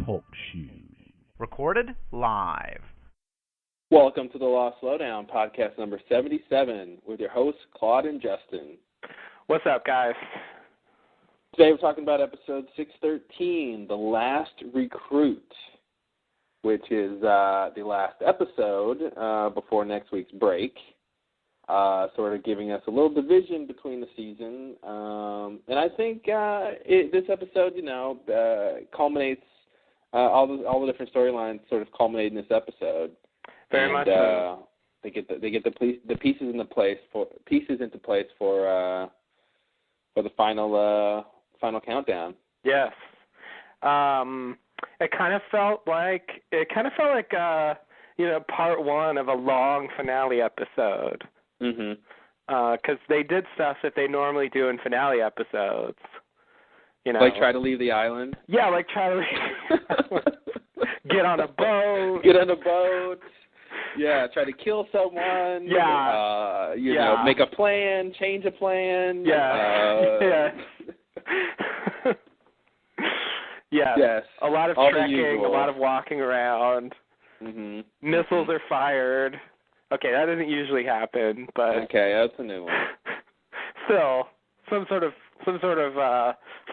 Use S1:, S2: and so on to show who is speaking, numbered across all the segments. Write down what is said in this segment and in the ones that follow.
S1: Talk Shoes.
S2: Recorded live.
S3: Welcome to the Lost Slowdown, podcast number 77, with your hosts, Claude and Justin.
S4: What's up, guys?
S3: Today we're talking about episode 613, The Last Recruit, which is the last episode before next week's break, sort of giving us a little division between the season. And I think this episode, culminates, all the different storylines sort of culminate in this episode.
S4: Very much so.
S3: They get the pieces into place for the final countdown.
S4: Yes. It kind of felt like part one of a long finale episode.
S3: Mhm.
S4: Because they did stuff that they normally do in finale episodes.
S3: Like try to leave the island.
S4: Yeah, like try to get on a boat.
S3: Get on a boat. Yeah, try to kill someone.
S4: Yeah.
S3: Make a plan, change a plan.
S4: Yeah. Yeah.
S3: Yes.
S4: A lot of trekking, a lot of walking around.
S3: Mm-hmm.
S4: Missiles are fired. Okay, that doesn't usually happen, but
S3: okay, that's a new one.
S4: Still, some sort of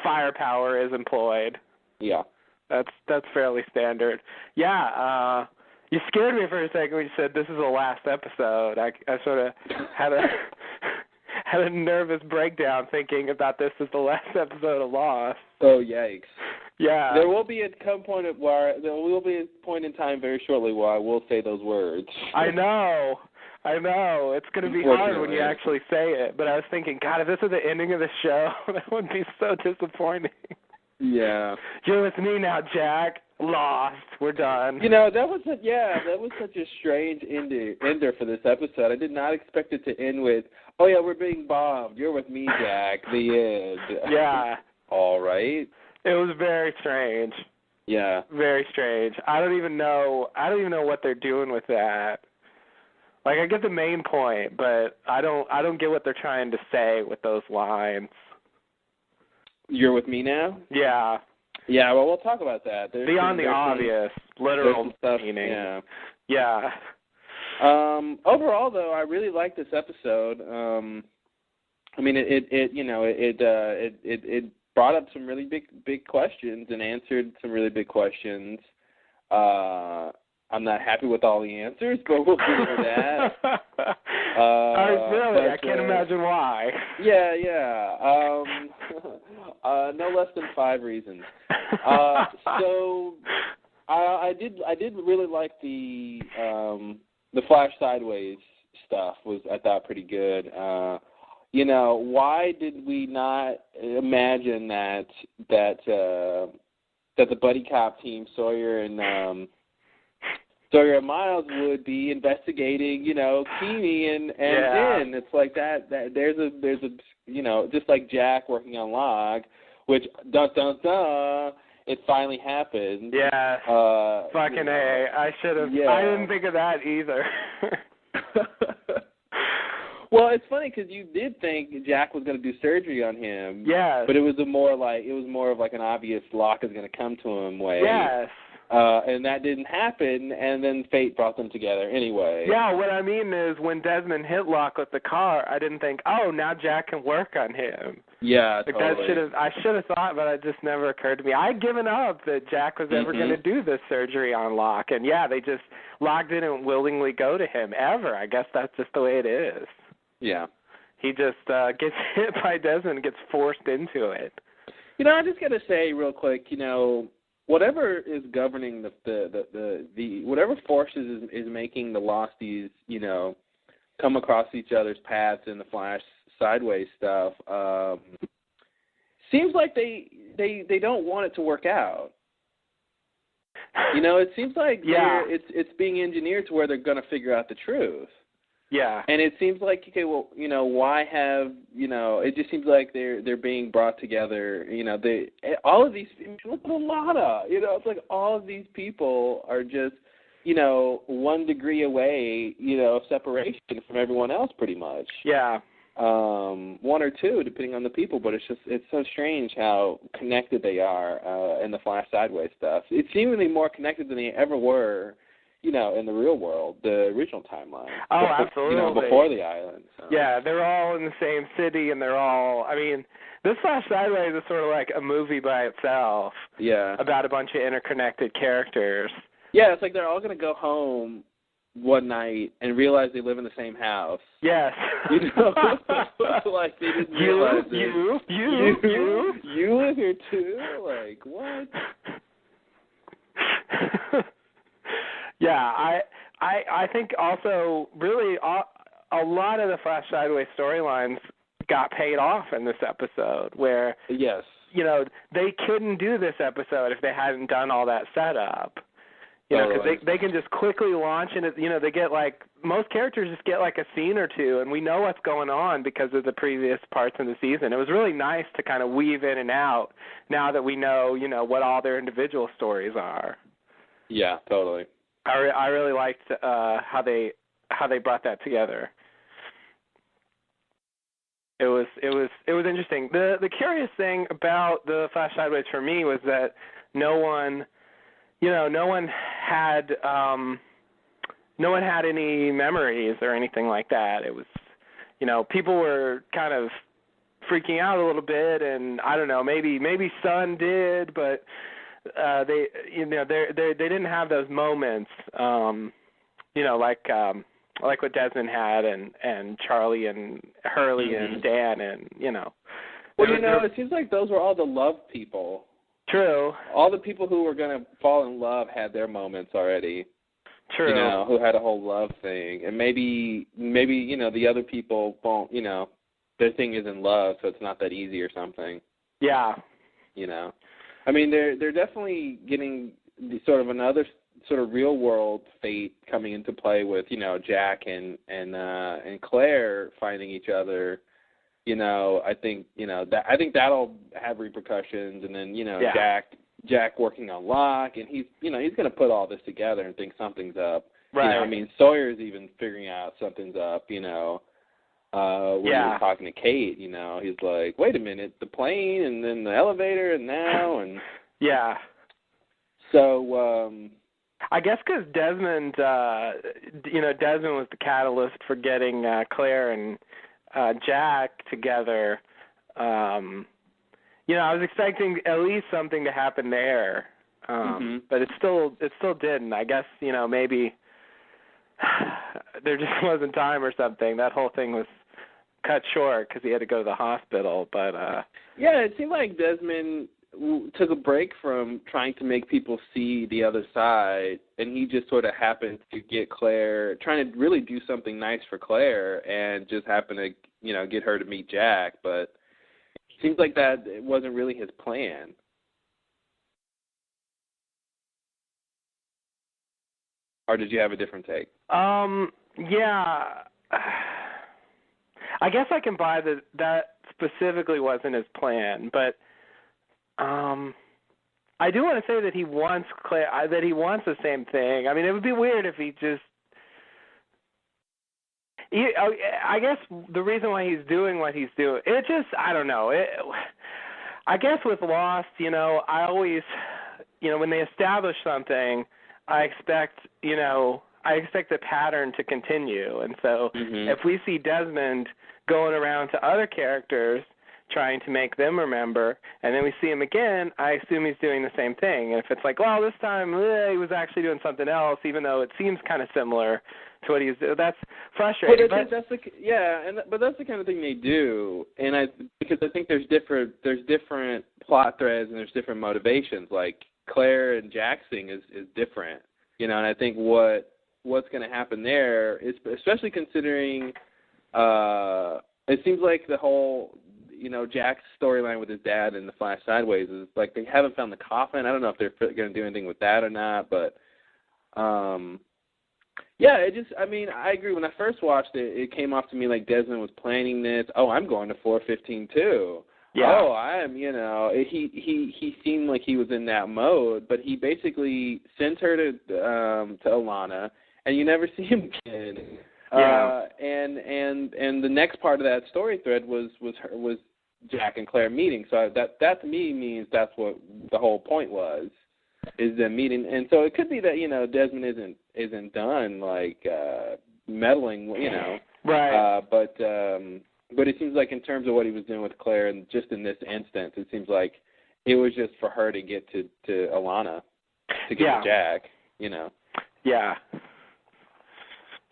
S4: firepower is employed.
S3: Yeah.
S4: That's fairly standard. Yeah, you scared me for a second when you said this is the last episode. I sort of had a nervous breakdown thinking about this as the last episode of Lost.
S3: Oh, yikes.
S4: Yeah.
S3: There will be a point in time very shortly where I will say those words.
S4: I know. It's going to be hard when you actually say it. But I was thinking, God, if this is the ending of the show, that would be so disappointing.
S3: Yeah.
S4: You're with me now, Jack. Lost. We're done.
S3: That was such a strange ender for this episode. I did not expect it to end with, oh yeah, we're being bombed. You're with me, Jack. The end.
S4: Yeah.
S3: All right.
S4: It was very strange.
S3: Yeah.
S4: Very strange. I don't even know what they're doing with that. Like, I get the main point, but I don't get what they're trying to say with those lines.
S3: You're with me now?
S4: Yeah.
S3: Yeah, well, we'll talk about that.
S4: Beyond the obvious, literal meaning.
S3: Yeah.
S4: Yeah.
S3: Overall, though, I really like this episode. It brought up some really big questions and answered some really big questions. I'm not happy with all the answers, but we'll get into that.
S4: I can't imagine why.
S3: Yeah. No less than 5 reasons. So I did really like the Flash Sideways stuff. I thought pretty good. Why did we not imagine that the buddy cop team, Sawyer and Miles, would be investigating, Keamy and Din? It's like that there's a just like Jack working on Locke, which dun dun dun, it finally happened.
S4: Yeah. Fucking A. I should have. Yeah. I didn't think of that either.
S3: Well, it's funny because you did think Jack was going to do surgery on him.
S4: Yes.
S3: But it was more of like an obvious Locke is going to come to him way.
S4: Yes.
S3: And that didn't happen, and then fate brought them together anyway.
S4: Yeah, what I mean is when Desmond hit Locke with the car, I didn't think, oh, now Jack can work on him.
S3: Yeah,
S4: like
S3: totally.
S4: I should have thought, but it just never occurred to me. I'd given up that Jack was ever going to do this surgery on Locke, and Locke didn't willingly go to him ever. I guess that's just the way it is.
S3: Yeah.
S4: He just gets hit by Desmond and gets forced into it.
S3: I just got to say real quick, whatever is governing the whatever forces is making the Losties, come across each other's paths in the Flash Sideways stuff, seems like they don't want it to work out. It seems like it's being engineered to where they're going to figure out the truth.
S4: Yeah.
S3: And it seems like, okay, well, why have, it just seems like they're being brought together. All of these, look at Alana, it's like all of these people are just, 1 degree away, of separation from everyone else pretty much.
S4: Yeah.
S3: one or two, depending on the people, but it's so strange how connected they are in the Flash Sideways stuff. It's seemingly more connected than they ever were, in the real world, the original timeline.
S4: Oh,
S3: before,
S4: absolutely.
S3: Before the island. So.
S4: Yeah, they're all in the same city, and they're all, this Flash Sideways is sort of like a movie by itself.
S3: Yeah.
S4: About a bunch of interconnected characters.
S3: Yeah, it's like they're all going to go home one night and realize they live in the same house.
S4: Yes.
S3: Like they didn't realize it. You live here too? Like, what?
S4: Yeah, I think also really a lot of the Flash Sideways storylines got paid off in this episode where,
S3: yes,
S4: they couldn't do this episode if they hadn't done all that setup. Because they can just quickly launch and they get most characters just get a scene or two, and we know what's going on because of the previous parts of the season. It was really nice to kind of weave in and out now that we know what all their individual stories are.
S3: Yeah, totally.
S4: I really liked how they brought that together. It was interesting. The curious thing about the Flash Sideways for me was that no one had any memories or anything like that. It was, people were kind of freaking out a little bit, and I don't know, maybe Sun did, but they didn't have those moments, like what Desmond had and Charlie and Hurley and Dan and
S3: Well, it seems like those were all the love people.
S4: True.
S3: All the people who were going to fall in love had their moments already.
S4: True.
S3: Who had a whole love thing. And maybe the other people won't, their thing isn't love, so it's not that easy or something.
S4: Yeah.
S3: They're definitely getting sort of another sort of real world fate coming into play with, Jack and Claire finding each other. I think that'll have repercussions, and then Jack working on Locke, and he's going to put all this together and think something's up.
S4: Right.
S3: Sawyer's even figuring out something's up. When he's talking to Kate, he's like, wait a minute, the plane, and then the elevator, and now, and
S4: yeah.
S3: So.
S4: I guess because Desmond, Desmond was the catalyst for getting Claire and Jack together. I was expecting at least something to happen there, but it still didn't. I guess maybe there just wasn't time or something. That whole thing was cut short because he had to go to the hospital. But
S3: it seemed like Desmond took a break from trying to make people see the other side, and he just sort of happened to get Claire, trying to really do something nice for Claire, and just happened to, get her to meet Jack, but it seems like that wasn't really his plan. Or did you have a different take?
S4: Yeah. I guess I can buy that specifically wasn't his plan, but I do want to say that he wants Claire, that he wants the same thing. It would be weird if he just. I guess the reason why he's doing what he's doing, it just, I don't know. I guess with Lost, I always, when they establish something, I expect the pattern to continue. And so if we see Desmond going around to other characters trying to make them remember, and then we see him again, I assume he's doing the same thing. And if it's like, well, this time he was actually doing something else, even though it seems kind of similar to what he's doing, that's frustrating.
S3: But that's the kind of thing they do, and because I think there's different plot threads and there's different motivations. Like Claire and Jack's thing is different, and I think what's going to happen there is, especially considering it seems like the whole Jack's storyline with his dad and the Flash Sideways is like they haven't found the coffin. I don't know if they're going to do anything with that or not, but it just, I agree. When I first watched it, it came off to me like Desmond was planning this. Oh, I'm going to 415 too.
S4: Yeah.
S3: Oh, he seemed like he was in that mode, but he basically sends her to Ilana, and you never see him again.
S4: Yeah.
S3: And the next part of that story thread was Jack and Claire meeting. So that to me means that's what the whole point was, is them meeting. And so it could be that, Desmond isn't done like meddling,
S4: Right.
S3: but it seems like in terms of what he was doing with Claire, and just in this instance, it seems like it was just for her to get to Alana, to get to Jack,
S4: Yeah.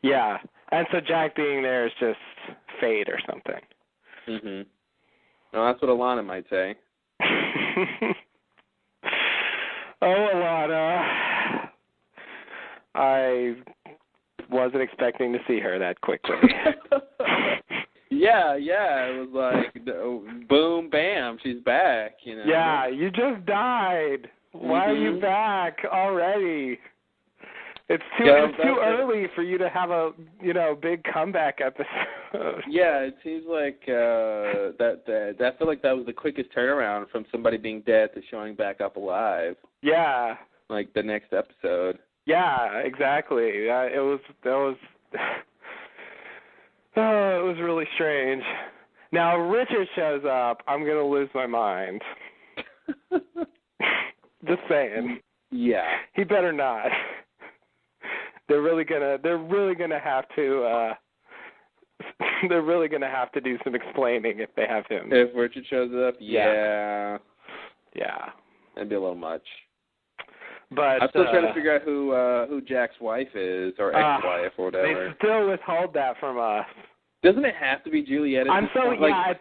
S4: Yeah. And so Jack being there is just fate or something.
S3: Mhm. No, that's what Alana might say.
S4: Oh, Alana. I wasn't expecting to see her that quickly.
S3: Yeah, it was like boom, bam, she's back.
S4: Yeah, you just died. Why are you back already? It's too early for you to have a big comeback episode.
S3: Yeah, it seems like I feel like that was the quickest turnaround from somebody being dead to showing back up alive.
S4: Yeah.
S3: Like the next episode.
S4: Yeah, exactly. It was it was really strange. Now Richard shows up, I'm gonna lose my mind. Just saying.
S3: Yeah.
S4: He better not. They're really gonna have to do some explaining if they have him.
S3: If Richard shows up, yeah. That'd be a little much.
S4: But
S3: I'm still trying to figure out who Jack's wife is, or ex-wife, or whatever.
S4: They still withhold that from us.
S3: Doesn't it have to be Juliet?
S4: At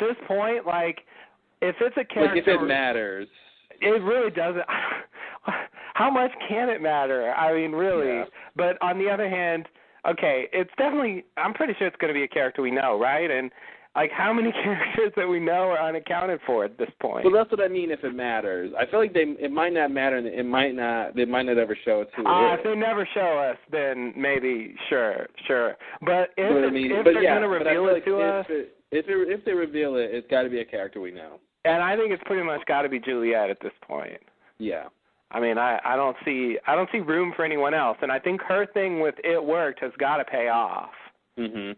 S4: this point, like, if it's a character,
S3: like if it matters,
S4: it really doesn't. How much can it matter? I mean, really. Yeah. But on the other hand, okay, it's definitely, I'm pretty sure it's going to be a character we know, right? And, like, how many characters that we know are unaccounted for at this point?
S3: Well, that's what I mean, if it matters. I feel like it might not matter, and they might not ever show it to us.
S4: If they never show us, then maybe, sure. But if they're going to reveal it to us...
S3: If they reveal it, it's got to be a character we know.
S4: And I think it's pretty much got to be Juliet at this point.
S3: Yeah.
S4: I mean, I don't see room for anyone else, and I think her thing with It Worked has got to pay off.
S3: Mhm.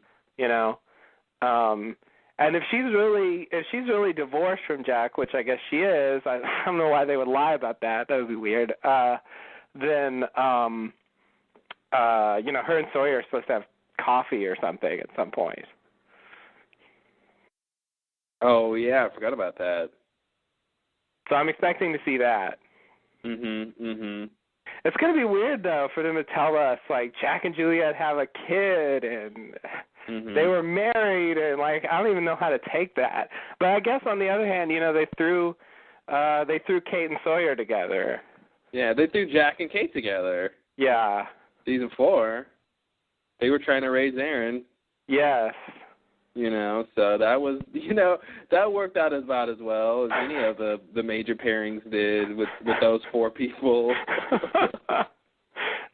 S4: And if she's really divorced from Jack, which I guess she is, I don't know why they would lie about that. That would be weird. Then her and Sawyer are supposed to have coffee or something at some point.
S3: Oh yeah, I forgot about that.
S4: So I'm expecting to see that.
S3: Mhm.
S4: It's going to be weird, though, for them to tell us, like, Jack and Juliet have a kid, and they were married, and, like, I don't even know how to take that. But I guess, on the other hand, they threw Kate and Sawyer together.
S3: Yeah, they threw Jack and Kate together.
S4: Yeah.
S3: Season 4. They were trying to raise Aaron.
S4: Yes.
S3: So that was, that worked out about as well as any of the major pairings did with those 4 people.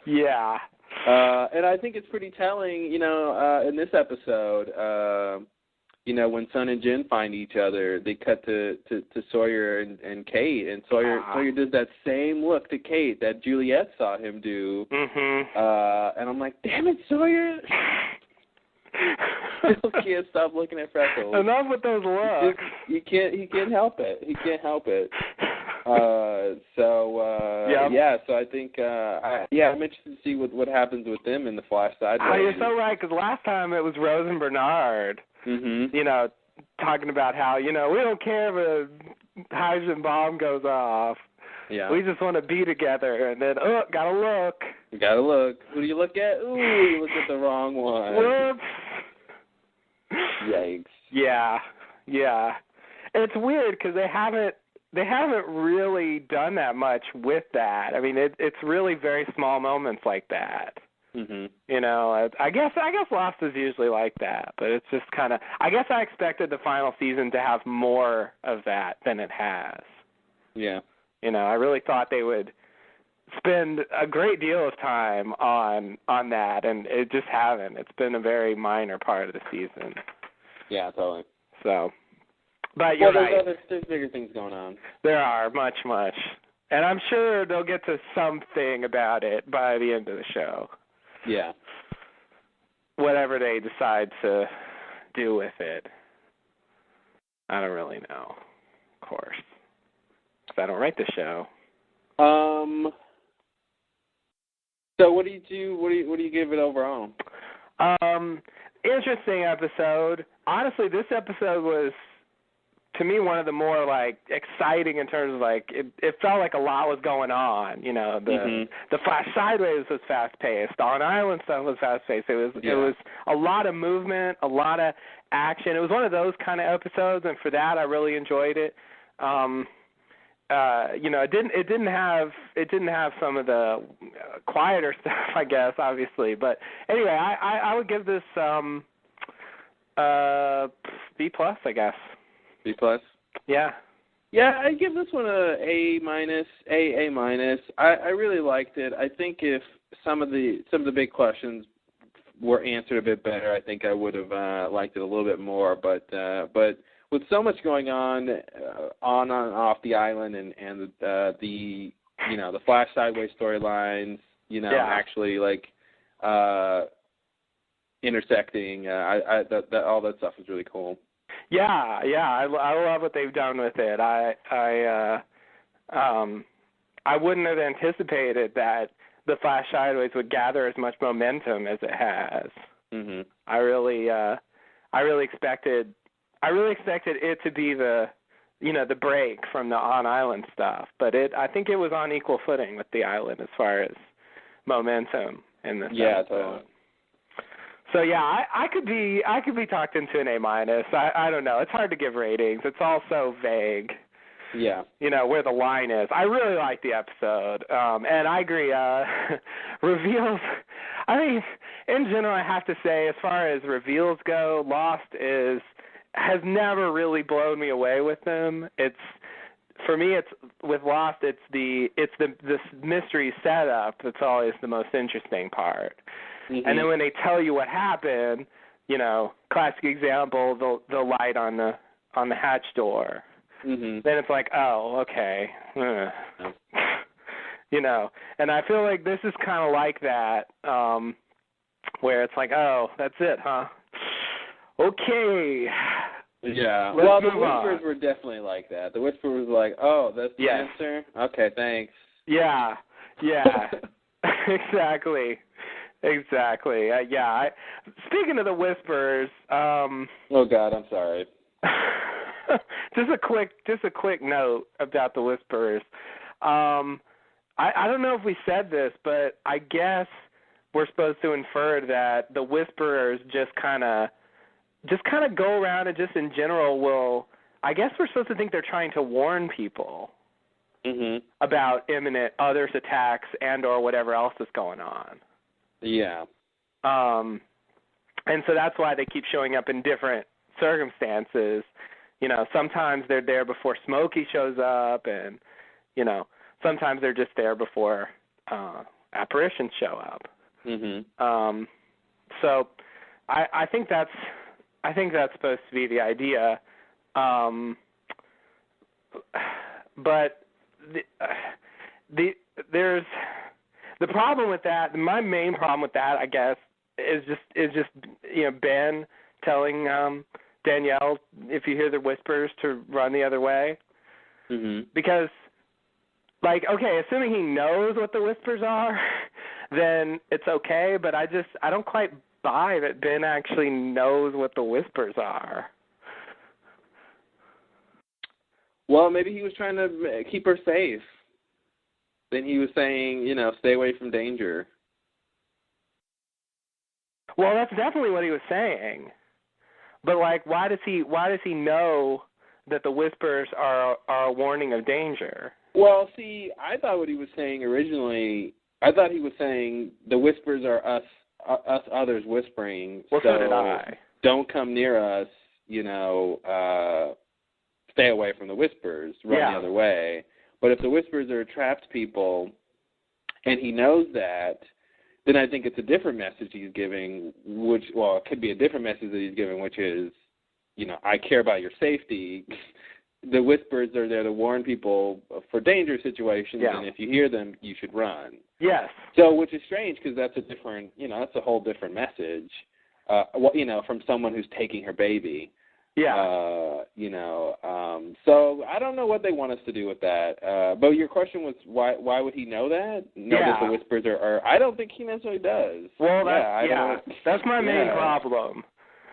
S4: Yeah.
S3: And I think it's pretty telling, in this episode, when Sun and Jin find each other, they cut to Sawyer and Kate, and Sawyer does that same look to Kate that Juliet saw him do. And I'm like, damn it, Sawyer. Still can't stop looking at freckles.
S4: Enough with those looks.
S3: He can't help it. So I think I'm interested to see what happens with them in the Flash side.
S4: Oh, you're so right, because last time it was Rose and Bernard. Talking about how we don't care if a hydrogen bomb goes off.
S3: Yeah.
S4: We just want to be together, and then gotta look.
S3: You gotta look. Who do you look at? Ooh, you look at the wrong one.
S4: Whoops.
S3: Yikes.
S4: Yeah. It's weird because they haven't really done that much with that. I mean, it's really very small moments like that. I guess Lost is usually like that, but it's just kind of. I guess I expected the final season to have more of that than it has.
S3: Yeah.
S4: I really thought they would spend a great deal of time on that, and it just haven't. It's been a very minor part of the season.
S3: Yeah, totally.
S4: So, but you're right.
S3: There's bigger things going on.
S4: There are, much. And I'm sure they'll get to something about it by the end of the show.
S3: Yeah.
S4: whatever they decide to do with it. I don't really know, of course, 'cause I don't write the show.
S3: So what do you do? What do you give it overall?
S4: Interesting episode. Honestly, this episode was, to me, one of the more like exciting in terms of like it felt like a lot was going on. You know, the Flash Sideways was fast paced. The On Island stuff was fast paced. It was a lot of movement, a lot of action. It was one of those kind of episodes, and for that, I really enjoyed it. You know, it didn't have some of the quieter stuff, I guess, obviously. But anyway, I would give this B+, I guess.
S3: B+?
S4: Yeah.
S3: Yeah, I give this one a A-. I really liked it. I think if some of the big questions were answered a bit better, I think I would have liked it a little bit more. But with so much going on and off the island, and the Flash Sideways storylines, actually like intersecting, all that stuff is really cool.
S4: Yeah, I love what they've done with it. I wouldn't have anticipated that the Flash Sideways would gather as much momentum as it has.
S3: Mm-hmm.
S4: I really expected it to be the break from the On Island stuff, but I think it was on equal footing with the Island as far as momentum in this episode.
S3: Totally.
S4: So yeah, I could be talked into an A-. I don't know. It's hard to give ratings. It's all so vague.
S3: Yeah.
S4: Where the line is. I really like the episode. And I agree, reveals, I mean, in general, I have to say, as far as reveals go, Lost has never really blown me away with them. For me, with Lost, it's this mystery setup that's always the most interesting part. Mm-hmm. And then when they tell you what happened, classic example, the light on the hatch door.
S3: Mm-hmm.
S4: Then it's like, oh, okay. And I feel like this is kind of like that, where it's like, oh, that's it, huh? Okay.
S3: Yeah.
S4: Let's
S3: the
S4: move
S3: Whispers
S4: on.
S3: were definitely like that. The Whisper was like, oh, that's the answer? Okay, thanks.
S4: Yeah. Exactly. Speaking of the Whispers,
S3: oh God, I'm sorry.
S4: just a quick note about the Whisperers. I don't know if we said this, but I guess we're supposed to infer that the Whisperers just kind of go around and just in general I guess we're supposed to think they're trying to warn people about imminent others' attacks and or whatever else is going on.
S3: Yeah.
S4: And so that's why they keep showing up in different circumstances. Sometimes they're there before Smokey shows up, and, sometimes they're just there before apparitions show up.
S3: Mm-hmm.
S4: So I think that's supposed to be the idea. But there's the problem with that. My main problem with that, I guess, is just Ben telling Danielle, if you hear the Whispers, to run the other way.
S3: Mm-hmm.
S4: Because, okay, assuming he knows what the Whispers are, then it's okay. But I don't quite buy that Ben actually knows what the Whispers are.
S3: Well, maybe he was trying to keep her safe. Then he was saying, stay away from danger.
S4: Well, that's definitely what he was saying. But why does he know that the Whispers are a warning of danger?
S3: Well, see, I thought what he was saying originally. I thought he was saying the Whispers are us others whispering.
S4: Well, so did I.
S3: Don't come near us. Stay away from the Whispers. Run the other way. But if the Whispers are trapped people, and he knows that, then I think it's a different message he's giving, it could be a different message that he's giving, which is, I care about your safety. The Whispers are there to warn people for dangerous situations, and if you hear them, you should run.
S4: Yes.
S3: So, which is strange because that's a different, that's a whole different message. from someone who's taking her baby.
S4: Yeah.
S3: So I don't know what they want us to do with that. But your question was why would he know that? Know that the whispers are I don't think he necessarily does.
S4: Well, that's my main problem.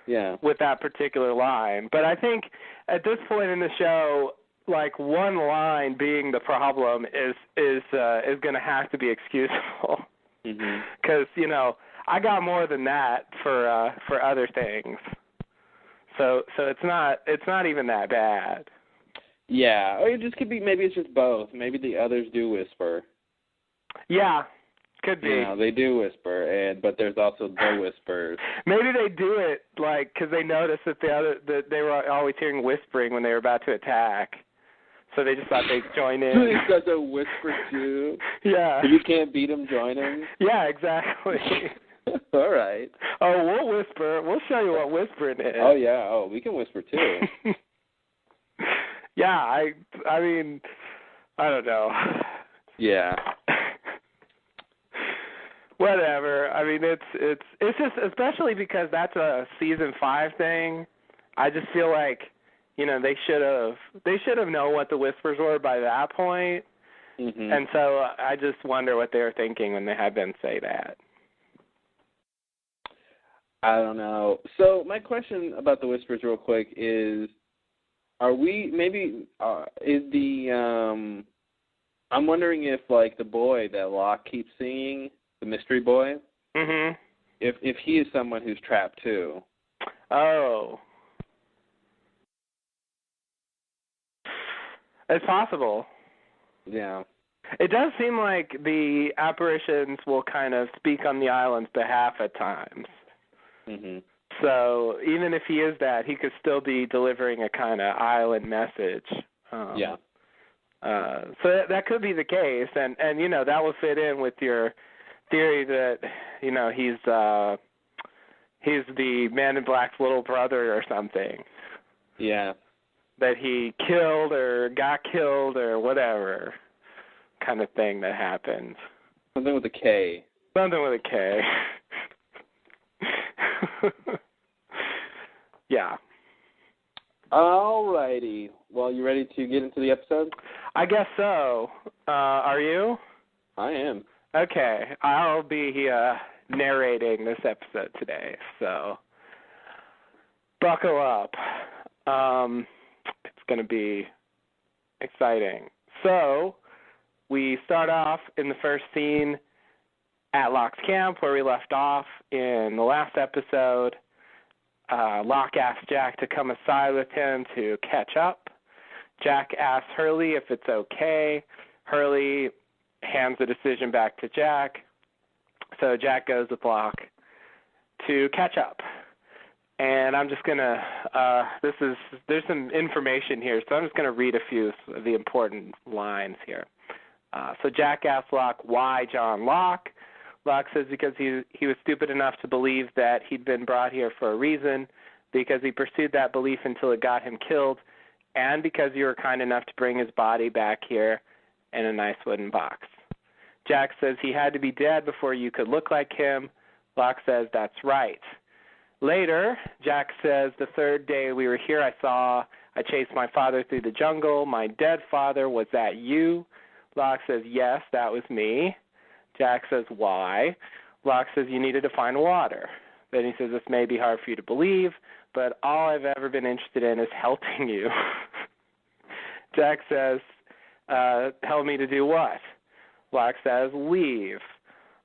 S3: Yeah.
S4: With that particular line. But I think at this point in the show, like one line being the problem is going to have to be excusable. Because I got more than that for other things. So it's not even that bad.
S3: Yeah, or it just could be, maybe it's just both. Maybe the others do whisper.
S4: Yeah, could be.
S3: They do whisper, but there's also the whispers.
S4: Maybe they do it because they noticed that that they were always hearing whispering when they were about to attack. So they just thought they'd join in.
S3: They start to whisper too.
S4: Yeah.
S3: If you can't beat them, join them.
S4: Yeah, exactly.
S3: All right.
S4: Oh, we'll whisper. We'll show you what whispering is.
S3: Oh yeah. Oh, we can whisper too.
S4: Yeah. I mean, I don't know.
S3: Yeah.
S4: Whatever. I mean, it's just, especially because that's a season 5 thing. I just feel like, they should have known what the whispers were by that point. And so I just wonder what they were thinking when they had Ben say that.
S3: I don't know. So my question about the whispers real quick is, I'm wondering if, like, the boy that Locke keeps seeing, the mystery boy, if he is someone who's trapped too.
S4: Oh. It's possible.
S3: Yeah.
S4: It does seem like the apparitions will kind of speak on the island's behalf at times. So even if he is that, he could still be delivering a kind of island message.
S3: Yeah.
S4: So that could be the case, and that will fit in with your theory that he's the Man in Black's little brother or something.
S3: Yeah.
S4: That he killed or got killed or whatever kind of thing that happens.
S3: Something with a K.
S4: Something with a K. Yeah.
S3: All righty. Well, you ready to get into the episode?
S4: I guess so. Are you?
S3: I am.
S4: Okay. I'll be narrating this episode today, so buckle up. It's going to be exciting. So we start off in the first scene at Locke's camp where we left off in the last episode. Locke asks Jack to come aside with him to catch up. Jack asks Hurley if it's okay. Hurley hands the decision back to Jack. So Jack goes with Locke to catch up. And I'm just going to, there's some information here, so I'm just going to read a few of the important lines here. So Jack asks Locke, why John Locke? Locke says because he was stupid enough to believe that he'd been brought here for a reason, because he pursued that belief until it got him killed, and because you were kind enough to bring his body back here in a nice wooden box. Jack says he had to be dead before you could look like him. Locke says that's right. Later, Jack says the third day we were here I chased my father through the jungle. My dead father, was that you? Locke says yes, that was me. Jack says, why? Locke says, you needed to find water. Then he says, this may be hard for you to believe, but all I've ever been interested in is helping you. Jack says, help me to do what? Locke says, leave.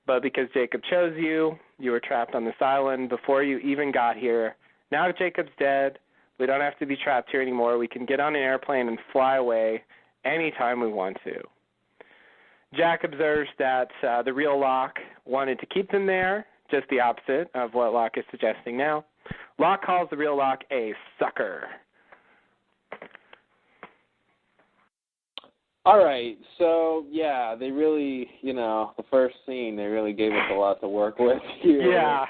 S4: But because Jacob chose you, you were trapped on this island before you even got here. Now that Jacob's dead, we don't have to be trapped here anymore. We can get on an airplane and fly away anytime we want to. Jack observes that the real Locke wanted to keep them there, just the opposite of what Locke is suggesting now. Locke calls the real Locke a sucker.
S3: All right, so, yeah, they really, the first scene, they really gave us a lot to work with here.
S4: Yeah,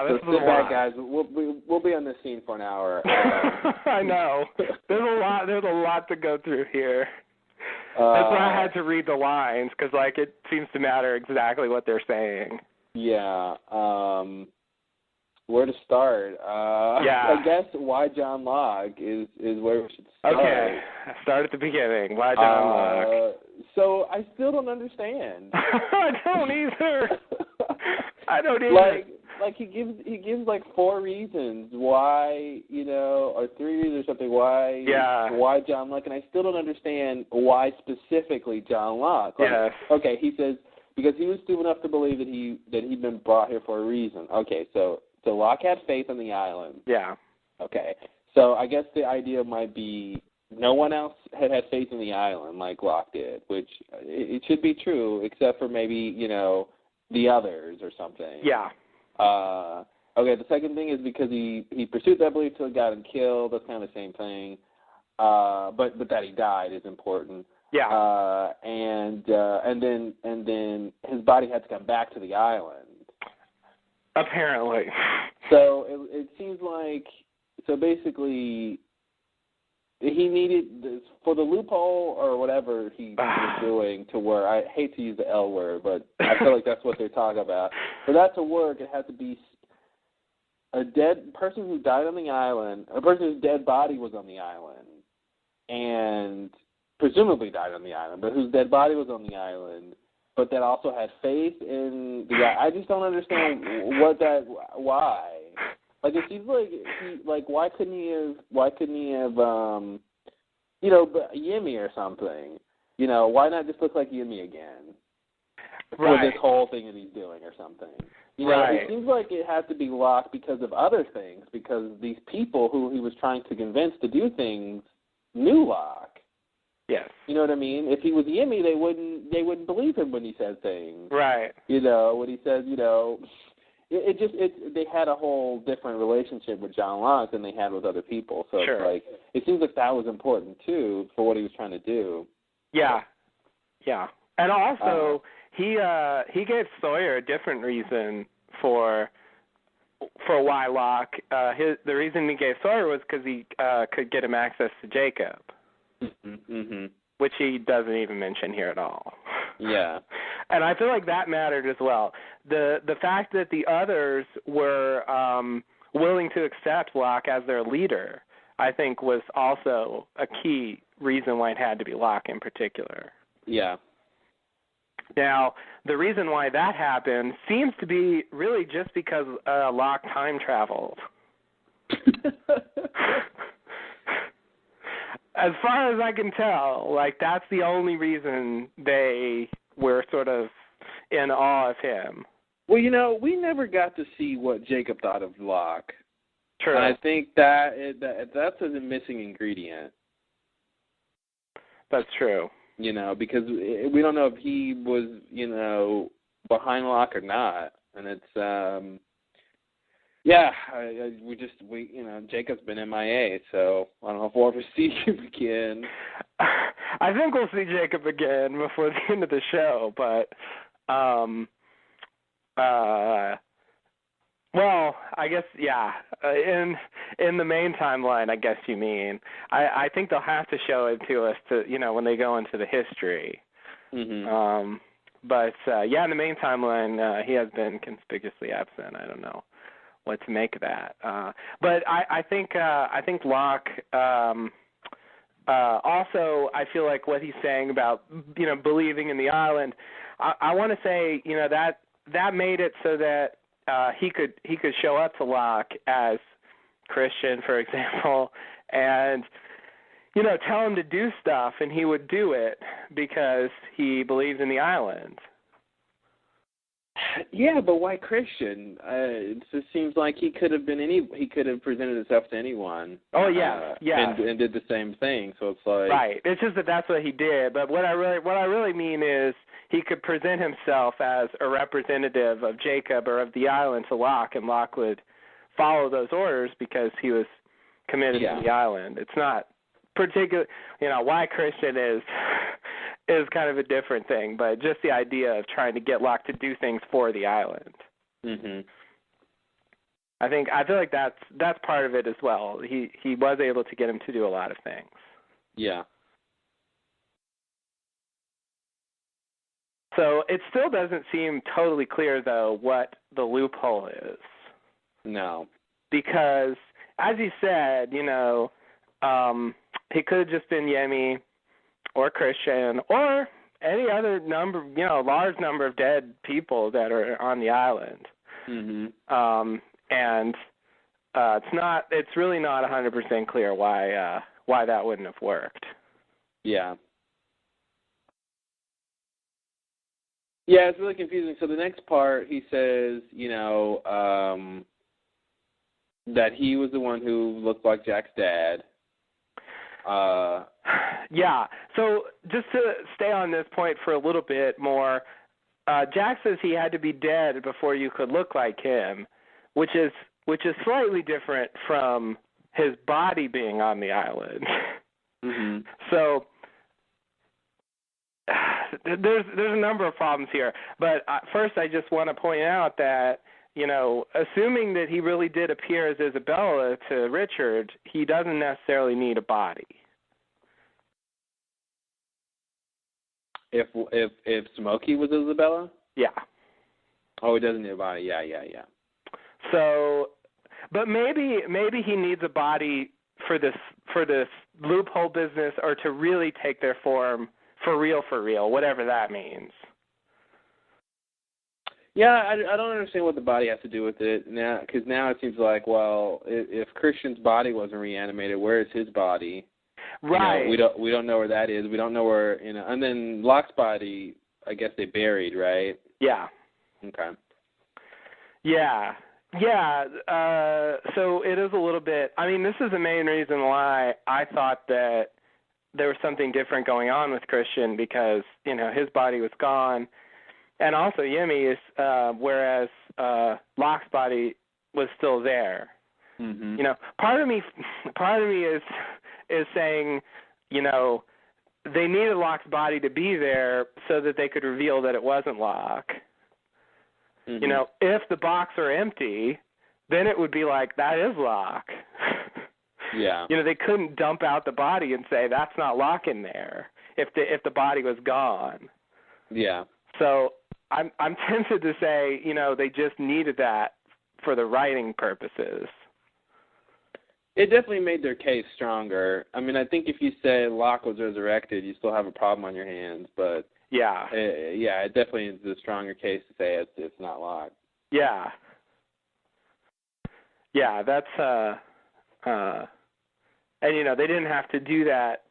S4: this is a lot.
S3: Sit back, guys. We'll be on this scene for an hour.
S4: I know. There's a lot to go through here. That's why I had to read the lines, because, it seems to matter exactly what they're saying.
S3: Yeah. where to start?
S4: Yeah.
S3: I guess why John Locke is where we should start.
S4: Okay, start at the beginning. Why John Locke?
S3: So I still don't understand.
S4: I don't either. I don't either.
S3: Like he gives like 4 reasons why, or 3 reasons or something why John Locke, and I still don't understand why specifically John Locke.
S4: Yes.
S3: Okay, he says because he was stupid enough to believe that he'd been brought here for a reason. Okay, so Locke had faith on the island.
S4: Yeah.
S3: Okay, so I guess the idea might be no one else had faith in the island like Locke did, which it should be true except for maybe the others or something.
S4: Yeah.
S3: Okay, the second thing is because he pursued that belief till he got him killed. That's kind of the same thing. But that he died is important.
S4: Yeah.
S3: And then his body had to come back to the island.
S4: Apparently.
S3: So it seems like basically he needed this, for the loophole or whatever he was doing to work. I hate to use the L word, but I feel like that's what they're talking about. For that to work, it had to be a dead person who died on the island, a person whose dead body was on the island, and presumably died on the island, but whose dead body was on the island, but that also had faith in the guy. I just don't understand why. Like it seems like why couldn't he have Yimmy or something? Why not just look like Yimmy again? For this whole thing that he's doing or something. It seems like it had to be Locke because of other things, because these people who he was trying to convince to do things knew Locke.
S4: Yes.
S3: You know what I mean? If he was Yimmy, they wouldn't believe him when he said things.
S4: Right.
S3: When he says, they had a whole different relationship with John Locke than they had with other people. So
S4: sure.
S3: It's like it seems like that was important too for what he was trying to do.
S4: Yeah. Yeah. And also he gave Sawyer a different reason for why Locke. The reason he gave Sawyer was because he could get him access to Jacob,
S3: mm-hmm.
S4: which he doesn't even mention here at all.
S3: Yeah,
S4: and I feel like that mattered as well. The fact that the others were willing to accept Locke as their leader, I think, was also a key reason why it had to be Locke in particular.
S3: Yeah.
S4: Now, the reason why that happened seems to be really just because Locke time traveled. As far as I can tell, that's the only reason they were sort of in awe of him.
S3: Well, we never got to see what Jacob thought of Locke.
S4: True.
S3: And I think that's a missing ingredient.
S4: That's true.
S3: Because we don't know if he was, behind Locke or not. And it's, Jacob's been MIA, so I don't know if we'll ever see him again.
S4: I think we'll see Jacob again before the end of the show, but, well, I guess, yeah, in the main timeline, I guess you mean. I think they'll have to show it to us when they go into the history.
S3: Mm-hmm.
S4: But in the main timeline, he has been conspicuously absent. I don't know what to make of that. But I think Locke, also, I feel like what he's saying about, believing in the island, I want to say, that made it so that he could show up to Locke as Christian, for example, and tell him to do stuff, and he would do it because he believes in the island.
S3: Yeah, but why Christian? It just seems like he could have presented himself to anyone.
S4: Oh yeah, yeah,
S3: and did the same thing. So it's like
S4: right. It's just that's what he did. But what I really mean is he could present himself as a representative of Jacob or of the island to Locke, and Locke would follow those orders because he was committed to the island. It's not particular. Why Christian is kind of a different thing, but just the idea of trying to get Locke to do things for the island.
S3: Mhm.
S4: I feel like that's part of it as well. He was able to get him to do a lot of things.
S3: Yeah.
S4: So it still doesn't seem totally clear, though, what the loophole is.
S3: No.
S4: Because, as you said, he could have just been Yemi or Christian or any other large number of dead people that are on the island.
S3: Mm-hmm.
S4: And it's really not 100% clear why that wouldn't have worked.
S3: Yeah. Yeah, it's really confusing. So the next part, he says, that he was the one who looked like Jack's dad.
S4: Yeah. So just to stay on this point for a little bit more, Jack says he had to be dead before you could look like him, which is slightly different from his body being on the island.
S3: Mm-hmm.
S4: So there's a number of problems here. But first, I just want to point out that, assuming that he really did appear as Isabella to Richard, he doesn't necessarily need a body.
S3: If Smokey was Isabella?
S4: Yeah.
S3: Oh, he doesn't need a body. Yeah.
S4: So, but maybe he needs a body for this loophole business, or to really take their form for real, whatever that means.
S3: Yeah, I don't understand what the body has to do with it now, because now it seems like, well, if Christian's body wasn't reanimated, where is his body?
S4: Right.
S3: We don't know where that is. We don't know where, and then Locke's body, I guess they buried, right?
S4: Yeah.
S3: Okay.
S4: Yeah. So it is a little bit. I mean, this is the main reason why I thought that there was something different going on with Christian, because his body was gone. And also Yemi's, whereas Locke's body was still there.
S3: Mm-hmm.
S4: Part of me is saying, they needed Locke's body to be there so that they could reveal that it wasn't Locke.
S3: Mm-hmm.
S4: If the box are empty, then it would be like, that is Locke.
S3: Yeah.
S4: They couldn't dump out the body and say that's not Locke in there if the body was gone.
S3: Yeah.
S4: So I'm tempted to say, they just needed that for the writing purposes.
S3: It definitely made their case stronger. I mean, I think if you say Locke was resurrected, you still have a problem on your hands. But
S4: yeah,
S3: it definitely is a stronger case to say it's not Locke.
S4: Yeah. That's and they didn't have to do that,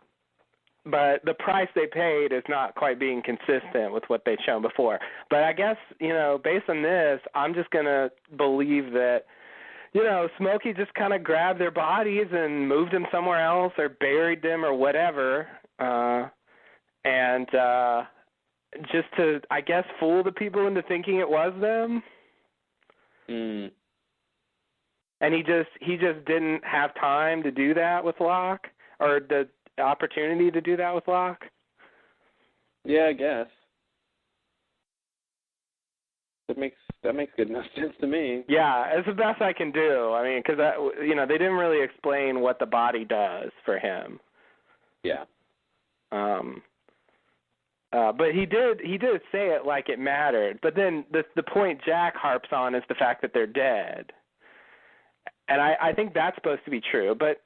S4: but the price they paid is not quite being consistent with what they'd shown before. But I guess based on this, I'm just gonna believe that. Smokey just kind of grabbed their bodies and moved them somewhere else, or buried them, or whatever, and just to, I guess, fool the people into thinking it was them.
S3: Mm.
S4: And he just didn't have time to do that with Locke, or the opportunity to do that with Locke.
S3: Yeah, I guess. That makes good enough sense to me.
S4: Yeah, it's the best I can do. I mean, because they didn't really explain what the body does for him.
S3: Yeah.
S4: But he did say it like it mattered. But then the point Jack harps on is the fact that they're dead. And I think that's supposed to be true. But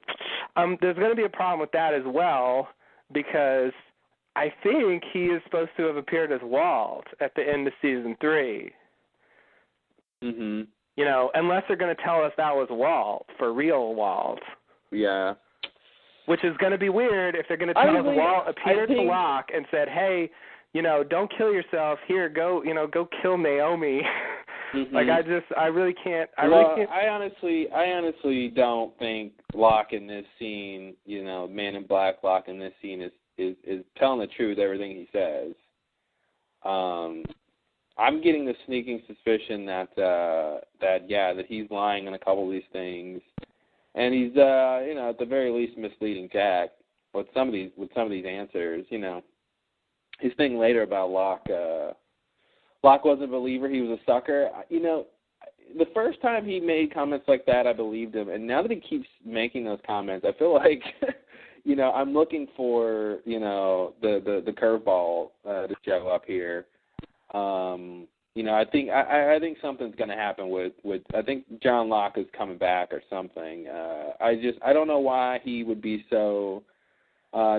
S4: there's going to be a problem with that as well, because I think he is supposed to have appeared as Walt at the end of season 3.
S3: Mm-hmm.
S4: Unless they're going to tell us that was Walt, for real Walt.
S3: Yeah.
S4: Which is going to be weird if they're going to tell us Walt appeared to Locke and said, hey, don't kill yourself. Here, go kill Naomi. Mm-hmm. I really can't.
S3: I honestly don't think Locke in this scene, Man in Black Locke in this scene is telling the truth, everything he says. I'm getting the sneaking suspicion that he's lying on a couple of these things, and he's at the very least misleading Jack with some of these answers. His thing later about Locke wasn't a believer, he was a sucker. The first time he made comments like that, I believed him, and now that he keeps making those comments, I feel like I'm looking for the curveball to show up here. I think something's going to happen with I think John Locke is coming back or something. I don't know why he would be so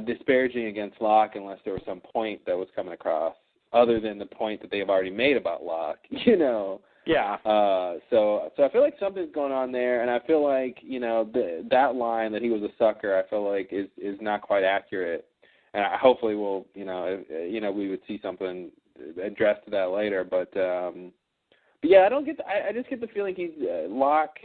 S3: disparaging against Locke unless there was some point that was coming across other than the point that they've already made about Locke,
S4: Yeah.
S3: So I feel like something's going on there, and I feel like, that line that he was a sucker, I feel like is not quite accurate. And hopefully we'll, we would see something addressed to that later, but yeah, I just get the feeling he's Locke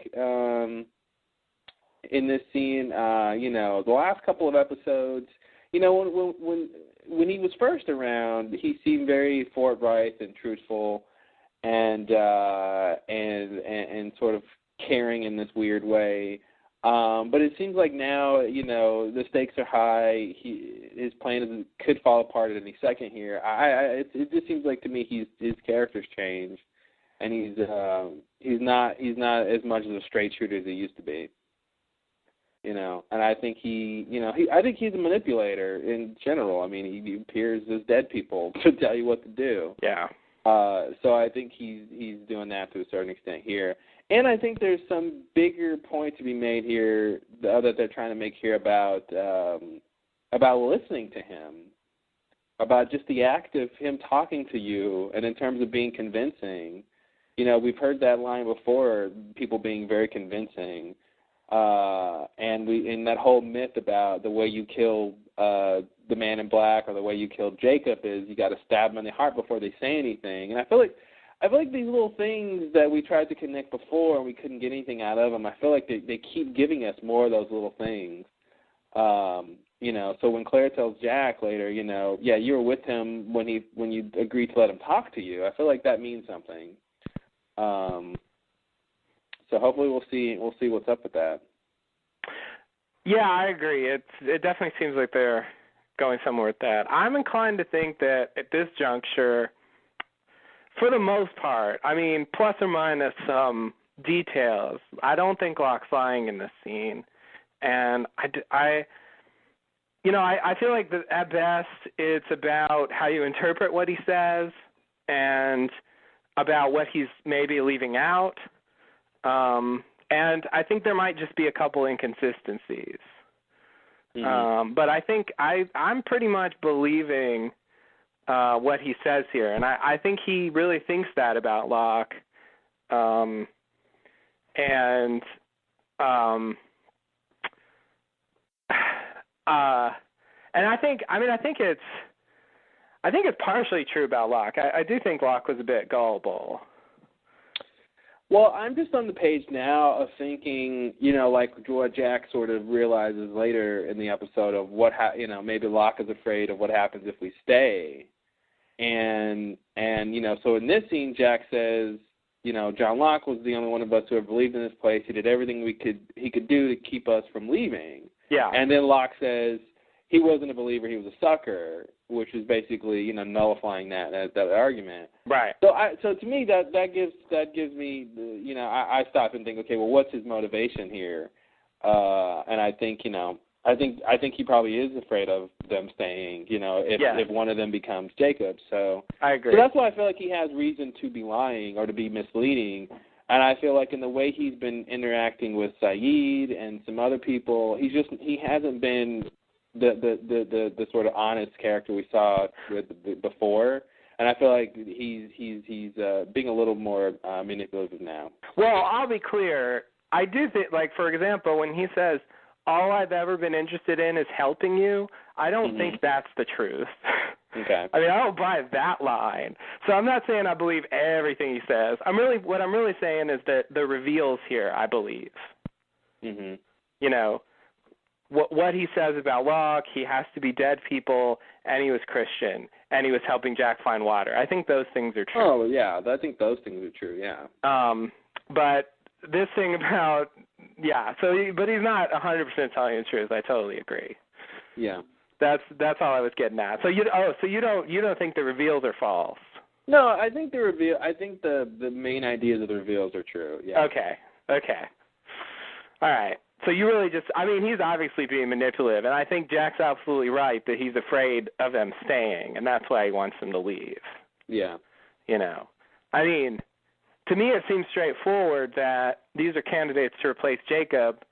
S3: in this scene. The last couple of episodes, when he was first around, he seemed very forthright and truthful, and sort of caring in this weird way. But it seems like now, the stakes are high. His plan could fall apart at any second here. It just seems like to me his character's changed, and he's not as much of a straight shooter as he used to be. And I think I think he's a manipulator in general. I mean, he appears as dead people to tell you what to do.
S4: Yeah.
S3: So I think he's doing that to a certain extent here. And I think there's some bigger point to be made here that they're trying to make here about listening to him, about just the act of him talking to you, and in terms of being convincing. We've heard that line before, people being very convincing, and that whole myth about the way you kill the man in black or the way you kill Jacob is you got to stab them in the heart before they say anything. And I feel like these little things that we tried to connect before and we couldn't get anything out of them, I feel like they keep giving us more of those little things. So when Claire tells Jack later, yeah, you were with him when you agreed to let him talk to you, I feel like that means something. So hopefully we'll see what's up with that.
S4: Yeah, I agree. It definitely seems like they're going somewhere with that. I'm inclined to think that at this juncture, for the most part, I mean, plus or minus some details, I don't think Locke's lying in this scene. And I feel like that at best it's about how you interpret what he says and about what he's maybe leaving out. And I think there might just be a couple inconsistencies. Mm-hmm. But I think I'm pretty much believing what he says here. And I think he really thinks that about Locke. And I think it's partially true about Locke. I do think Locke was a bit gullible.
S3: Well, I'm just on the page now of thinking, like what Jack sort of realizes later in the episode of maybe Locke is afraid of what happens if we stay. And so in this scene, Jack says, John Locke was the only one of us who ever believed in this place. He did everything he could do to keep us from leaving. Yeah. And then Locke says he wasn't a believer, he was a sucker, which is basically, nullifying that argument. Right. So to me, that gives me, I stop and think, okay, well, what's his motivation here? And I think, I think he probably is afraid of them staying, if one of them becomes Jacob. So I agree. So that's why I feel like he has reason to be lying or to be misleading. And I feel like in the way he's been interacting with Sayid and some other people, he hasn't been the sort of honest character we saw before, and I feel like he's being a little more manipulative now.
S4: Well, I'll be clear. I do think, like, for example, when he says, all I've ever been interested in is helping you, I don't think that's the truth. Okay. I mean, I don't buy that line. So I'm not saying I believe everything he says. What I'm really saying is that the reveals here, I believe. Mm-hmm. What he says about Locke, he has to be dead people, and he was Christian, and he was helping Jack find water. I think those things are true.
S3: Oh, yeah, I think those things are true, yeah.
S4: But this thing about, but he's not 100% telling the truth. I totally agree. Yeah. That's all I was getting at. So you don't think the reveals are false?
S3: No, I think the main ideas of the reveals are true, yeah.
S4: Okay. All right. So you really he's obviously being manipulative, and I think Jack's absolutely right that he's afraid of them staying, and that's why he wants them to leave. Yeah. I mean, to me it seems straightforward that these are candidates to replace Jacob.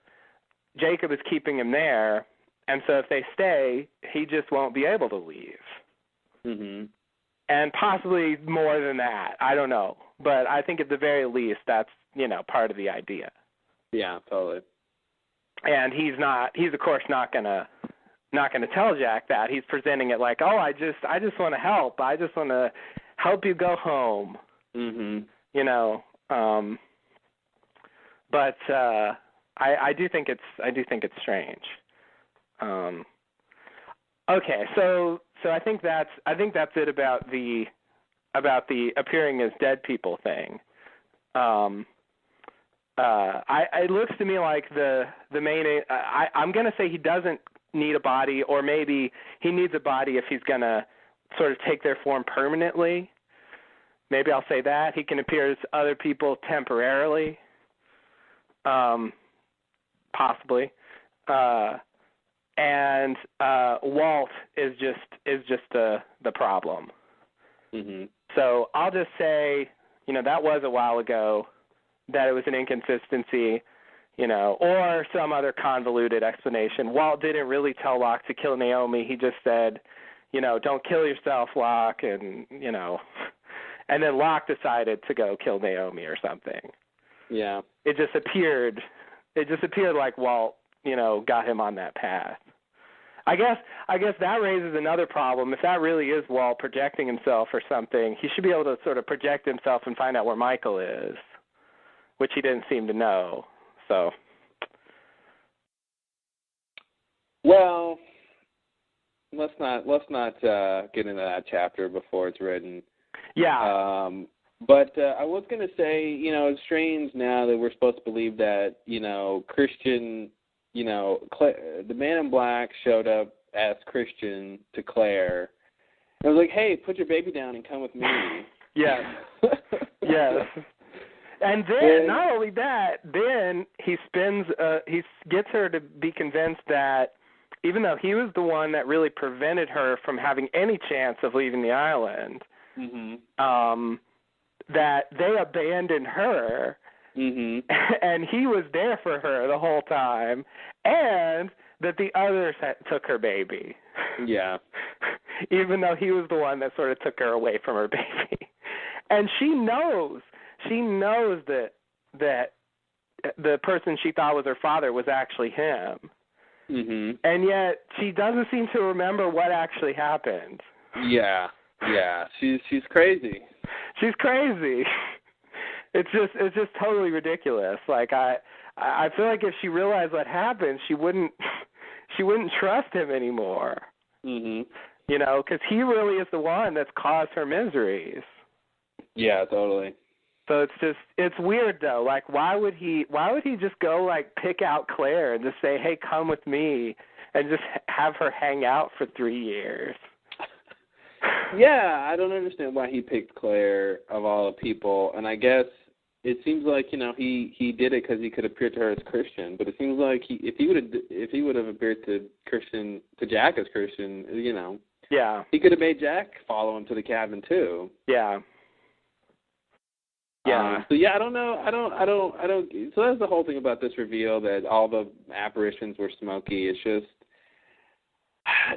S4: Jacob is keeping him there, and so if they stay, he just won't be able to leave.
S3: Mm-hmm.
S4: And possibly more than that. I don't know. But I think at the very least that's, part of the idea.
S3: Yeah, totally.
S4: And he's of course not gonna tell Jack that. He's presenting it like, I just want to help. I just want to help you go home.
S3: Mm-hmm.
S4: But I do think it's strange. Okay, so I think that's it about the appearing as dead people thing. It looks to me like the main. I'm going to say he doesn't need a body, or maybe he needs a body if he's going to sort of take their form permanently. Maybe I'll say that he can appear as other people temporarily, possibly. And Walt is just the problem.
S3: Mm-hmm.
S4: So I'll just say, that was a while ago, that it was an inconsistency, or some other convoluted explanation. Walt didn't really tell Locke to kill Naomi. He just said, don't kill yourself, Locke, and and then Locke decided to go kill Naomi or something.
S3: Yeah.
S4: It just appeared like Walt, got him on that path. I guess that raises another problem. If that really is Walt projecting himself or something, he should be able to sort of project himself and find out where Michael is, which he didn't seem to know. So.
S3: Well, let's not get into that chapter before it's written.
S4: Yeah.
S3: But I was going to say, it's strange now that we're supposed to believe that, Christian, the Man in Black showed up as Christian to Claire. I was like, hey, put your baby down and come with me.
S4: Yes. Yes. And then, not only that, then he gets her to be convinced that even though he was the one that really prevented her from having any chance of leaving the island,
S3: mm-hmm.
S4: That they abandoned her,
S3: mm-hmm.
S4: and he was there for her the whole time, and that the others took her baby.
S3: Yeah.
S4: Even though he was the one that sort of took her away from her baby. And she knows that the person she thought was her father was actually him.
S3: Mm-hmm.
S4: And yet she doesn't seem to remember what actually happened.
S3: Yeah. She's crazy.
S4: She's crazy. It's just totally ridiculous. Like I feel like if she realized what happened, she wouldn't trust him anymore.
S3: Mhm.
S4: Because he really is the one that's caused her miseries.
S3: Yeah, totally.
S4: So it's weird though. Like why would he just go like pick out Claire and just say, "Hey, come with me," and just have her hang out for 3 years?
S3: Yeah, I don't understand why he picked Claire of all the people, and I guess it seems like he did it because he could appear to her as Christian. But it seems like if he would have appeared to Jack as Christian,
S4: yeah,
S3: he could have made Jack follow him to the cabin too.
S4: Yeah. Yeah.
S3: So yeah, I don't know. I don't. So that's the whole thing about this reveal that all the apparitions were Smokey. It's just.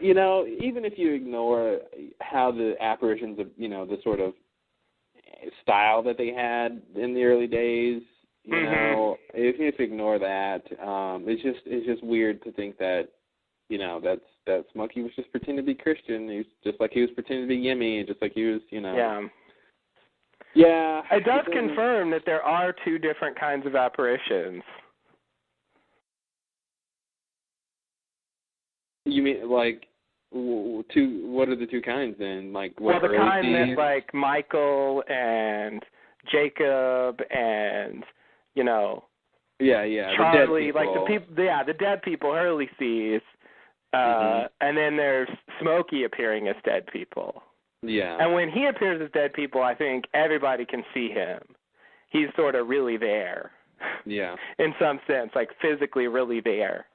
S3: Even if you ignore how the apparitions of, the sort of style that they had in the early days, if you ignore that, it's just weird to think that, that Smokey was just pretending to be Christian. He was just like he was pretending to be Yemi, just like he was,
S4: Yeah.
S3: Yeah.
S4: It does confirm that there are two different kinds of apparitions.
S3: You mean like two? What are the two kinds then? Like what?
S4: Well, the kind that like Michael and Jacob and Charlie,
S3: the dead people.
S4: The dead people Hurley sees, and then there's Smokey appearing as dead people.
S3: Yeah.
S4: And when he appears as dead people, I think everybody can see him. He's sort of really there.
S3: Yeah.
S4: In some sense, like physically really there.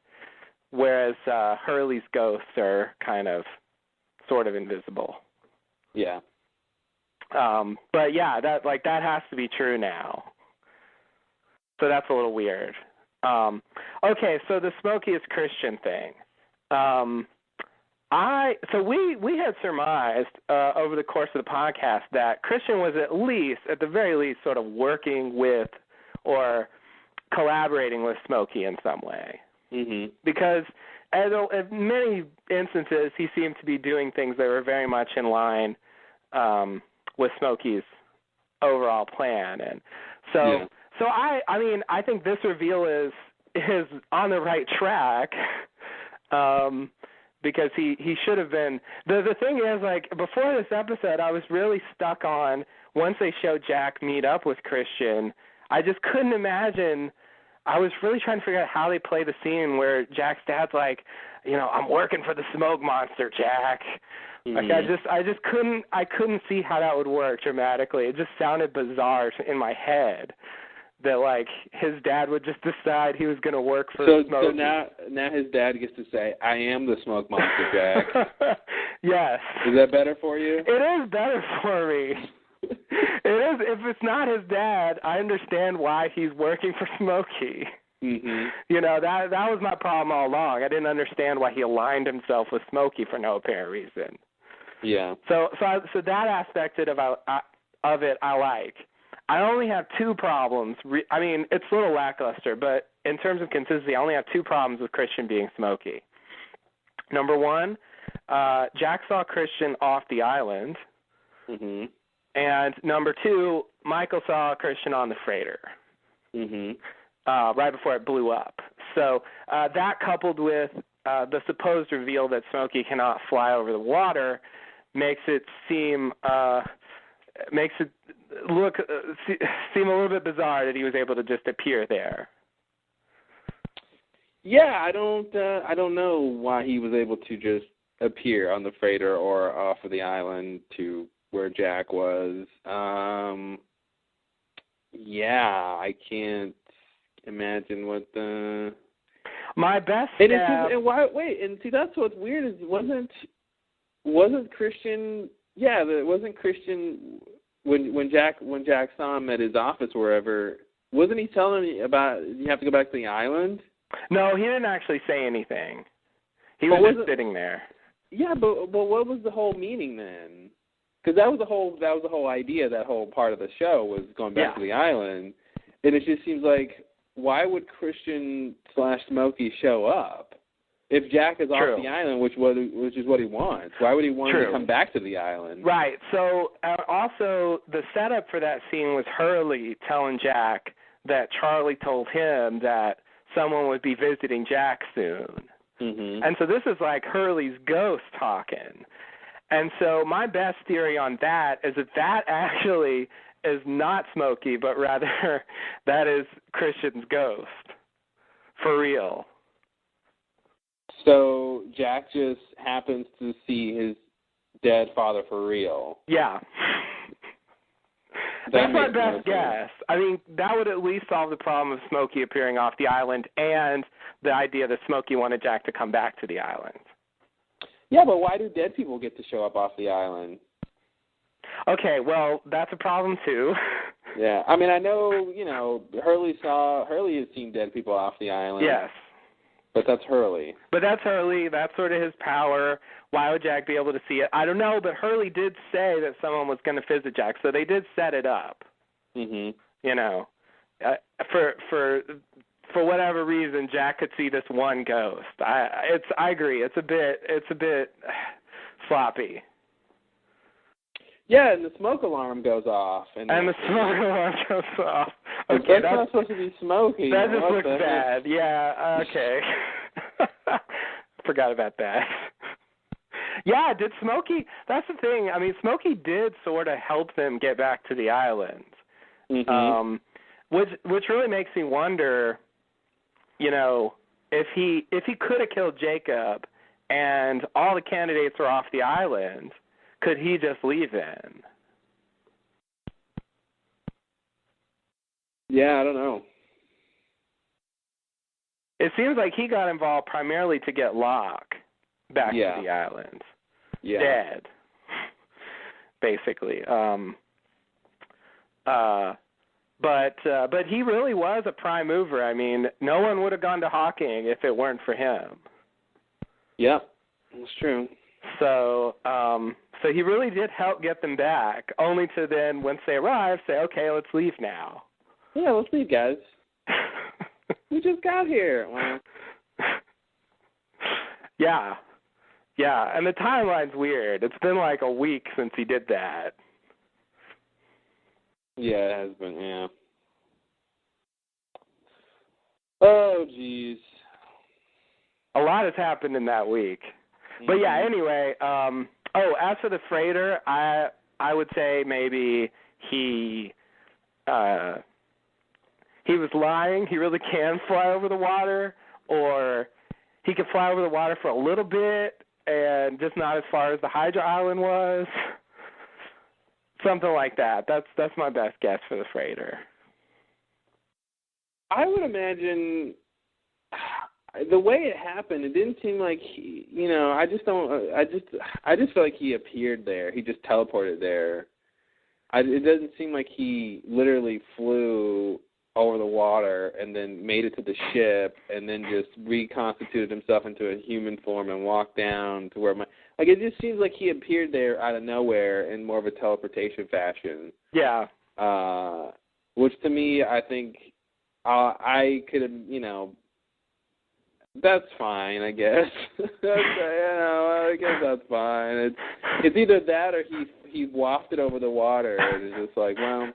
S4: Whereas Hurley's ghosts are kind of sort of invisible.
S3: Yeah.
S4: But yeah, that has to be true now. So that's a little weird. Okay, so the Smokey is Christian thing. We had surmised over the course of the podcast that Christian was at the very least, sort of working with or collaborating with Smokey in some way.
S3: Mm-hmm.
S4: Because in many instances, he seemed to be doing things that were very much in line with Smokey's overall plan, and so I think this reveal is on the right track, because he should have been. The thing is, like, before this episode, I was really stuck on, once they showed Jack meet up with Christian, I just couldn't imagine. I was really trying to figure out how they play the scene where Jack's dad's like, I'm working for the smoke monster, Jack.
S3: Mm-hmm.
S4: Like, I just couldn't see how that would work dramatically. It just sounded bizarre in my head that, like, his dad would just decide he was going to work for Smokey.
S3: So now his dad gets to say, I am the smoke monster, Jack.
S4: Yes.
S3: Is that better for you?
S4: It is better for me. It is. If it's not his dad, I understand why he's working for Smokey.
S3: Mm-hmm.
S4: That was my problem all along. I didn't understand why he aligned himself with Smokey for no apparent reason.
S3: Yeah.
S4: So that aspect of it I like. I only have two problems. I mean, it's a little lackluster, but in terms of consistency, I only have two problems with Christian being Smokey. Number one, Jack saw Christian off the island.
S3: Mm-hmm.
S4: And number two, Michael saw Christian on the freighter, right before it blew up. So that, coupled with the supposed reveal that Smokey cannot fly over the water, makes it seem look seem a little bit bizarre that he was able to just appear there.
S3: Yeah, I don't know why he was able to just appear on the freighter or off of the island to where Jack was. I can't imagine what the.
S4: My best.
S3: And see, that's what's weird is wasn't Christian? Yeah, wasn't Christian when Jack saw him at his office or wherever. Wasn't he telling me about you have to go back to the island?
S4: No, he didn't actually say anything. He was just sitting there.
S3: Yeah, but what was the whole meaning then? Because that was the whole idea. That whole part of the show was going back to the island, and it just seems like, why would Christian / Smokey show up if Jack is off the island, which is what he wants? Why would he want to come back to the island?
S4: Right. So also the setup for that scene was Hurley telling Jack that Charlie told him that someone would be visiting Jack soon.
S3: Mm-hmm.
S4: And so this is like Hurley's ghost talking. And so my best theory on that is that actually is not Smokey, but rather that is Christian's ghost. For real.
S3: So Jack just happens to see his dead father for real.
S4: Yeah. That's my best guess. I mean, that would at least solve the problem of Smokey appearing off the island and the idea that Smokey wanted Jack to come back to the island.
S3: Yeah, but why do dead people get to show up off the island?
S4: Okay, well, that's a problem too.
S3: Yeah, I mean, I know, Hurley has seen dead people off the island.
S4: Yes.
S3: But that's Hurley.
S4: That's sort of his power. Why would Jack be able to see it? I don't know, but Hurley did say that someone was going to visit Jack, so they did set it up.
S3: Mhm.
S4: For whatever reason, Jack could see this one ghost. I agree. It's a bit sloppy.
S3: Yeah, and the smoke alarm goes off. And
S4: the smoke alarm goes off.
S3: Okay, that's not supposed to be smoky.
S4: That just looks bad. Yeah, okay. Forgot about that. Yeah, did Smokey, that's the thing. I mean, Smokey did sort of help them get back to the island.
S3: Mm-hmm.
S4: Which really makes me wonder, if he could have killed Jacob and all the candidates were off the island, could he just leave then?
S3: Yeah, I don't know.
S4: It seems like he got involved primarily to get Locke back to the island.
S3: Yeah.
S4: Dead, basically. But he really was a prime mover. I mean, no one would have gone to Hawking if it weren't for him.
S3: Yep, that's true.
S4: So he really did help get them back, only to then, once they arrived, say, okay, let's leave now.
S3: Yeah, let's leave, guys. We just got here. Well.
S4: Yeah, and the timeline's weird. It's been like a week since he did that.
S3: Yeah, it has been, yeah. Oh, jeez.
S4: A lot has happened in that week. Mm-hmm. But yeah, anyway, as for the freighter, I would say maybe he was lying. He really can fly over the water, or he could fly over the water for a little bit and just not as far as the Hydra Island was. Something like that. That's my best guess for the freighter.
S3: I would imagine the way it happened, it didn't seem like he, I just feel like he appeared there. He just teleported there. It doesn't seem like he literally flew over the water and then made it to the ship and then just reconstituted himself into a human form and walked down to where it just seems like he appeared there out of nowhere in more of a teleportation fashion.
S4: Yeah.
S3: Which to me, I think I could have, that's fine, I guess. I guess that's fine. It's either that or he wafted over the water and it's just like, well,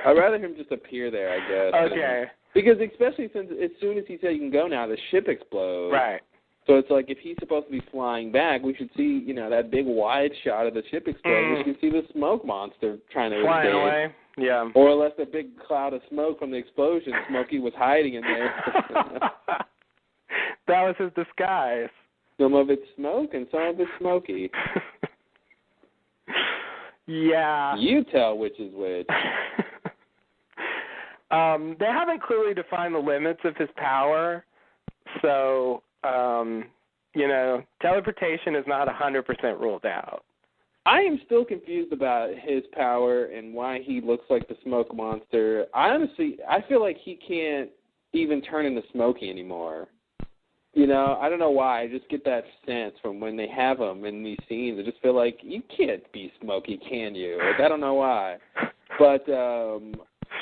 S3: I'd rather him just appear there, I guess.
S4: Okay.
S3: Because especially since as soon as he said you can go now, the ship explodes.
S4: Right.
S3: So it's like if he's supposed to be flying back, we should see, that big wide shot of the ship explode. We should see the smoke monster trying to
S4: flying
S3: escape.
S4: away. Yeah.
S3: Or unless a big cloud of smoke from the explosion, Smokey was hiding in there.
S4: That was his disguise.
S3: Some of it's smoke and some of it's Smokey.
S4: Yeah.
S3: You tell which is which.
S4: They haven't clearly defined the limits of his power, so, teleportation is not 100% ruled out.
S3: I am still confused about his power and why he looks like the smoke monster. I feel like he can't even turn into Smokey anymore. I don't know why. I just get that sense from when they have him in these scenes. I just feel like you can't be Smokey, can you? I don't know why. But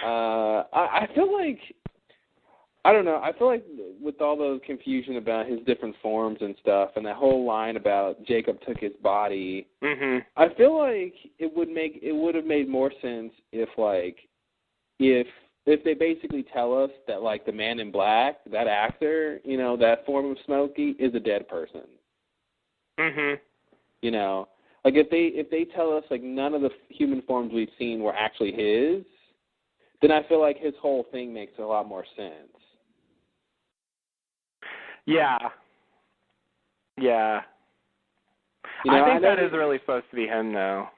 S3: I feel like, I don't know, I feel like with all the confusion about his different forms and stuff and that whole line about Jacob took his body, I feel like it would have made more sense if they basically tell us that, like, the Man in Black, that actor, that form of Smokey is a dead person. Like if they tell us, like, none of the human forms we've seen were actually his, then I feel like his whole thing makes a lot more sense.
S4: Yeah. I think that is really supposed to be him, though.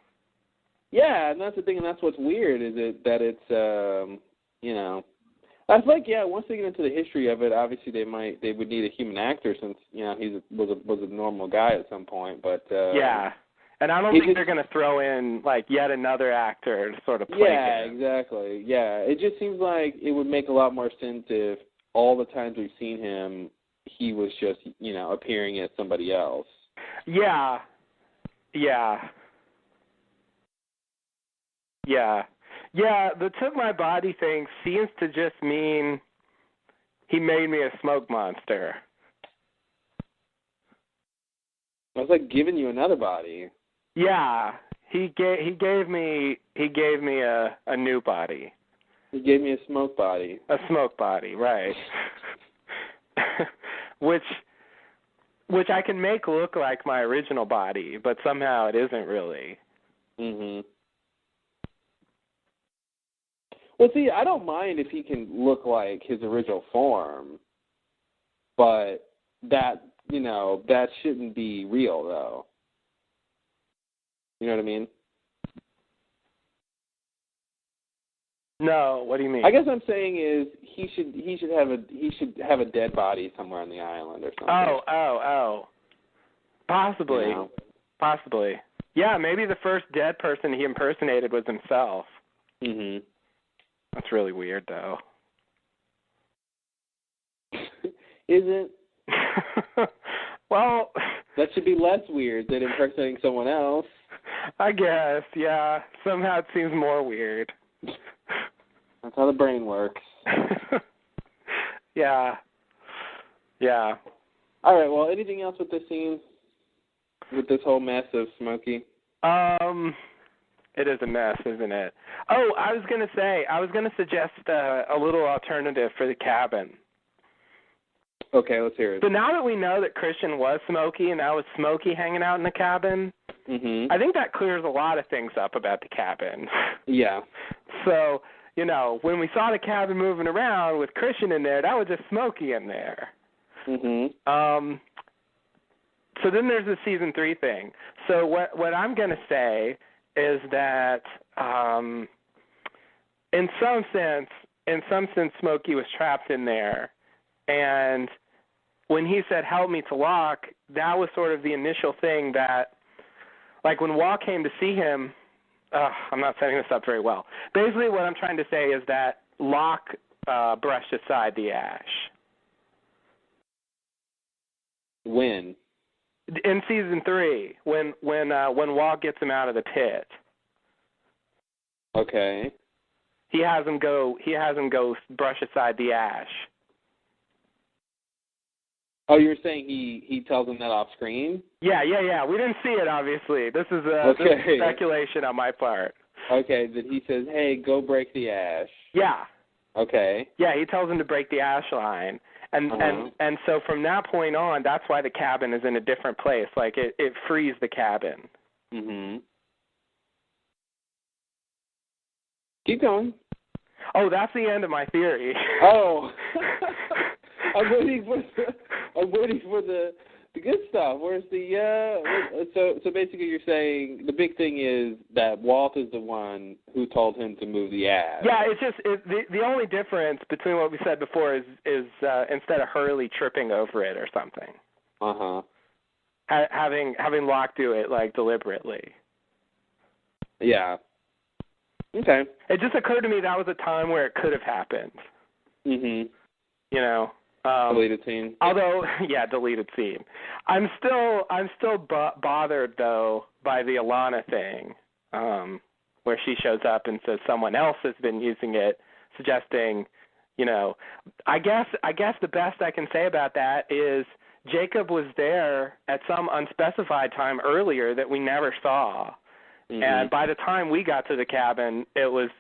S3: Yeah, and that's the thing, and that's what's weird, is that it's, I feel like, once they get into the history of it, obviously they would need a human actor since, he was a normal guy at some point, but...
S4: yeah, and I don't think they're going to throw in, like, yet another actor to sort of play him.
S3: Exactly, yeah. It just seems like it would make a lot more sense if all the times we've seen him, he was just, appearing as somebody else. Yeah. Yeah, the took my body thing seems to just mean he made me a smoke monster. I was like giving you another body. Yeah, he gave me a new body. He gave me a smoke body. A smoke body, right? which I can make look like my original body, but somehow it isn't really. Mhm. Well, see, I don't mind if he can look like his original form, but that shouldn't be real, though. You know what I mean? No, what do you mean? I guess what I'm saying is he should have a dead body somewhere on the island or something. Oh. Possibly. Possibly. Yeah, maybe the first dead person he impersonated was himself. Mhm.
S4: That's really weird, though.
S3: Isn't?
S4: Well,
S3: that should be less weird than impersonating someone else.
S4: I guess, yeah. Somehow it seems more weird.
S3: That's how the brain works.
S4: Yeah. Yeah.
S3: All right, well, anything else with this scene? With this whole mess of Smokey?
S4: It is a mess, isn't it? Oh, I was going to suggest a little alternative for the cabin.
S3: Okay, let's hear it.
S4: So now that we know that Christian was Smokey and that was Smokey hanging out in the cabin, I think that clears a lot of things up about the cabin.
S3: Yeah.
S4: So, you know, when we saw the cabin moving around with Christian in there, that was just Smokey in there. So then there's the season 3 thing. So what I'm going to say is that in some sense, Smokey was trapped in there, and when he said, "Help me to Locke," that was sort of the initial thing that, like when Walt came to see him, I'm not setting this up very well. Basically what I'm trying to say is that Locke brushed aside the ash.
S3: When?
S4: In season 3, when Walt gets him out of the pit.
S3: Okay.
S4: He has him go brush aside the ash.
S3: Oh, you're saying he tells him that off screen?
S4: Yeah. We didn't see it, obviously. This is speculation on my part.
S3: Okay, that he says, "Hey, go break the ash."
S4: Yeah.
S3: Okay.
S4: Yeah, he tells him to break the ash line. And so from that point on, that's why the cabin is in a different place. Like it frees the cabin.
S3: Keep going.
S4: Oh, that's the end of my theory.
S3: Oh. I'm waiting for the good stuff. Where's the so basically you're saying the big thing is that Walt is the one who told him to move the ash.
S4: Yeah, it's just the only difference between what we said before is instead of Hurley tripping over it or something. Having Locke do it like deliberately.
S3: Yeah. Okay.
S4: It just occurred to me that was a time where it could have happened. You know.
S3: Deleted scene.
S4: Although, yeah, deleted scene. I'm still bothered though by the Alana thing, where she shows up and says someone else has been using it, suggesting, you know, I guess the best I can say about that is Jacob was there at some unspecified time earlier that we never saw, and by the time we got to the cabin, it was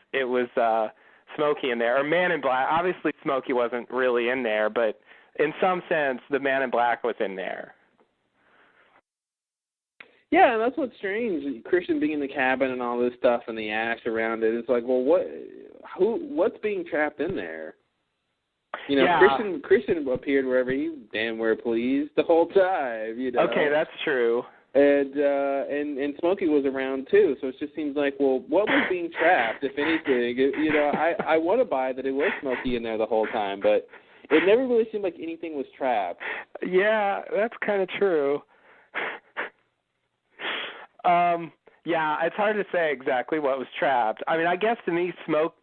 S4: Smokey in there, or Man in Black. Obviously, Smokey wasn't really in there, but in some sense, the Man in Black was in there.
S3: Yeah, and that's what's strange. Christian being in the cabin and all this stuff and the ash around it. It's like, well, what's being trapped in there? You know, yeah. Christian appeared wherever he damn well pleased the whole time. You know.
S4: Okay, that's true.
S3: And Smokey was around too, so it just seems like, well, what was being trapped, if anything? You know, I want to buy that it was Smokey in there the whole time, but it never really seemed like anything was trapped.
S4: Yeah, that's kind of true. Yeah, it's hard to say exactly what was trapped. I mean, I guess to me,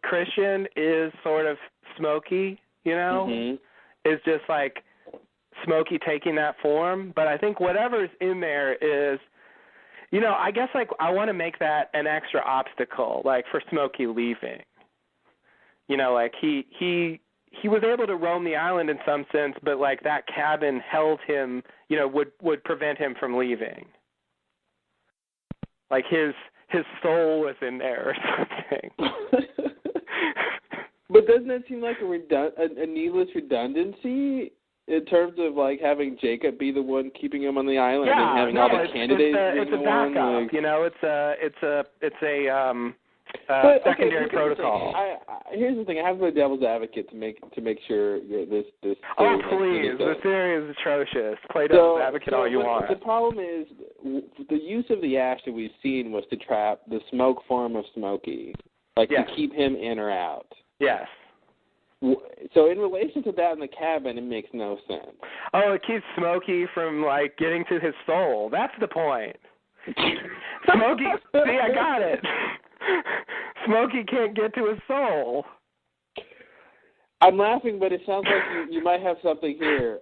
S4: Christian is sort of Smokey, you know? It's just like Smokey taking that form, but I think whatever's in there is, you know, I guess like I want to make that an extra obstacle, like for Smokey leaving. You know, like he was able to roam the island in some sense, but like that cabin held him, you know, would prevent him from leaving. Like his soul was in there or something.
S3: But doesn't that seem like a needless redundancy? In terms of like having Jacob be the one keeping him on the island and having all the candidates
S4: it's a backup, like, you know, it's a secondary protocol.
S3: Here's the thing. I have to play devil's advocate to make sure this.
S4: Oh please, the theory is atrocious. Play devil's advocate all you want.
S3: The problem is the use of the ash that we've seen was to trap the smoke form of Smokey, like to keep him in or out.
S4: Yes.
S3: So in relation to that in the cabin, it makes no sense.
S4: Oh, it keeps Smokey from, like, getting to his soul. That's the point. Smokey, see, I got it. Smokey can't get to his soul.
S3: I'm laughing, but it sounds like you might have something here.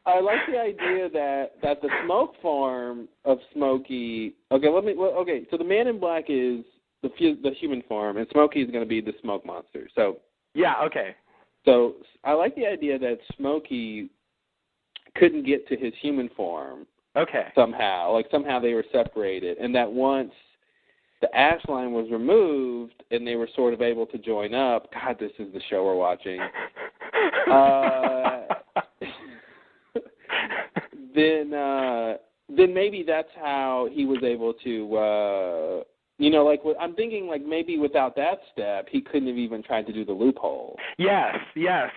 S3: I like the idea that the smoke form of Smokey. Okay, so the Man in Black is the human form, and Smokey is going to be the smoke monster. So
S4: yeah, okay.
S3: So I like the idea that Smokey couldn't get to his human form.
S4: Okay.
S3: Somehow, like somehow they were separated, and that once the ash line was removed and they were sort of able to join up. God, this is the show we're watching. Then maybe that's how he was able to, I'm thinking like maybe without that step, he couldn't have even tried to do the loophole.
S4: Yes,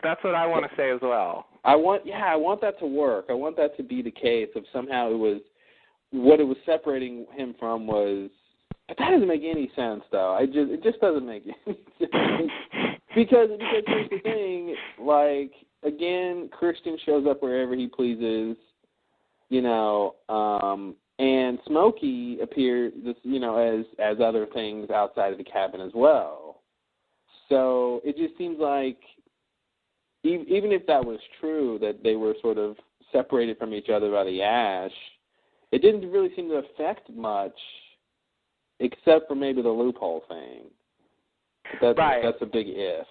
S4: that's what I want to say as well.
S3: I want that to work. I want that to be the case of somehow what it was separating him from was. But that doesn't make any sense, though. It just doesn't make any sense. because here's the thing, like, again, Christian shows up wherever he pleases, and Smokey appears, as other things outside of the cabin as well. So it just seems like, even if that was true, that they were sort of separated from each other by the ash, it didn't really seem to affect much, except for maybe the loophole thing. That's a big if.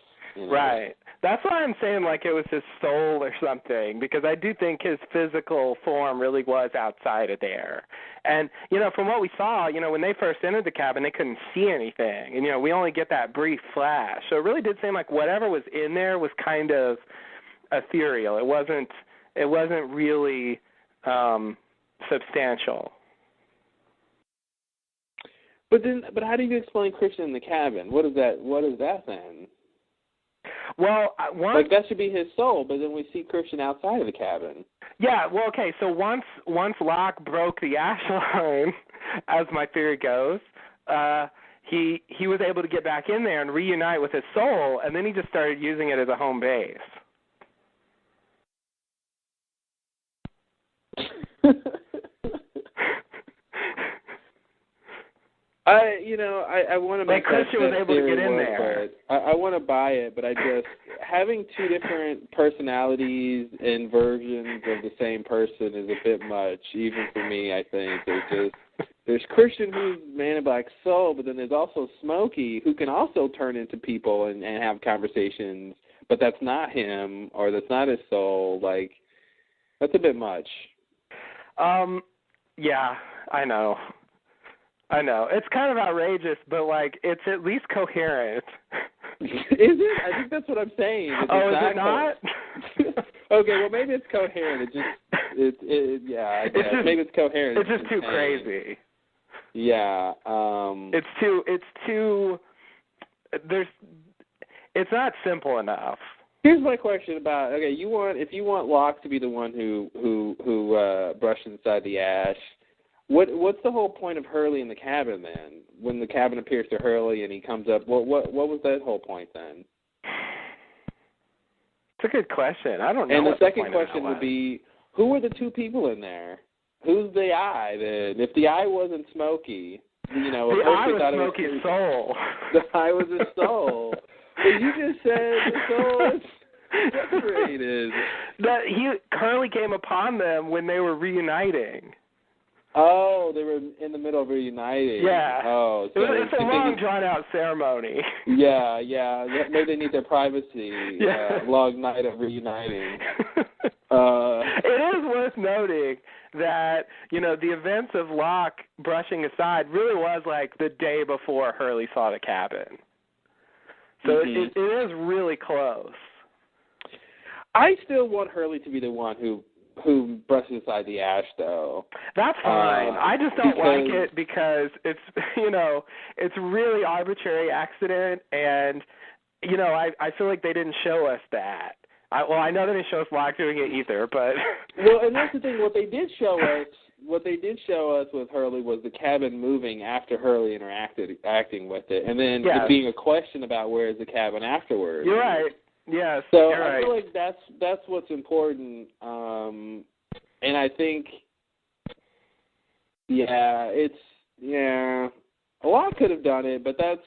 S4: Right. That's why I'm saying like it was his soul or something, because I do think his physical form really was outside of there. And, from what we saw, when they first entered the cabin, they couldn't see anything. And, we only get that brief flash. So it really did seem like whatever was in there was kind of ethereal. It wasn't really substantial.
S3: But how do you explain Christian in the cabin? What is that then?
S4: Well,
S3: that should be his soul, but then we see Christian outside of the cabin.
S4: Yeah, well, okay, so once Locke broke the ash line, as my theory goes, he was able to get back in there and reunite with his soul, and then he just started using it as a home base.
S3: I want to make
S4: Christian was able to get in there.
S3: I want to buy it, but I just having two different personalities and versions of the same person is a bit much, even for me. I think there's Christian who's Man in Black's soul, but then there's also Smokey who can also turn into people and have conversations, but that's not him or that's not his soul. Like that's a bit much.
S4: Yeah, I know. It's kind of outrageous, but, like, it's at least coherent.
S3: Is it? I think that's what I'm saying.
S4: Is it not?
S3: Okay, well, maybe it's coherent. Maybe it's coherent.
S4: It's just too crazy.
S3: Yeah.
S4: It's not simple enough.
S3: Here's my question about, if you want Locke to be the one who brushes inside the ash, what's the whole point of Hurley in the cabin then? When the cabin appears to Hurley and he comes up, what was that whole point then?
S4: It's a good question. I don't know.
S3: And the second question would be, who were the two people in there? Who's the eye then? If the eye wasn't Smokey,
S4: the eye was Smokey's soul.
S3: The eye was his soul. But you just said the soul is separated.
S4: Hurley came upon them when they were reuniting.
S3: Oh, they were in the middle of reuniting.
S4: Yeah.
S3: Oh, so
S4: it's a long, drawn-out ceremony.
S3: Yeah. Maybe they need their privacy.
S4: Yeah.
S3: Long night of reuniting.
S4: It is worth noting that, the events of Locke brushing aside really was like the day before Hurley saw the cabin. So it is really close. I
S3: still want Hurley to be the one who brushes aside the ash, though.
S4: That's fine. I just don't like it because it's, it's really arbitrary accident, and, I feel like they didn't show us that. I know they didn't show us Locke doing it either, but...
S3: Well, and that's the thing. What they did show us with Hurley was the cabin moving after Hurley acting with it, and then it being a question about where is the cabin afterwards.
S4: You're right. Yes,
S3: so
S4: you're right.
S3: I feel like that's what's important, and I think, a lot could have done it, but that's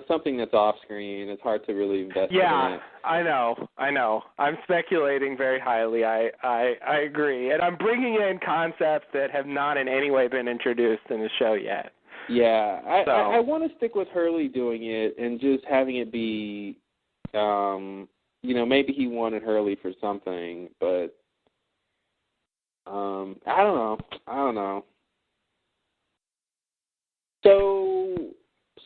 S3: something that's off screen. It's hard to really invest in
S4: Yeah,
S3: it.
S4: I know. I'm speculating very highly. I agree. And I'm bringing in concepts that have not in any way been introduced in the show yet.
S3: Yeah,
S4: So.
S3: I want to stick with Hurley doing it and just having it be, maybe he wanted Hurley for something, but I don't know. So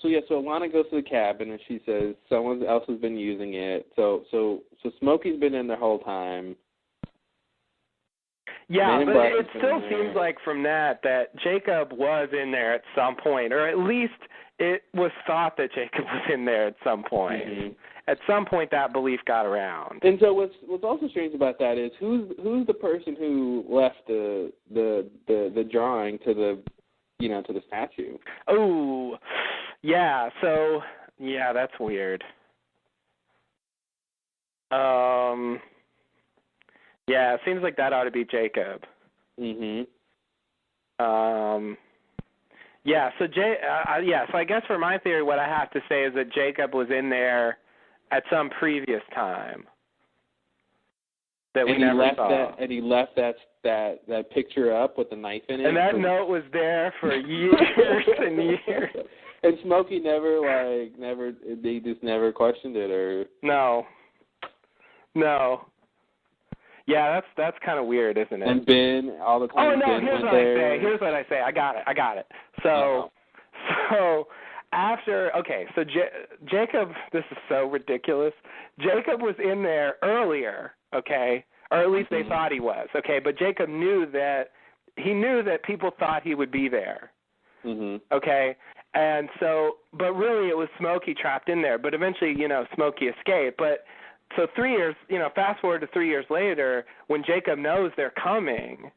S3: Alana goes to the cabin and she says someone else has been using it. So Smokey's been in the whole time.
S4: Yeah, but it still seems like from that Jacob was in there at some point, or at least it was thought that Jacob was in there at some point. Mm-hmm. At some point, that belief got around.
S3: And so what's also strange about that is who's the person who left the drawing to the to the statue?
S4: Oh, yeah. So that's weird. Yeah, it seems like that ought to be Jacob.
S3: Mhm.
S4: Yeah. So So I guess for my theory, what I have to say is that Jacob was in there at some previous time that we never saw.
S3: And he left that picture up with the knife in it.
S4: And that note was there for years and years.
S3: And Smokey they just never questioned it, or
S4: no. Yeah, that's kind of weird, isn't it?
S3: And Ben, all the time.
S4: Oh no! Here's what I say. I got it. So after Jacob, this is so ridiculous. Jacob was in there earlier, okay, or at least they thought he was, okay. But Jacob knew that people thought he would be there, okay. And so, but really, it was Smokey trapped in there. But eventually, Smokey escaped. But so 3 years, fast forward to 3 years later, when Jacob knows they're coming,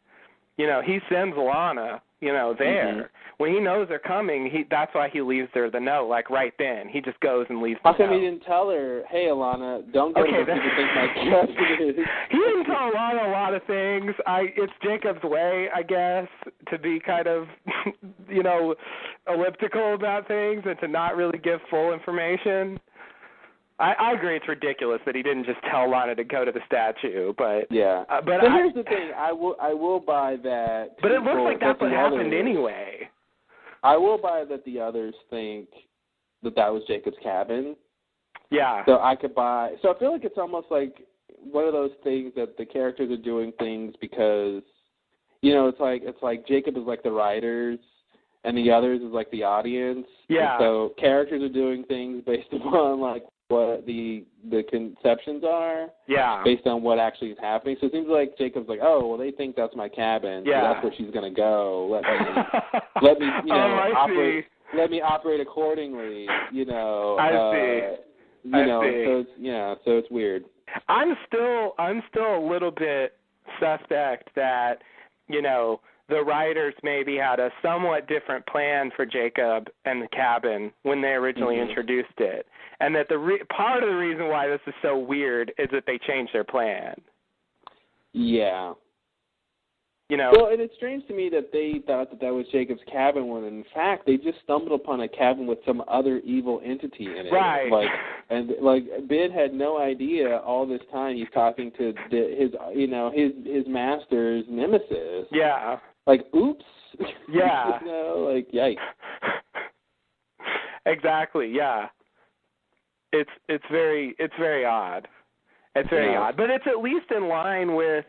S4: he sends Alana, there. Mm-hmm. When he knows they're coming, that's why he leaves her the note, like right then. He just goes and leaves the note.
S3: How come he didn't tell her, hey, Alana, don't go to the people think my cousin is?
S4: He didn't tell Alana a lot of things. It's Jacob's way, I guess, to be kind of, elliptical about things and to not really give full information. I agree it's ridiculous that he didn't just tell Lana to go to the statue, but
S3: yeah. But here's the thing: I will buy that.
S4: But it looks like that's what happened anyway.
S3: I will buy that the others think that was Jacob's cabin.
S4: Yeah.
S3: So I could buy. So I feel like it's almost like one of those things that the characters are doing things because, it's like Jacob is like the writers. And the others is like the audience.
S4: Yeah.
S3: And so characters are doing things based upon like what the conceptions are.
S4: Yeah.
S3: Based on what actually is happening. So it seems like Jacob's like, oh, well, they think that's my cabin.
S4: Yeah.
S3: So that's where she's gonna go. Let me operate. Let me operate accordingly.
S4: I see.
S3: So it's weird.
S4: I'm still a little bit suspect that the writers maybe had a somewhat different plan for Jacob and the cabin when they originally introduced it, and that part of the reason why this is so weird is that they changed their plan.
S3: Yeah. Well, and it's strange to me that they thought that was Jacob's cabin when, in fact, they just stumbled upon a cabin with some other evil entity in it.
S4: Right.
S3: Ben had no idea all this time he's talking to his master's nemesis.
S4: Yeah.
S3: Like, oops.
S4: Yeah.
S3: Yikes.
S4: Exactly. Yeah. It's very odd. It's very odd, but it's at least in line with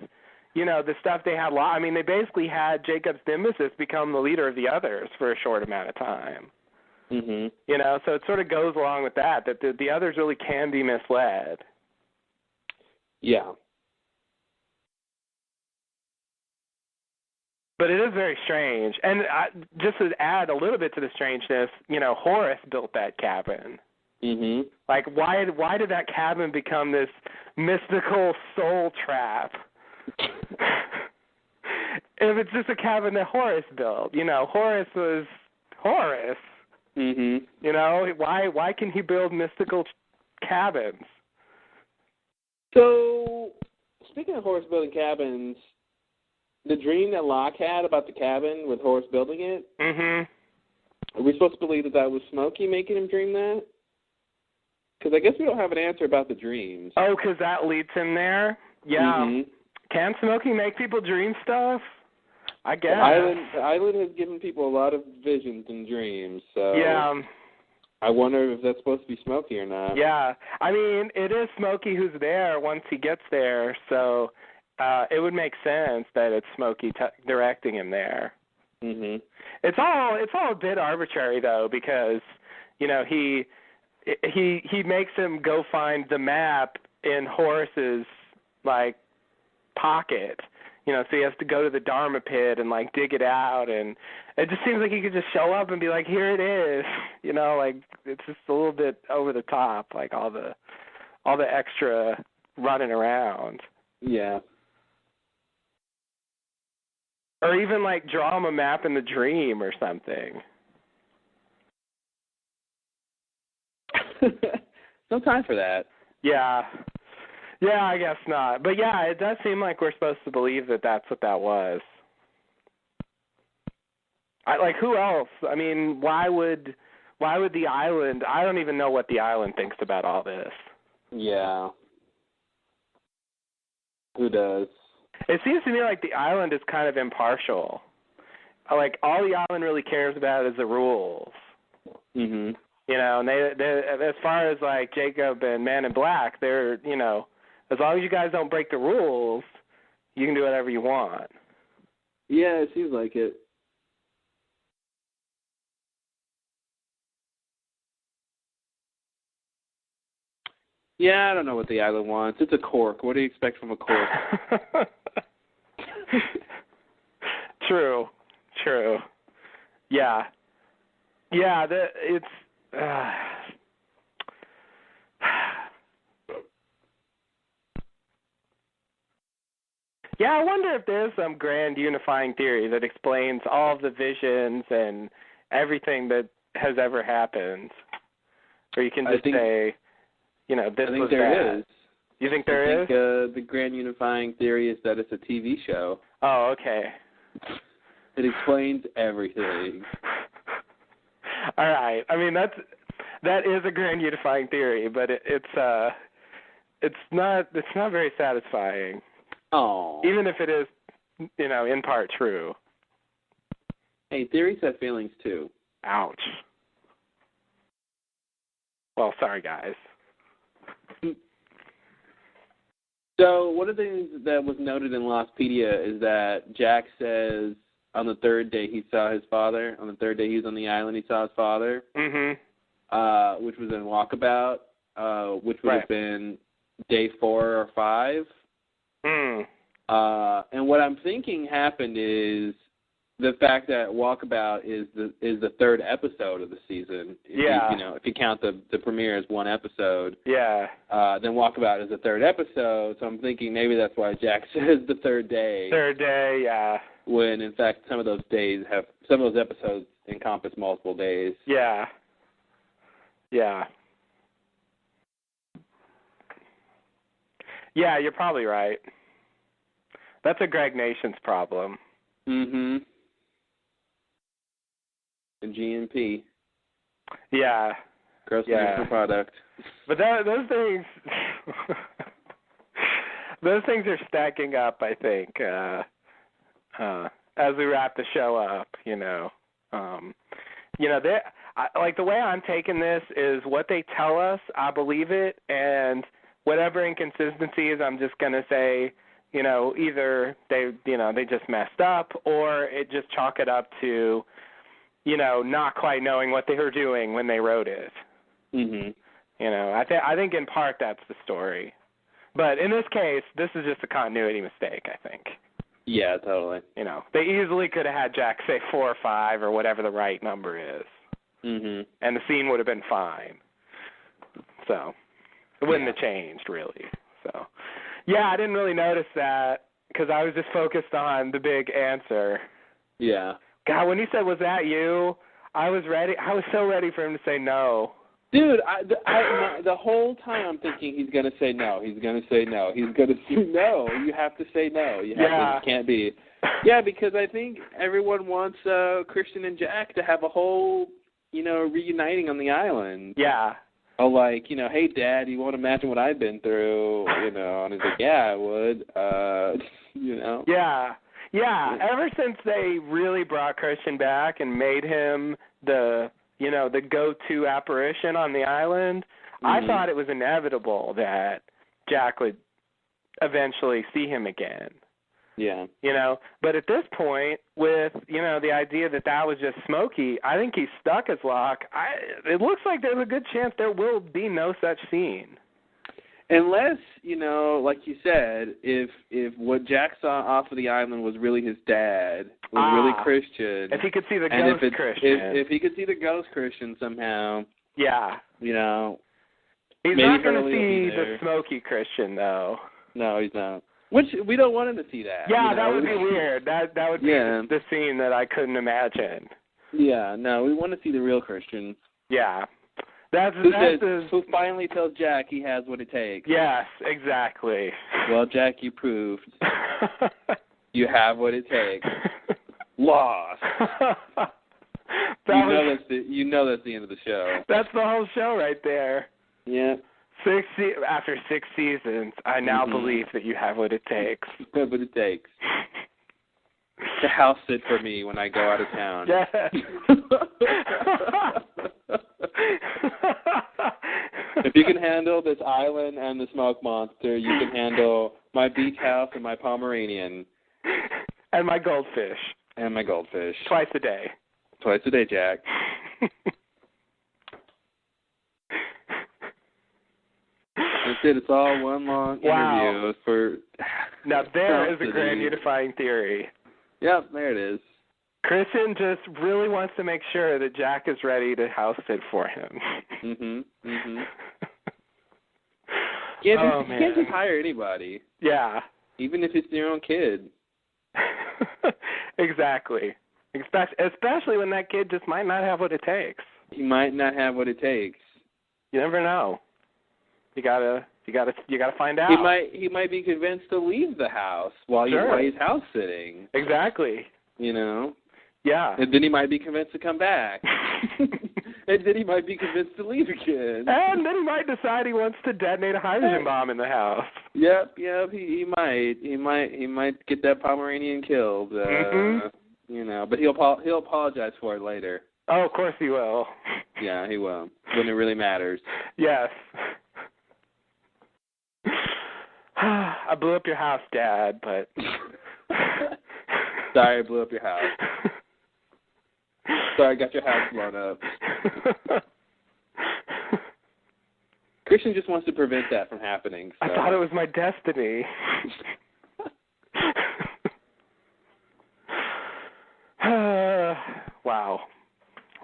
S4: the stuff they had. I mean, they basically had Jacob's nemesis become the leader of the others for a short amount of time.
S3: Mm-hmm.
S4: So it sort of goes along with that the others really can be misled.
S3: Yeah.
S4: But it is very strange. And just to add a little bit to the strangeness, Horace built that cabin.
S3: Mm-hmm.
S4: Like, why did that cabin become this mystical soul trap? If it's just a cabin that Horace built. Horace was Horace.
S3: Mm-hmm.
S4: Why can he build mystical cabins?
S3: So, speaking of Horace building cabins, the dream that Locke had about the cabin with Horace building it, Are we supposed to believe that was Smokey making him dream that? Because I guess we don't have an answer about the dreams.
S4: Oh, because that leads him there? Yeah.
S3: Mm-hmm.
S4: Can Smokey make people dream stuff? I guess.
S3: The island has given people a lot of visions and dreams, so
S4: yeah.
S3: I wonder if that's supposed to be Smokey or not.
S4: Yeah. I mean, it is Smokey who's there once he gets there, so it would make sense that it's Smokey directing him there.
S3: Mhm.
S4: It's all a bit arbitrary though, because he makes him go find the map in Horace's pocket. So he has to go to the Dharma pit and dig it out, and it just seems like he could just show up and be like, here it is. It's just a little bit over the top, all the extra running around.
S3: Yeah.
S4: Or even draw him a map in the dream or something.
S3: No time for that.
S4: Yeah. Yeah, I guess not. But yeah, it does seem like we're supposed to believe that that's what that was. Who else? I mean, why would the island? I don't even know what the island thinks about all this.
S3: Yeah. Who does?
S4: It seems to me like the island is kind of impartial. All the island really cares about is the rules.
S3: Mhm.
S4: And they as far as Jacob and Man in Black, they're as long as you guys don't break the rules, you can do whatever you want.
S3: Yeah, it seems like it. Yeah, I don't know what the island wants. It's a cork. What do you expect from a cork?
S4: True. Yeah. Yeah, it's... Yeah, I wonder if there's some grand unifying theory that explains all of the visions and everything that has ever happened. Or you can just say, this was that. I think there is. You think there is?
S3: I think the grand unifying theory is that it's a TV show.
S4: Oh, okay.
S3: It explains everything.
S4: All right. I mean, that is a grand unifying theory, but it's not very satisfying.
S3: Oh.
S4: Even if it is, in part true.
S3: Hey, theories have feelings too.
S4: Ouch. Well, sorry, guys.
S3: So one of the things that was noted in Lostpedia is that Jack says on the third day he saw his father. On the third day he was on the island, he saw his father.
S4: Mm-hmm.
S3: Which was in Walkabout, which would have been day 4 or 5. And what I'm thinking happened is the fact that Walkabout is the third episode of the season. If you count the premiere as one episode. Yeah. Then Walkabout is the third episode. So I'm thinking maybe that's why Jack says the third day. Third day, yeah. When in fact some of those episodes encompass multiple days. Yeah. Yeah. Yeah, you're probably right. That's a Greg Nations problem. Mm-hmm. The GNP. Yeah. Gross national product. But those things, those things are stacking up, I think, as we wrap the show up, the way I'm taking this is what they tell us, I believe it, and whatever inconsistencies, I'm just going to say, either they just messed up, or it just chalk it up to, not quite knowing what they were doing when they wrote it. Mm-hmm. I think in part that's the story. But in this case, this is just a continuity mistake, I think. Yeah, totally. They easily could have had Jack say 4 or 5 or whatever the right number is. Mm-hmm. And the scene would have been fine. So it wouldn't have changed, really. So, yeah, I didn't really notice that because I was just focused on the big answer. Yeah. God, when he said, "Was that you?" I was ready. I was so ready for him to say no. Dude, the whole time I'm thinking he's going to say no. He's going to say no. He's going to say no. You have to say no. You can't be. Yeah, because I think everyone wants Christian and Jack to have a whole reuniting on the island.
S4: Yeah.
S3: Oh, like, hey, Dad, you won't imagine what I've been through, and he's like, yeah, I would,
S4: Yeah. Yeah, ever since they really brought Christian back and made him the go-to apparition on the island, I thought it was inevitable that Jack would eventually see him again.
S3: Yeah.
S4: But at this point, with, the idea that was just Smokey, I think he's stuck as Locke. It looks like there's a good chance there will be no such scene.
S3: Unless, like you said, if what Jack saw off of the island was really his dad, was really Christian.
S4: If he could see the ghost Christian.
S3: If he could see the ghost Christian somehow.
S4: Yeah.
S3: He's
S4: not going to see the Smokey Christian, though.
S3: No, he's not. Which, we don't want him to see that.
S4: Yeah, that would be weird. That would be the scene that I couldn't imagine.
S3: Yeah, no, we want to see the real Christian.
S4: Yeah.
S3: Who finally tells Jack he has what it takes.
S4: Yes, exactly.
S3: Well, Jack, you proved you have what it takes. Lost. That's the end of the show.
S4: That's the whole show right there.
S3: Yeah.
S4: After 6 seasons, I now believe that you have what it takes.
S3: You have what it takes. To house sit for me when I go out of town.
S4: Yes.
S3: If you can handle this island and the smoke monster, you can handle my beach house and my Pomeranian.
S4: And my goldfish.
S3: Twice a day, Jack. That's it. It's all one long interview for.
S4: Now there is a grand unifying theory.
S3: Yep, there it is.
S4: Christian just really wants to make sure that Jack is ready to house sit for him.
S3: You can't just hire anybody.
S4: Yeah.
S3: Even if it's your own kid.
S4: Exactly. Especially when that kid just might not have what it takes.
S3: He might not have what it takes.
S4: You never know. You gotta find out.
S3: He might be convinced to leave the house while he's house sitting.
S4: Exactly. Yeah.
S3: And then he might be convinced to come back. And then he might be convinced to leave again.
S4: And then he might decide he wants to detonate a hydrogen bomb in the house.
S3: Yep. He might get that Pomeranian killed. But he'll apologize for it later.
S4: Oh, of course he will.
S3: Yeah, he will. When it really matters.
S4: Yes. I blew up your house, Dad, but...
S3: Sorry, I blew up your house. Sorry, I got your house blown up. Christian just wants to prevent that from happening. So.
S4: I thought it was my destiny.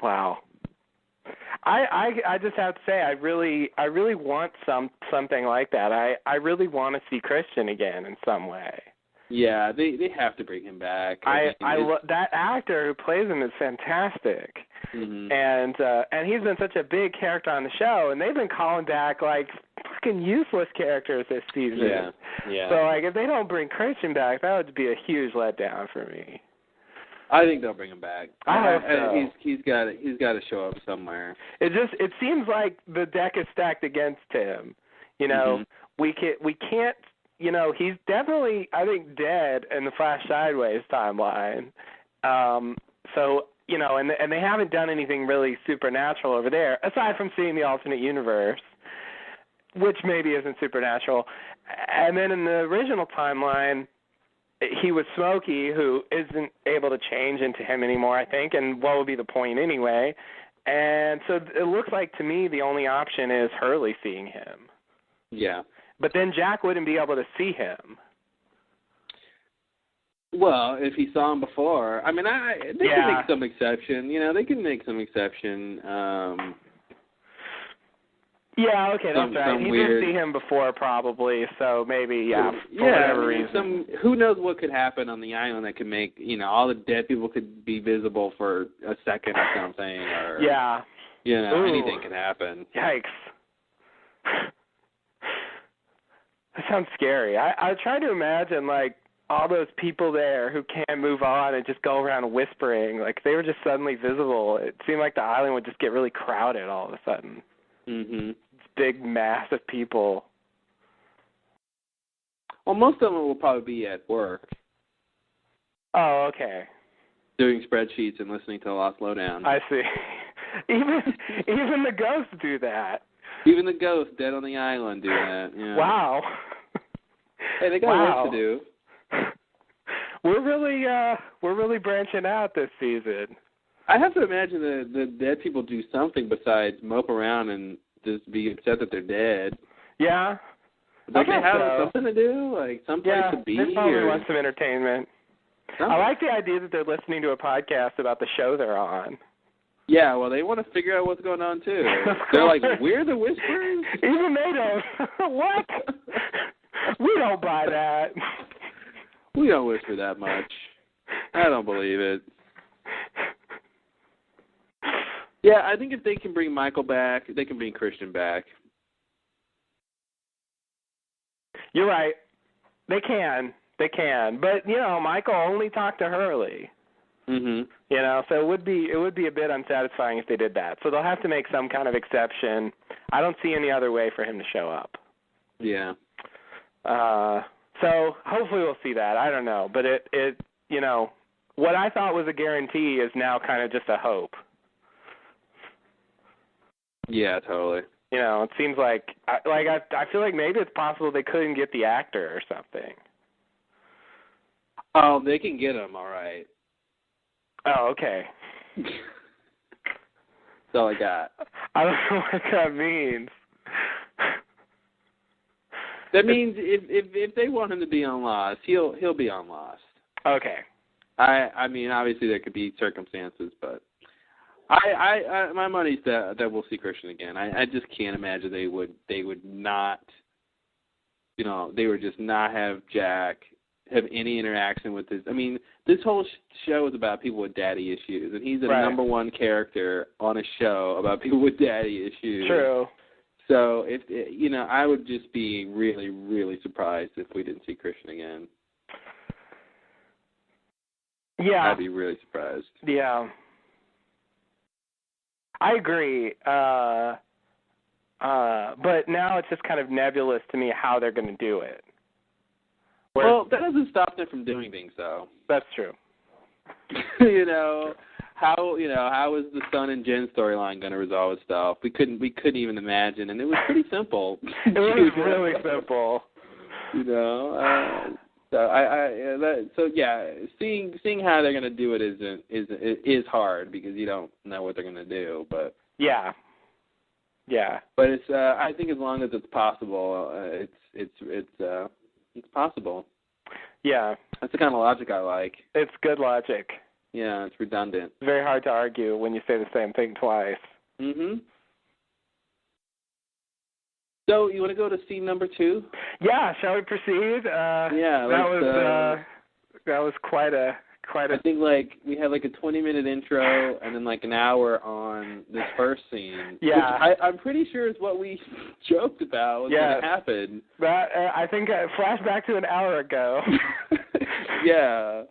S4: Wow. I just have to say I really want something like that. I really want to see Christian again in some way.
S3: Yeah, they have to bring him back.
S4: That actor who plays him is fantastic. And he's been such a big character on the show, and they've been calling back like fucking useless characters this season.
S3: Yeah.
S4: So like if they don't bring Christian back, that would be a huge letdown for me.
S3: I think they'll bring him back.
S4: I hope so.
S3: He's got to show up somewhere.
S4: It seems like the deck is stacked against him. We can't. He's definitely, I think, dead in the Flash Sideways timeline. So, and they haven't done anything really supernatural over there, aside from seeing the alternate universe, which maybe isn't supernatural. And then in the original timeline, he was Smokey, who isn't able to change into him anymore, I think, and what would be the point anyway? And so it looks like, to me, the only option is Hurley seeing him.
S3: Yeah.
S4: But then Jack wouldn't be able to see him.
S3: Well, if he saw him before, I mean, they can make some exception. They can make some exception.
S4: Yeah, okay, that's right. He did see him before, probably, so maybe, for whatever reason.
S3: Who knows what could happen on the island that could make, all the dead people could be visible for a second or something, or anything can happen.
S4: Yikes. That sounds scary. I try to imagine, like, all those people there who can't move on and just go around whispering, like they were just suddenly visible. It seemed like the island would just get really crowded all of a sudden.
S3: Mm-hmm.
S4: This big mass of people.
S3: Well, most of them will probably be at work
S4: Oh, okay.
S3: doing spreadsheets and listening to the Lost Lowdown.
S4: I see. Even the ghosts do that.
S3: Even the ghosts dead on the island do that. Yeah.
S4: Wow.
S3: Hey, they got work to do.
S4: We're really branching out this season.
S3: I have to imagine that the dead people do something besides mope around and just be upset that they're dead.
S4: Yeah.
S3: Don't they have
S4: so.
S3: something to do? Like someplace to be?
S4: They probably want some entertainment.
S3: Something.
S4: I like the idea that they're listening to a podcast about the show they're on.
S3: Yeah, well, they want to figure out what's going on, too. They're like, we're the Whisperers?
S4: Even they don't. What? We don't buy that.
S3: We don't whisper that much. I don't believe it. Yeah, I think if they can bring Michael back, they can bring Christian back.
S4: You're right. They can. But, Michael only talked to Hurley.
S3: Mm-hmm.
S4: So it would be a bit unsatisfying if they did that. So they'll have to make some kind of exception. I don't see any other way for him to show up.
S3: Yeah.
S4: So hopefully we'll see that. I don't know, but it what I thought was a guarantee is now kind of just a hope.
S3: Yeah, totally.
S4: It seems like I feel like maybe it's possible they couldn't get the actor or something.
S3: Oh, they can get him, all right.
S4: Oh, okay.
S3: That's all I got.
S4: I don't know what that means.
S3: That means if they want him to be on Lost, he'll be on Lost.
S4: Okay.
S3: I mean, obviously there could be circumstances, but I my money's that we'll see Christian again. I just can't imagine they would not, they would just not have Jack have any interaction with this. I mean, this whole show is about people with daddy issues, and he's the number one character on a show about people with daddy issues.
S4: True.
S3: So if I would just be really, really surprised if we didn't see Christian again.
S4: Yeah.
S3: I'd be really surprised.
S4: Yeah. I agree. But now it's just kind of nebulous to me how they're going to do it.
S3: Well, that doesn't stop them from doing things, though.
S4: That's true.
S3: How is the Sun and Jen storyline going to resolve itself? We couldn't even imagine, and it was pretty simple.
S4: It was really simple.
S3: Seeing how they're going to do it is hard because you don't know what they're going to do, but
S4: yeah.
S3: But it's I think as long as it's possible, it's possible.
S4: Yeah.
S3: That's the kind of logic I like.
S4: It's good logic.
S3: Yeah, it's redundant.
S4: It's very hard to argue when you say the same thing twice.
S3: Mm-hmm. So, you want to go to scene number 2?
S4: Yeah, shall we proceed? That was quite a.
S3: I think we had a 20-minute intro and then an hour on this first scene.
S4: Yeah.
S3: Which I'm pretty sure is what we joked about was going to happen.
S4: That I think flashback to an hour ago.
S3: Yeah.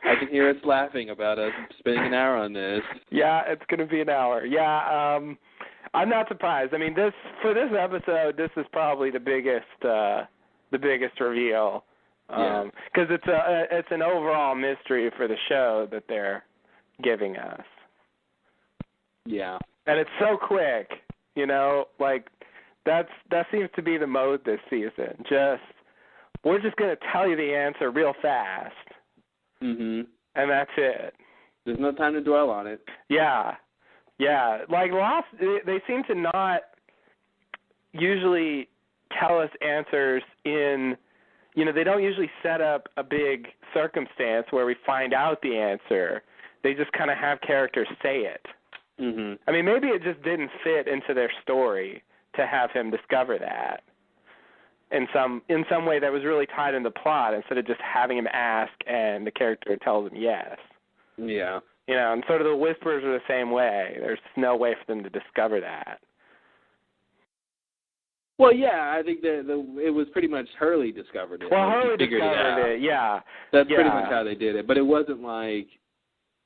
S3: I can hear us laughing about us spending an hour on this. Yeah,
S4: it's going to be an hour. Yeah, I'm not surprised. I mean, for this episode, this is probably the biggest reveal. Because it's an overall mystery for the show that they're giving us.
S3: Yeah.
S4: And it's so quick, that seems to be the mode this season. We're just going to tell you the answer real fast.
S3: Mhm.
S4: And that's it.
S3: There's no time to dwell on it.
S4: Yeah. Lost, they seem to not usually tell us answers in, they don't usually set up a big circumstance where we find out the answer. They just kind of have characters say it.
S3: Mhm.
S4: I mean, maybe it just didn't fit into their story to have him discover that in some way that was really tied in the plot instead of just having him ask and the character tells him yes.
S3: Yeah.
S4: And sort of the Whisperers are the same way. There's no way for them to discover that.
S3: Well, yeah, I think it was pretty much Hurley discovered it.
S4: Well,
S3: like,
S4: Hurley
S3: he figured
S4: discovered
S3: it,
S4: yeah.
S3: That's pretty much how they did it. But it wasn't like,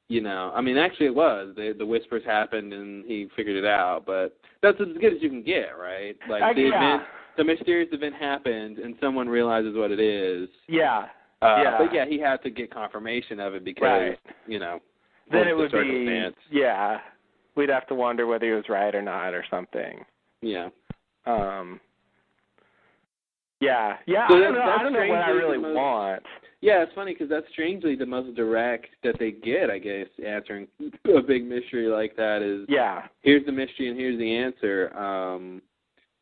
S3: I mean, actually it was. The whispers happened and he figured it out. But that's as good as you can get, right? Like, the mysterious event happened and someone realizes what it is.
S4: Yeah.
S3: But, yeah, he had to get confirmation of it because,
S4: then it would be, we'd have to wonder whether he was right or not or something.
S3: Yeah.
S4: Yeah,
S3: so
S4: I don't know what I really want.
S3: Yeah, it's funny because that's strangely the most direct that they get, I guess, answering a big mystery like that is, here's the mystery and here's the answer,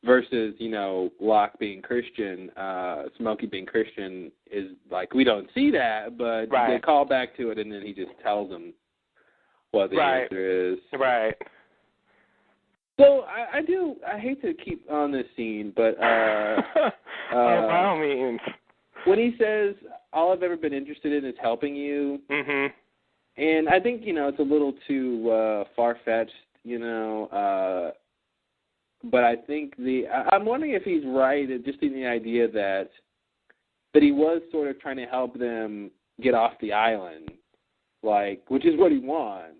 S3: versus, Locke being Christian, Smokey being Christian is like, we don't see that, but they call back to it and then he just tells them what the answer is. Right. So I hate to keep on this scene, but
S4: by all means.
S3: When he says, all I've ever been interested in is helping you, and I think, it's a little too far-fetched, but I think I'm wondering if he's right, just in the idea that he was sort of trying to help them get off the island, which is what he wants.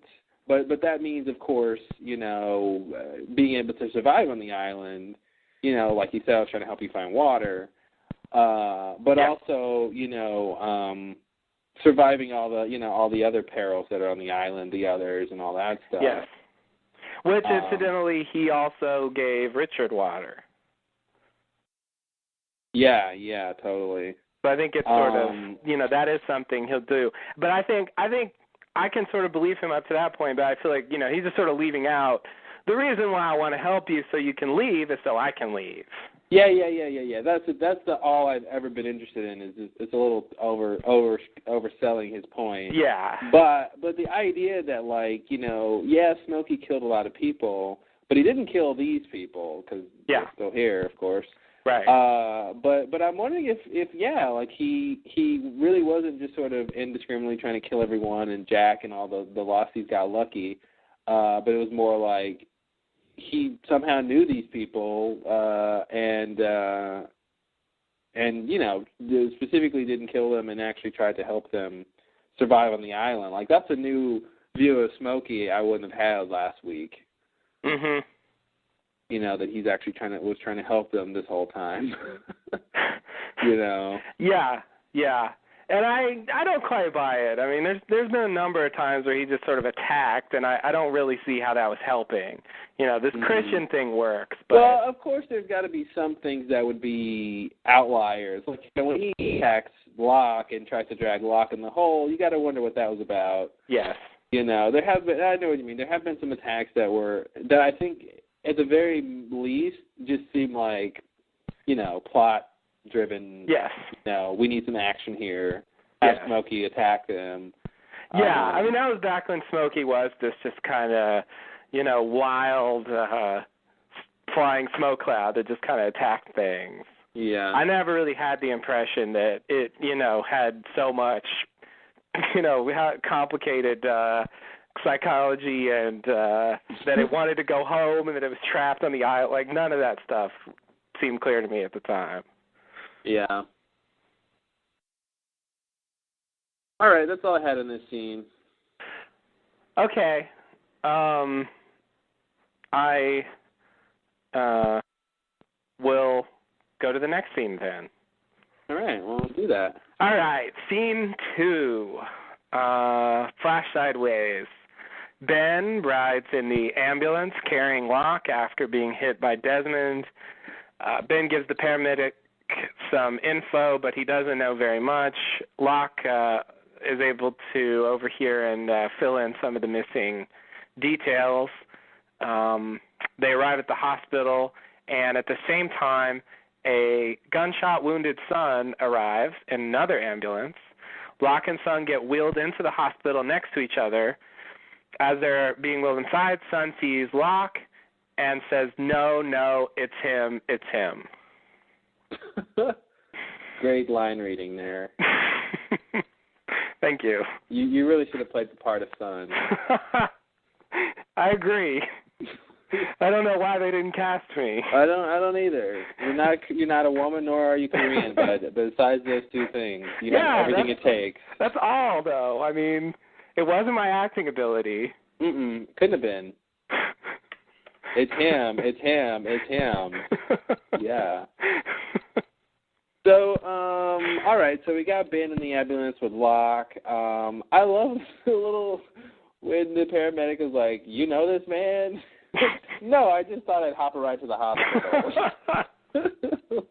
S3: But that means, of course, being able to survive on the island, like you said, I was trying to help you find water, but also, surviving all the other perils that are on the island, the others, and all that stuff.
S4: Yes. Which, incidentally, he also gave Richard water.
S3: Yeah, totally.
S4: So I think it's sort of, that is something he'll do. But I think I can sort of believe him up to that point, but I feel like, he's just sort of leaving out, the reason why I want to help you so you can leave is so I can leave.
S3: Yeah. That's all I've ever been interested in. Is it's a little overselling his point.
S4: Yeah.
S3: But the idea that Smokey killed a lot of people, but he didn't kill these people because they're still here, of course.
S4: Right.
S3: But I'm wondering if he really wasn't just sort of indiscriminately trying to kill everyone and Jack and all the Losties got lucky, but it was more like he somehow knew these people and specifically didn't kill them and actually tried to help them survive on the island. Like, that's a new view of Smokey I wouldn't have had last week.
S4: Mhm.
S3: That he's actually was trying to help them this whole time.
S4: Yeah. And I don't quite buy it. I mean, there's been a number of times where he just sort of attacked, and I don't really see how that was helping. This Christian thing works. But
S3: well, of course, there's got to be some things that would be outliers. Like when he attacks Locke and tries to drag Locke in the hole, you got to wonder what that was about.
S4: Yes.
S3: There have been. I know what you mean. There have been some attacks that I think, at the very least, just seem like, plot-driven.
S4: Yes.
S3: We need some action here. Have Smokey attack them.
S4: Yeah, I mean, that was back when Smokey was just kind of, wild, flying smoke cloud that just kind of attacked things.
S3: Yeah.
S4: I never really had the impression that it, had so much, complicated psychology and that it wanted to go home and that it was trapped on the island. Like, none of that stuff seemed clear to me at the time.
S3: Yeah. All right, that's all I had in this scene.
S4: Okay. I will go to the next scene then.
S3: All right, well, let's do that.
S4: All right, scene 2. Flash sideways. Ben rides in the ambulance carrying Locke after being hit by Desmond. Ben gives the paramedic some info, but he doesn't know very much. Locke is able to overhear and fill in some of the missing details. They arrive at the hospital, and at the same time, a gunshot-wounded son arrives in another ambulance. Locke and son get wheeled into the hospital next to each other. As they're being wheeled inside, son sees Locke and says, no, it's him.
S3: Great line reading there.
S4: Thank you.
S3: You really should have played the part of son.
S4: I agree. I don't know why they didn't cast me.
S3: I don't either. You're not a woman, nor are you Korean. But besides those two things, you have everything it takes.
S4: That's all, though. I mean, it wasn't my acting ability.
S3: Couldn't have been. It's him. Yeah. So, all right. So we got Ben in the ambulance with Locke. I love the little when the paramedic is like, "You know this man?" No, I just thought I'd hop a ride to the hospital.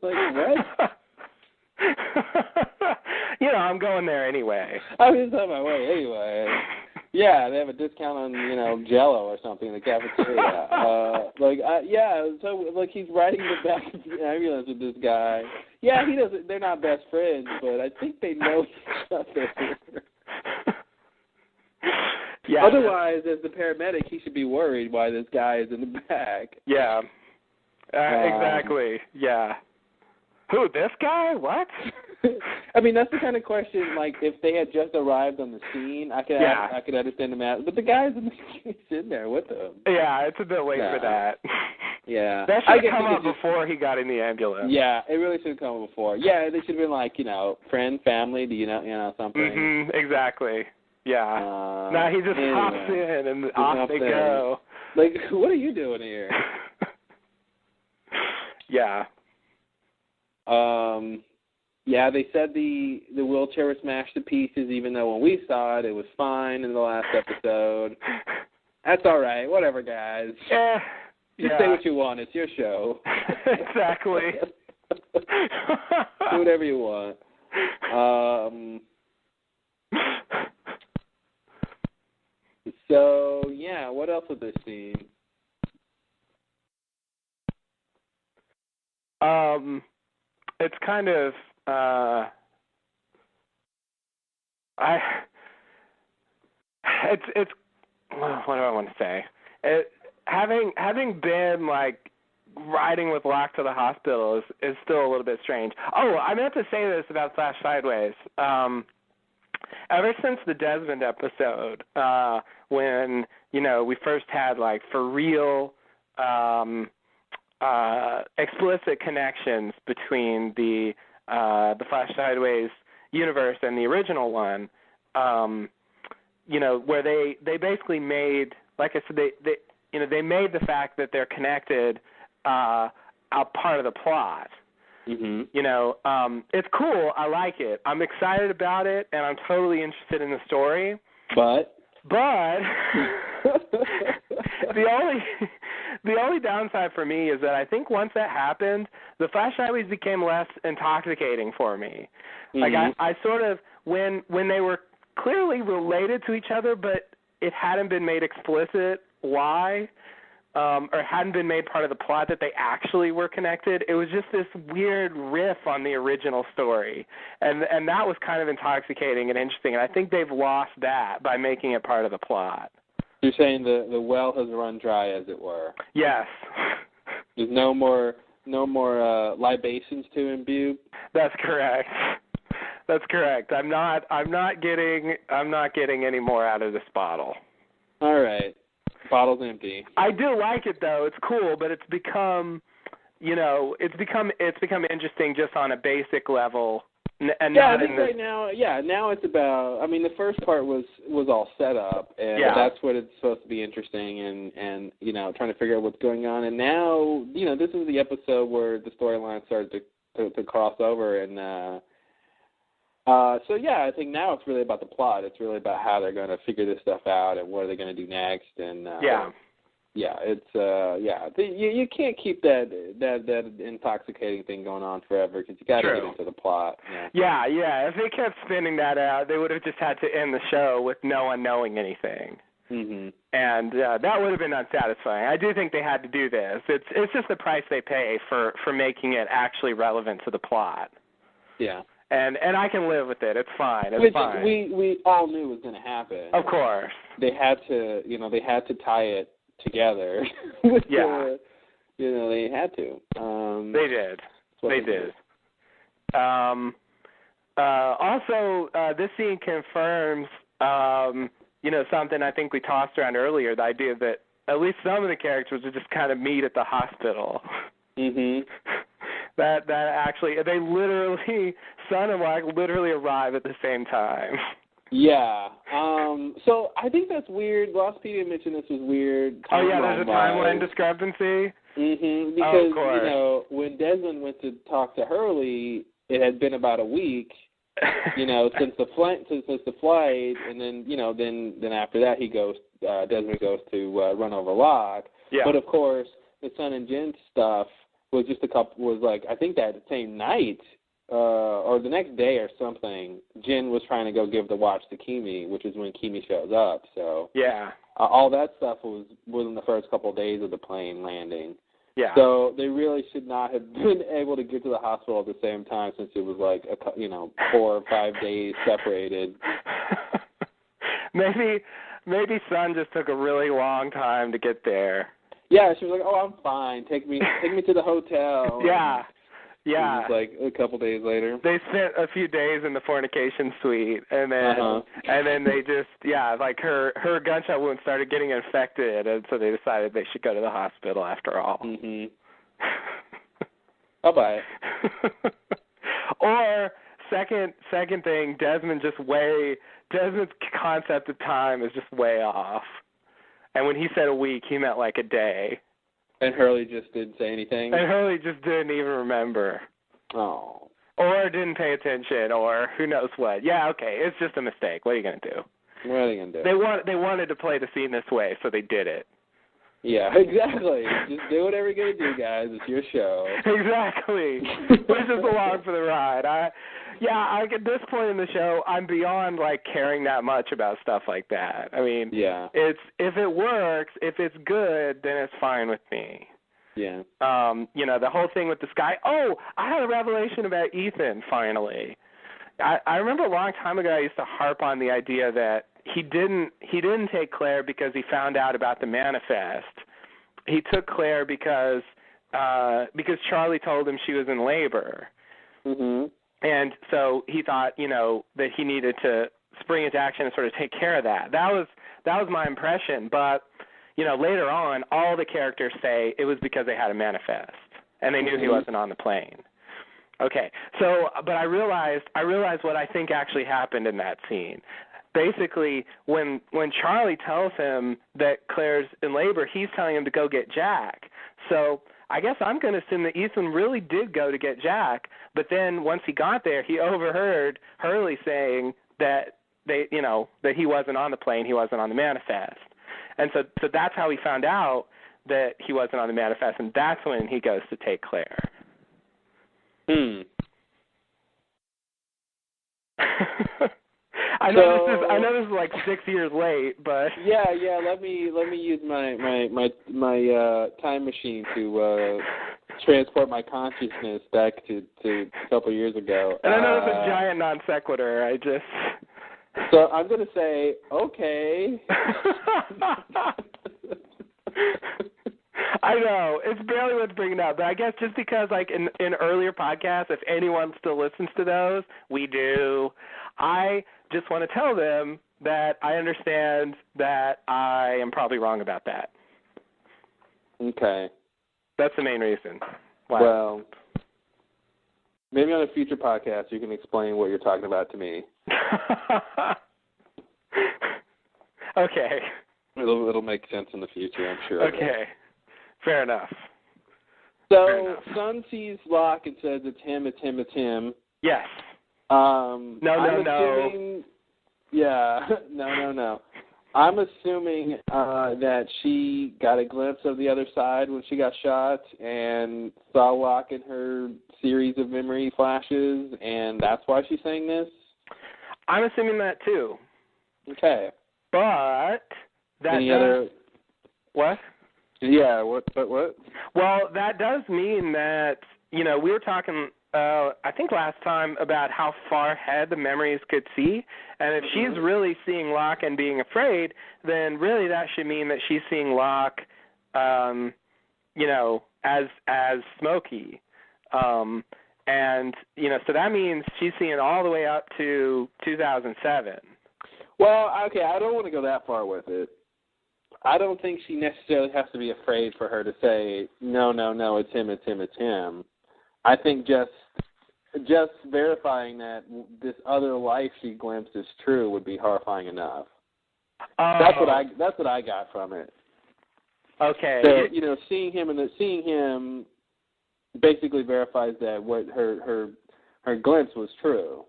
S3: Like, what?
S4: I'm going there anyway.
S3: I was just on my way anyway. Yeah, they have a discount on, Jell-O or something in the cafeteria. So he's riding the back of the ambulance with this guy. Yeah, they're not best friends, but I think they know each other. Yeah. Otherwise, as the paramedic, he should be worried why this guy is in the back.
S4: Yeah. Exactly. Yeah. Who, this guy? What?
S3: I mean, that's the kind of question, like, if they had just arrived on the scene, I could understand them asking. But the guy's in there with them.
S4: Yeah, it's a bit late for that.
S3: Yeah.
S4: That should have come up before he got in the ambulance.
S3: Yeah, it really should have come up before. Yeah, they should have been like, friend, family, do you know something?
S4: Exactly. Yeah. Now he just hops in and off they go.
S3: Like, what are you doing here?
S4: Yeah.
S3: Yeah, they said the wheelchair was smashed to pieces, even though when we saw it was fine in the last episode. That's all right. Whatever, guys. Just say what you want. It's your show.
S4: Exactly.
S3: Do whatever you want. So, yeah, what else was this scene?
S4: It's kind of, it's what do I want to say? Having been, like, riding with Locke to the hospital is still a little bit strange. Oh, I meant to say this about Flash Sideways. Ever since the Desmond episode, when, we first had, like, for real, explicit connections between the Flash Sideways universe and the original one, where they basically made, like I said, they made the fact that they're connected a part of the plot.
S3: Mm-hmm.
S4: It's cool. I like it. I'm excited about it, and I'm totally interested in the story.
S3: But
S4: the only downside for me is that I think once that happened, the Flash Sideways became less intoxicating for me.
S3: Mm-hmm.
S4: Like I sort of when they were clearly related to each other, but it hadn't been made explicit why, or hadn't been made part of the plot that they actually were connected. It was just this weird riff on the original story, and that was kind of intoxicating and interesting. And I think they've lost that by making it part of the plot.
S3: You're saying the well has run dry, as it were.
S4: Yes.
S3: There's no more libations to imbue.
S4: That's correct. That's correct. I'm not getting any more out of this bottle.
S3: All right. Bottle's empty.
S4: I do like it though. It's cool, but it's become interesting just on a basic level. And
S3: yeah, I think right now, now it's about. I mean, the first part was all set up, and that's what it's supposed to be interesting, and trying to figure out what's going on. And now, this is the episode where the storyline started to cross over, and so yeah, I think now it's really about the plot. It's really about how they're going to figure this stuff out, and what are they going to do next, and you can't keep that intoxicating thing going on forever because you got to get into the plot.
S4: Yeah. If they kept spinning that out, they would have just had to end the show with no one knowing anything.
S3: Mm-hmm.
S4: And that would have been unsatisfying. I do think they had to do this. It's just the price they pay for making it actually relevant to the plot.
S3: Yeah.
S4: And I can live with it. It's fine. It's fine.
S3: We all knew was going to happen.
S4: Of course.
S3: They had to tie it together. They had to.
S4: They did. They did. Also, this scene confirms, something I think we tossed around earlier, the idea that at least some of the characters would just kind of meet at the hospital.
S3: Mhm.
S4: That actually, they literally, Sun and Locke literally arrive at the same time.
S3: Yeah. So I think that's weird. Lostpedia mentioned this was weird.
S4: Oh yeah, there's a timeline discrepancy.
S3: Mhm. Because
S4: of course.
S3: you know, when Desmond went to talk to Hurley, it had been about a week. You know, since the flight, and then then after that Desmond goes to run over Locke.
S4: Yeah.
S3: But of course, the Sun and Jen stuff was just I think that same night or the next day or something. Jen was trying to go give the watch to Kimi, which is when Kimi shows up. So
S4: yeah,
S3: all that stuff was in the first couple of days of the plane landing.
S4: Yeah.
S3: So they really should not have been able to get to the hospital at the same time, since it was 4 or 5 days separated.
S4: Maybe Sun just took a really long time to get there.
S3: Yeah, she was like, "Oh, I'm fine. Take me to the hotel."
S4: Yeah. Yeah.
S3: It was a couple days later.
S4: They spent a few days in the fornication suite, and then they just her gunshot wound started getting infected, and so they decided they should go to the hospital after all.
S3: Mhm. I'll buy it.
S4: Or second thing, Desmond's concept of time is just way off. And when he said a week, he meant like a day.
S3: And Hurley just didn't say anything?
S4: And Hurley just didn't even remember.
S3: Oh.
S4: Or didn't pay attention, or who knows what. Yeah, okay, it's just a mistake. What are you going to do?
S3: What are they going to do?
S4: They wanted to play the scene this way, so they did it.
S3: Yeah, exactly. Just do whatever you're going to do, guys. It's your show.
S4: Exactly. We're just along for the ride. At this point in the show, I'm beyond caring that much about stuff like that. I mean,
S3: yeah.
S4: If it works, if it's good, then it's fine with me.
S3: Yeah.
S4: The whole thing with this guy. Oh, I had a revelation about Ethan finally. I remember a long time ago I used to harp on the idea that he didn't take Claire because he found out about the manifest. He took Claire because Charlie told him she was in labor.
S3: Mhm.
S4: And so he thought, that he needed to spring into action and sort of take care of that. That was my impression, but later on all the characters say it was because they had a manifest and they knew he wasn't on the plane. Okay. So, but I realized what I think actually happened in that scene. Basically, when Charlie tells him that Claire's in labor, he's telling him to go get Jack. So I guess I'm going to assume that Ethan really did go to get Jack, but then once he got there, he overheard Hurley saying that that he wasn't on the plane, he wasn't on the manifest. And so that's how he found out that he wasn't on the manifest, and that's when he goes to take Claire. I know this is 6 years late, but
S3: yeah. Let me use my time machine to transport my consciousness back to a couple years ago.
S4: And I know it's a giant non sequitur.
S3: So I'm going to say okay.
S4: I know. It's barely worth bringing up, but I guess just because, in earlier podcasts, if anyone still listens to those, we do, I just want to tell them that I understand that I am probably wrong about that.
S3: Okay.
S4: That's the main reason. Wow.
S3: Well, maybe on a future podcast you can explain what you're talking about to me.
S4: Okay.
S3: It'll make sense in the future, I'm sure.
S4: Okay. Fair enough.
S3: So, Sun sees Locke and says, it's him.
S4: Yes.
S3: No. Yeah, no. I'm assuming that she got a glimpse of the other side when she got shot and saw Locke in her series of memory flashes, and that's why she's saying this?
S4: I'm assuming that, too.
S3: Okay.
S4: But that
S3: Any other...
S4: What?
S3: Yeah, what?
S4: Well, that does mean that, we were talking, I think last time, about how far ahead the memories could see. And if she's really seeing Locke and being afraid, then really that should mean that she's seeing Locke, as Smokey. And, so that means she's seeing all the way up to 2007.
S3: Well, okay, I don't want to go that far with it. I don't think she necessarily has to be afraid for her to say, no, it's him. I think just verifying that this other life she glimpsed is true would be horrifying enough. That's what I got from it.
S4: Okay.
S3: So, seeing him basically verifies that what her glimpse was true.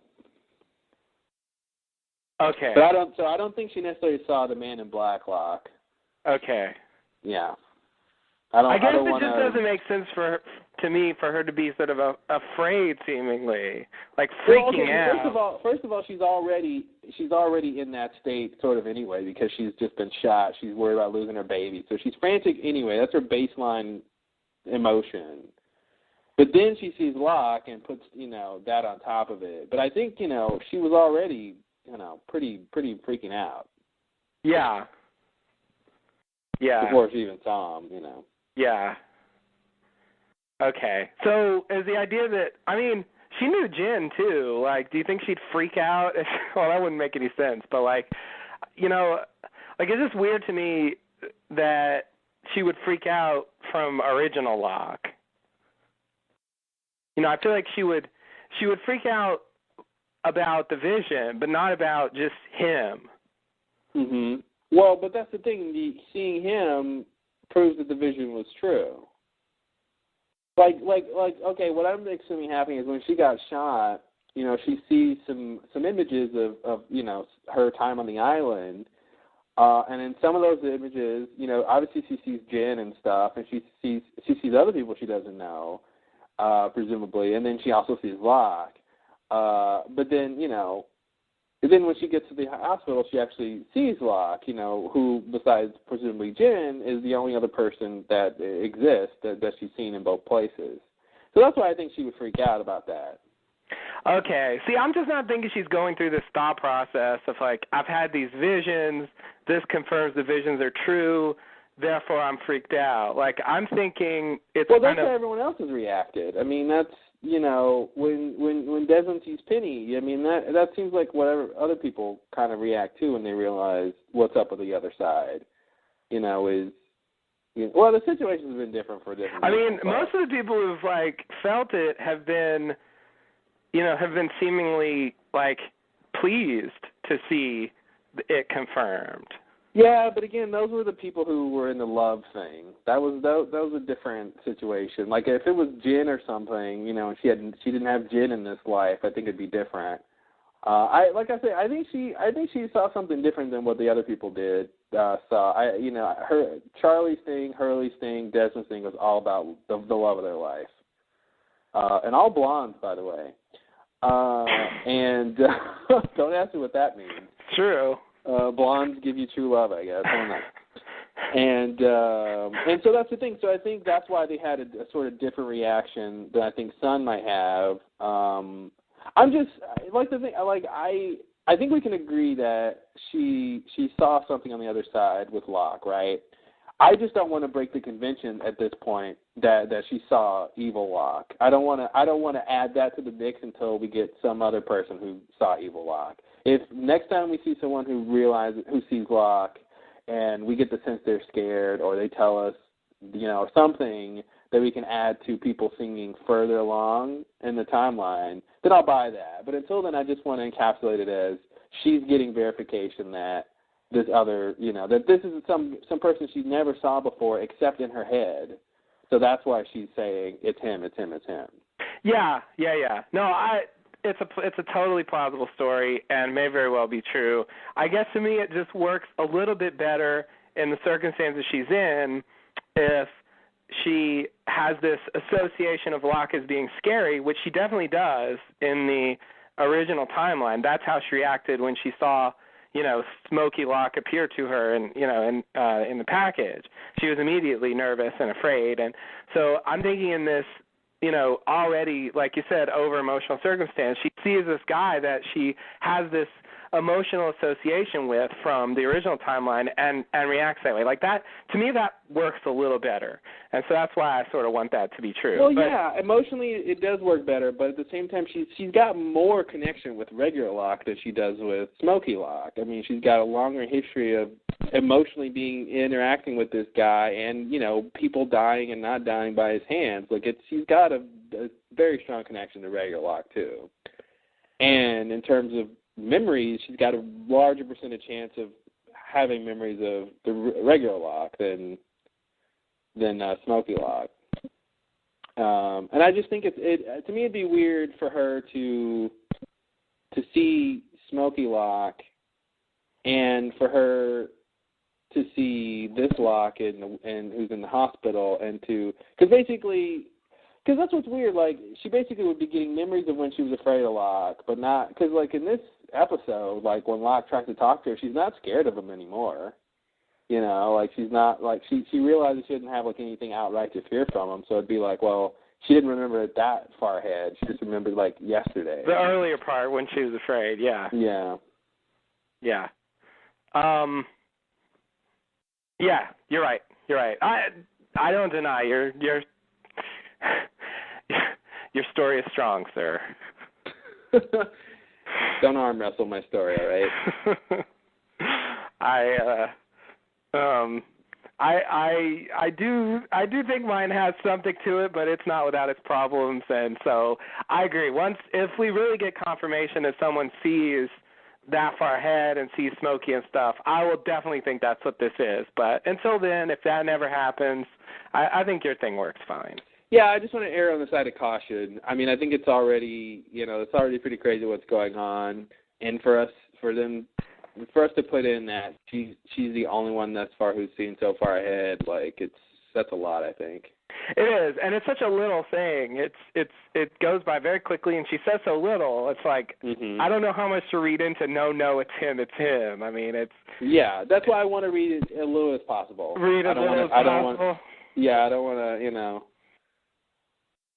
S4: Okay.
S3: But I don't think she necessarily saw the Man in Black, Locke.
S4: Okay.
S3: Yeah.
S4: I guess it just doesn't make sense to me for her to be sort of afraid, seemingly, like freaking out.
S3: First of all, she's already in that state sort of anyway because she's just been shot. She's worried about losing her baby, so she's frantic anyway. That's her baseline emotion. But then she sees Locke and puts that on top of it. But I think she was already pretty freaking out.
S4: Yeah. Yeah.
S3: Before she even saw him,
S4: Yeah. Okay. So is the idea that, she knew Jin too. Like, do you think she'd freak out? Well, that wouldn't make any sense. But it's just weird to me that she would freak out from original Locke. I feel like she would freak out about the vision, but not about just him.
S3: Mhm. Well, but that's the thing. Seeing him proves that the vision was true. Okay, what I'm assuming happening is when she got shot, she sees some images of her time on the island, and in some of those images, obviously she sees Jin and stuff, and she sees other people she doesn't know, presumably, and then she also sees Locke. But then, then when she gets to the hospital, she actually sees Locke, who, besides presumably Jin, is the only other person that exists that she's seen in both places. So that's why I think she would freak out about that.
S4: Okay. See, I'm just not thinking she's going through this thought process of, I've had these visions, this confirms the visions are true, therefore I'm freaked out. I'm thinking it's
S3: Well, that's how everyone else has reacted. That's... when Desmond sees Penny, that seems like whatever other people kind of react to when they realize what's up with the other side. Well, the situation's been different for different people.
S4: Most of the people who've felt it have been seemingly pleased to see it confirmed.
S3: Yeah, but again, those were the people who were in the love thing. That was a different situation. Like if it was Jin or something, and she didn't have Jin in this life, I think it'd be different. I think she saw something different than what the other people did. Her Charlie's thing, Hurley's thing, Desmond's thing was all about the love of their life, and all blondes, by the way. And don't ask me what that means.
S4: True.
S3: Blondes give you true love, I guess. I don't know. And so that's the thing. So I think that's why they had a sort of different reaction than I think Sun might have. I'm just I think we can agree that she saw something on the other side with Locke, right? I just don't want to break the convention at this point that she saw evil Locke. I don't want to add that to the mix until we get some other person who saw evil Locke. If next time we see someone who sees Locke, and we get the sense they're scared, or they tell us, something that we can add to people singing further along in the timeline, then I'll buy that. But until then, I just want to encapsulate it as she's getting verification that this other, that this is some person she never saw before except in her head. So that's why she's saying it's him.
S4: Yeah. No, it's a totally plausible story and may very well be true. I guess to me it just works a little bit better in the circumstances she's in if she has this association of Locke as being scary, which she definitely does in the original timeline. That's how she reacted when she saw, Smoky Locke appear to her and, in the package. She was immediately nervous and afraid. And so I'm thinking in this, already, like you said, over-emotional circumstance, she sees this guy that she has this emotional association with from the original timeline and reacts that way. Like that, to me, that works a little better. And so that's why I sort of want that to be true.
S3: Well, yeah, emotionally it does work better, but at the same time she's got more connection with regular Locke than she does with Smokey Locke. I mean, she's got a longer history of emotionally interacting with this guy and, you know, people dying and not dying by his hands. Like, she's got a very strong connection to regular Locke, too. And in terms of memories, she's got a larger percentage chance of having memories of the regular Locke than Smokey Locke. And I just think to me it'd be weird for her to see Smokey Locke and for her to see this Locke and who's in the hospital and because that's what's weird. Like, she basically would be getting memories of when she was afraid of Locke, but not because, like, in this episode, like when Locke tries to talk to her, she's not scared of him anymore. You know, like she's not like she realizes she doesn't have like anything outright to fear from him. So it'd be like, well, she didn't remember it that far ahead. She just remembered like yesterday.
S4: The earlier part when she was afraid, yeah.
S3: Yeah.
S4: Yeah. Yeah, you're right. You're right. I don't deny your story is strong, sir.
S3: Don't arm wrestle my story, all right?
S4: I do think mine has something to it, but it's not without its problems, and so I agree. If we really get confirmation that someone sees that far ahead and sees Smokey and stuff, I will definitely think that's what this is. But until then, if that never happens, I think your thing works fine.
S3: Yeah, I just want to err on the side of caution. I mean, I think it's already pretty crazy what's going on, and for us to put in that she's the only one thus far who's seen so far ahead, like that's a lot, I think.
S4: It is, and it's such a little thing. It goes by very quickly, and she says so little. It's like I don't know how much to read into. No, it's him. I mean,
S3: that's why I want to read it as little as possible.
S4: Read as little as possible.
S3: I don't want to,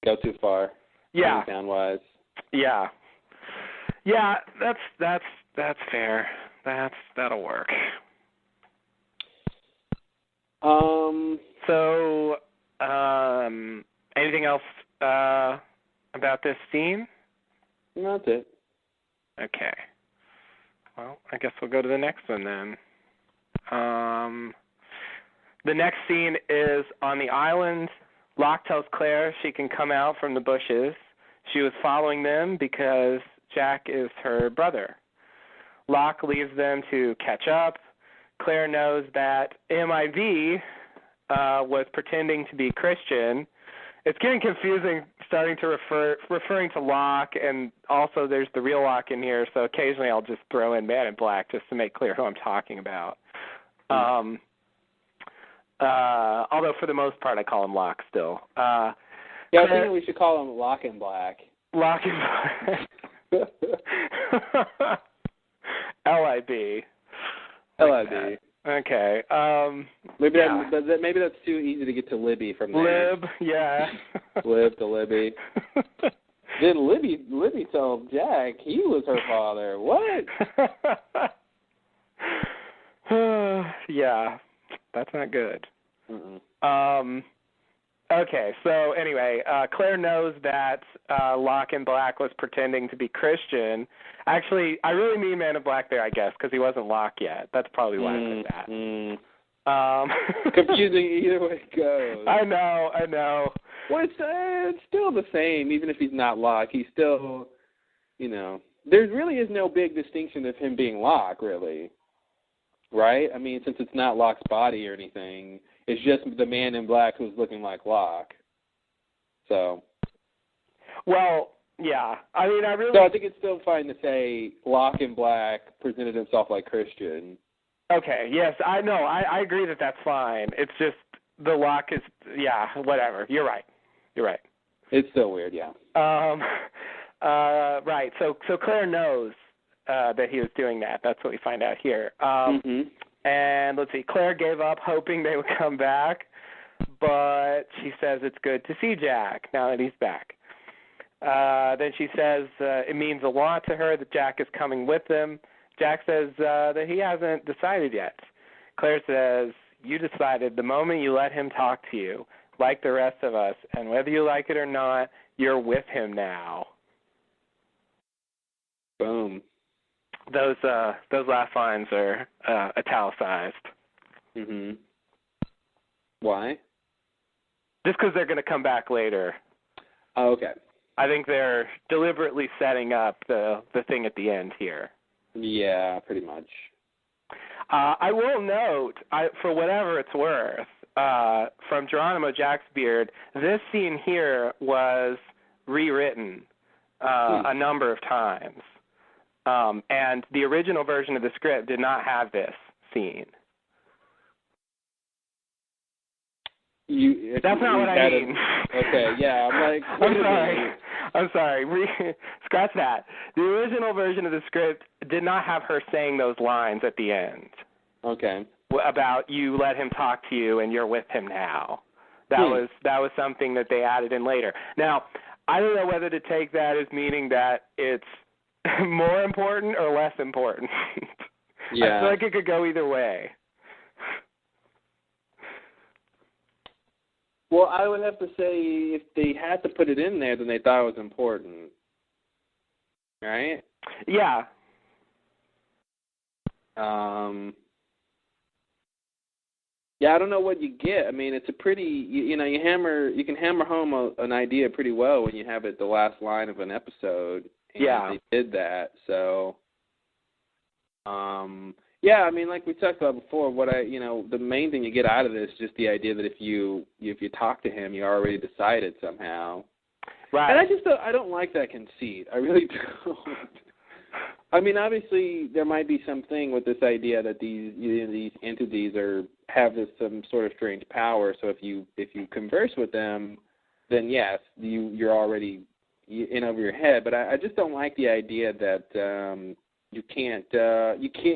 S3: go too far.
S4: Yeah.
S3: Sound wise. Yeah.
S4: Yeah, that's fair. That'll work. So, anything else about this scene?
S3: That's it.
S4: Okay. Well, I guess we'll go to the next one then. The next scene is on the island. Locke tells Claire she can come out from the bushes. She was following them because Jack is her brother. Locke leaves them to catch up. Claire knows that MIV was pretending to be Christian. It's getting confusing starting to referring to Locke, and also there's the real Locke in here, so occasionally I'll just throw in Man in Black just to make clear who I'm talking about. Although for the most part I call him Locke still.
S3: I think we should call him Locke in Black.
S4: Locke in Black. L.I.B.
S3: L.I.B.
S4: Okay.
S3: Maybe that's too easy to get to Libby from there.
S4: Lib, yeah.
S3: Lib to Libby. Did Libby tell Jack he was her father? What?
S4: Yeah, that's not good.
S3: Mm-mm.
S4: Okay, so anyway, Claire knows that Locke in Black was pretending to be Christian. Actually, I really mean Man in Black there, I guess, because he wasn't Locke yet. That's probably why I said that.
S3: Confusing either way it goes.
S4: I know.
S3: Well, it's still the same, even if he's not Locke. He's still, there really is no big distinction of him being Locke, really. Right? I mean, since it's not Locke's body or anything, it's just the Man in Black who's looking like Locke. So.
S4: Well, yeah. I mean,
S3: So I think it's still fine to say Locke in Black presented himself like Christian.
S4: Okay, yes, I know. I agree that that's fine. It's just the Locke is, whatever. You're right.
S3: It's still weird, yeah.
S4: Right. So Claire knows that he was doing that. That's what we find out here. And let's see, Claire gave up hoping they would come back, but she says it's good to see Jack now that he's back. Then she says it means a lot to her that Jack is coming with them. Jack says that he hasn't decided yet. Claire says, you decided the moment you let him talk to you, like the rest of us, and whether you like it or not, you're with him now.
S3: Boom.
S4: Those last lines are italicized.
S3: Mhm. Why?
S4: Just because they're going to come back later.
S3: Oh, okay.
S4: I think they're deliberately setting up the thing at the end here.
S3: Yeah, pretty much.
S4: I will note, for whatever it's worth, from Geronimo Jack's beard, this scene here was rewritten a number of times. And the original version of the script did not have this scene. That's not what I mean.
S3: Okay, yeah, I'm like,
S4: I'm sorry. Scratch that. The original version of the script did not have her saying those lines at the end.
S3: Okay.
S4: About you let him talk to you and you're with him now. That was something that they added in later. Now, I don't know whether to take that as meaning that it's more important or less important.
S3: Yeah.
S4: I feel like it could go either way.
S3: Well, I would have to say if they had to put it in there, then they thought it was important. Right?
S4: Yeah.
S3: Yeah, I don't know what you get. I mean, it's a pretty, you can hammer home an idea pretty well when you have it the last line of an episode. And
S4: yeah.
S3: They did that, so. Yeah, I mean, like we talked about before, the main thing you get out of this is just the idea that if you talk to him, you already decided somehow.
S4: Right.
S3: And I don't like that conceit. I really don't. I mean, obviously, there might be something with this idea that these entities have some sort of strange power. So if you converse with them, then yes, you're already in over your head. But I just don't like the idea that you can't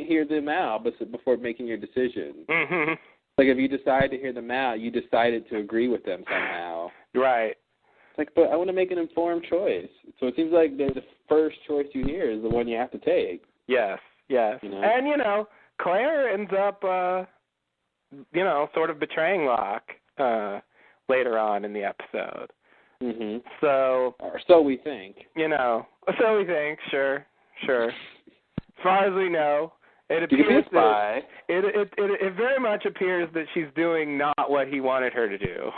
S3: hear them out before making your decision.
S4: Mm-hmm.
S3: Like if you decide to hear them out, you decided to agree with them somehow.
S4: Right.
S3: Like, but I want to make an informed choice. So it seems like the first choice you hear is the one you have to take.
S4: Yes, yes.
S3: You know?
S4: And, Claire ends up, sort of betraying Locke later on in the episode.
S3: Mm-hmm.
S4: So...
S3: Or so we think.
S4: So we think, sure. As far as we know, it appears that it very much appears that she's doing not what he wanted her to do.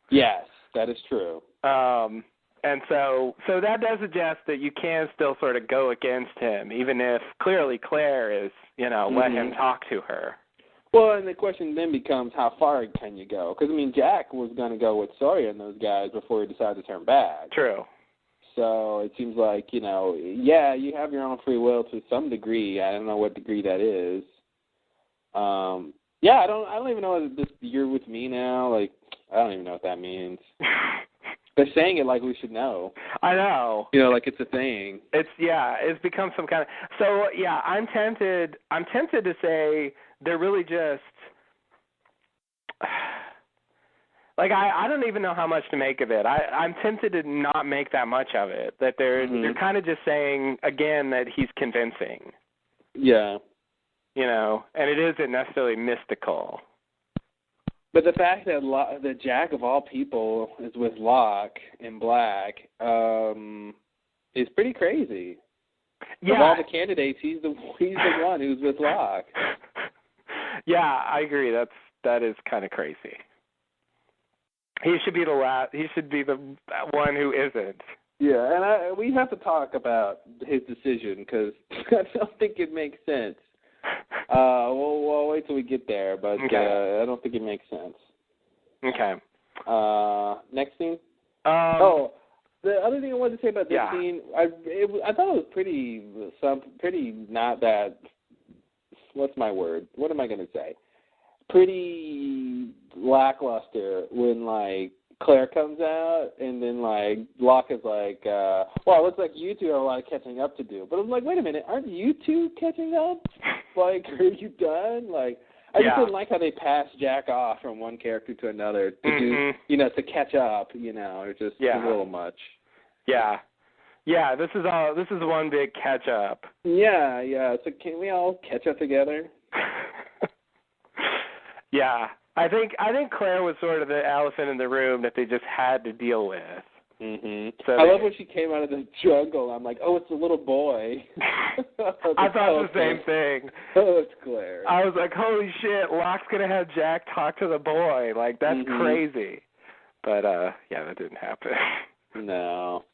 S3: Yes, that is true.
S4: And so that does suggest that you can still sort of go against him, even if clearly Claire is, let him talk to her.
S3: Well, and the question then becomes, how far can you go? Because, Jack was going to go with Sawyer and those guys before he decided to turn back.
S4: True.
S3: So it seems like, yeah, you have your own free will to some degree. I don't know what degree that is. Yeah, I don't even know if you're with me now. Like, I don't even know what that means. They're saying it like we should know.
S4: I know.
S3: Like it's a thing.
S4: It's become some kind of. So yeah, I'm tempted to say they're really just. Like I don't even know how much to make of it. I'm tempted to not make that much of it. That they're kind of just saying again that he's convincing.
S3: Yeah.
S4: And it isn't necessarily mystical.
S3: But the fact that Jack of all people is with Locke in black is pretty crazy.
S4: Yeah.
S3: Of all the candidates, he's the one who's with Locke.
S4: Yeah, I agree. That is kind of crazy. He should be He should be the one who isn't.
S3: Yeah, and we have to talk about his decision because I don't think it makes sense. We'll wait till we get there, but
S4: okay.
S3: I don't think it makes sense.
S4: Okay.
S3: Next scene? The other thing I wanted to say about this scene, I thought it was pretty not that, what's my word? What am I going to say? Pretty lackluster when, Claire comes out, and then, Locke is like, well, it looks like you two have a lot of catching up to do. But I'm like, wait a minute, aren't you two catching up? Are you done? I just didn't like how they passed Jack off from one character to another to do, to catch up, It's just a little much.
S4: Yeah. Yeah, this is one big catch up.
S3: Yeah. So can we all catch up together?
S4: Yeah, I think Claire was sort of the elephant in the room that they just had to deal with.
S3: Mhm.
S4: So
S3: I love when she came out of the jungle. I'm like, oh, it's a little boy.
S4: I thought the same thing.
S3: Oh, it's Claire.
S4: I was like, holy shit, Locke's gonna have Jack talk to the boy. Like, that's crazy. But yeah, that didn't happen.
S3: No.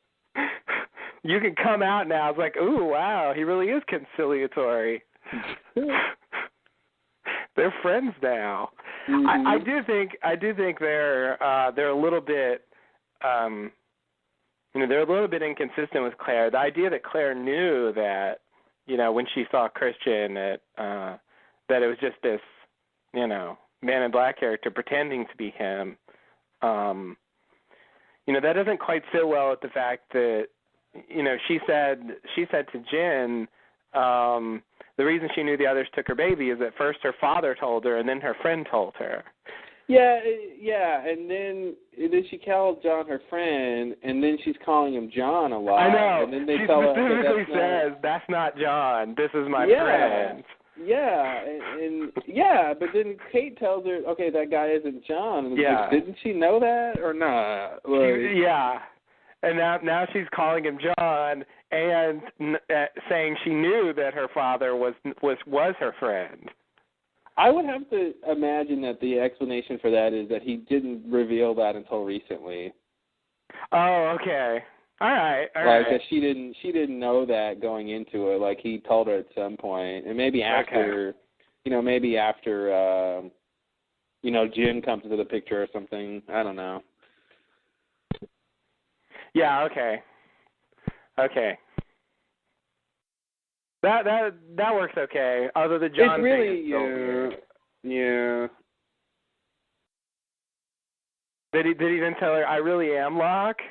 S4: You can come out now. It's like, ooh, wow, he really is conciliatory. They're friends now.
S3: Mm-hmm.
S4: I do think they're a little bit they're a little bit inconsistent with Claire. The idea that Claire knew that, when she saw Christian that it was just this, Man in Black character pretending to be him. That doesn't quite fit well with the fact that, she said to Jen, the reason she knew the others took her baby is that first her father told her and then her friend told her.
S3: Yeah, and then she called John her friend, and then she's calling him John a lot.
S4: I know.
S3: And then they
S4: she
S3: tell
S4: specifically
S3: her,
S4: that's not John. This is my friend.
S3: Yeah, and but then Kate tells her, okay, that guy isn't John. And
S4: yeah.
S3: Didn't she know that or not?
S4: And now she's calling him John and saying she knew that her father was her friend.
S3: I would have to imagine that the explanation for that is that he didn't reveal that until recently.
S4: Oh, okay. All right.
S3: That she didn't know that going into it. Like he told her at some point, and maybe after, Jin comes into the picture or something. I don't know.
S4: Yeah. Okay. That works okay. Although the John
S3: thing is
S4: so weird.
S3: Yeah.
S4: Did he then tell her, I really am Locke?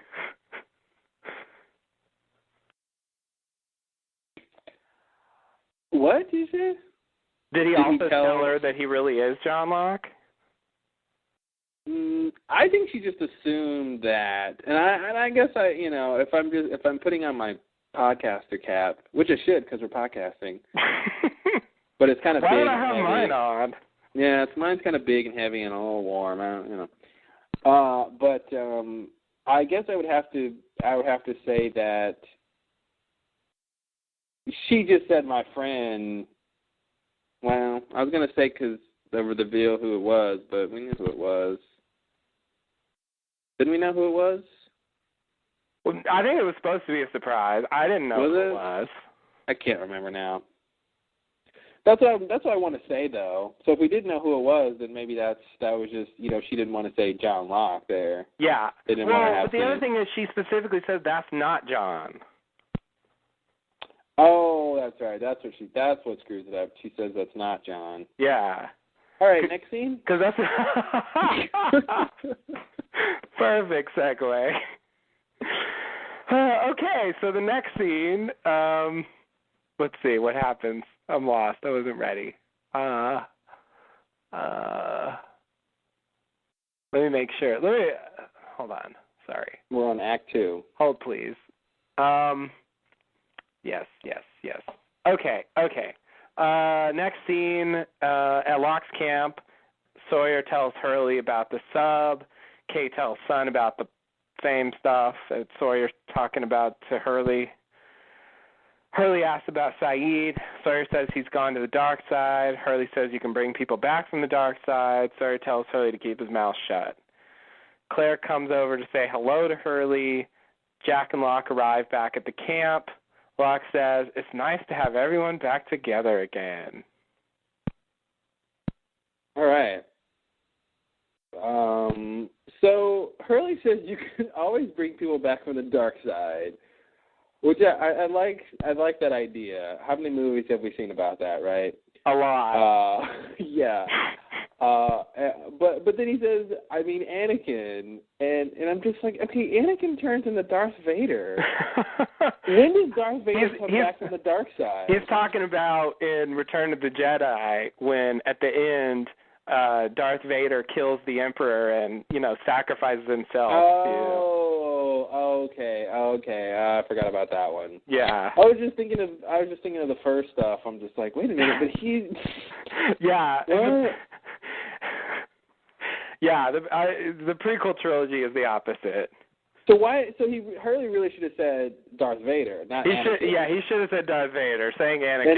S3: What did you say?
S4: Did he also tell her that he really is John Locke?
S3: I think she just assumed that, and I guess if I'm putting on my podcaster cap, which I should because we're podcasting, but it's kind of
S4: Why
S3: big.
S4: Why don't I have
S3: and
S4: mine on?
S3: Yeah, mine's kind of big and heavy and a little warm. But I guess I would have to say that she just said my friend. Well, I was gonna say because they would reveal who it was, but we knew who it was. Didn't we know who it was?
S4: Well, I think it was supposed to be a surprise. I didn't know who it was.
S3: I can't remember now. That's what I want to say, though. So if we didn't know who it was, then maybe that was just, she didn't want to say John Locke there.
S4: Yeah.
S3: They didn't want to have
S4: but the other thing is she specifically said that's not John.
S3: Oh, that's right. That's what screws it up. She says that's not John.
S4: Yeah.
S3: All right, next scene?
S4: Because that's perfect segue. Okay, so the next scene, let's see what happens. I'm lost. I wasn't ready. Let me make sure. Hold on. Sorry.
S3: We're on Act 2.
S4: Hold, please. Yes. Okay. Next scene, at Locke's camp, Sawyer tells Hurley about the sub. Kay tells Sun about the same stuff that Sawyer's talking about to Hurley. Hurley asks about Sayid. Sawyer says he's gone to the dark side. Hurley says you can bring people back from the dark side. Sawyer tells Hurley to keep his mouth shut. Claire comes over to say hello to Hurley. Jack and Locke arrive back at the camp. Locke says, it's nice to have everyone back together again.
S3: All right. So Hurley says you can always bring people back from the dark side, which I like. I like that idea. How many movies have we seen about that? Right.
S4: A lot.
S3: Yeah. But then he says, I mean Anakin, and I'm just like, okay, Anakin turns into Darth Vader. When does Darth Vader come back from the dark side?
S4: He's talking about in Return of the Jedi when at the end Darth Vader kills the Emperor and sacrifices himself.
S3: Oh, okay. I forgot about that one.
S4: Yeah.
S3: I was just thinking of the first stuff. I'm just like, wait a minute, but he.
S4: Yeah.
S3: What?
S4: Yeah. The prequel trilogy is the opposite.
S3: So Hurley really should have said Darth Vader, not Anakin.
S4: He should have said Darth Vader, saying Anakin.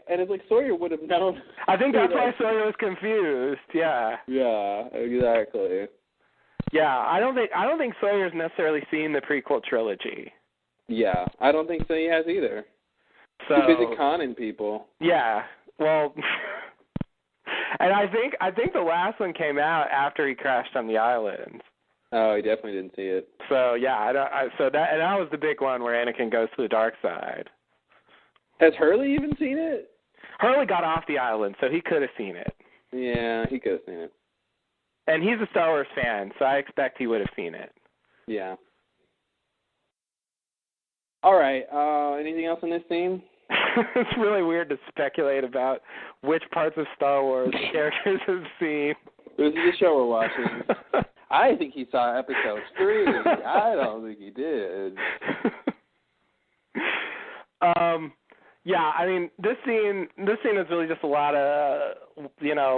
S3: And it's like Sawyer would have known.
S4: I think that's why Sawyer was confused. Yeah.
S3: Yeah, exactly.
S4: Yeah, I don't think Sawyer's necessarily seen the prequel trilogy.
S3: Yeah, I don't think so. He has either.
S4: So
S3: Too busy conning people.
S4: Yeah. Well, and I think the last one came out after he crashed on the island.
S3: Oh, he definitely didn't see it.
S4: So yeah, that was the big one where Anakin goes to the dark side.
S3: Has Hurley even seen it?
S4: Hurley got off the island, so he could have seen it.
S3: Yeah, he could have seen it.
S4: And he's a Star Wars fan, so I expect he would have seen it.
S3: Yeah. All right. Anything else in this scene?
S4: It's really weird to speculate about which parts of Star Wars characters have seen.
S3: This is the show we're watching. I think he saw episode 3. I don't think he did.
S4: Yeah, I mean, this scene is really just a lot of,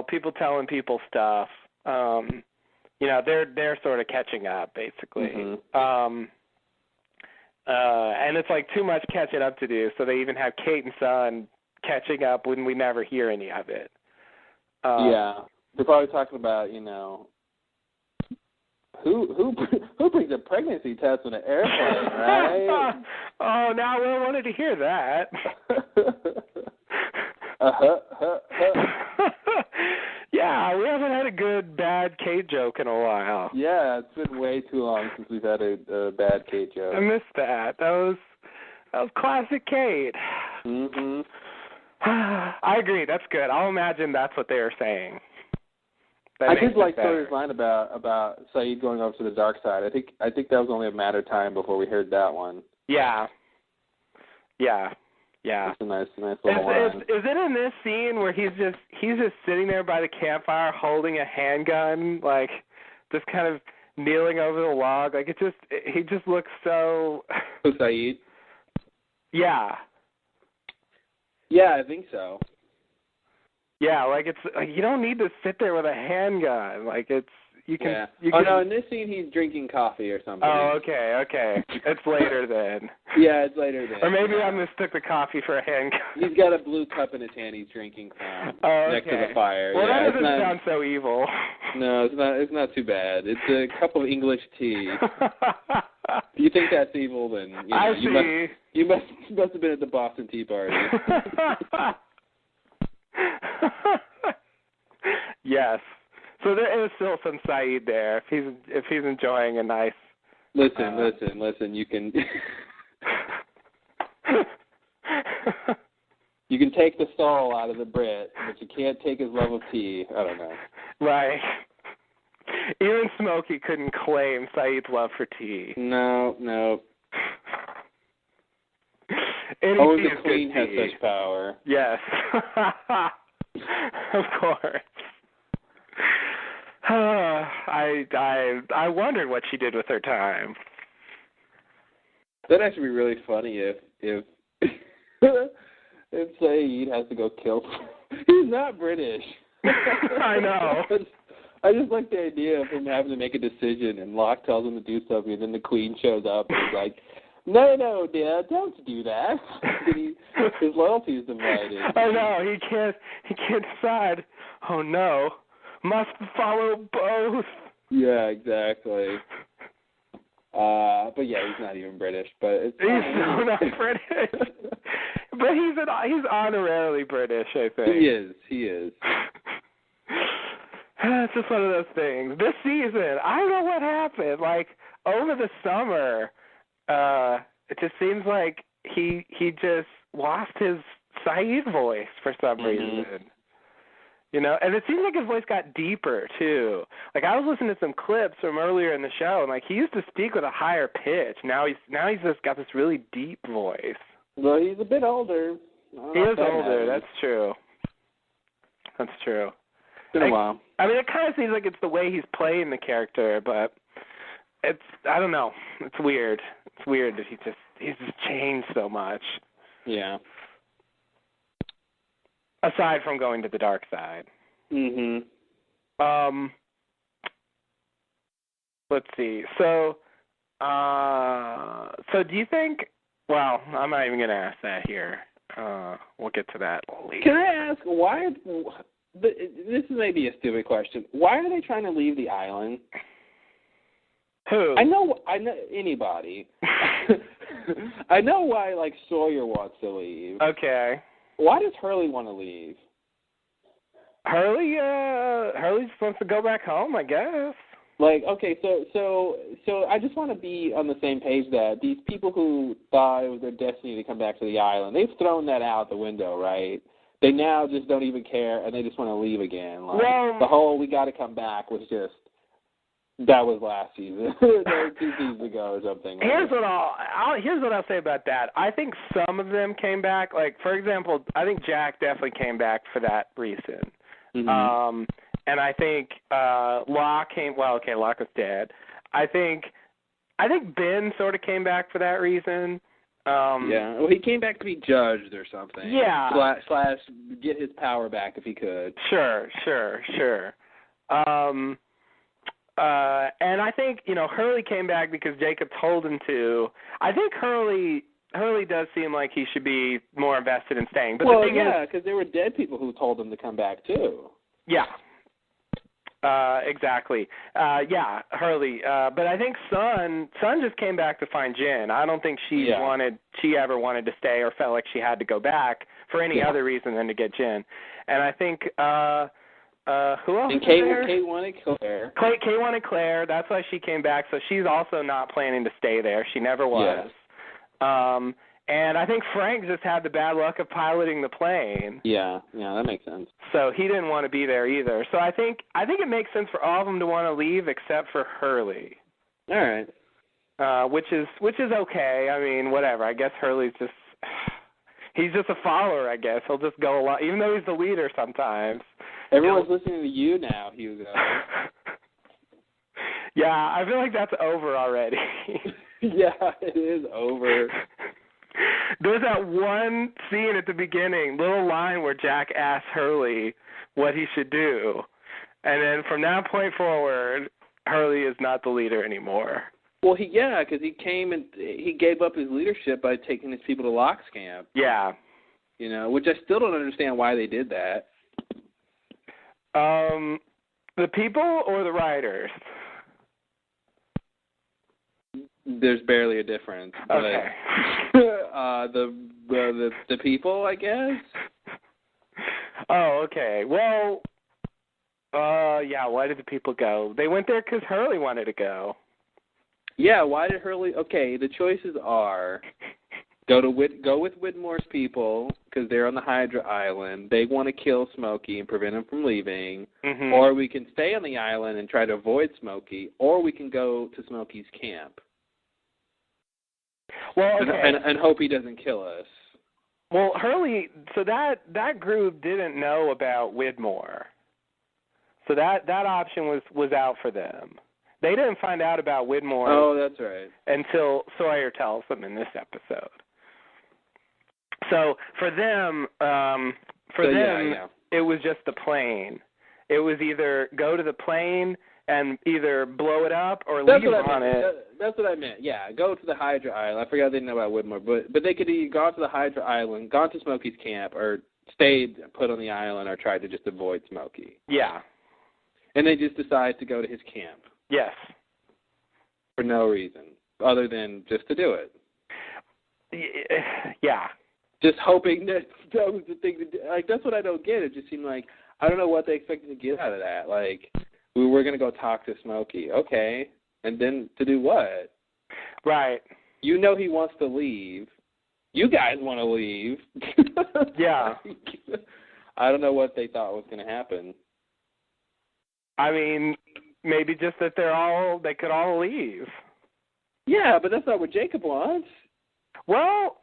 S4: people telling people stuff. They're sort of catching up, basically.
S3: Mm-hmm.
S4: And it's like too much catching up to do, so they even have Kate and Son catching up when we never hear any of it.
S3: Yeah. They're probably talking about, who brings a pregnancy test on an airplane, right?
S4: Oh, now we wanted to hear that. Yeah, we haven't had a good bad Kate joke in a while.
S3: Yeah, it's been way too long since we've had a bad Kate joke.
S4: I missed that. That was classic Kate.
S3: Mhm.
S4: I agree. That's good. I'll imagine that's what they were saying.
S3: I did like Sawyer's line about Saeed going over to the dark side. I think that was only a matter of time before we heard that one.
S4: Yeah.
S3: It's a nice little line.
S4: Is it in this scene where he's just sitting there by the campfire holding a handgun, like just kind of kneeling over the log? Like he just looks so.
S3: Who, Saeed?
S4: Yeah.
S3: Yeah, I think so.
S4: Yeah, like it's you don't need to sit there with a handgun. Like you can.
S3: Yeah.
S4: You can...
S3: Oh no, in this scene he's drinking coffee or something.
S4: Oh, okay. It's later then.
S3: Yeah, it's later then.
S4: Or maybe I mistook the coffee for a handgun.
S3: He's got a blue cup in his hand. He's drinking from next to the fire.
S4: Well,
S3: yeah,
S4: that doesn't sound so evil.
S3: No, it's not too bad. It's a cup of English tea. If you think that's evil, then you must have been at the Boston Tea Party.
S4: Yes. So there is still some Saeed there if he's enjoying a nice.
S3: Listen. You can you can take the soul out of the Brit, but you can't take his love of tea. I don't know.
S4: Right. Even Smokey couldn't claim Saeed's love for tea.
S3: No.
S4: Only
S3: the Queen has such power.
S4: Yes. Of course. I wondered what she did with her time.
S3: That'd actually be really funny if Saeed has to go kill. He's not British.
S4: I know.
S3: I just like the idea of him having to make a decision, and Locke tells him to do something, and then the Queen shows up and is like, "No, dear, don't do that." His loyalty is divided.
S4: Oh no, he can't decide. Oh no, must follow both.
S3: Yeah, exactly. But yeah, he's not even British. But
S4: he's so not British. But he's honorarily British, I think.
S3: He is.
S4: It's just one of those things. This season, I don't know what happened. Like over the summer, it just seems like he just lost his Saeed voice for some reason. And it seems like his voice got deeper too. Like I was listening to some clips from earlier in the show, and like he used to speak with a higher pitch. Now he's just got this really deep voice.
S3: Well, he's a bit older.
S4: He is older. That's true. It's been
S3: a while.
S4: I mean, it kind of seems like it's the way he's playing the character, but I don't know. It's weird. It's weird that he's just changed so much.
S3: Yeah.
S4: Aside from going to the dark side.
S3: Mhm.
S4: Let's see. So do you think? Well, I'm not even going to ask that here. We'll get to that later.
S3: Can I ask why? This is maybe a stupid question. Why are they trying to leave the island?
S4: Who?
S3: I know anybody. I know why, like, Sawyer wants to leave.
S4: Okay.
S3: Why does Hurley want to leave?
S4: Hurley's supposed to go back home, I guess.
S3: Like, okay, so I just want to be on the same page that these people who thought it was their destiny to come back to the island, they've thrown that out the window, right? They now just don't even care, and they just want to leave again. Like, the whole "we got to come back" was just, that was last season, 2 seasons ago or something.
S4: Here's what I'll say about that. I think some of them came back. Like, for example, I think Jack definitely came back for that reason.
S3: Mm-hmm.
S4: And I think Locke came. Well, okay, Locke was dead. I think Ben sort of came back for that reason.
S3: Yeah, well, he came back to be judged or something.
S4: Yeah.
S3: Slash get his power back if he could.
S4: Sure. And I think, Hurley came back because Jacob told him to. I think Hurley does seem like he should be more invested in staying. But the thing is,
S3: because there were dead people who told him to come back too.
S4: Yeah. Exactly. Hurley. But I think Sun just came back to find Jen. I don't think she ever wanted to stay or felt like she had to go back for any other reason than to get Jen. And I think who else?
S3: And Kate wanted Claire.
S4: Kate wanted Claire. That's why she came back. So she's also not planning to stay there. She never was.
S3: Yes.
S4: And I think Frank just had the bad luck of piloting the plane.
S3: Yeah, that makes sense.
S4: So he didn't want to be there either. So I think it makes sense for all of them to want to leave except for Hurley.
S3: All right.
S4: Which is okay. I mean, whatever. I guess Hurley's he's just a follower, I guess. He'll just go along, even though he's the leader sometimes.
S3: Everyone's listening to you now, Hugo.
S4: Yeah, I feel like that's over already.
S3: Yeah, it is over.
S4: There's that one scene at the beginning, little line where Jack asks Hurley what he should do. And then from that point forward, Hurley is not the leader anymore.
S3: Well, because he came and he gave up his leadership by taking his people to Locke's camp.
S4: Yeah.
S3: Which I still don't understand why they did that.
S4: The people or the writers?
S3: There's barely a difference.
S4: Okay.
S3: The people, I guess.
S4: Oh, okay. Well, why did the people go? They went there because Hurley wanted to go.
S3: Yeah, why did Hurley? Okay, the choices are go with Widmore's people because they're on the Hydra Island. They want to kill Smokey and prevent him from leaving.
S4: Mm-hmm.
S3: Or we can stay on the island and try to avoid Smokey. Or we can go to Smokey's camp.
S4: Well, okay.
S3: and hope he doesn't kill us.
S4: Well, Hurley, so that group didn't know about Widmore. So that option was out for them. They didn't find out about Widmore.
S3: Oh, that's right.
S4: Until Sawyer tells them in this episode. So for them, it was just the plane. It was either go to the plane and either blow it up or leave on it.
S3: That's what I meant. Yeah, go to the Hydra Island. I forgot they didn't know about Widmore, but they could either gone to the Hydra Island, gone to Smokey's camp, or stayed put on the island or tried to just avoid Smokey.
S4: Yeah.
S3: And they just decided to go to his camp.
S4: Yes.
S3: For no reason other than just to do it.
S4: Yeah.
S3: Just hoping that was the thing to do. Like, that's what I don't get. It just seemed like, I don't know what they expected to get out of that. Like, we were going to go talk to Smokey. Okay. And then to do what?
S4: Right.
S3: He wants to leave. You guys want to leave.
S4: Yeah.
S3: I don't know what they thought was going to happen.
S4: I mean, maybe just that they could all leave.
S3: Yeah, but that's not what Jacob wants.
S4: Well,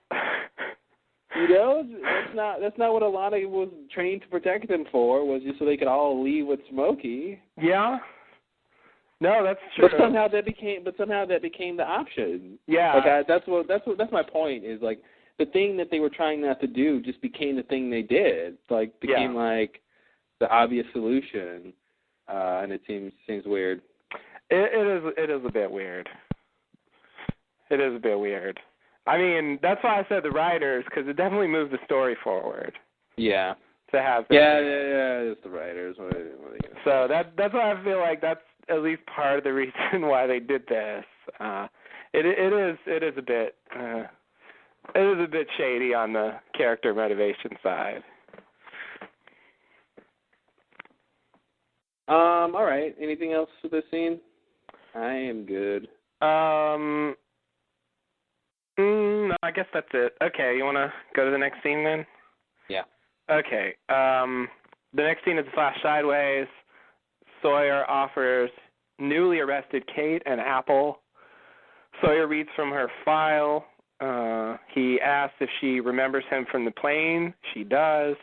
S3: that's not what Alana was trained to protect them for, was just so they could all leave with Smokey.
S4: Yeah. No, that's true.
S3: But somehow that became the option.
S4: Yeah.
S3: Like that's my point is like the thing that they were trying not to do just became the thing they did. Like became like the obvious solution, and it seems weird.
S4: It is a bit weird. It is a bit weird. I mean, that's why I said the writers, because it definitely moved the story forward.
S3: Yeah.
S4: To have
S3: it's the writers.
S4: So that's why I feel like that's at least part of the reason why they did this. It is a bit shady on the character motivation side.
S3: All right. Anything else for this scene? I am good.
S4: No, I guess that's it. Okay, you want to go to the next scene then?
S3: Yeah.
S4: Okay. The next scene is a flash sideways. Sawyer offers newly arrested Kate an apple. Sawyer reads from her file. He asks if she remembers him from the plane. She does.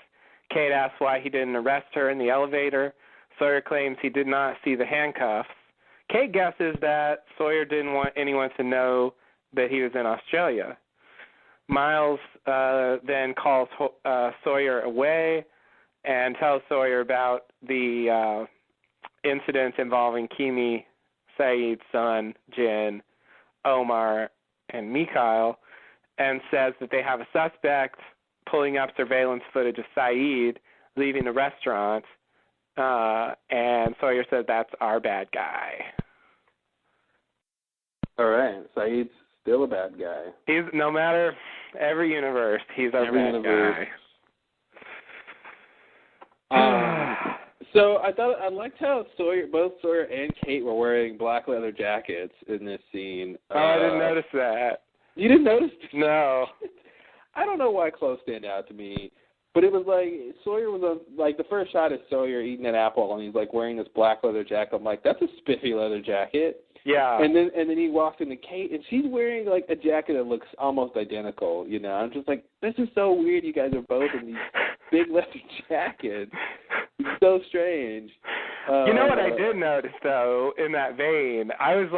S4: Kate asks why he didn't arrest her in the elevator. Sawyer claims he did not see the handcuffs. Kate guesses that Sawyer didn't want anyone to know that he was in Australia. Miles then calls Sawyer away and tells Sawyer about the incidents involving Kimi, Saeed's son, Jin, Omar, and Mikhail, and says that they have a suspect pulling up surveillance footage of Saeed leaving the restaurant, and Sawyer says that's our bad guy.
S3: All right, Saeed's still a bad guy.
S4: He's, no matter every universe, he's our bad guy.
S3: So I liked how both Sawyer and Kate were wearing black leather jackets in this scene.
S4: Oh, I didn't notice that.
S3: You didn't notice?
S4: No.
S3: I don't know why clothes stand out to me, but it was like Sawyer was on, like the first shot is Sawyer eating an apple and he's like wearing this black leather jacket. I'm like, that's a spiffy leather jacket.
S4: Yeah.
S3: And then he walks into Kate and she's wearing like a jacket that looks almost identical. You know, I'm just like, this is so weird. You guys are both in these big leather jackets. It's so strange.
S4: You know what I did notice though in that vein? I was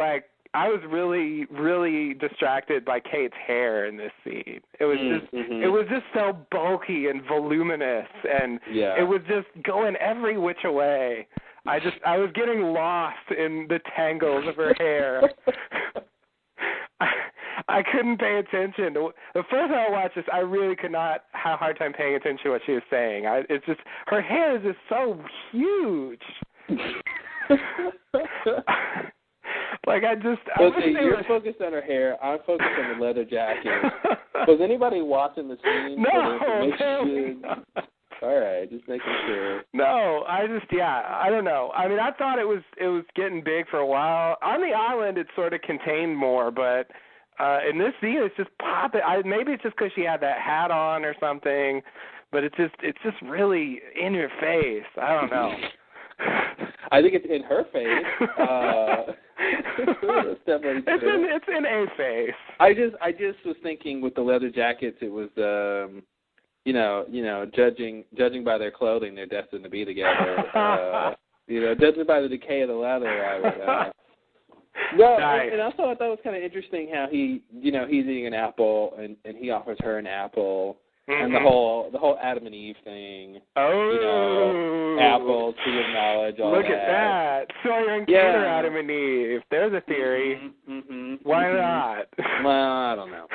S4: really, really distracted by Kate's hair in this scene. It was it was just so bulky and voluminous, and it was just going every which way. I was getting lost in the tangles of her hair. I couldn't pay attention. The first time I watched this, I really could not have a hard time paying attention to what she was saying. It's just, her hair is just so huge.
S3: You're focused on her hair. I'm focused on the leather jacket. Was anybody watching the scene?
S4: No.
S3: All right, just making sure.
S4: No, I don't know. I mean, I thought it was getting big for a while. On the island, it sort of contained more, but in this scene, it's just popping. Maybe it's just because she had that hat on or something, but it's just really in your face. I don't know.
S3: I think it's in her face. It's definitely true.
S4: It's in a face.
S3: I just was thinking with the leather jackets, it was judging by their clothing, they're destined to be together. Judging by the decay of the leather, I would.
S4: Nice.
S3: And also I thought it was kind of interesting how he's eating an apple and he offers her an apple. Mm-hmm. And the whole Adam and Eve thing.
S4: Oh.
S3: Apple, tree of knowledge, all
S4: Look
S3: that.
S4: Look at that. Sawyer and Kate are Adam and Eve. There's a theory.
S3: Mm-hmm.
S4: Why not?
S3: Well, I don't know.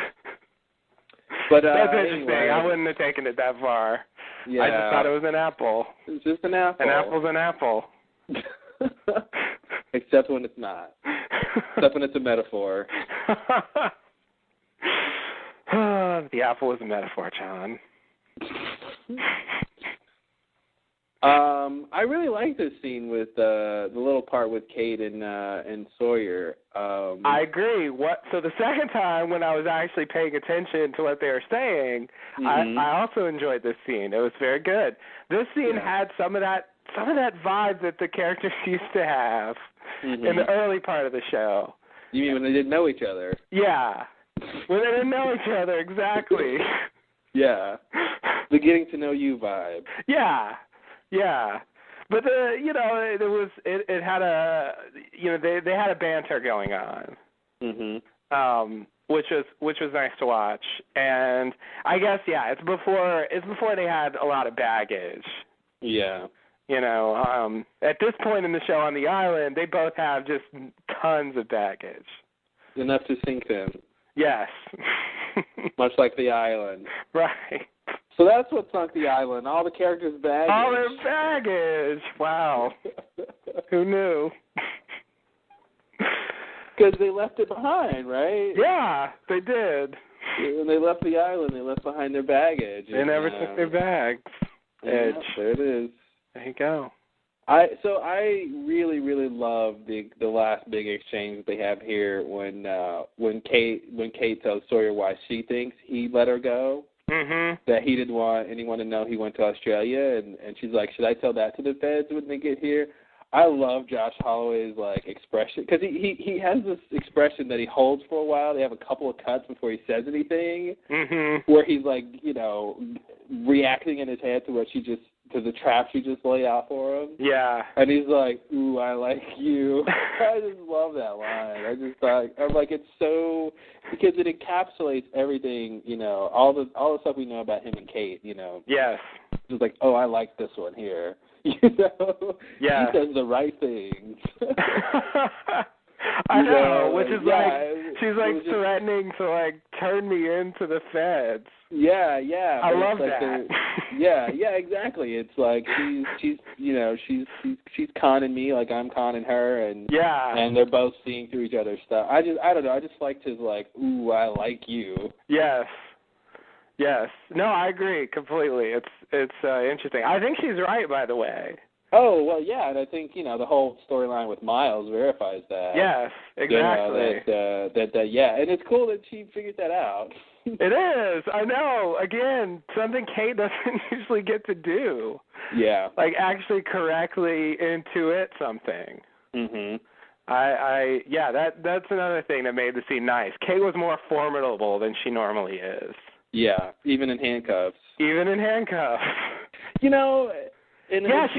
S3: But
S4: that's interesting.
S3: Anyway.
S4: I wouldn't have taken it that far.
S3: Yeah.
S4: I just thought it was an apple.
S3: It's just an apple.
S4: An apple's an apple.
S3: Except when it's not. Except when it's a metaphor.
S4: The apple is a metaphor, John.
S3: I really like this scene with the little part with Kate and Sawyer.
S4: I agree. So the second time when I was actually paying attention to what they were saying, I also enjoyed this scene. It was very good. This scene had some of that vibe that the characters used to have in the early part of the show.
S3: You mean when they didn't know each other?
S4: Yeah. When they didn't know each other, exactly.
S3: Yeah. The getting to know you vibe.
S4: Yeah. But it had a they had a banter going on. Which was nice to watch. And I guess it's before they had a lot of baggage.
S3: Yeah.
S4: At this point in the show on the island, they both have just tons of baggage.
S3: Enough to sink them.
S4: Yes.
S3: Much like the island.
S4: Right.
S3: So that's what sunk the island. All the characters' baggage.
S4: All their baggage. Wow. Who knew?
S3: Because they left it behind, right?
S4: Yeah, they did.
S3: When they left the island, they left behind their baggage.
S4: They never took their bags.
S3: Yeah, there it is.
S4: There you go.
S3: I really, really love the last big exchange they have here when Kate tells Sawyer why she thinks he let her go. That he didn't want anyone to know he went to Australia, and she's like, should I tell that to the feds when they get here? I love Josh Holloway's expression, because he has this expression that he holds for a while. They have a couple of cuts before he says anything, where he's reacting in his head to the trap she just laid out for him. Yeah. And he's like, "Ooh, I like you." I just love that line. I just thought, it's so, because it encapsulates everything, all the stuff we know about him and Kate. Yes. Just like, oh, I like this one here. He says the right things.
S4: I know, which is she's threatening to turn me into the feds. Yeah. I love that. Yeah, exactly. It's like she's conning me like I'm conning her, and and they're both seeing through each other's stuff. I don't know. I just liked his ooh, I like you. Yes. No, I agree completely. It's interesting. I think she's right, by the way. Oh, well, yeah, and I think, the whole storyline with Miles verifies that. Yes, exactly. And it's cool that she figured that out. It is. I know. Again, something Kate doesn't usually get to do. Yeah. Actually correctly intuit something. That's another thing that made the scene nice. Kate was more formidable than she normally is. Yeah, even in handcuffs. She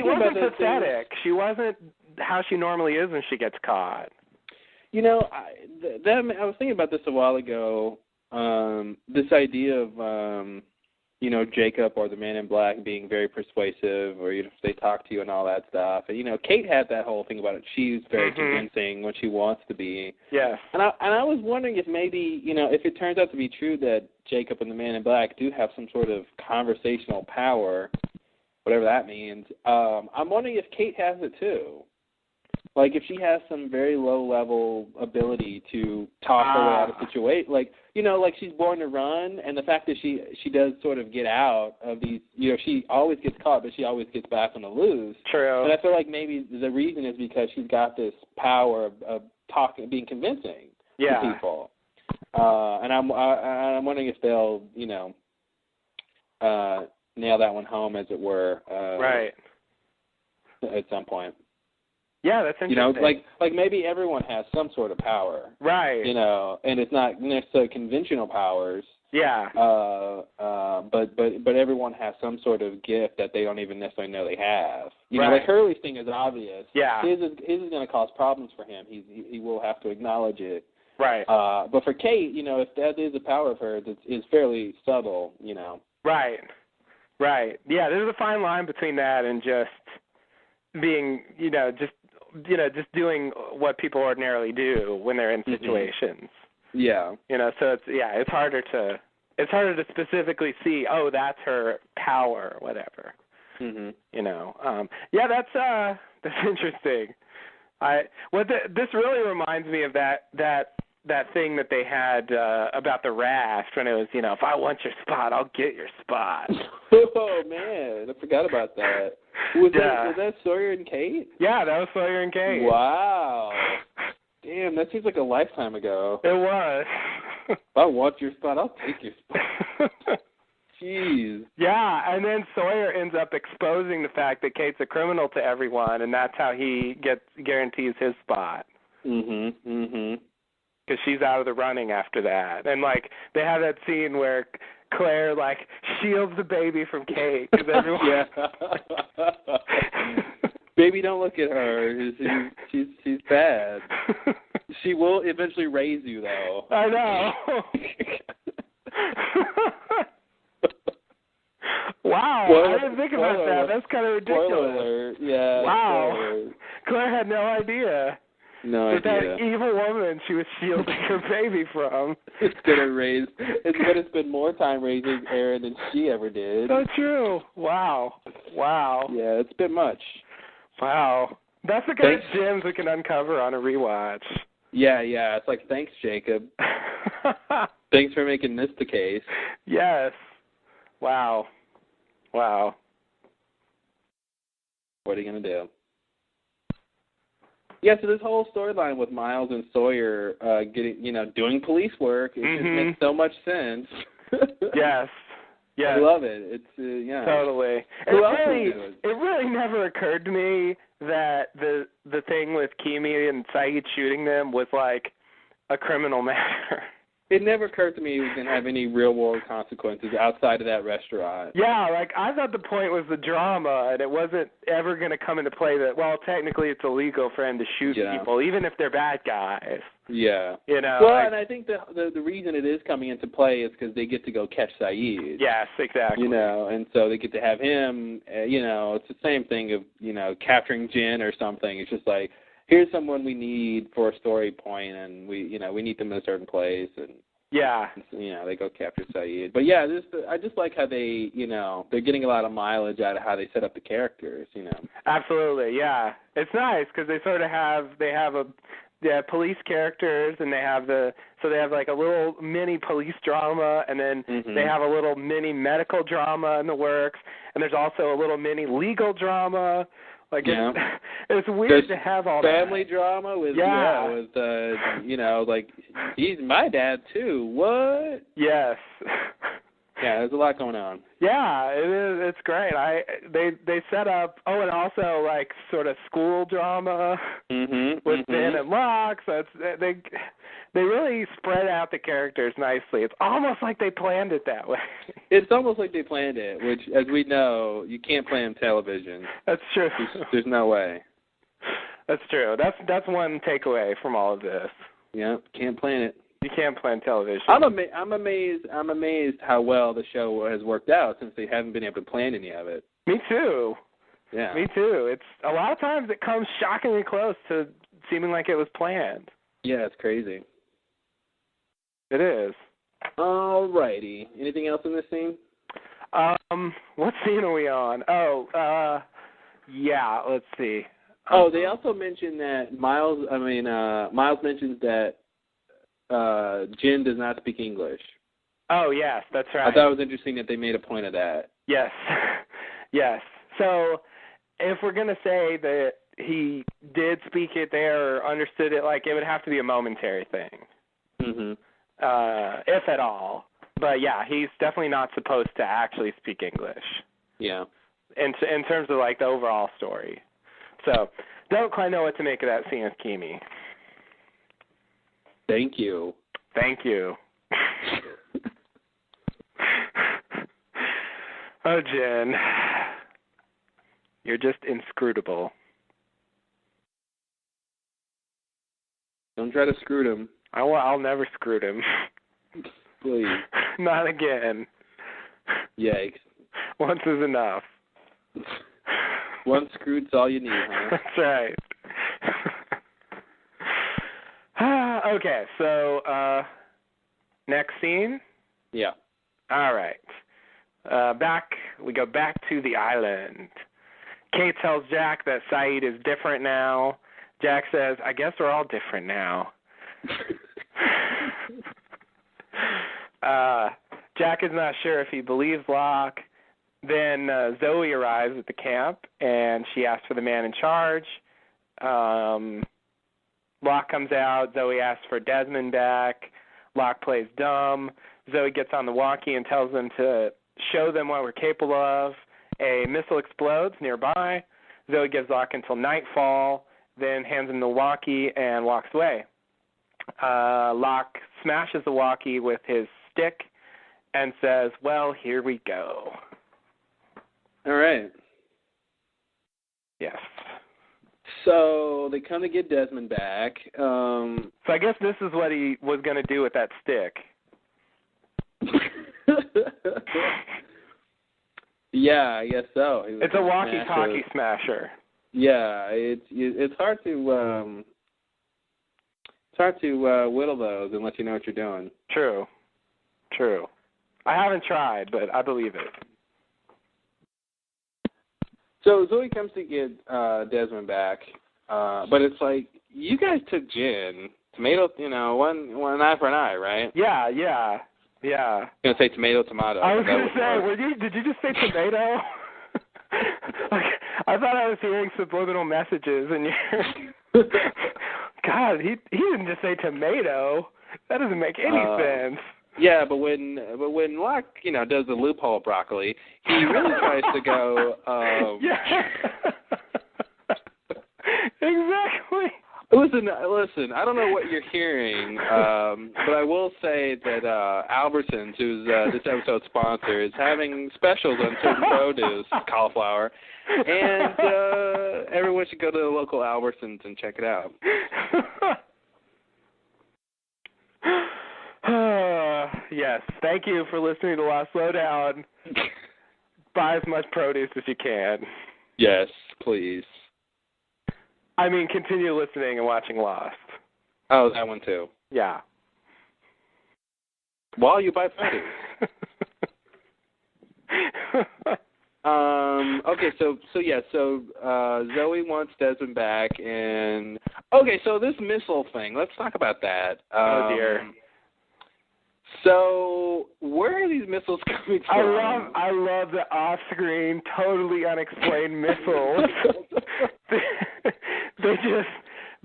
S4: wasn't pathetic. She wasn't how she normally is when she gets caught. I was thinking about this a while ago, this idea of, Jacob or the Man in Black being very persuasive, or if they talk to you and all that stuff. And, Kate had that whole thing about it. She's very convincing when she wants to be. Yes. And I was wondering if maybe, if it turns out to be true that Jacob and the Man in Black do have some sort of conversational power, whatever that means, I'm wondering if Kate has it too. If she has some very low-level ability to talk her way out of situation, she's born to run, and the fact that she does sort of get out of these, she always gets caught, but she always gets back on the loose. True. And I feel like maybe the reason is because she's got this power of talking, being convincing to people. And I'm wondering if they'll, nail that one home, as it were. Right. At some point. Yeah, that's interesting. Maybe everyone has some sort of power. Right. And it's not necessarily conventional powers. Yeah. But everyone has some sort of gift that they don't even necessarily know they have. Hurley's thing is obvious. Yeah. His is going to cause problems for him. He will have to acknowledge it. Right. But for Kate, if that is a power of hers, it's fairly subtle. Right. Right. Yeah, there's a fine line between that and just being, just doing what people ordinarily do when they're in situations. Yeah. So it's harder to specifically see, oh, that's her power or whatever. That's interesting. This really reminds me of that thing that they had about the raft when it was, if I want your spot, I'll get your spot. Oh, man, I forgot about that. Was that Sawyer and Kate? Yeah, that was Sawyer and Kate. Wow. Damn, that seems like a lifetime ago. It was. If I want your spot, I'll take your spot. Jeez. Yeah, and then Sawyer ends up exposing the fact that Kate's a criminal to everyone, and that's how he guarantees his spot. Because she's out of the running after that. And, they have that scene where Claire, shields the baby from Kate. Cause everyone...
S3: Baby, don't look at her. She's bad. She will eventually raise you, though.
S4: I know. Wow, I didn't think about that. That's kind of ridiculous.
S3: Spoiler alert. Yeah.
S4: Wow. Claire had no idea.
S3: No idea.
S4: That evil woman she was shielding her baby from.
S3: It's gonna spend more time raising Aaron than she ever did.
S4: So true. Wow.
S3: Yeah, it's a bit much.
S4: Wow. That's the kind of gems we can uncover on a rewatch.
S3: Yeah. It's like, thanks, Jacob. Thanks for making this the case.
S4: Yes. Wow. What
S3: are you gonna do? Yeah, so this whole storyline with Miles and Sawyer doing police work, it just makes so much sense.
S4: Yes.
S3: I love it. It's yeah.
S4: Totally. It really never occurred to me that the thing with Kimi and Saeed shooting them was like a criminal matter.
S3: It never occurred to me it was going to have any real-world consequences outside of that restaurant.
S4: Yeah, like, I thought the point was the drama, and it wasn't ever going to come into play that, well, technically it's illegal for him to shoot people, even if they're bad guys.
S3: Yeah.
S4: You know?
S3: Well, and I think the reason it is coming into play is because they get to go catch Saeed.
S4: Yes, exactly.
S3: And so they get to have him, it's the same thing of, capturing Jin or something. It's just like, here's someone we need for a story point, and we need them in a certain place, and they go capture Saeed. But yeah, I just like how they, they're getting a lot of mileage out of how they set up the characters.
S4: Absolutely, yeah. It's nice because they sort of have police characters, and they have like a little mini police drama, and then they have a little mini medical drama in the works, and there's also a little mini legal drama. Like it's weird to have all
S3: family
S4: that.
S3: Drama with like he's my dad too. What?
S4: Yes.
S3: Yeah, there's a lot going on.
S4: Yeah, it is. It's great. They set up. Oh, and also like sort of school drama with Ben and Locke. So they really spread out the characters nicely. It's almost like they planned it that way.
S3: It's almost like they planned it, which, as we know, you can't plan television.
S4: That's true.
S3: There's no way.
S4: That's true. That's one takeaway from all of this.
S3: Yeah, can't plan it.
S4: You can't plan television.
S3: I'm amazed how well the show has worked out since they haven't been able to plan any of it.
S4: Me too.
S3: Yeah.
S4: Me too. It's a lot of times it comes shockingly close to seeming like it was planned.
S3: Yeah, it's crazy.
S4: It is.
S3: All righty. Anything else in this scene?
S4: What scene are we on? Let's see.
S3: They also mentioned that Miles mentions that Jin does not speak English.
S4: Oh, yes, that's right.
S3: I thought it was interesting that they made a point of that.
S4: Yes. Yes. So if we're going to say that he did speak it there or understood it, like, it would have to be a momentary thing. If at all. But, yeah, he's definitely not supposed to actually speak English.
S3: Yeah.
S4: In terms of, like, the overall story. So, don't quite know what to make of that scene with Kimi.
S3: Thank you.
S4: Thank you. Oh, Jen. You're just inscrutable.
S3: Don't try to screw him.
S4: I'll never screw him.
S3: Please.
S4: Not again.
S3: Yikes.
S4: Once is enough.
S3: One screwed's all you need, huh?
S4: That's right. Okay, so next scene?
S3: Yeah.
S4: All right. We go back to the island. Kate tells Jack that Saeed is different now. Jack says, I guess we're all different now. Jack is not sure if he believes Locke. Then Zoe arrives at the camp, and she asks for the man in charge. Locke comes out. Zoe asks for Desmond back. Locke plays dumb. Zoe gets on the walkie and tells them to show them what we're capable of. A missile explodes nearby. Zoe gives Locke until nightfall, then hands him the walkie and walks away. Locke smashes the walkie with his stick and says, well, here we go.
S3: All right.
S4: Yes.
S3: So they come to get Desmond back.
S4: So I guess this is what he was going to do with that stick.
S3: Yeah, I guess so.
S4: It's a walkie-talkie smasher.
S3: Yeah, it's hard to whittle those unless you know what you're doing.
S4: True. I haven't tried, but I believe it.
S3: So Zoe comes to get Desmond back, but it's like, you guys took gin, tomato, one eye for an eye, right?
S4: Yeah.
S3: I'm going to say tomato.
S4: I was going to say, did you just say tomato? Like, I thought I was hearing subliminal messages, and you're... God, he didn't just say tomato. That doesn't make any sense.
S3: Yeah, but when Locke, does the loophole broccoli, he really tries to go.
S4: Yeah. Exactly.
S3: Listen. I don't know what you're hearing, but I will say that Albertsons, who's this episode's sponsor, is having specials on certain produce, cauliflower, and everyone should go to the local Albertsons and check it out.
S4: Yes. Thank you for listening to Lost Lowdown. Buy as much produce as you can.
S3: Yes, please.
S4: I mean, continue listening and watching Lost.
S3: Oh, that one too.
S4: Yeah.
S3: While you buy produce. Okay, so Zoe wants Desmond back, and okay, so this missile thing. Let's talk about that.
S4: Oh dear.
S3: So where are these missiles coming from?
S4: I love the off-screen, totally unexplained missiles.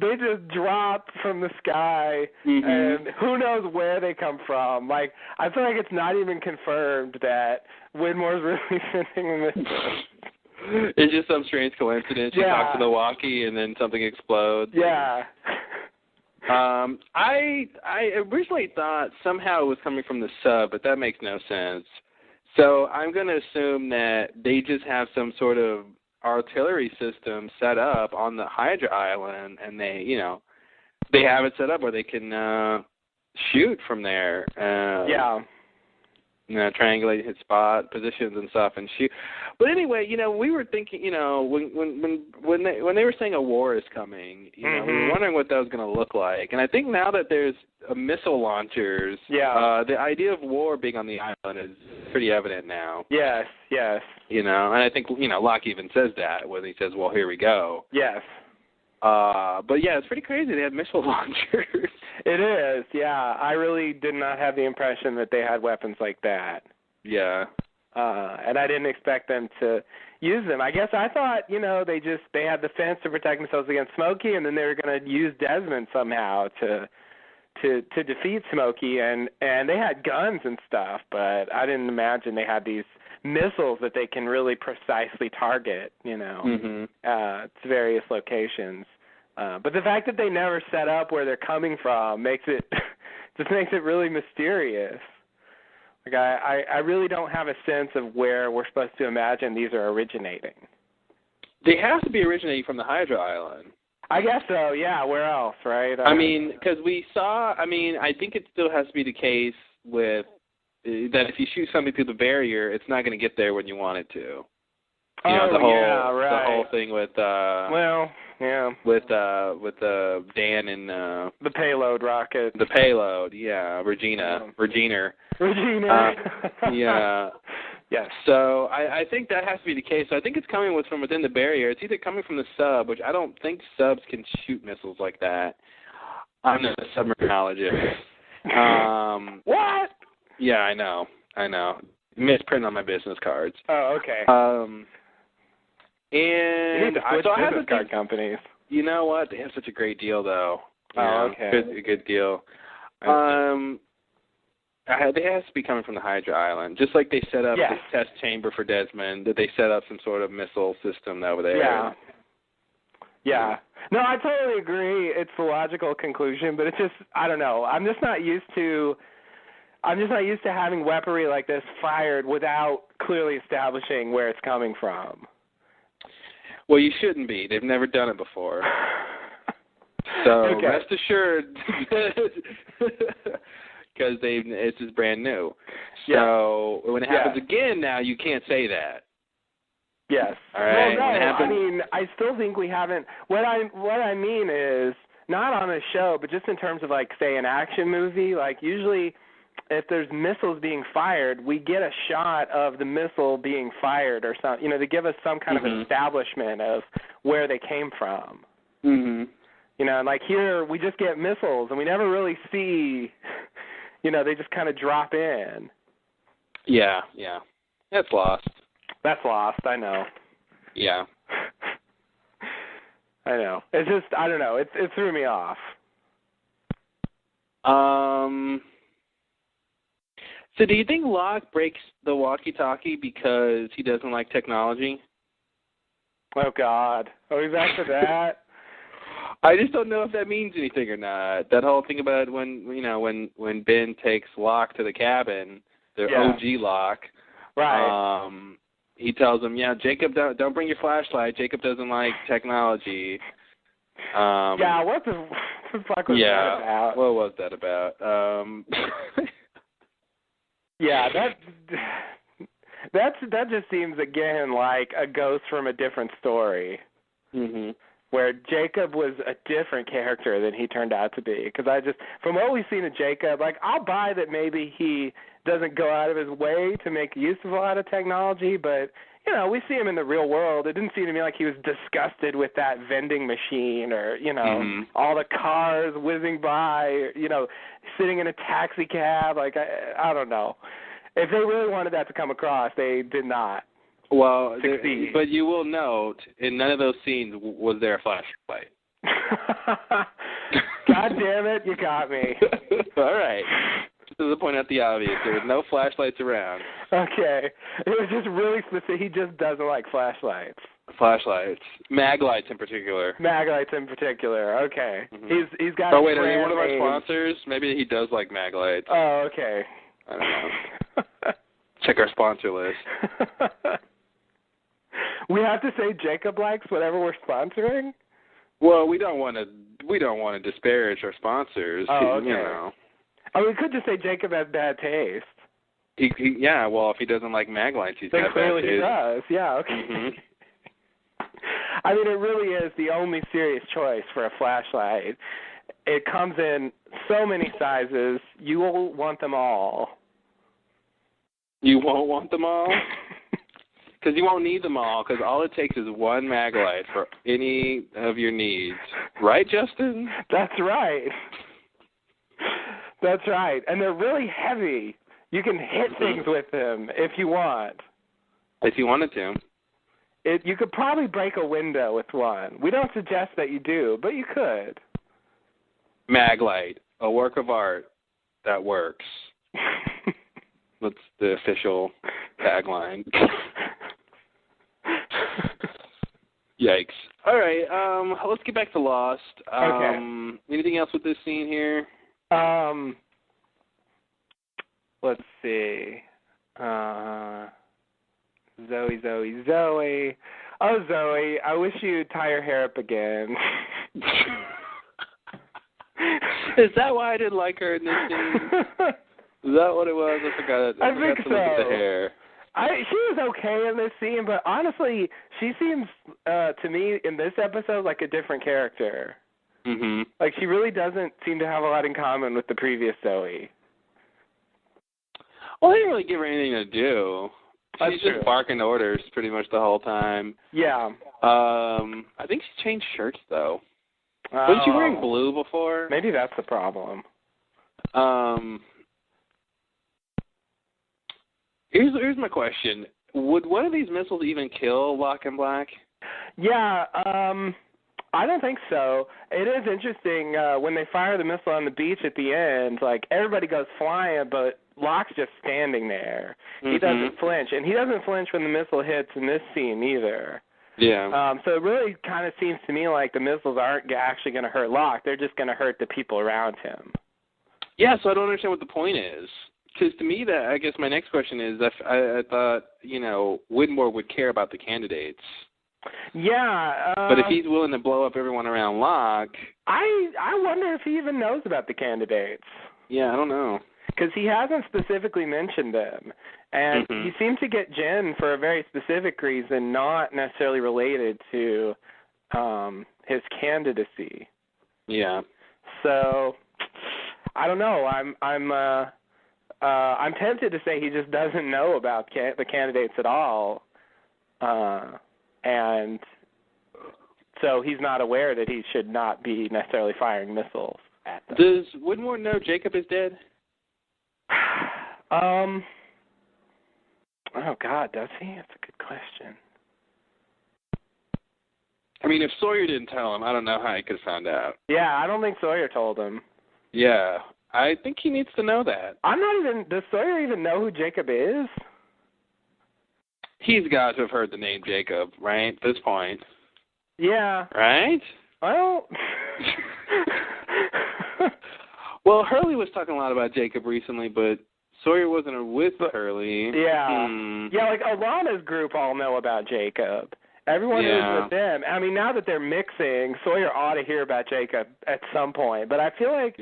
S4: They just drop from the sky, and who knows where they come from. Like, I feel like it's not even confirmed that Widmore's really sending the missiles.
S3: It's just some strange coincidence. You talk to the walkie, and then something explodes.
S4: Yeah.
S3: I originally thought somehow it was coming from the sub, but that makes no sense. So I'm going to assume that they just have some sort of artillery system set up on the Hydra Island, and they have it set up where they can shoot from there. Triangulate his spot positions and stuff and shoot. But anyway, we were thinking, when they were saying a war is coming, we were wondering what that was going to look like. And I think now that there's missile launchers, the idea of war being on the island is pretty evident now.
S4: Yes.
S3: And I think Locke even says that when he says, "Well, here we go."
S4: Yes.
S3: But yeah, it's pretty crazy. They have missile launchers.
S4: It is, yeah. I really did not have the impression that they had weapons like that.
S3: Yeah.
S4: And I didn't expect them to use them. I guess I thought, they had the fence to protect themselves against Smokey, and then they were going to use Desmond somehow to defeat Smokey, and they had guns and stuff, but I didn't imagine they had these missiles that they can really precisely target, to various locations. But the fact that they never set up where they're coming from makes it really mysterious. Like I really don't have a sense of where we're supposed to imagine these are originating.
S3: They have to be originating from the Hydra Island.
S4: I guess so, yeah. Where else, right?
S3: Because I think it still has to be the case with that if you shoot something through the barrier, it's not going to get there when you want it to. The whole thing with with Dan and
S4: the payload rocket.
S3: The payload, Regina. Yeah.
S4: Yes.
S3: So I think that has to be the case. So I think it's coming from within the barrier. It's either coming from the sub, which I don't think subs can shoot missiles like that. I'm not a submarinologist.
S4: What?
S3: Yeah, I know. Misprint on my business cards.
S4: Oh, okay.
S3: And
S4: you need to switch business card companies.
S3: You know what? They have such a great deal, though.
S4: Okay.
S3: Good deal. They has to be coming from the Hydra Island, just like they set up this test chamber for Desmond. That they set up some sort of missile system over there.
S4: Yeah. No, I totally agree. It's the logical conclusion, but it's just I don't know. I'm just not used to having weaponry like this fired without clearly establishing where it's coming from.
S3: Well, you shouldn't be. They've never done it before. So
S4: Okay.
S3: rest assured, because this is brand new. So when it happens again now, you can't say that.
S4: Yes.
S3: All right.
S4: Well, no,
S3: When it happens,
S4: I mean, I still think we haven't. What I mean is not on a show, but just in terms of like, say, an action movie. Like usually, if there's missiles being fired, we get a shot of the missile being fired or something. You know, they give us some kind of establishment of where they came from.
S3: Mm-hmm.
S4: You know, and like here, we just get missiles, and we never really see. You know, they just kind of drop in.
S3: Yeah. That's lost.
S4: That's lost. I know.
S3: Yeah.
S4: I know. It's just, I don't know. It threw me off.
S3: So do you think Locke breaks the walkie-talkie because he doesn't like technology?
S4: Oh, God. Are we back to that?
S3: I just don't know if that means anything or not. That whole thing about when Ben takes Locke to the cabin, their OG Locke.
S4: Right.
S3: He tells him, Jacob, don't bring your flashlight. Jacob doesn't like technology.
S4: What the fuck was that about?
S3: What was that about?
S4: That just seems, again, like a ghost from a different story.
S3: Mm-hmm.
S4: Where Jacob was a different character than he turned out to be. Because from what we've seen of Jacob, like, I'll buy that maybe he doesn't go out of his way to make use of a lot of technology, but, you know, we see him in the real world. It didn't seem to me like he was disgusted with that vending machine or, you know, all the cars whizzing by, you know, sitting in a taxi cab. Like, I don't know. If they really wanted that to come across, they did not.
S3: Well, but you will note, in none of those scenes was there a flashlight.
S4: God damn it, you got me.
S3: All right. Just to point out the obvious, there was no flashlights around.
S4: Okay. It was just really specific. He just doesn't like flashlights.
S3: Flashlights. Mag lights in particular.
S4: Mag lights in particular. Okay.
S3: Mm-hmm.
S4: He's got
S3: Oh, wait, are they one of our sponsors? Maybe he does like mag lights.
S4: Oh, okay.
S3: I don't know. Check our sponsor list.
S4: We have to say Jacob likes whatever we're sponsoring?
S3: Well, we don't want to disparage our sponsors.
S4: Oh, okay.
S3: You know.
S4: I mean, we could just say Jacob has bad taste.
S3: Well, if he doesn't like mag lights, he's got bad taste.
S4: Clearly he does. Yeah, okay.
S3: Mm-hmm.
S4: I mean, it really is the only serious choice for a flashlight. It comes in so many sizes. You will want them all.
S3: You won't want them all? Because you won't need them all, because all it takes is one mag light for any of your needs. Right, Justin?
S4: That's right. That's right. And they're really heavy. You can hit things with them if you want.
S3: If you wanted to.
S4: You could probably break a window with one. We don't suggest that you do, but you could.
S3: Mag light, a work of art that works. That's the official tagline. Yikes. All right, let's get back to Lost.
S4: Okay.
S3: Anything else with this scene here?
S4: Let's see. Zoe. Oh, Zoe, I wish you'd tie your hair up again.
S3: Is that why I didn't like her in this scene? Is that what it was? I forgot.
S4: I think
S3: to look at the hair.
S4: She was okay in this scene, but honestly, she seems to me in this episode like a different character.
S3: Mm-hmm.
S4: Like she really doesn't seem to have a lot in common with the previous Zoe.
S3: Well, they didn't really give her anything to do. She's just barking orders pretty much the whole time.
S4: Yeah.
S3: I think she changed shirts though. Wasn't she wearing blue before?
S4: Maybe that's the problem.
S3: Here's my question. Would one of these missiles even kill Locke and Black?
S4: Yeah, I don't think so. It is interesting when they fire the missile on the beach at the end, like everybody goes flying, but Locke's just standing there. Mm-hmm. He doesn't flinch, and he doesn't flinch when the missile hits in this scene either.
S3: Yeah.
S4: So it really kind of seems to me like the missiles aren't actually going to hurt Locke. They're just going to hurt the people around him.
S3: Yeah, so I don't understand what the point is. Because to me, that I guess my next question is, I thought, Widmore would care about the candidates.
S4: Yeah.
S3: But if he's willing to blow up everyone around Locke...
S4: I wonder if he even knows about the candidates.
S3: Yeah, I don't know.
S4: Because he hasn't specifically mentioned them. And he seemed to get Jen for a very specific reason, not necessarily related to his candidacy.
S3: Yeah.
S4: So, I don't know. I'm tempted to say he just doesn't know about the candidates at all. And so he's not aware that he should not be necessarily firing missiles at them.
S3: Does Widmore know Jacob is dead?
S4: Oh, God, does he? That's a good question.
S3: I mean, if Sawyer didn't tell him, I don't know how he could have found out.
S4: Yeah, I don't think Sawyer told him.
S3: Yeah, I think he needs to know that.
S4: Does Sawyer even know who Jacob is?
S3: He's got to have heard the name Jacob, right, at this point.
S4: Yeah.
S3: Right?
S4: Well...
S3: Well, Hurley was talking a lot about Jacob recently, but Sawyer wasn't with Hurley.
S4: Yeah. Yeah, like Alana's group all know about Jacob. Everyone who's with them. I mean, now that they're mixing, Sawyer ought to hear about Jacob at some point. But I feel like,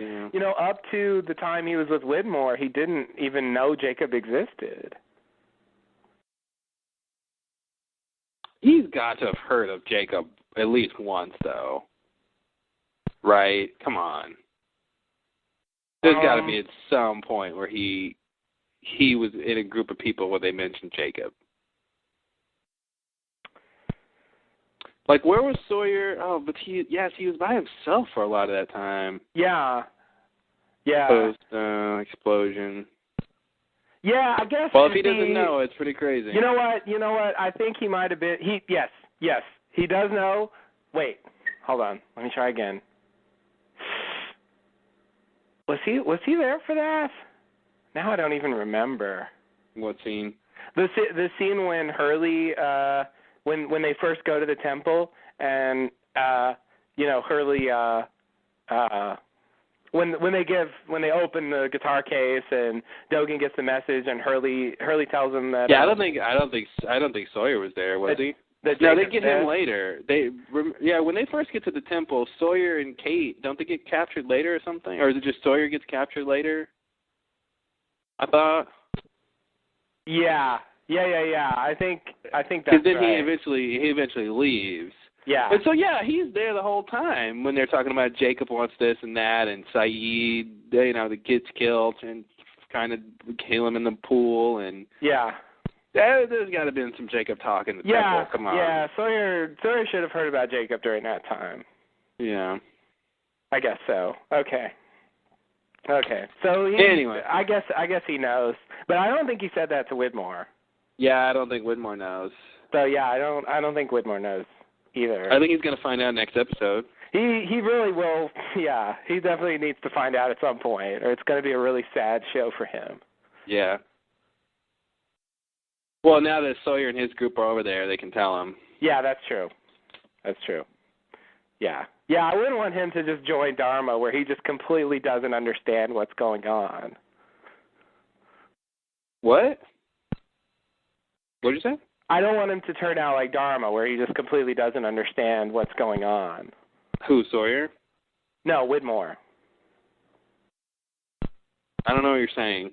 S4: up to the time he was with Widmore, he didn't even know Jacob existed.
S3: He's got to have heard of Jacob at least once, though. Right? Come on. There's got to be at some point where he was in a group of people where they mentioned Jacob. Like, where was Sawyer? Oh, but he was by himself for a lot of that time.
S4: Yeah. Yeah.
S3: Post explosion.
S4: Yeah, I guess.
S3: Well, if he doesn't know, it's pretty crazy.
S4: You know what? I think he might have been. Yes, he does know. Wait, hold on. Let me try again. Was he there for that? Now I don't even remember.
S3: What scene?
S4: The scene when Hurley, when they first go to the temple, and Hurley, when they open the guitar case and Dogen gets the message and Hurley tells him that.
S3: Yeah, I don't think Sawyer was there, was he? No, they get him later. When they first get to the temple, Sawyer and Kate, don't they get captured later or something? Or is it just Sawyer gets captured later? I thought. Yeah. I think that's right. Because then he eventually leaves.
S4: Yeah.
S3: And so he's there the whole time when they're talking about Jacob wants this and that, and Saeed, that gets killed and kind of kill him in the pool, and there's got to have been some Jacob talk in the temple. Come on.
S4: Yeah, Sawyer should have heard about Jacob during that time.
S3: Yeah.
S4: I guess so. Okay. So
S3: anyway,
S4: I guess he knows, but I don't think he said that to Widmore.
S3: Yeah, I don't think Widmore knows.
S4: So I don't think Widmore knows either.
S3: I think he's going to find out next episode.
S4: He really will. Yeah, he definitely needs to find out at some point, or it's going to be a really sad show for him.
S3: Yeah. Well, now that Sawyer and his group are over there, they can tell him.
S4: Yeah, that's true. Yeah, I wouldn't want him to just join Dharma where he just completely doesn't understand what's going on.
S3: What? What did you say?
S4: I don't want him to turn out like Dharma where he just completely doesn't understand what's going on.
S3: Who, Sawyer?
S4: No, Widmore.
S3: I don't know what you're saying.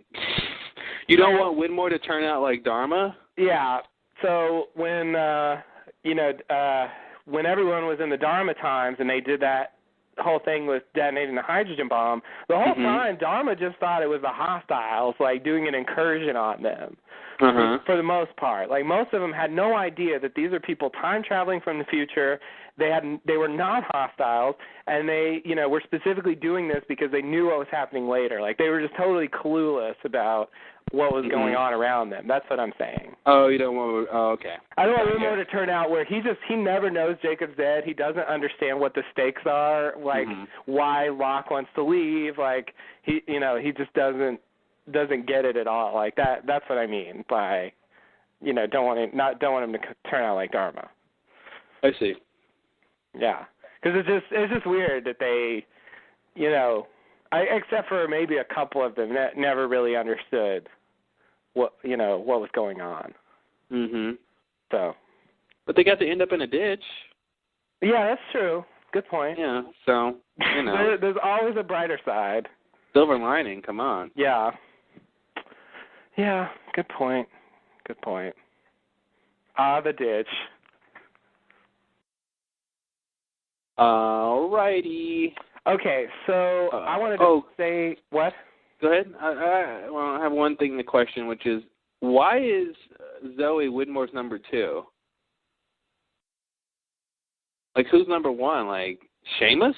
S3: You don't want Widmore to turn out like Dharma?
S4: Yeah. So when when everyone was in the Dharma times and they did that whole thing with detonating the hydrogen bomb, the whole time Dharma just thought it was the hostiles, like doing an incursion on them. For the most part. Like most of them had no idea that these are people time traveling from the future. They were not hostiles, and they were specifically doing this because they knew what was happening later. Like they were just totally clueless about what was going on around them. That's what I'm saying.
S3: Oh, you don't want to... Oh, okay.
S4: I don't want Widmore to turn out where he never knows Jacob's dead. He doesn't understand what the stakes are, like why Locke wants to leave. Like he just doesn't get it at all. Like that's what I mean by don't want him to turn out like Dharma.
S3: I see.
S4: Yeah, because it's just weird that they, except for maybe a couple of them that never really understood what was going on. So,
S3: But they got to end up in a ditch.
S4: Yeah, that's true. Good point.
S3: Yeah, so,
S4: There's always a brighter side.
S3: Silver lining, come on.
S4: Yeah. Yeah, good point. Good point. The ditch.
S3: Alrighty.
S4: Okay, so I wanted to say what?
S3: Go ahead. I have one thing to question, which is, why is Zoe Widmore's number 2? Like, who's number 1? Like, Seamus?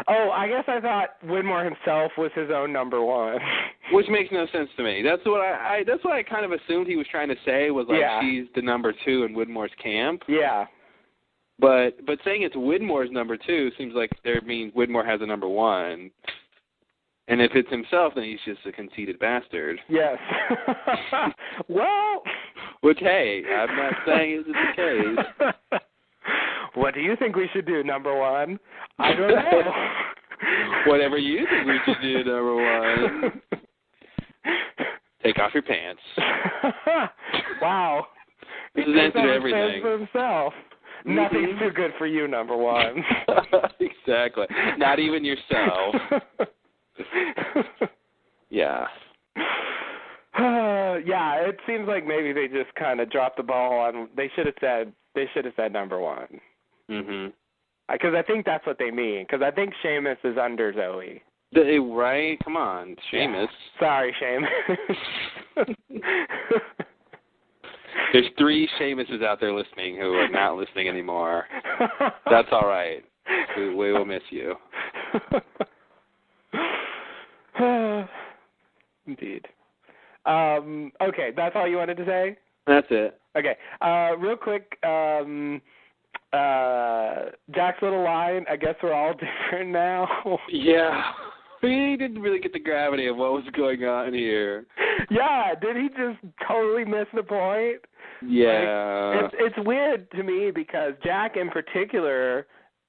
S4: Oh, I guess I thought Widmore himself was his own number 1.
S3: Which makes no sense to me. That's what I kind of assumed he was trying to say, was like, she's the number 2 in Widmore's camp.
S4: Yeah.
S3: But saying it's Widmore's number 2 seems like there means Widmore has a number 1. And if it's himself, then he's just a conceited bastard.
S4: Yes. Well.
S3: Which, hey, I'm not saying it's the case.
S4: What do you think we should do, number 1? I don't know.
S3: Whatever you think we should do, number 1. Take off your pants.
S4: Wow.
S3: This is answer to everything.
S4: For himself. Nothing's too good for you, number 1.
S3: Exactly. Not even yourself. Yeah.
S4: Yeah, it seems like maybe they just kind of dropped the ball on. They should have said number 1.
S3: Mhm.
S4: Because I think that's what they mean. Because I think Seamus is under Zoe.
S3: Right? Come on, Seamus.
S4: Yeah. Sorry, Seamus.
S3: There's 3 Seamuses out there listening who are not listening anymore. That's all right. We will miss you.
S4: Indeed. Okay, that's all you wanted to say?
S3: That's it.
S4: Okay. Real quick, Jack's little line, I guess we're all different now.
S3: Yeah. He didn't really get the gravity of what was going on here.
S4: Yeah, did he just totally miss the point?
S3: Yeah.
S4: Like, it's weird to me because Jack in particular,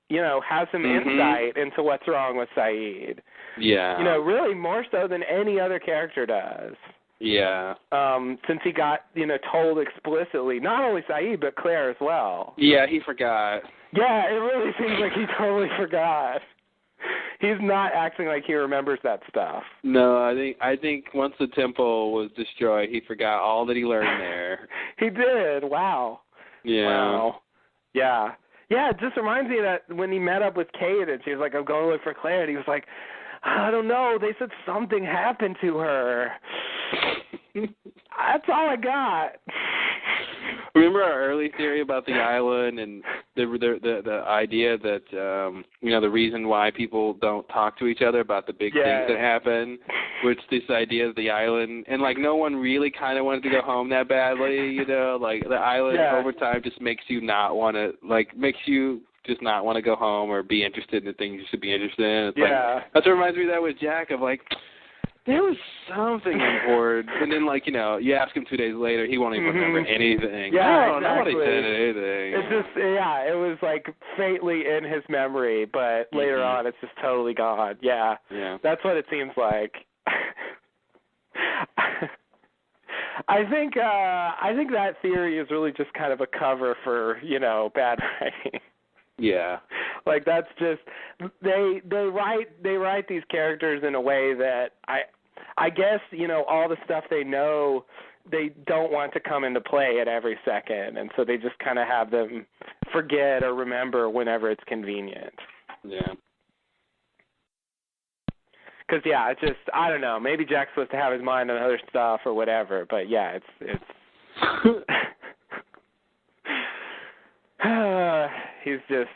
S4: has some insight into what's wrong with Sayid.
S3: Yeah.
S4: Really more so than any other character does.
S3: Yeah.
S4: Since he got, told explicitly, not only Sayid, but Claire as well.
S3: Yeah, he forgot.
S4: Yeah, it really seems like he totally forgot. He's not acting like he remembers that stuff.
S3: No, I think once the temple was destroyed, he forgot all that he learned there.
S4: He did. Wow.
S3: Yeah.
S4: Wow. Yeah. Yeah, it just reminds me that when he met up with Kate and she was like, I'm going to look for Claire, and he was like, I don't know, they said something happened to her. That's all I got.
S3: Remember our early theory about the island and the idea that the reason why people don't talk to each other about the big things that happen, which this idea of the island, and like no one really kind of wanted to go home that badly, like the island over time just makes you not want to, just not want to go home or be interested in the things you should be interested in. It's like, that's what reminds me of that with Jack, of like, there was something important. And then, you ask him 2 days later, he won't even remember anything.
S4: Yeah,
S3: I don't know what he said anything.
S4: It's just, it was like faintly in his memory, but later on it's just totally gone. Yeah. That's what it seems like. I think that theory is really just kind of a cover for, bad writing.
S3: Yeah.
S4: Like that's just they write these characters in a way that I guess, all the stuff they know, they don't want to come into play at every second, and so they just kind of have them forget or remember whenever it's convenient.
S3: Yeah.
S4: Because, it's just, I don't know, maybe Jack's supposed to have his mind on other stuff or whatever, but yeah, it's he's just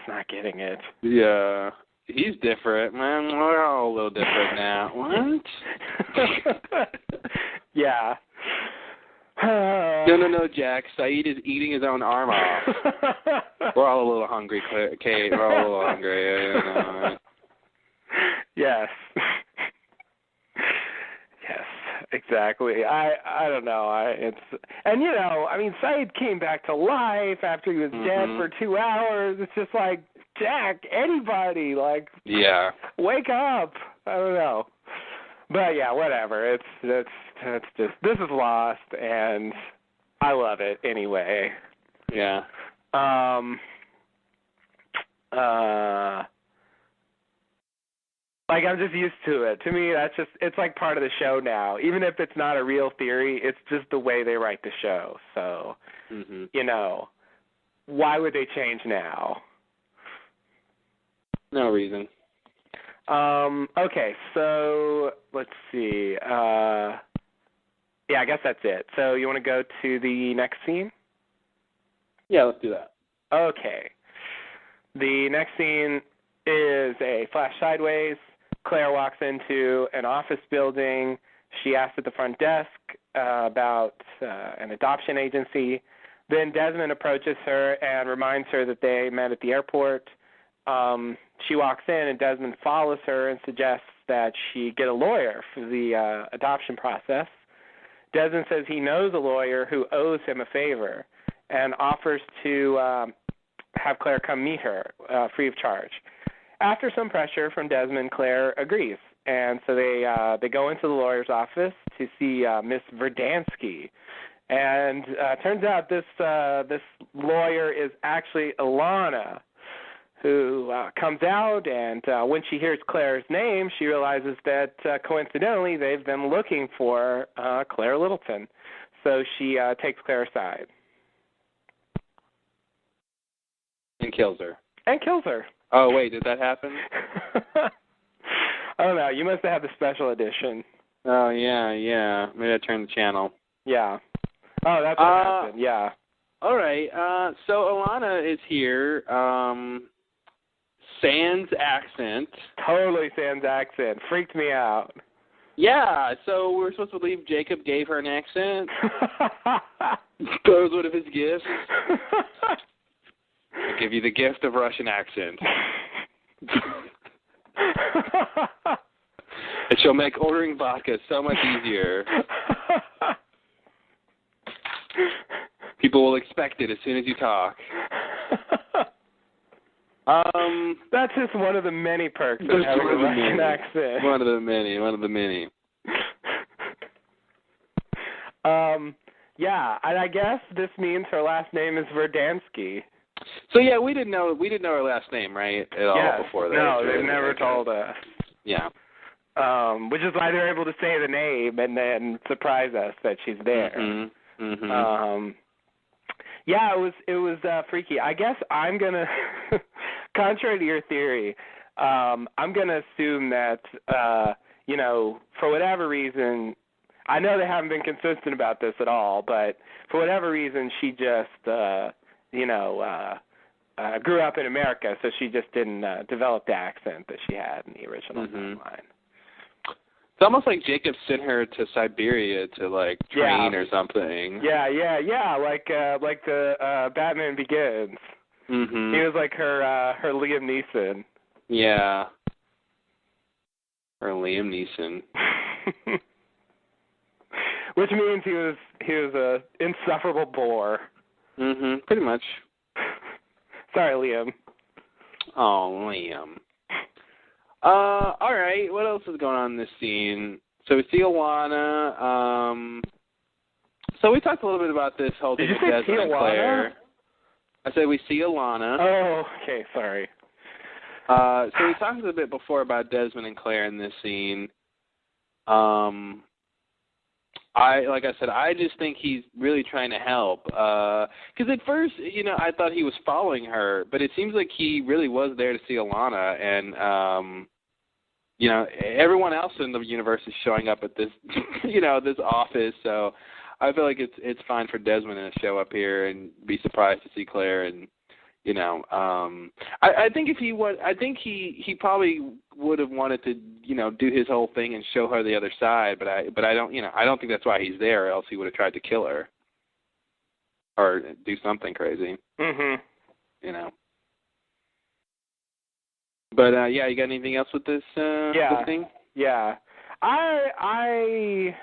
S4: not getting it.
S3: Yeah. He's different, man. We're all a little different now. What?
S4: Yeah.
S3: No, Jack. Sayid is eating his own arm off. We're all a little hungry, Kate. We're all a little hungry.
S4: Yes. Yes, exactly. I don't know. Sayid came back to life after he was dead for 2 hours. It's just like, Jack, anybody, wake up. I don't know. But yeah, whatever. It's just this is Lost, and I love it anyway.
S3: Yeah.
S4: Like, I'm just used to it. To me, it's like part of the show now. Even if it's not a real theory, it's just the way they write the show. So, you know, why would they change now?
S3: No reason.
S4: Okay, so let's see. Yeah, I guess that's it. So you want to go to the next scene?
S3: Yeah, let's do that.
S4: Okay. The next scene is a flash sideways. Claire walks into an office building. She asks at the front desk about an adoption agency. Then Desmond approaches her and reminds her that they met at the airport. She walks in, and Desmond follows her and suggests that she get a lawyer for the adoption process. Desmond says he knows a lawyer who owes him a favor and offers to have Claire come meet her free of charge. After some pressure from Desmond, Claire agrees, and so they go into the lawyer's office to see Miss Verdansky. And turns out this lawyer is actually Ilana, who comes out, and when she hears Claire's name, she realizes that coincidentally they've been looking for Claire Littleton. So she takes Claire aside.
S3: And kills her.
S4: And kills her.
S3: Oh, wait, did that happen?
S4: Oh, no, you must have had the special edition.
S3: Oh, yeah. Maybe I turned the channel.
S4: Yeah. Oh, that's what happened, yeah.
S3: All right, so Ilana is here. Sans accent.
S4: Totally sans accent. Freaked me out.
S3: Yeah, so we're supposed to believe Jacob gave her an accent. That was one of his gifts. I give you the gift of Russian accent. It shall make ordering vodka so much easier. People will expect it as soon as you talk.
S4: That's just one of the many perks of having a Russian accent.
S3: One of the many.
S4: Yeah, and I guess this means her last name is Verdansky.
S3: So yeah, we didn't know her last name, right? At all before that.
S4: No, they've never told us.
S3: Yeah.
S4: Which is why they're able to say the name and then surprise us that she's there. Yeah, it was freaky. I guess I'm gonna, contrary to your theory, I'm gonna assume that for whatever reason, I know they haven't been consistent about this at all, but for whatever reason, she just grew up in America, so she just didn't develop the accent that she had in the original timeline.
S3: It's almost like Jacob sent her to Siberia to train or something.
S4: Yeah, like the Batman Begins. He was like her Liam Neeson.
S3: Yeah. Her Liam Neeson.
S4: Which means he was a insufferable bore.
S3: Pretty much.
S4: Sorry, Liam.
S3: Oh, Liam. All right. What else is going on in this scene? So we see Ilana. So we talked a little bit about this whole thing with Desmond and Claire. I said we see Ilana.
S4: Oh, okay. Sorry.
S3: So we talked a little bit before about Desmond and Claire in this scene. Like I said, I just think he's really trying to help. Because at first, I thought he was following her, but it seems like he really was there to see Ilana, and everyone else in the universe is showing up at this, this office. So I feel like it's fine for Desmond to show up here and be surprised to see Claire, and I think he probably would have wanted to do his whole thing and show her the other side, but I don't think that's why he's there, or else he would have tried to kill her or do something crazy. But yeah, you got anything else with this this thing? Yeah.
S4: I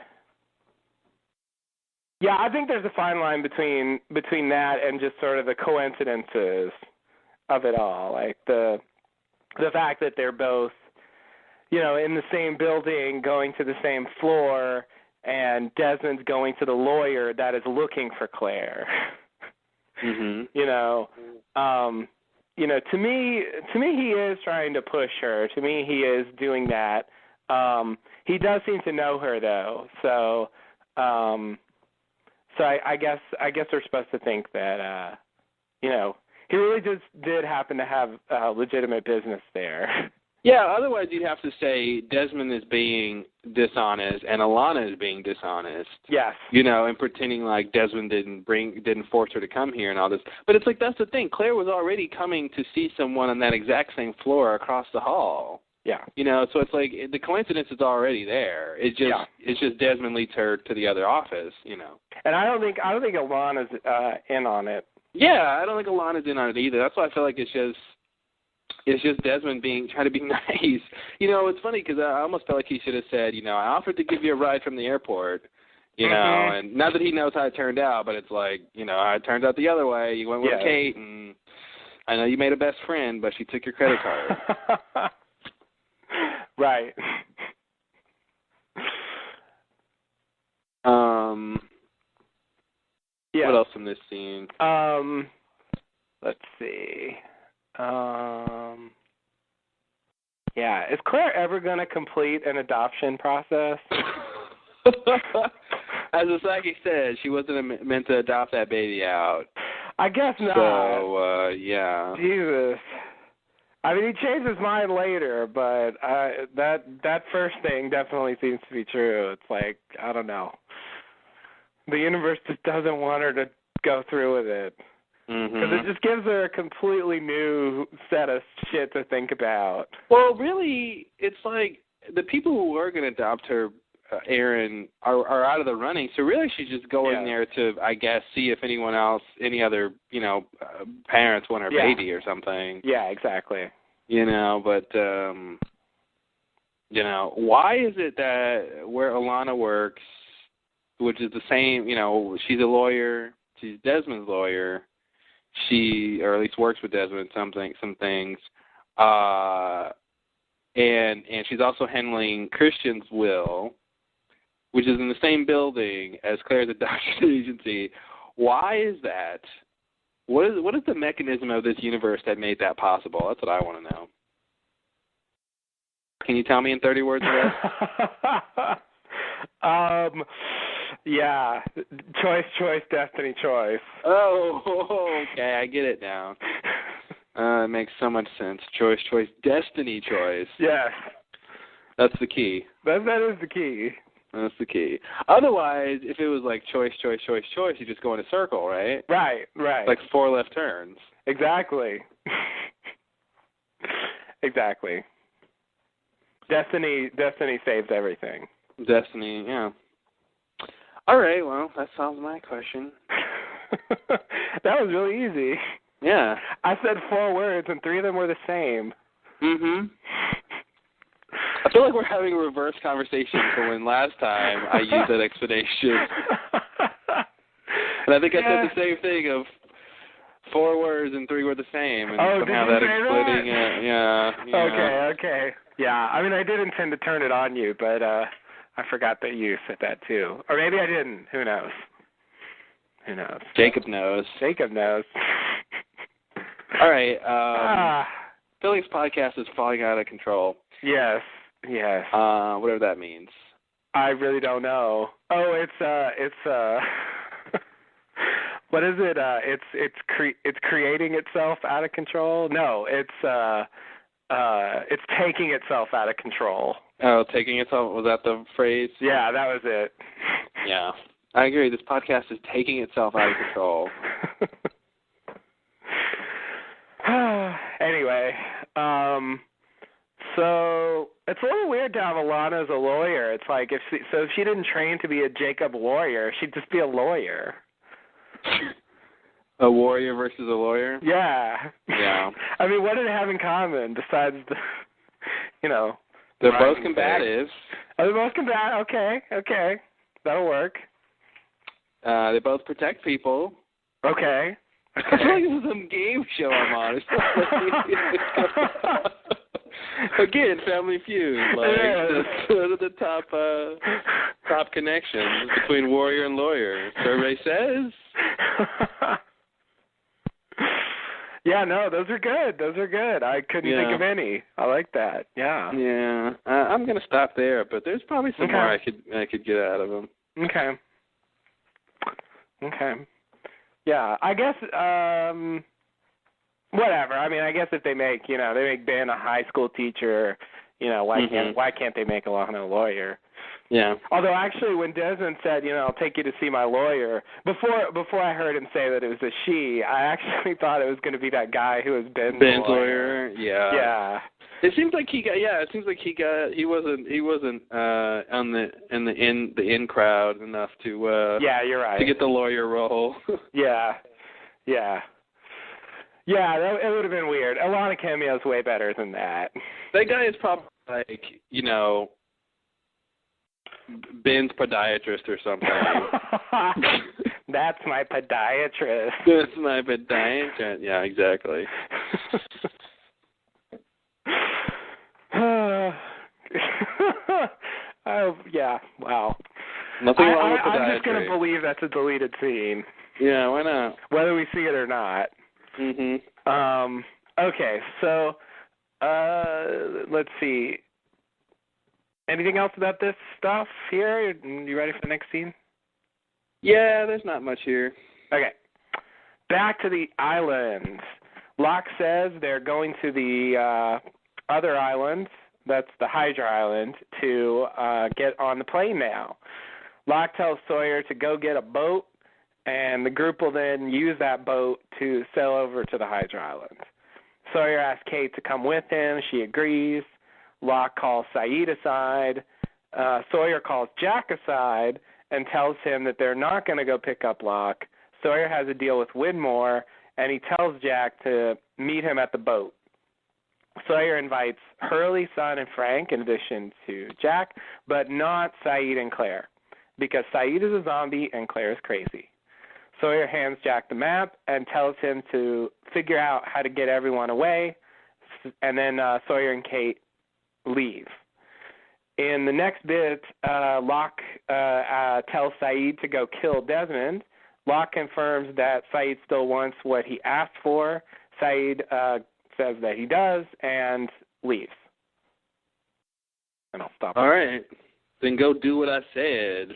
S4: think there's a fine line between that and just sort of the coincidences of it all, like the fact that they're both, in the same building, going to the same floor, and Desmond's going to the lawyer that is looking for Claire.
S3: Mhm.
S4: To me, he is trying to push her. To me, he is doing that. He does seem to know her, though. So I guess we're supposed to think that, he really just did happen to have legitimate business there.
S3: Yeah, otherwise you'd have to say Desmond is being dishonest and Alana is being dishonest.
S4: Yes.
S3: And pretending like Desmond didn't force her to come here and all this. But it's like that's the thing. Claire was already coming to see someone on that exact same floor across the hall.
S4: Yeah.
S3: So it's like the coincidence is already there. It's just Desmond leads her to the other office,
S4: And I don't think Alana's in on it.
S3: Yeah, I don't think Alana's in on it either. That's why I feel like it's just Desmond trying to be nice. It's funny because I almost felt like he should have said, I offered to give you a ride from the airport, and not that he knows how it turned out, but it's like, how it turned out the other way. You went with Kate, and I know you made a best friend, but she took your credit card.
S4: Right. Yeah.
S3: What else in this scene?
S4: Let's see. Yeah, is Claire ever going to complete an adoption process?
S3: As Asaki said, she wasn't meant to adopt that baby out.
S4: I guess not.
S3: So, yeah.
S4: Jesus. I mean, he changed his mind later, but that first thing definitely seems to be true. It's like, I don't know. The universe just doesn't want her to go through with it. Because it just gives her a completely new set of shit to think about.
S3: Well, really, it's like the people who are going to adopt her, Erin, are out of the running. So really she's just going there to, I guess, see if any other, parents want her baby or something.
S4: Yeah, exactly.
S3: But, why is it that where Alana works, which is the same, she's a lawyer, she's Desmond's lawyer, or at least works with Desmond some things, and she's also handling Christian's will, which is in the same building as Claire's adoption agency. Why is that? What is the mechanism of this universe that made that possible? That's what I want to know. Can you tell me in 30 words or less?
S4: Yeah, choice, destiny, choice.
S3: Oh, okay, I get it now. It makes so much sense. Choice, destiny, choice.
S4: Yes.
S3: That's the key.
S4: That is the key.
S3: That's the key. Otherwise, if it was like choice, you just go in a circle, right?
S4: Right.
S3: Like 4 left turns.
S4: Exactly. Exactly. Destiny saves everything.
S3: Destiny, yeah. All right, well, that solves my question.
S4: That was really easy.
S3: Yeah.
S4: I said 4 words, and 3 of them were the same.
S3: Mm-hmm. I feel like we're having a reverse conversation from when last time I used that explanation. And I think I said the same thing of 4 words and 3 were the same. And somehow
S4: did you
S3: that
S4: say
S3: exploding
S4: that?
S3: Yeah.
S4: Okay. Yeah, I mean, I did intend to turn it on you, but I forgot that you said that too. Or maybe I didn't. Who knows?
S3: Jacob knows. All right. Philly's podcast is falling out of control.
S4: Yes.
S3: Whatever that means.
S4: I really don't know. Oh, it's what is it? It's creating itself out of control. No, it's taking itself out of control.
S3: Oh, taking itself, was that the phrase?
S4: Yeah, that was it.
S3: Yeah. I agree. This podcast is taking itself out of control.
S4: Anyway, so it's a little weird to have Alana as a lawyer. It's like if she didn't train to be a Jacob warrior, she'd just be a lawyer.
S3: A warrior versus a lawyer?
S4: Yeah.
S3: Yeah.
S4: I mean, what do they have in common besides the,
S3: They're both combative.
S4: Oh, they're both combative. Okay. That'll work.
S3: They both protect people.
S4: Okay.
S3: I feel like this is some game show I'm on. Again, Family Feud, like one of the top connections between warrior and lawyer. Survey says.
S4: Yeah, no, those are good. Those are good. I couldn't think of any. I like that. Yeah.
S3: Yeah, I'm gonna stop there, but there's probably some more I could get out of them.
S4: Okay. Yeah, I guess. Whatever. I mean, I guess if they make Ben a high school teacher, why can't they make Lana a lawyer?
S3: Yeah.
S4: Although actually, when Desmond said, I'll take you to see my lawyer, before I heard him say that it was a she, I actually thought it was going to be that guy who was Ben's lawyer.
S3: Yeah.
S4: Yeah.
S3: It seems like he wasn't on the in crowd enough to
S4: yeah, you're right.
S3: to get the lawyer role.
S4: Yeah. It would have been weird. Alana Cameo's way better than that.
S3: That guy is probably like, Ben's podiatrist or something.
S4: That's my podiatrist.
S3: That's my podiatrist. Yeah, exactly.
S4: Oh, yeah, wow.
S3: Nothing wrong with podiatry.
S4: I'm just going to believe that's a deleted scene.
S3: Yeah, why not?
S4: Whether we see it or not.
S3: Mm-hmm.
S4: Okay, so let's see. Anything else about this stuff here? You ready for the next scene?
S3: Yeah, there's not much here.
S4: Okay. Back to the islands. Locke says they're going to the other island, that's the Hydra Island, to get on the plane now. Locke tells Sawyer to go get a boat, and the group will then use that boat to sail over to the Hydra Island. Sawyer asks Kate to come with him. She agrees. Locke calls Sayid aside. Sawyer calls Jack aside and tells him that they're not going to go pick up Locke. Sawyer has a deal with Widmore, and he tells Jack to meet him at the boat. Sawyer invites Hurley, Son, and Frank in addition to Jack, but not Sayid and Claire, because Sayid is a zombie and Claire is crazy. Sawyer hands Jack the map and tells him to figure out how to get everyone away, and then Sawyer and Kate leave. In the next bit, Locke tells Sayid to go kill Desmond. Locke confirms that Sayid still wants what he asked for. Sayid says that he does and leaves. And I'll stop.
S3: All right. Then go do what I said.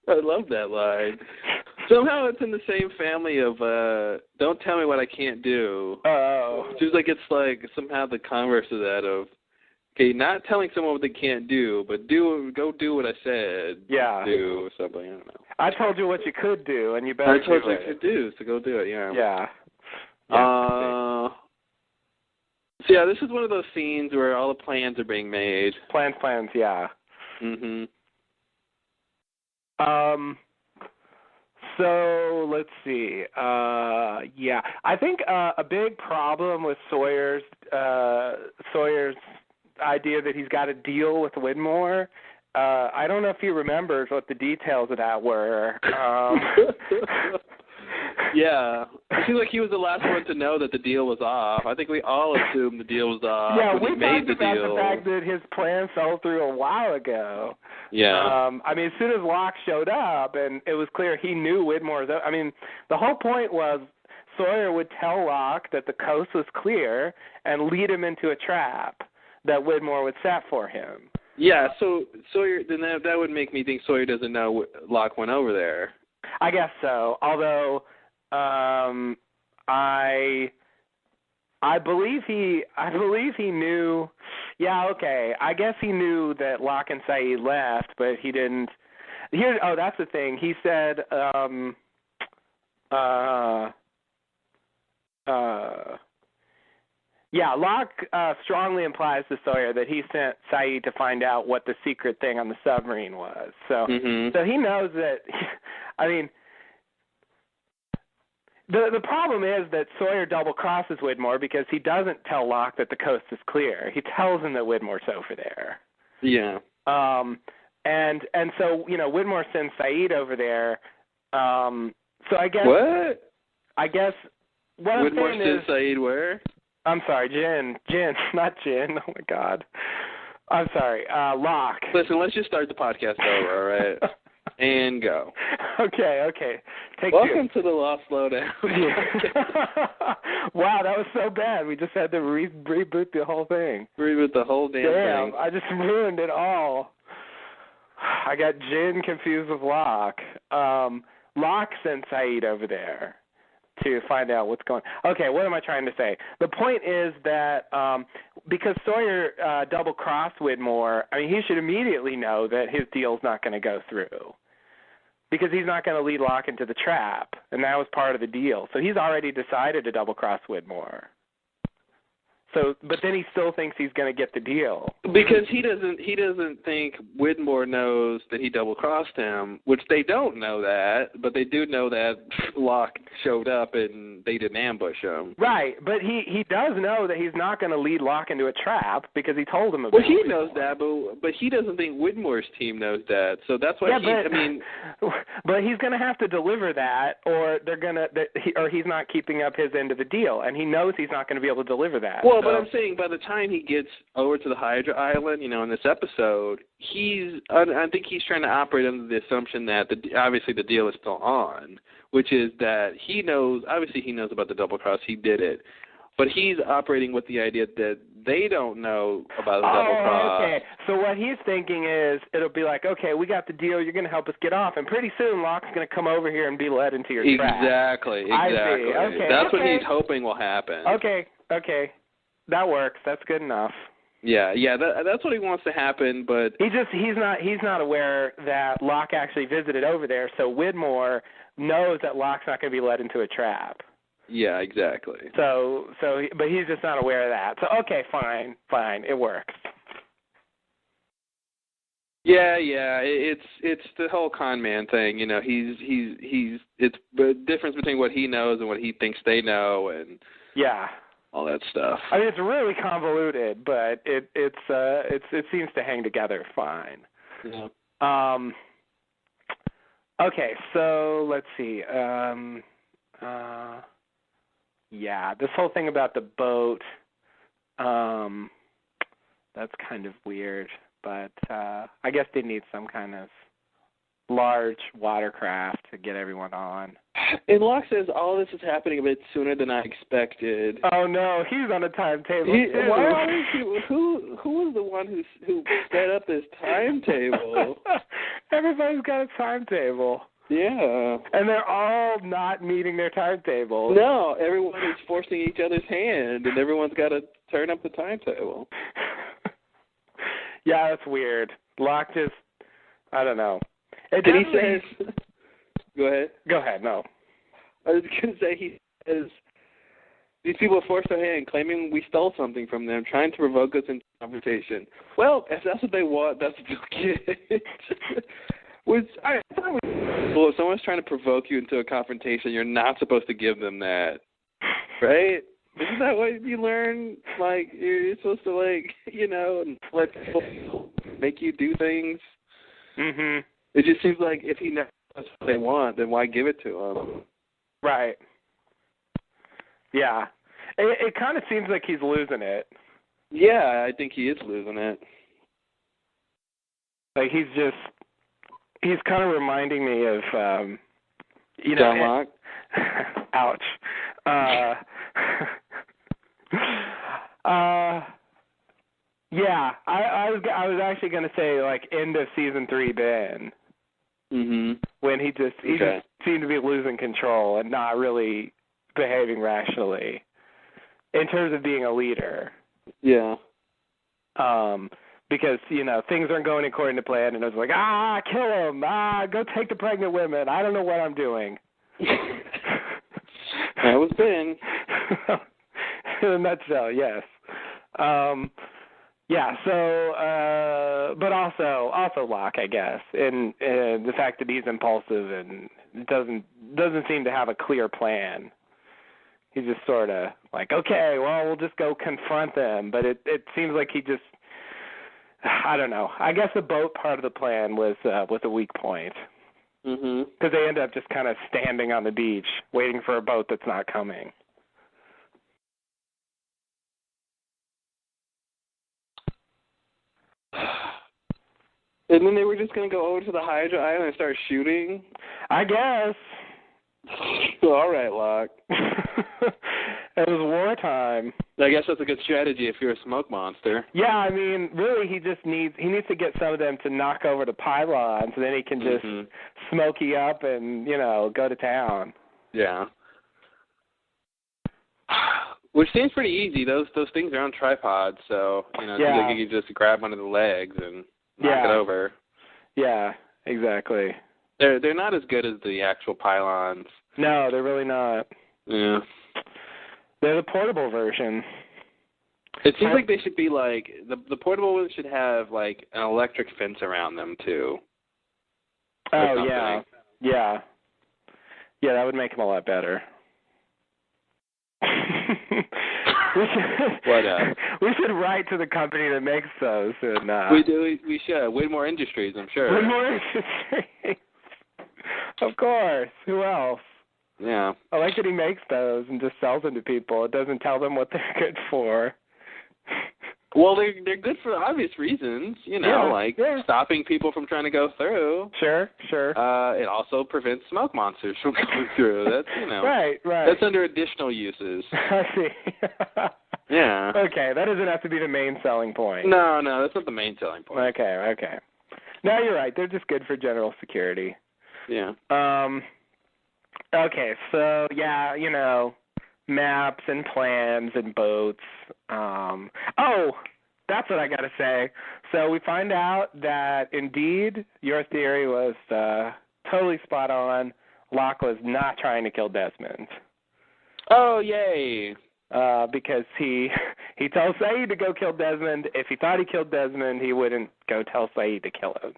S3: I love that line. Somehow it's in the same family of don't tell me what I can't do.
S4: Oh.
S3: Seems like it's like somehow the converse of that of, okay, not telling someone what they can't do, but go do what I said.
S4: Yeah.
S3: Do or something, I don't know.
S4: I told you what you could do, and you better do it.
S3: I told you what you could do, so go do it, yeah.
S4: Yeah.
S3: So yeah, this is one of those scenes where all the plans are being made.
S4: Plans, yeah.
S3: Mhm.
S4: So let's see. Yeah, I think a big problem with Sawyer's idea that he's got to deal with Widmore. I don't know if he remembers what the details of that were.
S3: Yeah, it seems like he was the last one to know that the deal was off. I think we all assumed the deal was off.
S4: Yeah,
S3: when
S4: we
S3: he made
S4: talked about
S3: deal.
S4: the fact that his plan fell through a while ago.
S3: Yeah.
S4: I mean, as soon as Locke showed up, and it was clear he knew Widmore's. I mean, the whole point was Sawyer would tell Locke that the coast was clear and lead him into a trap that Widmore would set for him.
S3: Yeah, so Sawyer, then that would make me think Sawyer doesn't know Locke went over there.
S4: I guess so. Although, I believe he knew. Yeah, okay. I guess he knew that Locke and Sayid left, but he didn't. That's the thing. He said, yeah, Locke strongly implies to Sawyer that he sent Sayid to find out what the secret thing on the submarine was. So, So he knows that. I mean, the problem is that Sawyer double crosses Widmore because he doesn't tell Locke that the coast is clear. He tells him that Widmore's over there.
S3: Yeah.
S4: And so Widmore sends Sayid over there. So I guess
S3: what?
S4: I guess what
S3: Widmore
S4: I'm saying
S3: sends Sayid where?
S4: I'm sorry, Jin, not Jin. Oh my God. I'm sorry, Locke.
S3: Listen, let's just start the podcast over, all right? And go.
S4: Okay. Take
S3: Welcome
S4: two.
S3: to the Lost Lowdown.
S4: Wow, that was so bad. We just had to reboot the whole thing.
S3: Reboot the whole damn thing.
S4: I just ruined it all. I got Jin confused with Locke. Locke sent Saeed over there to find out what's going on. Okay, what am I trying to say? The point is that because Sawyer double-crossed Widmore, I mean, he should immediately know that his deal's not going to go through because he's not going to lead Locke into the trap, and that was part of the deal. So he's already decided to double-cross Widmore. So, but then he still thinks he's going to get the deal
S3: because he doesn't think Widmore knows that he double crossed him, which they don't know that, but they do know that Locke showed up and they didn't ambush him.
S4: Right, but he does know that he's not going to lead Locke into a trap because he told him about.
S3: Well, he knows that, but he doesn't think Widmore's team knows that, so that's why
S4: but he's going to have to deliver that, or he's not keeping up his end of the deal, and he knows he's not going to be able to deliver that.
S3: Well, but I'm saying by the time he gets over to the Hydra Island, in this episode, I think he's trying to operate under the assumption that obviously the deal is still on, which is that he knows about the double cross, he did it, but he's operating with the idea that they don't know about the double cross.
S4: Okay. So what he's thinking is it'll be like, okay, we got the deal, you're going to help us get off, and pretty soon Locke's going to come over here and be led into your trap.
S3: Exactly.
S4: I see. Okay.
S3: That's what he's hoping will happen.
S4: Okay. That works. That's good enough.
S3: Yeah. That's what he wants to happen, but
S4: he's not aware that Locke actually visited over there. So Widmore knows that Locke's not going to be led into a trap.
S3: Yeah, exactly.
S4: But he's just not aware of that. So okay, fine, it works.
S3: Yeah. It's the whole con man thing. It's the difference between what he knows and what he thinks they know, and
S4: yeah.
S3: All that stuff.
S4: I mean, it's really convoluted, but it seems to hang together fine.
S3: Yeah.
S4: Okay, so let's see. Yeah, this whole thing about the boat, that's kind of weird, but I guess they need some kind of large watercraft to get everyone on.
S3: And Locke says all this is happening a bit sooner than I expected.
S4: Oh no, he's on a timetable too.
S3: Who was the one who set up this timetable?
S4: Everybody's got a timetable.
S3: Yeah.
S4: And they're all not meeting their timetable.
S3: No, everyone is forcing each other's hand, and everyone's got to turn up the timetable.
S4: Yeah, that's weird. Locke just, I don't know.
S3: He says, go ahead,
S4: no.
S3: I was going to say, he says, these people forced our hand, claiming we stole something from them, trying to provoke us into conversation. Well, if that's what they want, that's what they'll get. Well, if someone's trying to provoke you into a confrontation, you're not supposed to give them that, right? Isn't that what you learn? Like, you're supposed to, let people make you do things?
S4: Mm-hmm.
S3: It just seems like if he knows what they want, then why give it to them?
S4: Right. Yeah. It kind of seems like he's losing it.
S3: Yeah, I think he is losing it.
S4: Like, he's kind of reminding me of,
S3: John Locke?
S4: Ouch. Yeah, I was actually going to say, like, end of season 3 Ben.
S3: Mm-hmm.
S4: When he just seemed to be losing control and not really behaving rationally in terms of being a leader.
S3: Yeah.
S4: Because, things aren't going according to plan, and I was like, kill him, go take the pregnant women. I don't know what I'm doing.
S3: That was Ben.
S4: In a nutshell, yes. Yeah, so, but also Locke, I guess, and the fact that he's impulsive and doesn't seem to have a clear plan. He's just sort of like, okay, well, we'll just go confront them, but it seems like he just, I don't know. I guess the boat part of the plan was a weak point.
S3: Mm-hmm.
S4: Because they end up just kind of standing on the beach, waiting for a boat that's not coming.
S3: And then they were just going to go over to the Hydra Island and start shooting?
S4: I guess.
S3: All right, Locke.
S4: It was wartime.
S3: I guess that's a good strategy if you're a smoke monster.
S4: Yeah, I mean, really, he needs to get some of them to knock over the pylons, and then he can just smoke you up and, go to town.
S3: Yeah. Which seems pretty easy. Those things are on tripods, so you can just grab one of the legs and knock it over. Yeah, exactly. They're not as good as the actual pylons. No, they're really not. Yeah. They're the portable version. It seems like they should be like the portable ones should have like an electric fence around them too. Oh yeah. Yeah, that would make them a lot better. We should write to the company that makes those. And, we should. Widmore Industries, I'm sure. Widmore Industries. Of course. Who else? Yeah. I like that he makes those and just sells them to people. It doesn't tell them what they're good for. Well, they're good for obvious reasons, stopping people from trying to go through. Sure. It also prevents smoke monsters from going through. That's, Right. That's under additional uses. I see. Yeah. Okay, that doesn't have to be the main selling point. No, that's not the main selling point. Okay. No, you're right. They're just good for general security. Yeah. Okay, so, maps and plans and boats. That's what I got to say. So we find out that, indeed, your theory was totally spot on. Locke was not trying to kill Desmond. Oh, yay. Because he told Sayid to go kill Desmond. If he thought he killed Desmond, he wouldn't go tell Sayid to kill him.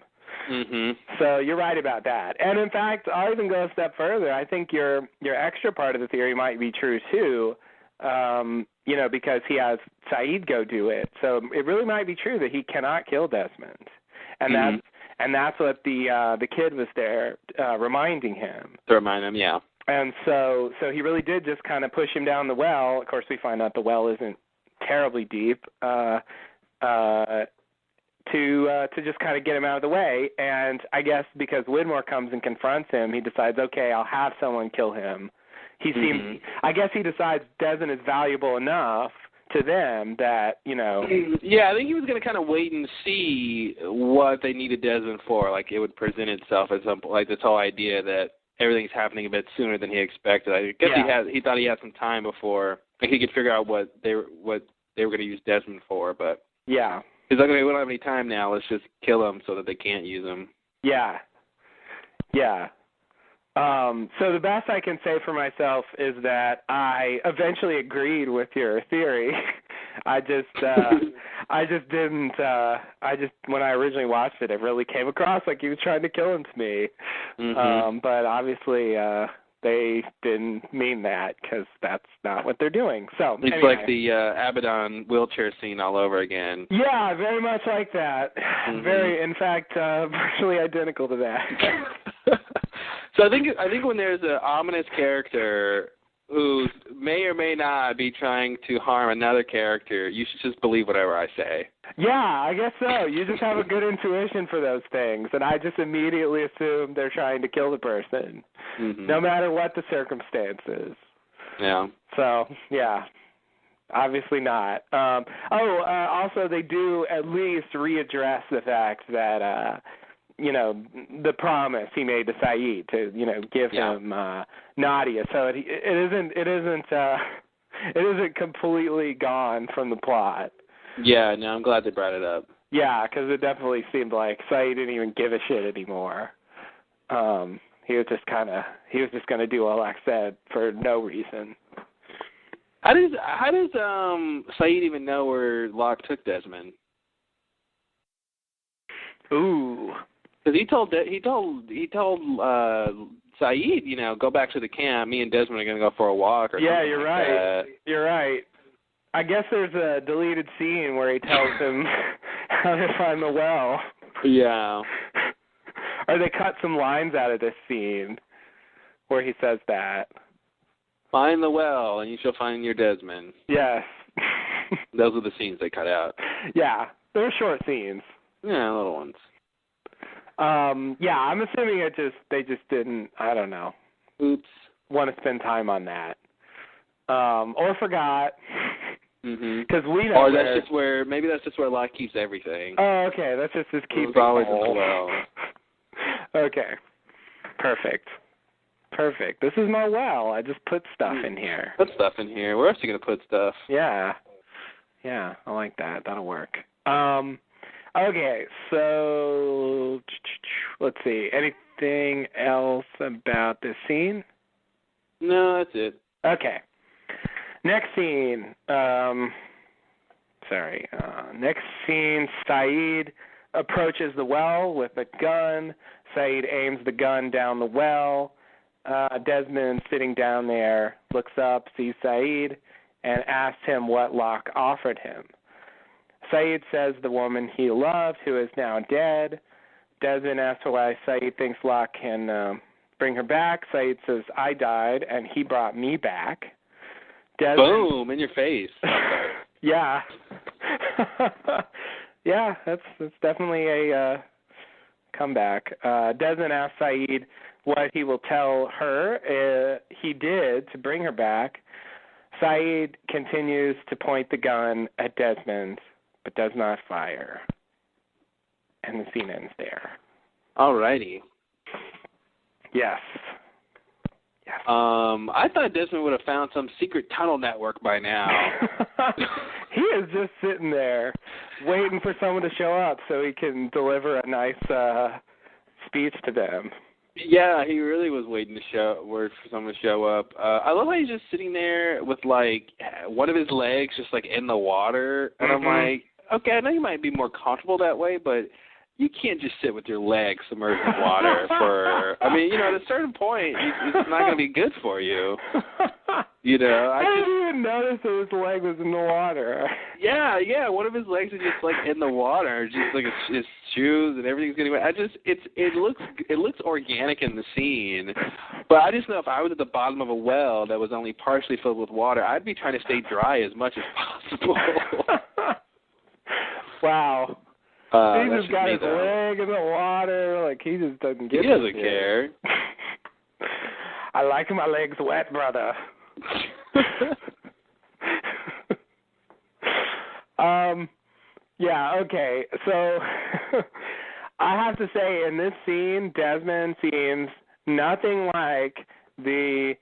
S3: Mm-hmm. So you're right about that. And in fact, I'll even go a step further. I think your extra part of the theory might be true too, because he has Sayid go do it. So it really might be true that he cannot kill Desmond. And that's what the kid was there reminding him. To remind him, yeah. And so he really did just kind of push him down the well. Of course, we find out the well isn't terribly deep. To just kind of get him out of the way. And I guess because Widmore comes and confronts him, he decides, okay, I'll have someone kill him. I guess he decides Desmond is valuable enough to them that, Yeah, I think he was going to kind of wait and see what they needed Desmond for. Like, it would present itself as like this whole idea that everything's happening a bit sooner than he expected. I guess he thought he had some time before, like he could figure out what they were going to use Desmond for, but... Yeah. He's like, okay, we don't have any time now. Let's just kill him so that they can't use him. Yeah. So the best I can say for myself is that I eventually agreed with your theory. When I originally watched it really came across like he was trying to kill him to me. Mm-hmm. But obviously, they didn't mean that because that's not what they're doing. So it's anyway. Like the Abaddon wheelchair scene all over again. Yeah, very much like that. Mm-hmm. In fact, virtually identical to that. So I think when there's an ominous character who may or may not be trying to harm another character, you should just believe whatever I say. Yeah, I guess so. You just have a good intuition for those things, and I just immediately assume they're trying to kill the person, no matter what the circumstances. Yeah. So, yeah, obviously not. Also, they do at least readdress the fact that, the promise he made to Sayid to, give him Nadia. So it isn't completely gone from the plot. Yeah, no, I'm glad they brought it up. Yeah, because it definitely seemed like Sayid didn't even give a shit anymore. He was just going to do all Locke said for no reason. How does Sayid even know where Locke took Desmond? Ooh. Because he told Sayid, go back to the camp. Me and Desmond are going to go for a walk. Or yeah, you're right. You're right. I guess there's a deleted scene where he tells him how to find the well. Yeah. Or they cut some lines out of this scene where he says that. Find the well, and you shall find your Desmond. Yes. Those are the scenes they cut out. Yeah, they're short scenes. Yeah, little ones.
S4: Yeah, I'm assuming they just didn't, I don't know,
S3: Oops.
S4: want to spend time on that. Or forgot. Because we know.
S3: Or maybe that's just where Locke keeps everything.
S4: Oh, okay. That's just his keeping.
S3: It's always in the
S4: hole.
S3: well.
S4: Okay. Perfect. This is my well. I just put stuff in here.
S3: Put stuff in here. Where else are you going to put stuff?
S4: Yeah. Yeah, I like that. That'll work. Okay, so let's see. Anything else about this scene?
S3: No, that's it.
S4: Okay. Next scene. Next scene, Sayid approaches the well with a gun. Sayid aims the gun down the well. Desmond, sitting down there, looks up, sees Sayid, and asks him what Locke offered him. Sayid says the woman he loved, who is now dead. Desmond asks why Sayid thinks Locke can bring her back. Sayid says, I died, and he brought me back. Desmond,
S3: boom, in your face.
S4: Yeah. Yeah, that's definitely a comeback. Desmond asks Sayid what he will tell her he did to bring her back. Sayid continues to point the gun at Desmond, but does not fire. And the scene ends there.
S3: Alrighty.
S4: Yes.
S3: I thought Desmond would have found some secret tunnel network by now.
S4: He is just sitting there waiting for someone to show up so he can deliver a nice speech to them.
S3: Yeah, he really was waiting for someone to show up. I love how he's just sitting there with, like, one of his legs just, like, in the water. And I'm like, okay, I know you might be more comfortable that way, but you can't just sit with your legs submerged in water at a certain point, it's not going to be good for you. I
S4: didn't even notice that his leg was in the water.
S3: Yeah, one of his legs is just, like, in the water, just, like, his shoes and everything's getting wet. It looks organic in the scene, but I just know if I was at the bottom of a well that was only partially filled with water, I'd be trying to stay dry as much as possible.
S4: Wow. He just got his leg in the water, like he just doesn't give a shit.
S3: He doesn't care.
S4: I like my legs wet, brother. Yeah, okay. So I have to say, in this scene, Desmond seems nothing like the,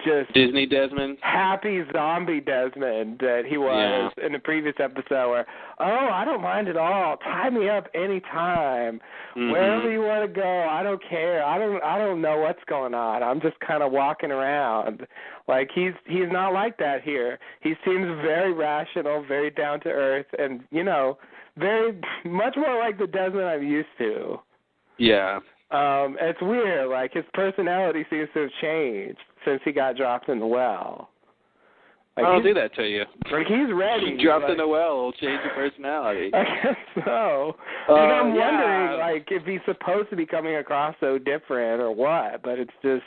S4: just
S3: Disney Desmond?
S4: Happy zombie Desmond that he was in the previous episode where, I don't mind at all. Tie me up anytime. Wherever you want to go, I don't care. I don't know what's going on. I'm just kind of walking around. Like he's not like that here. He seems very rational, very down to earth, and very much more like the Desmond I'm used to.
S3: Yeah.
S4: It's weird. Like his personality seems to have changed since he got dropped in the well. Like
S3: I'll do that to you.
S4: Like he's ready.
S3: Dropped in the well, it'll change your personality.
S4: I guess so. And I'm wondering, like, if he's supposed to be coming across so different or what. But it's just,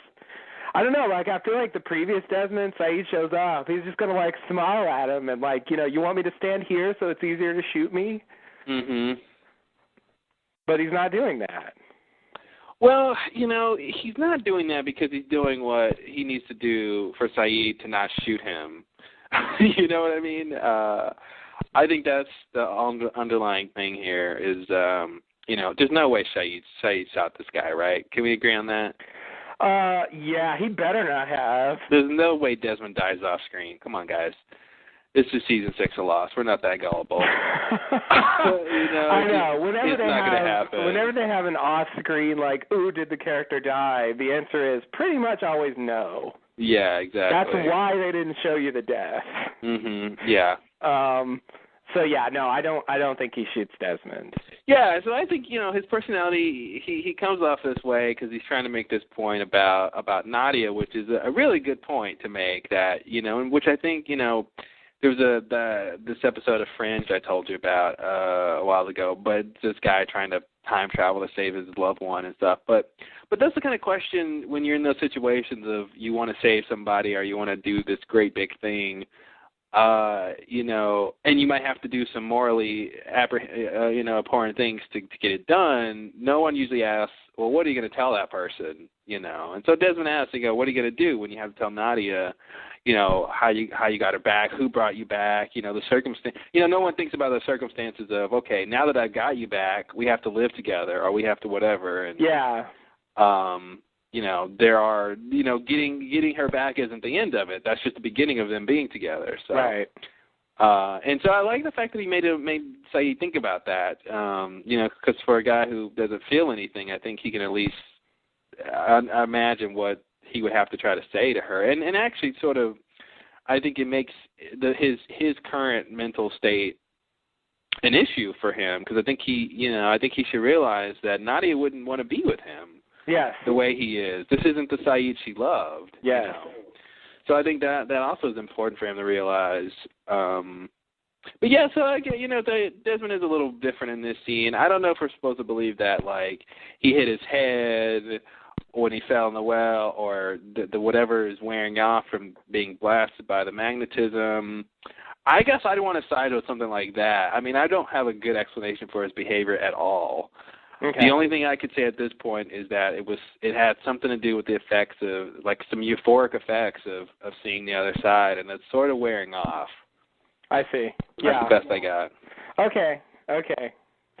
S4: I don't know. Like I feel like the previous Desmond, Sayid shows up. He's just gonna like smile at him and like, you want me to stand here so it's easier to shoot me? But he's not doing that.
S3: Well, he's not doing that because he's doing what he needs to do for Sayid to not shoot him. You know what I mean? I think that's the underlying thing here is, there's no way Sayid shot this guy, right? Can we agree on that?
S4: Yeah, he better not have.
S3: There's no way Desmond dies off screen. Come on, guys. This is season 6 of Lost. We're not that gullible.
S4: I know. Whenever they have an off-screen, like, ooh, did the character die? The answer is pretty much always no.
S3: Yeah, exactly.
S4: That's why they didn't show you the death.
S3: Yeah.
S4: So yeah, no, I don't think he shoots Desmond.
S3: Yeah, so I think his personality. He comes off this way because he's trying to make this point about Nadia, which is a really good point to make. That and which I think there was this episode of Fringe I told you about a while ago, but this guy trying to time travel to save his loved one and stuff. But that's the kind of question when you're in those situations of you want to save somebody or you want to do this great big thing. and you might have to do some morally, abhorrent things to get it done. No one usually asks, well, what are you going to tell that person? And so Desmond asks, what are you going to do when you have to tell Nadia, how you got her back, who brought you back, the circumstance. No one thinks about the circumstances of, okay, now that I've got you back, we have to live together, or we have to whatever. And
S4: yeah.
S3: There are, getting her back isn't the end of it. That's just the beginning of them being together. So.
S4: Right.
S3: And so I like the fact that he made Sayid think about that. Because for a guy who doesn't feel anything, I think he can at least imagine what he would have to try to say to her. And actually, sort of, I think it makes his current mental state an issue for him, because I think he should realize that Nadia wouldn't want to be with him.
S4: Yes.
S3: The way he is. This isn't the Sayid she loved.
S4: Yes.
S3: So I think that also is important for him to realize. But yeah, so I get, Desmond is a little different in this scene. I don't know if we're supposed to believe that, like, he hit his head when he fell in the well, or the whatever is wearing off from being blasted by the magnetism. I guess I'd want to side with something like that. I mean, I don't have a good explanation for his behavior at all.
S4: Okay.
S3: The only thing I could say at this point is that it had something to do with the effects of, like, some euphoric effects of seeing the other side, and it's sort of wearing off.
S4: I see.
S3: That's the best I got.
S4: Okay.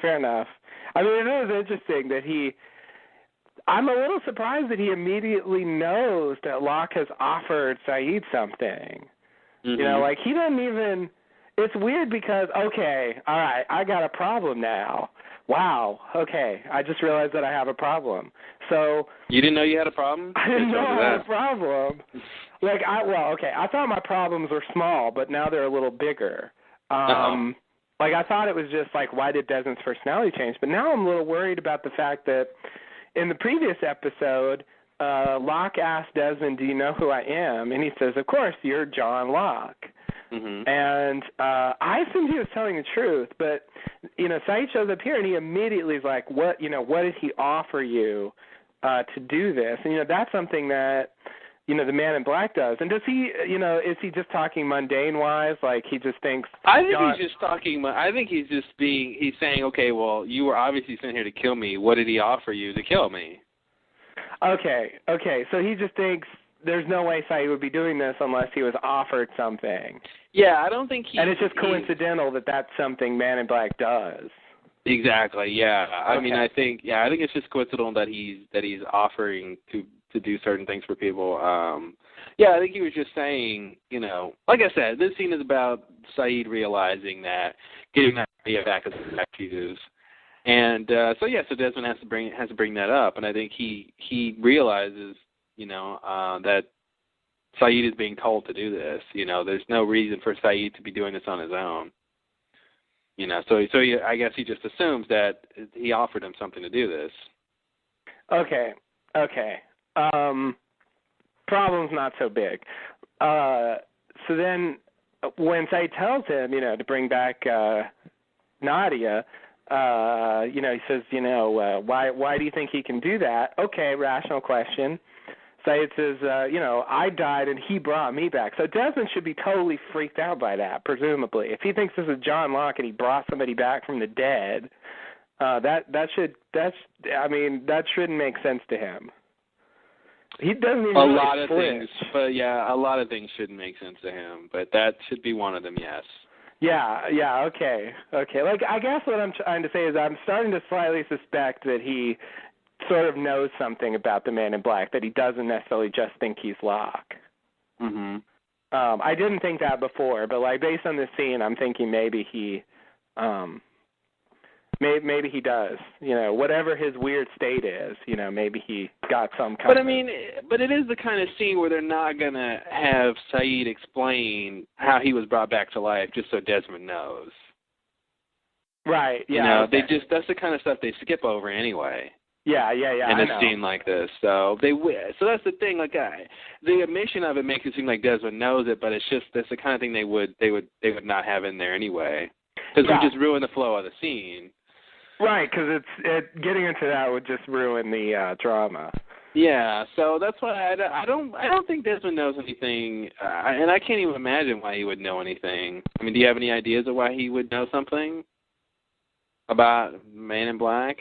S4: Fair enough. I mean, it is interesting that I'm a little surprised that he immediately knows that Locke has offered Sayid something.
S3: Mm-hmm.
S4: Like, he doesn't even, it's weird because, okay, all right, I got a problem now. Wow, okay, I just realized that I have a problem. So
S3: you didn't know you had a problem?
S4: I didn't know I had a problem. Like, I thought my problems were small, but now they're a little bigger. Like, I thought it was just like, why did Desmond's personality change? But now I'm a little worried about the fact that in the previous episode, Locke asked Desmond, do you know who I am? And he says, of course, you're John Locke.
S3: Mm-hmm.
S4: And I assumed he was telling the truth, but, Sayid shows up here and he immediately is like, what did he offer you to do this? And, that's something that, the Man in Black does. And does he, is he just talking mundane-wise? Like, he just thinks...
S3: I think he's just talking... I think he's just he's saying, okay, well, you were obviously sent here to kill me. What did he offer you to kill me?
S4: Okay. So he just thinks there's no way Sayid would be doing this unless he was offered something.
S3: Yeah, I don't think he...
S4: And it's just coincidental that that's something Man in Black does.
S3: Exactly, yeah.
S4: Okay.
S3: I mean, I think it's just coincidental that he's offering to do certain things for people. I think he was just saying, like I said, this scene is about Sayid realizing that getting that idea back is excuse. And so Desmond has to bring that up, and I think he realizes, that Sayid is being told to do this. There's no reason for Sayid to be doing this on his own. I guess he just assumes that he offered him something to do this.
S4: Okay. Problem's not so big. So then when Sayid tells him, to bring back Nadia, he says, why do you think he can do that? Okay, rational question. Sayid says, I died and he brought me back. So Desmond should be totally freaked out by that, presumably. If he thinks this is John Locke and he brought somebody back from the dead, that shouldn't make sense to him. He doesn't even
S3: a
S4: really
S3: lot of
S4: flinch.
S3: things, but a lot of things shouldn't make sense to him. But that should be one of them, yes.
S4: Yeah, okay. Like, I guess what I'm trying to say is I'm starting to slightly suspect that he sort of knows something about the Man in Black, that he doesn't necessarily just think he's Locke.
S3: Mm-hmm.
S4: I didn't think that before, but, like, based on this scene, I'm thinking maybe he maybe he does. Whatever his weird state is, maybe he got some kind
S3: But, I mean, but it is the kind of scene where they're not going to have Sayid explain how he was brought back to life just so Desmond knows.
S4: Right, yeah.
S3: They that's the kind of stuff they skip over anyway.
S4: Yeah.
S3: In a scene like this, so that's the thing. Like, the omission of it makes it seem like Desmond knows it, but that's the kind of thing they would not have in there anyway, because it would just ruin the flow of the scene.
S4: Right, because getting into that would just ruin the drama.
S3: Yeah, so that's why I don't think Desmond knows anything, and I can't even imagine why he would know anything. I mean, do you have any ideas of why he would know something about Man in Black?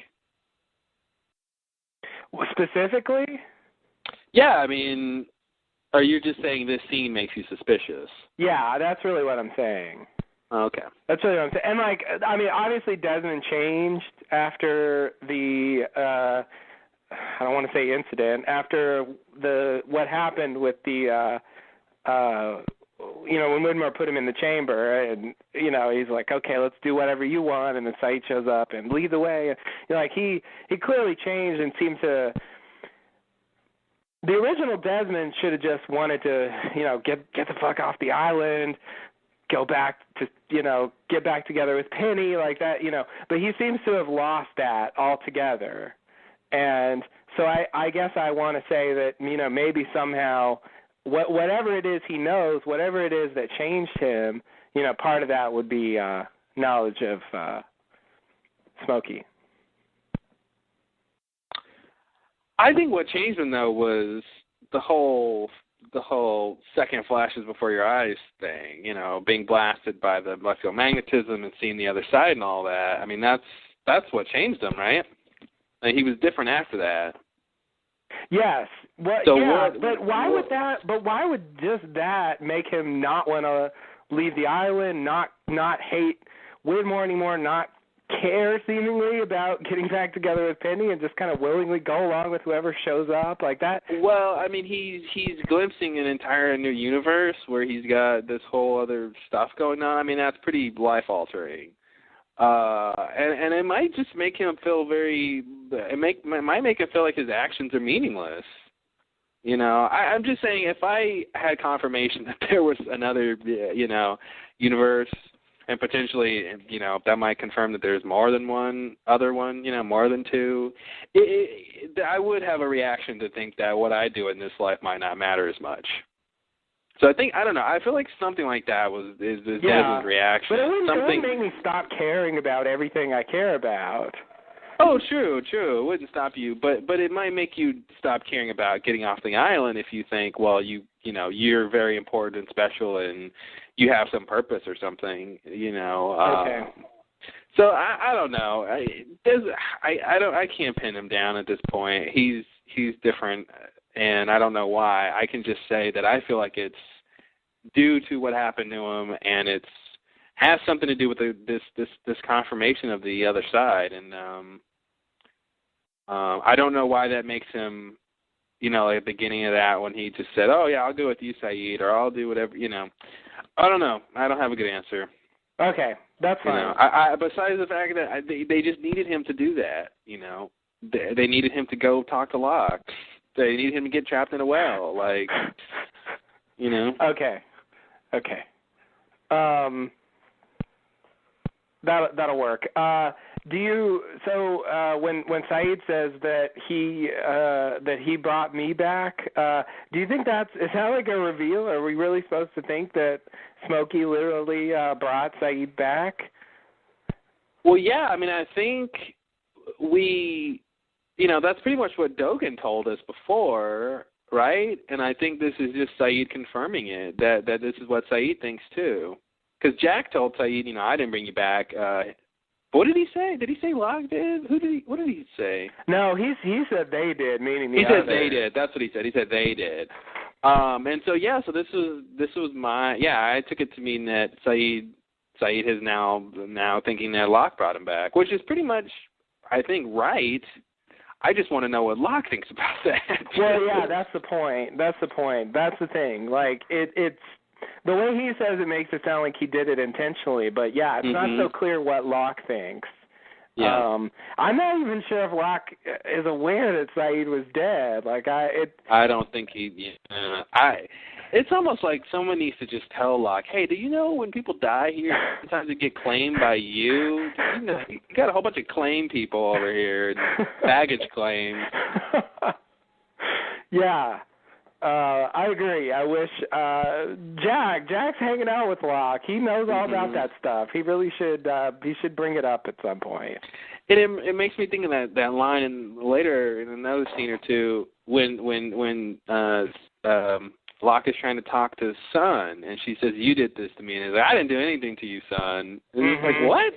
S4: Well, specifically?
S3: Yeah, I mean, are you just saying this scene makes you suspicious?
S4: Yeah, that's really what I'm saying.
S3: Okay.
S4: That's really what I'm saying. And, like, I mean, obviously Desmond changed after the, I don't want to say incident, after what happened with the, when Widmore put him in the chamber, and, he's like, okay, let's do whatever you want, and then Saeed shows up and leads the way. And, like, he clearly changed and seemed to... The original Desmond should have just wanted to, get the fuck off the island, go back to, get back together with Penny, like that, But he seems to have lost that altogether. And so I guess I want to say that, maybe somehow, whatever it is he knows, whatever it is that changed him, part of that would be knowledge of Smokey.
S3: I think what changed him, though, was the whole second flashes before your eyes thing, being blasted by the electromagnetism and seeing the other side and all that. I mean, that's what changed him, right? Like, he was different after that.
S4: Yes. Well,
S3: so
S4: yeah, but why would just that make him not want to leave the island, not hate Widmore anymore, not care seemingly about getting back together with Penny, and just kind of willingly go along with whoever shows up like that?
S3: Well, I mean, he's glimpsing an entire new universe where he's got this whole other stuff going on. I mean, that's pretty life-altering. And it might just make him feel it might make him feel like his actions are meaningless. I'm just saying, if I had confirmation that there was another, universe, and potentially, that might confirm that there's more than one other one, more than two, I would have a reaction to think that what I do in this life might not matter as much. So I don't know, I feel like something like that is Desmond's reaction.
S4: But it wouldn't make me stop caring about everything I care about.
S3: Oh, true. It wouldn't stop you, but it might make you stop caring about getting off the island if you think, well, you're very important and special and you have some purpose or something,
S4: Okay.
S3: So I don't know. I can't pin him down at this point. He's different, and I don't know why. I can just say that I feel like it's due to what happened to him, and it's has something to do with this confirmation of the other side, and I don't know why that makes him, like at the beginning of that when he just said, "Oh yeah, I'll go with you, Saeed," or "I'll do whatever," I don't know. I don't have a good answer.
S4: Okay, that's fine.
S3: Besides the fact that they just needed him to do that, they needed him to go talk to Locke. They needed him to get trapped in a well, like,
S4: Okay. That'll work. When Saeed says that he brought me back, do you think is that like a reveal? Are we really supposed to think that Smokey literally brought Saeed back?
S3: Well, yeah. I mean, I think that's pretty much what Dogen told us before, right? And I think this is just Saeed confirming it, that this is what Saeed thinks too. Because Jack told Saeed, I didn't bring you back. What did he say? Did he say Locke did? What did he say?
S4: No, he said they did, meaning the
S3: He
S4: other.
S3: said they did. That's what he said. He said they did. And so so this was my I took it to mean that Saeed is now thinking that Locke brought him back, which is pretty much, I think, right. I just want to know what Locke thinks about that.
S4: Well, yeah, that's the point. That's the thing. Like it's. The way he says it makes it sound like he did it intentionally, but yeah, it's not so clear what Locke thinks.
S3: Yeah.
S4: I'm not even sure if Locke is aware that Saeed was dead. Like
S3: I don't think he. It's almost like someone needs to just tell Locke, hey, do you know when people die here, sometimes they get claimed by you? You got a whole bunch of claim people over here, baggage claims.
S4: Yeah. I agree. I wish Jack's hanging out with Locke. He knows all about that stuff. He really should. He should bring it up at some point.
S3: And it makes me think of that line later in another scene or two when Locke is trying to talk to Sun, and she says, "You did this to me," and he's like, "I didn't do anything to you, Sun." And he's like, "What?"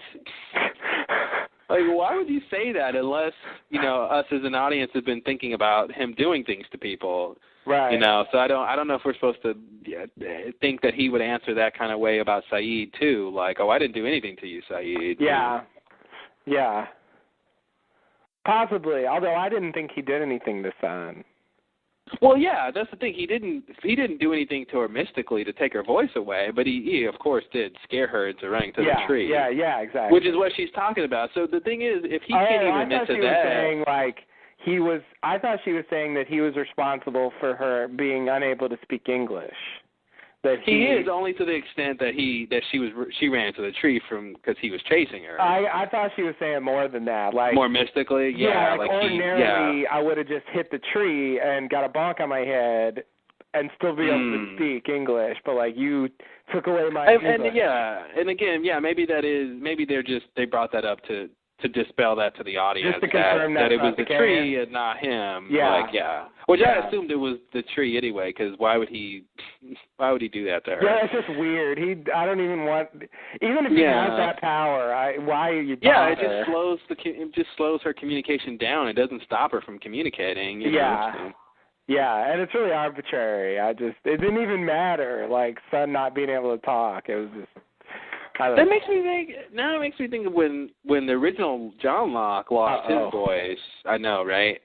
S3: Like, why would you say that unless, us as an audience have been thinking about him doing things to people?
S4: Right.
S3: So I don't know if we're supposed to think that he would answer that kind of way about Sayid too. Like, "Oh, I didn't do anything to you, Sayid."
S4: Yeah. Yeah. Possibly. Although I didn't think he did anything to Sun.
S3: Well, yeah, that's the thing. He didn't do anything to her mystically to take her voice away, but he of course did scare her into running to the tree.
S4: Yeah, exactly.
S3: Which is what she's talking about. So the thing is, if he can't even admit to that,
S4: I thought she was saying that he was responsible for her being unable to speak English. That
S3: he is only to the extent that she ran into the tree because he was chasing her.
S4: I thought she was saying more than that, like
S3: more mystically. Yeah,
S4: like ordinarily I would have just hit the tree and got a bonk on my head and still be able to speak English, but like you took away my English.
S3: And again, maybe they brought that up to dispel that to the audience,
S4: just to confirm that
S3: it was the tree and not him. Which I assumed it was the tree anyway, because why would he do that to her?
S4: Yeah, it's just weird. I don't even want, even if he has that power, why are you?
S3: Yeah, it just slows her communication down. It doesn't stop her from communicating. You know, so.
S4: Yeah, and it's really arbitrary. It didn't even matter, like Sun not being able to talk. It was just.
S3: That makes me think of when the original John Locke lost his voice. I know, right?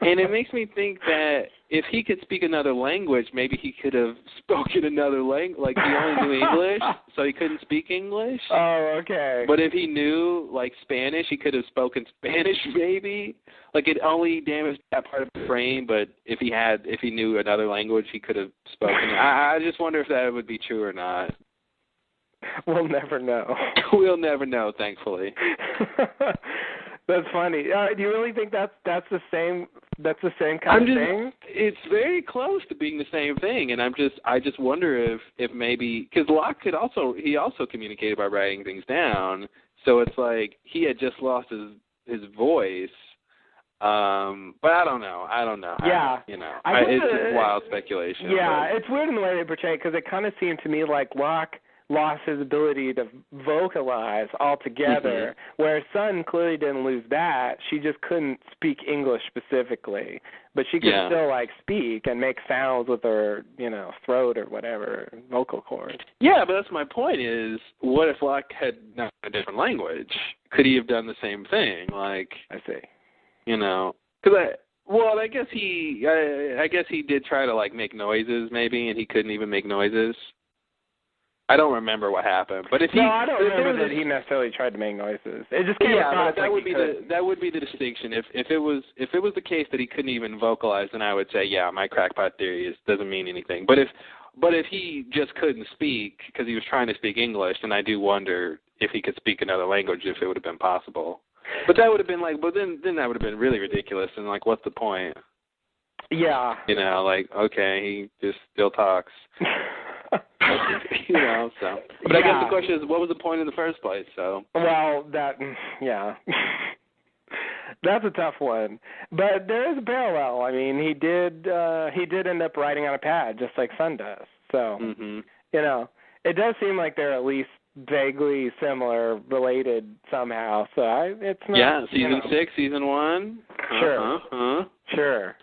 S3: And it makes me think that if he could speak another language, maybe he could have spoken another language. Like, he only knew English, so he couldn't speak English.
S4: Oh, okay.
S3: But if he knew, like, Spanish, he could have spoken Spanish, maybe. Like, it only damaged that part of the brain, but if he knew another language, he could have spoken. I just wonder if that would be true or not.
S4: We'll never know.
S3: We'll never know, thankfully.
S4: That's funny. Do you really think that's the same? That's the same kind of thing?
S3: It's very close to being the same thing, and I just wonder if maybe because Locke he also communicated by writing things down. So it's like he had just lost his voice. But I don't know.
S4: Yeah.
S3: It's just wild speculation.
S4: Yeah, it's weird in the way they portray it because it kind of seemed to me like Locke lost his ability to vocalize altogether, whereas Sun clearly didn't lose that. She just couldn't speak English specifically, but she could still, like, speak and make sounds with her, throat or whatever, vocal cord. Yeah,
S3: but that's my point is, what if Locke had known a different language? Could he have done the same thing? Like,
S4: I see.
S3: Because I guess he did try to, like, make noises maybe, and he couldn't even make noises. I don't remember what happened, but if
S4: I don't remember that he necessarily tried to make noises. It just came across
S3: that would be the distinction. If it was the case that he couldn't even vocalize, then I would say, my crackpot theory doesn't mean anything. But if he just couldn't speak because he was trying to speak English, then I do wonder if he could speak another language, if it would have been possible. But that would have been then that would have been really ridiculous, and like, what's the point?
S4: Yeah.
S3: Okay, he just still talks. So. But I guess the question is, what was the point in the first place? So.
S4: Well, that's a tough one. But there is a parallel. I mean, he did end up writing on a pad, just like Sun does. So, it does seem like they're at least vaguely similar, related somehow. So it's not.
S3: Yeah, season 6, season 1.
S4: Sure. Sure.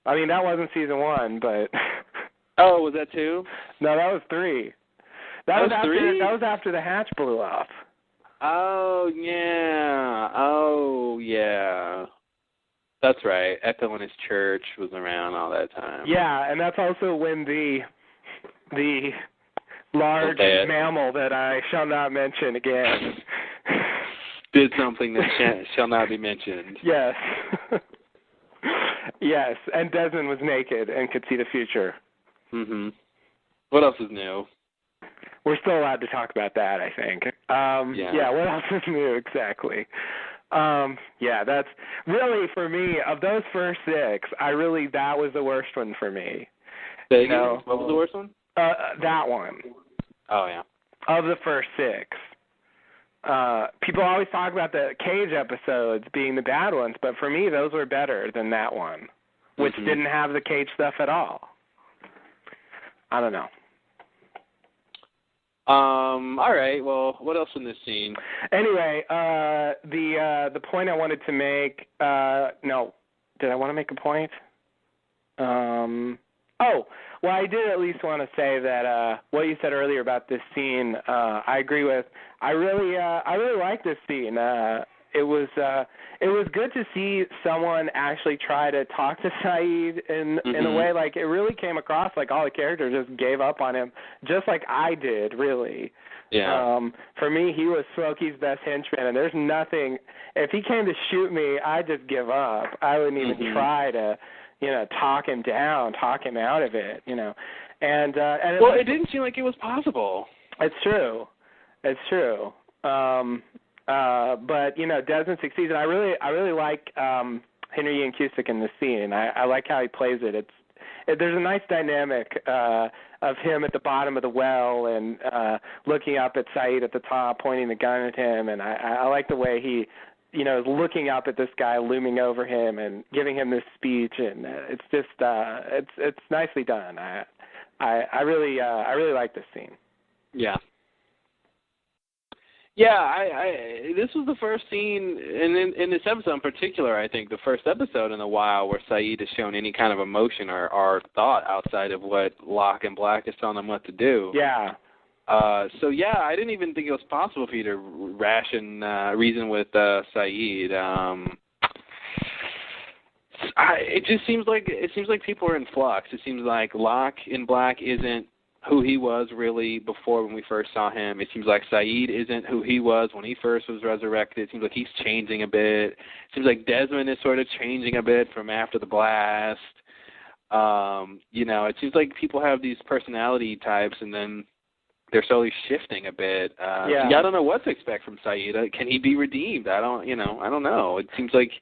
S4: I mean, that wasn't season 1, but.
S3: Oh, was that 2? No,
S4: that was 3. That was after
S3: 3?
S4: That was after the hatch blew up.
S3: Oh yeah. That's right. Echo and his church was around all that time.
S4: Yeah, and that's also when the large mammal that I shall not mention again
S3: did something that shall not be mentioned.
S4: Yes. Yes, and Desmond was naked and could see the future.
S3: What else is new?
S4: We're still allowed to talk about that, I think. What else is new exactly? That's really, for me, of those first 6, that was the worst one for me.
S3: What was the worst one?
S4: That one.
S3: Oh, yeah.
S4: Of the first 6. People always talk about the Cage episodes being the bad ones, but for me, those were better than that one. which didn't have the cage stuff at all. I don't know.
S3: All right. Well, what else in this scene?
S4: Anyway, the point I wanted to make. No, did I want to make a point? Oh, well, I did at least want to say that what you said earlier about this scene, I agree with. I really like this scene. It was good to see someone actually try to talk to Sayid in a way. Like, it really came across like all the characters just gave up on him, just like I did, really.
S3: Yeah.
S4: For me, he was Smokey's best henchman, and there's nothing. If he came to shoot me, I'd just give up. I wouldn't even try to, talk him down, talk him out of it, And
S3: well, it didn't seem like it was possible.
S4: It's true. But Desmond succeeds, and I really like Henry Ian Cusick in this scene. I like how he plays it. There's a nice dynamic of him at the bottom of the well and looking up at Sayid at the top, pointing the gun at him, and I like the way he is looking up at this guy looming over him and giving him this speech, and it's just it's nicely done. I really like this scene.
S3: Yeah. Yeah, this was the first scene in this episode in particular, I think, the first episode in a while where Sayid has shown any kind of emotion or thought outside of what Locke and Black is telling him what to do.
S4: Yeah.
S3: So, yeah, I didn't even think it was possible for you to reason with Sayid. It seems like people are in flux. It seems like Locke in Black isn't who he was really before when we first saw him. It seems like Sayid isn't who he was when he first was resurrected. It seems like he's changing a bit. It seems like Desmond is sort of changing a bit from after the blast. It seems like people have these personality types and then they're slowly shifting a bit.
S4: Yeah.
S3: I don't know what to expect from Sayid. Can he be redeemed? I don't know. It seems like,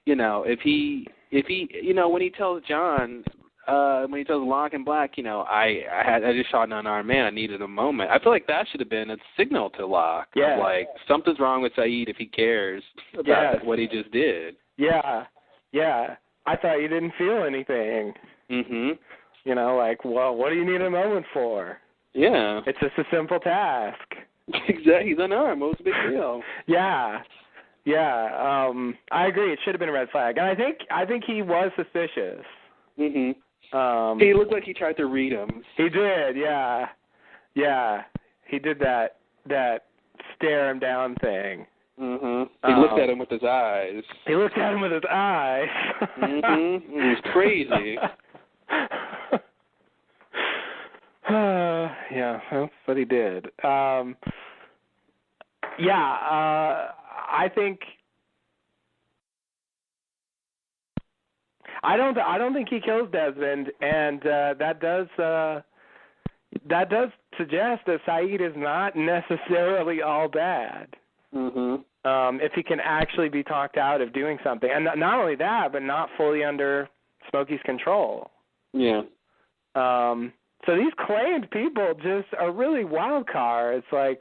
S3: if he when he tells John, when he tells Locke and Black, I just shot an unarmed man. I needed a moment. I feel like that should have been a signal to Locke.
S4: Yeah.
S3: Of like, something's wrong with Sayid if he cares about what he just did.
S4: Yeah. Yeah. I thought you didn't feel anything. Well, what do you need a moment for?
S3: Yeah.
S4: It's just a simple task.
S3: Exactly. He's unarmed. What was the big deal?
S4: Yeah. Yeah. I agree. It should have been a red flag. And I think he was suspicious. He
S3: looked like he tried to read him.
S4: He did, yeah. Yeah. He did that stare him down thing.
S3: He looked at him with his eyes.
S4: He looked at him with his eyes.
S3: It was crazy.
S4: Yeah, that's what he did. I think I don't think he kills Desmond, and that does suggest that Sayid is not necessarily all bad. If he can actually be talked out of doing something, and not only that, but not fully under Smokey's control.
S3: Yeah.
S4: So these claimed people just are really wild cards. Like,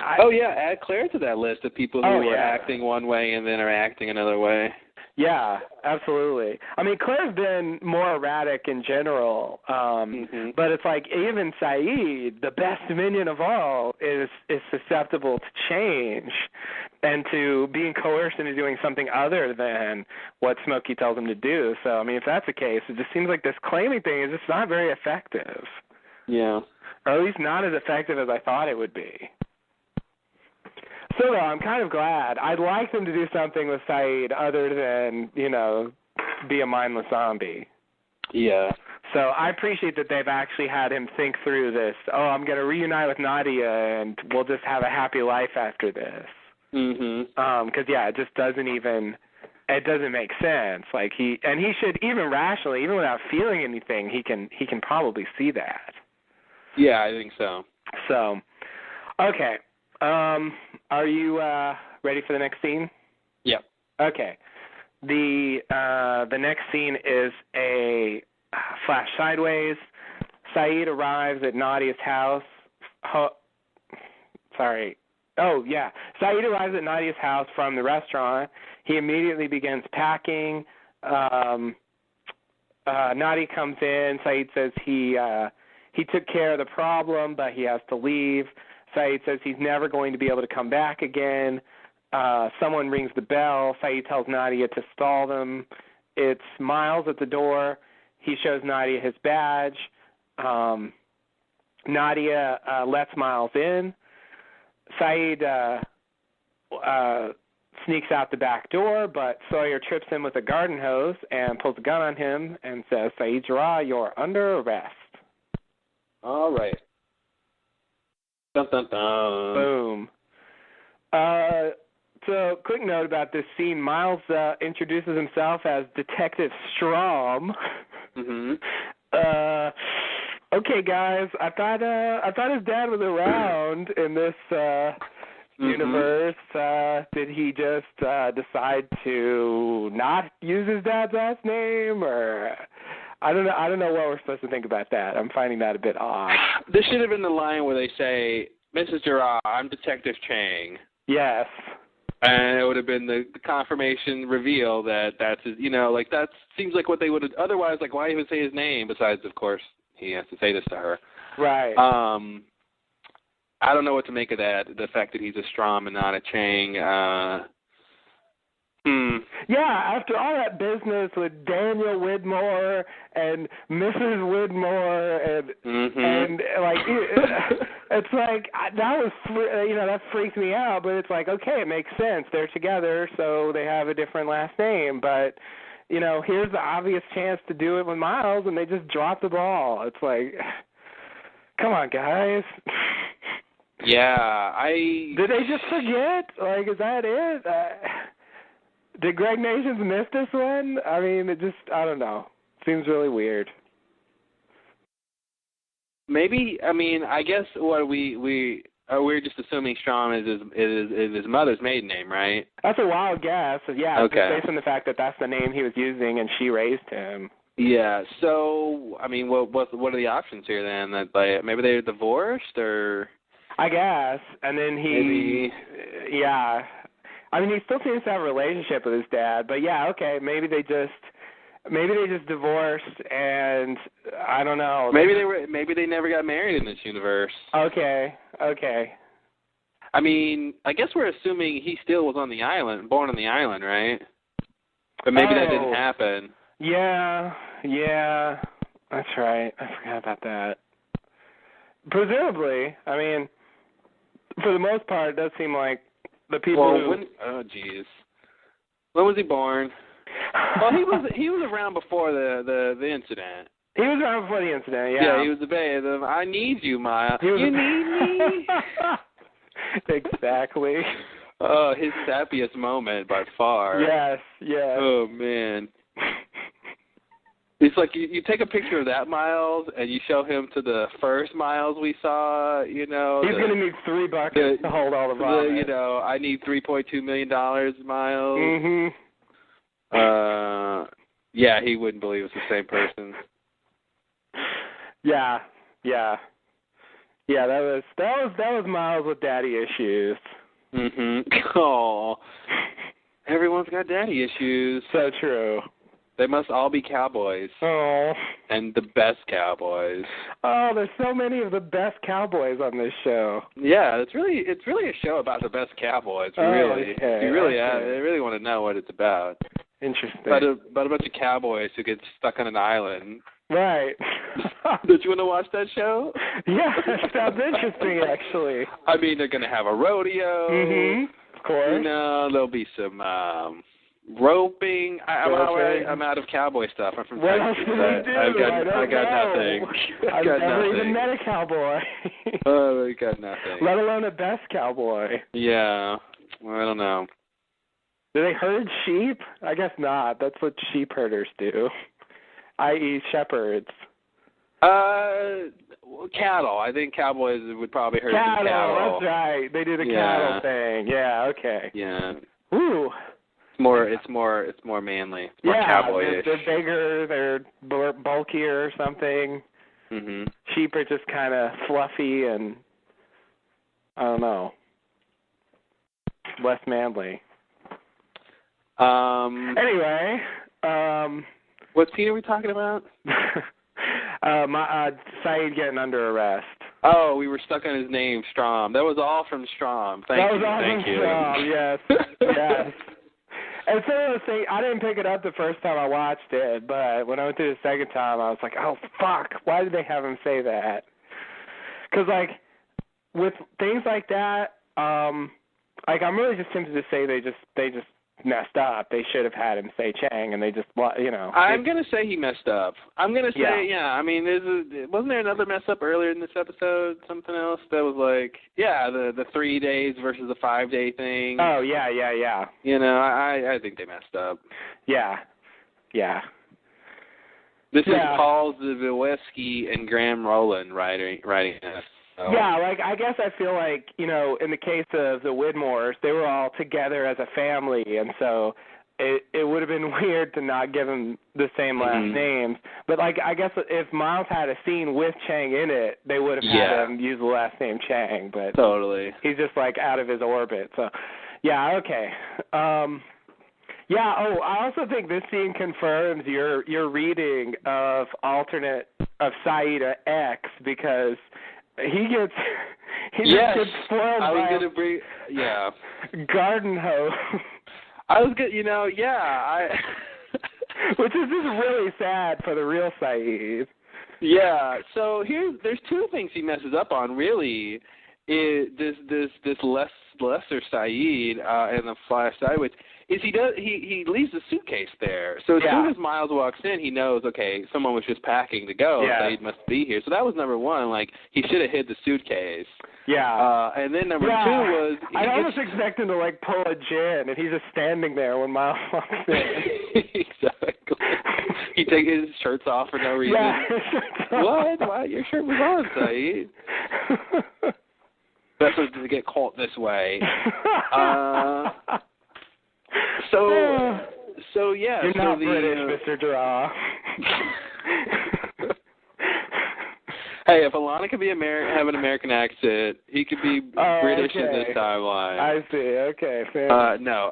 S3: add Claire to that list of people who are acting one way and then are acting another way.
S4: Yeah, absolutely. I mean, Claire's been more erratic in general, but it's like even Sayid, the best minion of all, is susceptible to change and to being coerced into doing something other than what Smokey tells him to do. So, I mean, if that's the case, it just seems like this claiming thing is just not very effective.
S3: Yeah.
S4: Or at least not as effective as I thought it would be. So, I'm kind of glad. I'd like them to do something with Sayid other than, be a mindless zombie.
S3: Yeah.
S4: So I appreciate that they've actually had him think through this. Oh, I'm going to reunite with Nadia, and we'll just have a happy life after this. Because, it just it doesn't make sense. Like, he should, even rationally, even without feeling anything, he can probably see that.
S3: Yeah, I think so.
S4: So, okay. Are you ready for the next scene?
S3: Yep.
S4: Okay. The next scene is a flash sideways. Sayid arrives at Nadia's house. Sayid arrives at Nadia's house from the restaurant. He immediately begins packing. Nadia comes in. Saeed says he took care of the problem, but he has to leave. Saeed says he's never going to be able to come back again. Someone rings the bell. Saeed tells Nadia to stall them. It's Miles at the door. He shows Nadia his badge. Nadia lets Miles in. Saeed sneaks out the back door, but Sawyer trips him with a garden hose and pulls a gun on him and says, Saeed Jarrah, you're under arrest.
S3: All right. Dun, dun, dun.
S4: Boom. So, quick note about this scene. Miles introduces himself as Detective Strom.
S3: Mm-hmm.
S4: Okay, guys, I thought his dad was around in this universe. Did he just decide to not use his dad's last name, or I don't know what we're supposed to think about that. I'm finding that a bit odd.
S3: This should have been the line where they say, Mrs. Jarrah, I'm Detective Chang.
S4: Yes.
S3: And it would have been the confirmation reveal that that's his, that seems like what they would have, otherwise, like, why even say his name, besides, of course, he has to say this to her.
S4: Right.
S3: I don't know what to make of that, the fact that he's a Strom and not a Chang.
S4: Yeah, after all that business with Daniel Widmore and Mrs. Widmore and like it's like that was that freaked me out, but it's like, okay, it makes sense. They're together, so they have a different last name, but here's the obvious chance to do it with Miles, and they just dropped the ball. It's like, come on, guys.
S3: Yeah,
S4: Did they just forget? Like, is that it? Did Greg Nations miss this one? I mean, I don't know. Seems really weird.
S3: Maybe, I guess what we're just assuming Strom is his mother's maiden name, right?
S4: That's a wild guess. Yeah,
S3: okay.
S4: Just based on the fact that that's the name he was using and she raised him.
S3: Yeah. So, what are the options here then? That maybe they're divorced, or
S4: I guess, and then yeah. He still seems to have a relationship with his dad, but yeah, okay, maybe they just divorced, and I don't know.
S3: Maybe they never got married in this universe.
S4: Okay.
S3: I guess we're assuming he still was on the island, born on the island, right? But maybe that didn't happen.
S4: Yeah, that's right. I forgot about that. Presumably, for the most part, it does seem like the people
S3: when was he born? Well, he was around before the incident.
S4: He was around before the incident, yeah.
S3: Yeah, he was the babe. I need you, Maya. You need me?
S4: Exactly.
S3: Oh, his happiest moment by far.
S4: Yes.
S3: Oh, man. It's like you take a picture of that Miles and you show him to the first Miles we saw, He's
S4: going to need $3 to hold all the vomit.
S3: I need $3.2 million, Miles.
S4: Mm-hmm.
S3: Yeah, he wouldn't believe it's the same person.
S4: Yeah, that was Miles with daddy issues.
S3: Mm-hmm. Oh, everyone's got daddy issues.
S4: So true.
S3: They must all be cowboys.
S4: Oh.
S3: And the best cowboys.
S4: Oh, there's so many of the best cowboys on this show.
S3: Yeah, it's really a show about the best cowboys. Really,
S4: okay.
S3: You really want to know what it's about.
S4: Interesting.
S3: About a bunch of cowboys who get stuck on an island.
S4: Right.
S3: Did you want to watch that show?
S4: Yeah, that sounds interesting, actually.
S3: They're going to have a rodeo.
S4: Mm-hmm. Of course.
S3: There'll be some roping. I'm out of cowboy stuff. I'm from
S4: Texas.
S3: What else do we do? I got nothing.
S4: I've never even met a cowboy.
S3: Oh, I got nothing.
S4: Let alone a best cowboy.
S3: Yeah. Well, I don't know.
S4: Do they herd sheep? I guess not. That's what sheep herders do, i.e. shepherds.
S3: Cattle. I think cowboys would probably herd some cattle.
S4: That's right. They do the cattle thing. Yeah. Okay.
S3: Yeah.
S4: Ooh.
S3: It's more manly. It's more cowboyish.
S4: They're bigger. They're bulkier or something.
S3: Mhm.
S4: Sheep are just kind of fluffy and I don't know, less manly.
S3: Anyway, What scene are we talking about?
S4: Saeed getting under arrest.
S3: Oh, we were stuck on his name, Strom. That was all from Strom. Thank you.
S4: Thank you. Strom, yes. Yes. And so I didn't pick it up the first time I watched it, but when I went through the second time, I was like, oh, fuck, why did they have him say that? Because, like, with things like that, like, I'm really just tempted to say they just messed up. They should have had him say Chang, and they just, you know.
S3: I'm going to say he messed up. I'm going to say, yeah, I mean, wasn't there another mess up earlier in this episode, something else that was like, the 3 days versus the 5-day thing?
S4: Oh, yeah.
S3: You know, I think they messed up.
S4: Yeah.
S3: This is Paul Zawieski and Graham Rowland writing this. So.
S4: Yeah, like, I guess I feel like, you know, in the case of the Widmores, they were all together as a family, and so it would have been weird to not give them the same last names. But, like, I guess if Miles had a scene with Chang in it, they would have had him use the last name Chang, but
S3: totally.
S4: He's just, like, out of his orbit. So, yeah, okay. I also think this scene confirms your reading of Saeed X, because he gets spoiled by garden hose.
S3: I was good,
S4: which is just really sad for the real Saeed.
S3: Yeah, so there's two things he messes up on, really. This lesser Saeed and the Flash Sideways is he leaves the suitcase there. So as soon as Miles walks in, he knows, okay, someone was just packing to go. Yeah. Saeed must be here. So that was number one. Like, he should have hid the suitcase.
S4: Yeah.
S3: And then number two was...
S4: I almost expect him to, like, pull a gin, and he's just standing there when Miles walks in.
S3: Exactly. He takes his shirts off for no reason.
S4: Yeah.
S3: What? Your shirt was on, Saeed. That's what to get caught this way. So yeah.
S4: You're not British, Mr. Draw.
S3: Hey, if Alana could be have an American accent, he could be British in this timeline.
S4: I see. Okay, fair.
S3: No.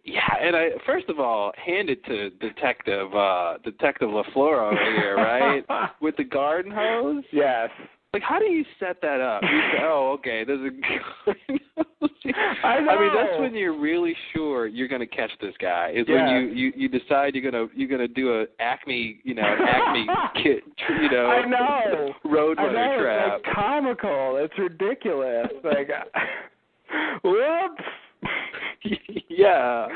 S3: Yeah, and first of all, hand it to Detective LaFleur over here, right? With the garden hose.
S4: Yes.
S3: Like, how do you set that up? You say, okay, there's a garden hose.
S4: I know.
S3: I mean, that's when you're really sure you're going to catch this guy. Is when you decide you're gonna do an Acme kit,
S4: I know.
S3: Roadrunner trap.
S4: It's like comical. It's ridiculous. Like, whoops.
S3: Yeah.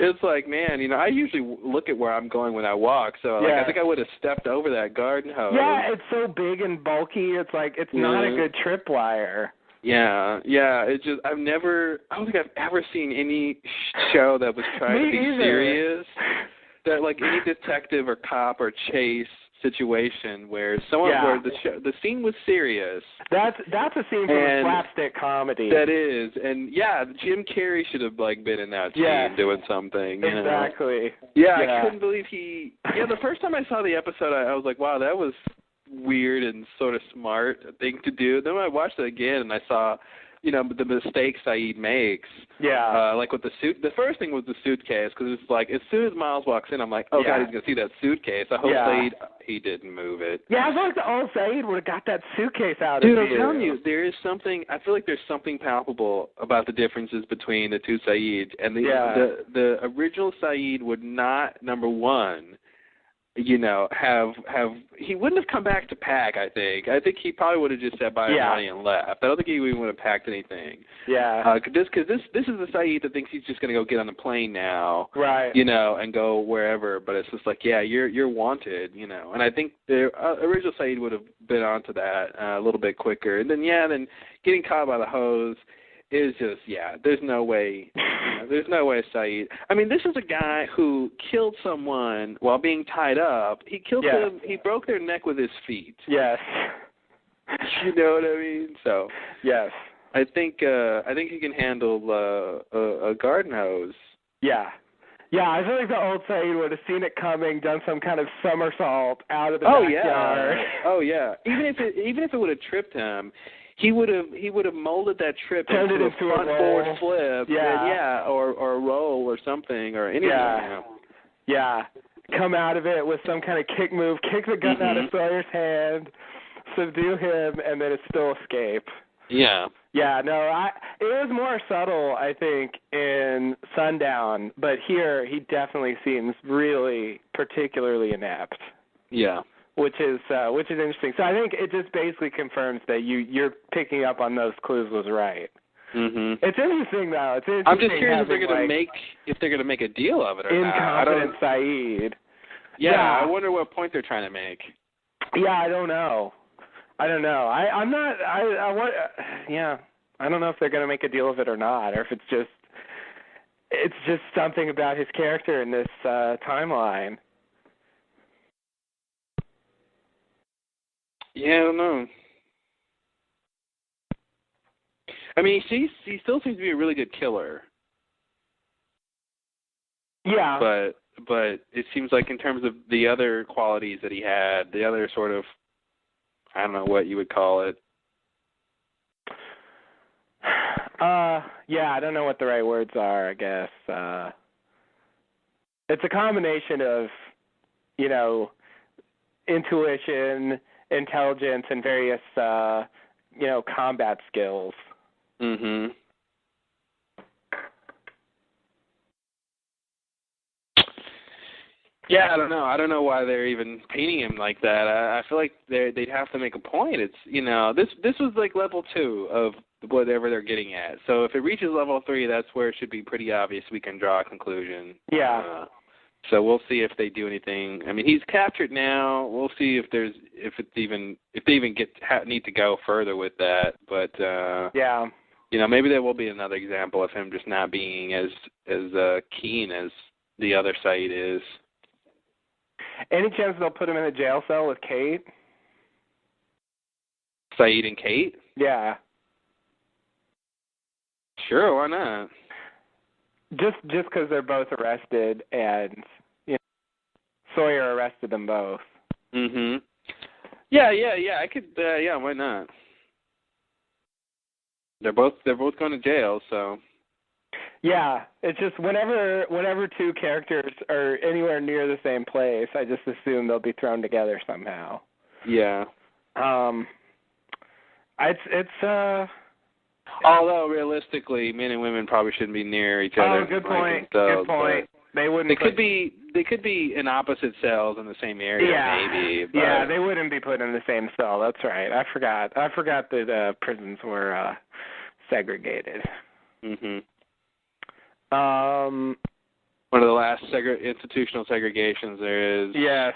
S3: It's like, man, I usually look at where I'm going when I walk, so I think I would have stepped over that garden hose.
S4: Yeah, it's so big and bulky. It's like it's not a good tripwire.
S3: Yeah. It's just I don't think I've ever seen any show that was trying to be serious. That like any detective or cop or chase situation where where the scene was serious.
S4: That's a scene from a slapstick comedy.
S3: That is, and Jim Carrey should have been in that scene doing something.
S4: Exactly.
S3: Yeah, I couldn't believe he. Yeah, the first time I saw the episode, I was like, wow, that was weird and sort of smart thing to do. Then when I watched it again and I saw, the mistakes Saeed makes. Yeah. Like with the suit. The first thing was the suitcase, because it's like as soon as Miles walks in, I'm like, oh God, he's gonna see that suitcase. I hope Saeed he didn't move it.
S4: Yeah, I feel like the old Saeed would have got that suitcase out
S3: Dude,
S4: of
S3: I'm telling you, there is something. I feel like there's something palpable about the differences between the two Saeeds, and the original Saeed would not, number one, have he wouldn't have come back to pack. I think he probably would have just sat by his money and left. I don't think he even would have packed anything. Yeah. Because this is the Saeed that thinks he's just going to go get on the plane now, right? And go wherever. But it's just like, you're wanted, And I think the original Saeed would have been onto that a little bit quicker. And then then getting caught by the hose is just there's no way. There's no way Saeed. I mean, this is a guy who killed someone while being tied up. He killed them. He broke their neck with his feet. Yes. You know what I mean? So. Yes. I think he can handle a garden hose. Yeah. Yeah, I feel like the old Saeed would have seen it coming, done some kind of somersault out of the backyard. Oh yeah. Even if it would have tripped him. He would have molded that trip into a front forward flip, or a roll or something or anything.
S4: Yeah. Come out of it with some kind of kick move, kick the gun out of Sawyer's hand, subdue him, and then still escape.
S3: Yeah.
S4: Yeah, no, it was more subtle, I think, in Sundown, but here he definitely seems really particularly inept.
S3: Yeah.
S4: Which is interesting. So I think it just basically confirms that you're picking up on those clues was right. It's interesting though. It's interesting.
S3: I'm just curious if they're going to
S4: like,
S3: make a deal of it or not.
S4: Incompetent Saeed.
S3: Yeah, I wonder what point they're trying to make.
S4: Yeah, I don't know. I don't know if they're going to make a deal of it or not, or if it's just something about his character in this timeline.
S3: Yeah, I don't know. I mean, he still seems to be a really good killer.
S4: Yeah.
S3: But it seems like in terms of the other qualities that he had, the other sort of, I don't know what you would call it.
S4: Yeah, I don't know what the right words are, I guess. It's a combination of, intuition, intelligence, and various, combat skills.
S3: Yeah, I don't know. I don't know why they're even painting him like that. I feel like they'd have to make a point. It's this was like level 2 of whatever they're getting at. So if it reaches level 3, that's where it should be pretty obvious we can draw a conclusion.
S4: Yeah.
S3: So we'll see if they do anything. I mean, he's captured now. We'll see if they even need to go further with that. But
S4: yeah.
S3: Maybe there will be another example of him just not being as keen as the other side is.
S4: Any chance they'll put him in a jail cell with Kate?
S3: Saeed and Kate?
S4: Yeah.
S3: Sure, why not?
S4: Just because they're both arrested, and Sawyer arrested them both.
S3: Yeah. I could. Yeah, why not? They're both going to jail, so.
S4: Yeah, it's just whenever two characters are anywhere near the same place, I just assume they'll be thrown together somehow.
S3: Yeah.
S4: It's
S3: Although realistically, men and women probably shouldn't be near each other.
S4: Oh, good point. Good point. They wouldn't.
S3: They could be in opposite cells in the same area, maybe. But...
S4: Yeah, they wouldn't be put in the same cell. That's right. I forgot that prisons were segregated.
S3: One of the last institutional segregations there is.
S4: Yes.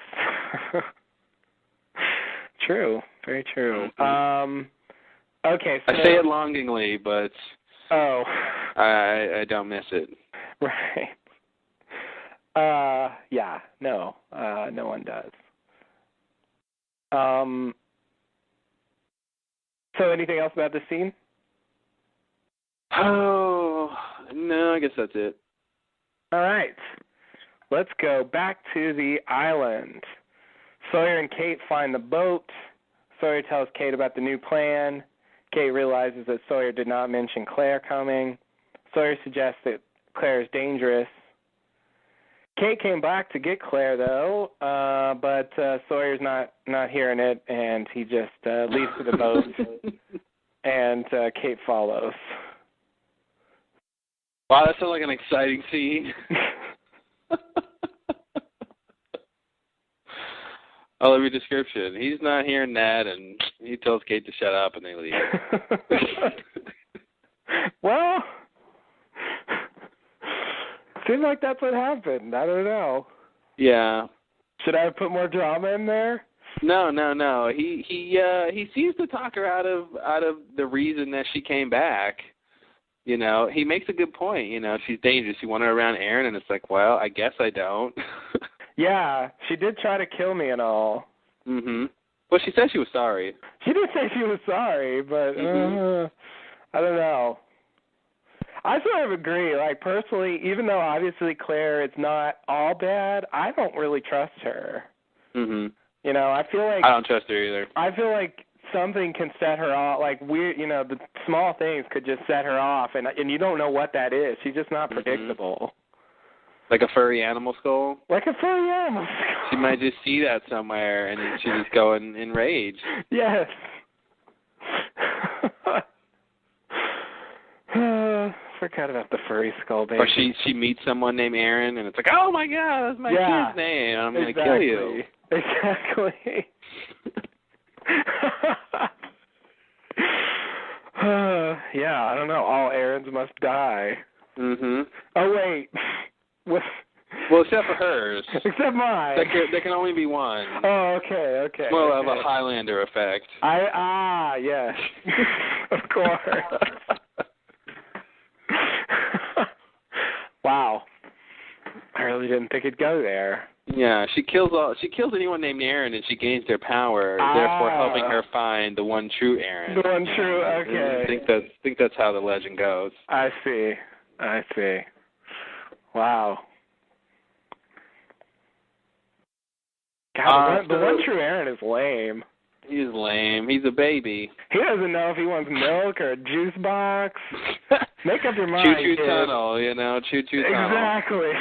S4: True. Very true. Okay. So...
S3: I say it longingly, but.
S4: Oh.
S3: I don't miss it.
S4: Right. Yeah. No. No one does. So anything else about this scene?
S3: Oh, no, I guess that's it.
S4: All right. Let's go back to the island. Sawyer and Kate find the boat. Sawyer tells Kate about the new plan. Kate realizes that Sawyer did not mention Claire coming. Sawyer suggests that Claire is dangerous. Kate came back to get Claire, though, but Sawyer's not hearing it, and he just leaves for the boat, and Kate follows.
S3: Wow, that sounds like an exciting scene. I love your description. He's not hearing that, and he tells Kate to shut up, and they leave.
S4: Well, seems like that's what happened. I don't know.
S3: Yeah.
S4: Should I have put more drama in there?
S3: No. He seems to talk her out of the reason that she came back. He makes a good point. She's dangerous. You want her around Aaron, and it's like, well, I guess I don't.
S4: Yeah, she did try to kill me and all.
S3: Well, she said she was sorry.
S4: She did say she was sorry, but I don't know. I sort of agree. Like, personally, even though obviously Claire is not all bad, I don't really trust her. I feel like...
S3: I don't trust her either.
S4: I feel like something can set her off, like weird, the small things could just set her off, and you don't know what that is. She's just not predictable.
S3: Like a furry animal skull?
S4: Like a furry animal.
S3: She might just see that somewhere and then she just go in rage.
S4: Yes. Forgot about the furry skull baby.
S3: Or she meets someone named Aaron and it's like, oh my god, that's my kid's name. I'm going to kill you.
S4: Exactly. Yeah, I don't know. All Aarons must die.
S3: Mm-hmm.
S4: Oh, wait. What?
S3: Well, except for hers.
S4: Except mine.
S3: There can only be one.
S4: Oh, okay.
S3: It's more of a Highlander effect.
S4: Yes. Of course. Wow. I really didn't think it'd go there.
S3: Yeah, she kills anyone named Aaron and she gains their power, therefore helping her find the one true Aaron.
S4: The one true, okay.
S3: I think that's how the legend goes.
S4: I see. Wow. God, the one true Aaron is lame.
S3: He's lame. He's a baby.
S4: He doesn't know if he wants milk or a juice box. Make up your mind.
S3: Choo-choo tunnel, choo-choo tunnel.
S4: Exactly.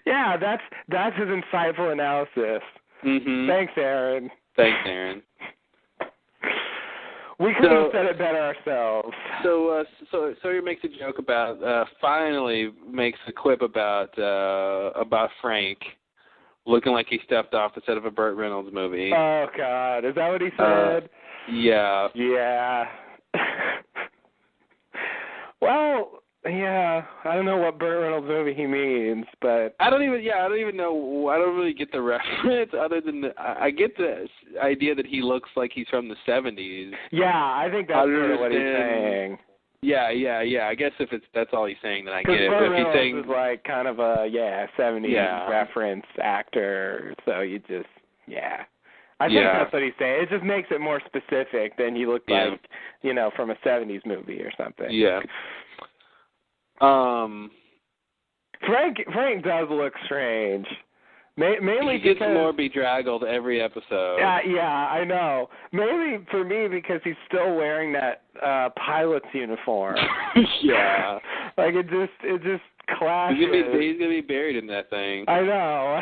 S4: Yeah, that's his insightful analysis.
S3: Mm-hmm.
S4: Thanks, Aaron. We could have said it better ourselves.
S3: So Sawyer makes a joke about, finally makes a quip about Frank looking like he stepped off the set of a Burt Reynolds movie.
S4: Oh, God. Is that what he said?
S3: Yeah.
S4: Yeah. Well, yeah, I don't know what Burt Reynolds movie he means, but
S3: I don't even know. I don't really get the reference other than I get the idea that he looks like he's from the 70s.
S4: Yeah, I think that's sort of what he's saying.
S3: Yeah. I guess if that's all he's saying, then I get it.
S4: Burt
S3: But if he's
S4: Reynolds
S3: saying
S4: is like kind of a 70s reference actor, so you just I think that's what he's saying. It just makes it more specific than he looked like, from a 70s movie or something.
S3: Yeah.
S4: Frank does look strange. Mainly
S3: he gets
S4: because,
S3: more bedraggled every episode.
S4: Yeah, I know. Mainly for me because he's still wearing that pilot's uniform.
S3: Yeah.
S4: Like it just clashes.
S3: He's gonna be buried in that thing.
S4: I know.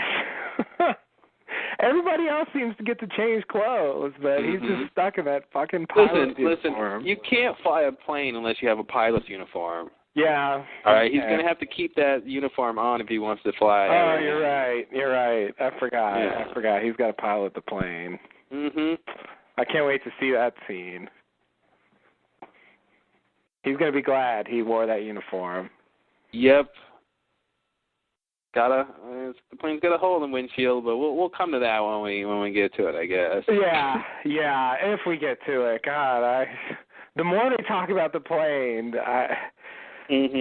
S4: Everybody else seems to get to change clothes, but he's just stuck in that fucking pilot's uniform.
S3: Listen, you can't fly a plane unless you have a pilot's uniform.
S4: Yeah.
S3: All right, he's going to have to keep that uniform on if he wants to fly.
S4: Oh, you're right. I forgot. He's got to pilot the plane.
S3: Mm-hmm.
S4: I can't wait to see that scene. He's going to be glad he wore that uniform.
S3: Yep. The plane's got a hole in the windshield, but we'll come to that when we get to it, I guess.
S4: Yeah, if we get to it. God, the more they talk about the plane, it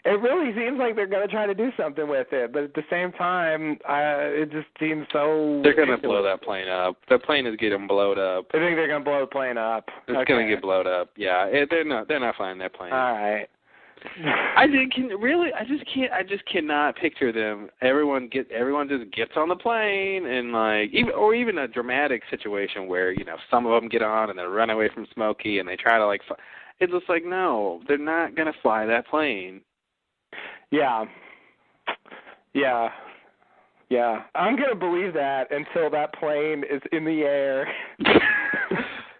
S4: really seems like they're going to try to do something with it, but at the same time, it just seems so
S3: They're going to blow that plane up. The plane is getting blown up.
S4: I think they're going to blow the plane up.
S3: It's going to get blown up. Yeah, they're not flying that plane.
S4: All right.
S3: I just cannot picture them. Everyone just gets on the plane and even a dramatic situation where some of them get on and they run away from Smokey and they try to it's just like, no, they're not gonna fly that plane.
S4: Yeah. I'm gonna believe that until that plane is in the air.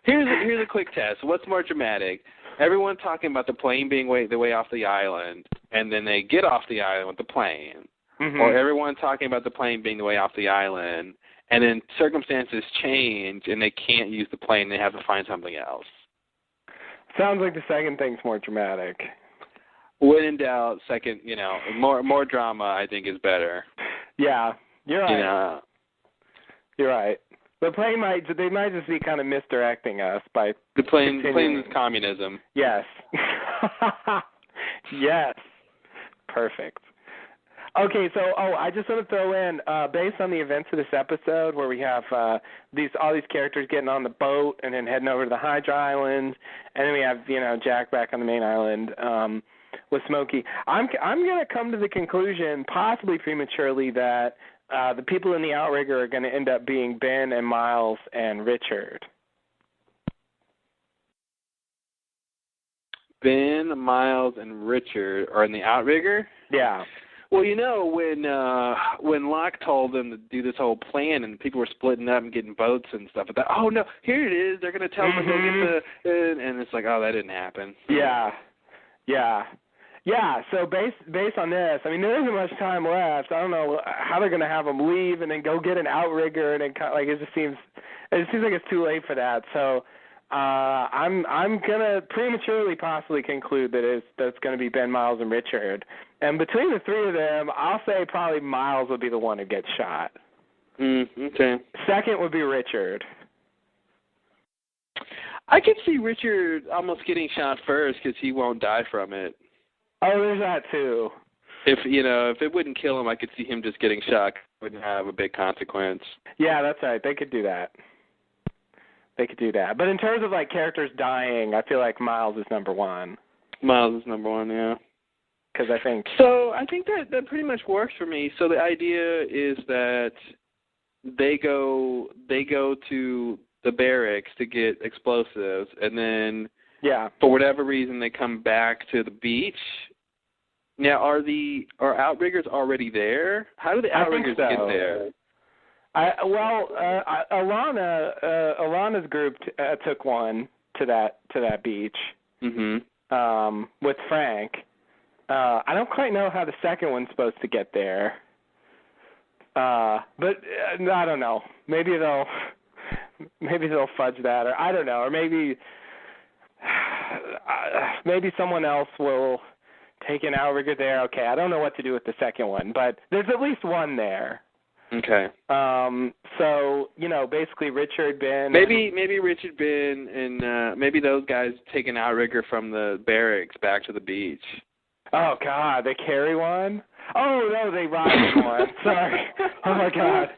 S3: Here's a quick test. What's more dramatic? Everyone talking about the plane being the way off the island, and then they get off the island with the plane. Mm-hmm. Or everyone talking about the plane being the way off the island, and then circumstances change, and they can't use the plane, they have to find something else.
S4: Sounds like the second thing's more dramatic.
S3: When in doubt, second, more drama, I think, is better.
S4: Yeah, you're right. You're right. The plane might just be kind of misdirecting us by
S3: the plane is communism.
S4: Yes. Yes. Perfect. Okay, so I just want to throw in, based on the events of this episode, where we have all these characters getting on the boat and then heading over to the Hydra Island, and then we have Jack back on the main island with Smokey. I'm going to come to the conclusion, possibly prematurely, that the people in the outrigger are going to end up being Ben and Miles and Richard.
S3: Ben, Miles, and Richard are in the outrigger.
S4: Yeah.
S3: Well, when Locke told them to do this whole plan and people were splitting up and getting boats and stuff, I thought, oh no, here it is. They're going to tell them to go get and it's like, oh, that didn't happen.
S4: Yeah. So based on this, I mean, there isn't much time left. I don't know how they're going to have them leave and then go get an outrigger, and then it just seems like it's too late for that. So I'm gonna prematurely possibly conclude that it's going to be Ben, Miles, and Richard. And between the three of them, I'll say probably Miles will be the one who gets shot.
S3: Okay.
S4: Second would be Richard.
S3: I could see Richard almost getting shot first because he won't die from it.
S4: Oh, there's that too.
S3: If it wouldn't kill him, I could see him just getting shot. It wouldn't have a big consequence.
S4: Yeah, that's right. They could do that. But in terms of like characters dying, I feel like Miles is number one.
S3: Miles is number one, yeah.
S4: Because I think
S3: that pretty much works for me. So the idea is that they go to the barracks to get explosives, and then for whatever reason they come back to the beach. Now, are outriggers already there? How do the outriggers get there?
S4: Alana's group took one to that beach.
S3: Mm-hmm.
S4: With Frank. I don't quite know how the second one's supposed to get there. But I don't know. Maybe they'll fudge that, or I don't know, or maybe someone else will take an outrigger there. Okay, I don't know what to do with the second one, but there's at least one there.
S3: Okay.
S4: So, basically Richard, Ben.
S3: Maybe Richard, Ben, and maybe those guys take an outrigger from the barracks back to the beach.
S4: Oh, God, they carry one? Oh, no, they ride one. Sorry. Oh, my God.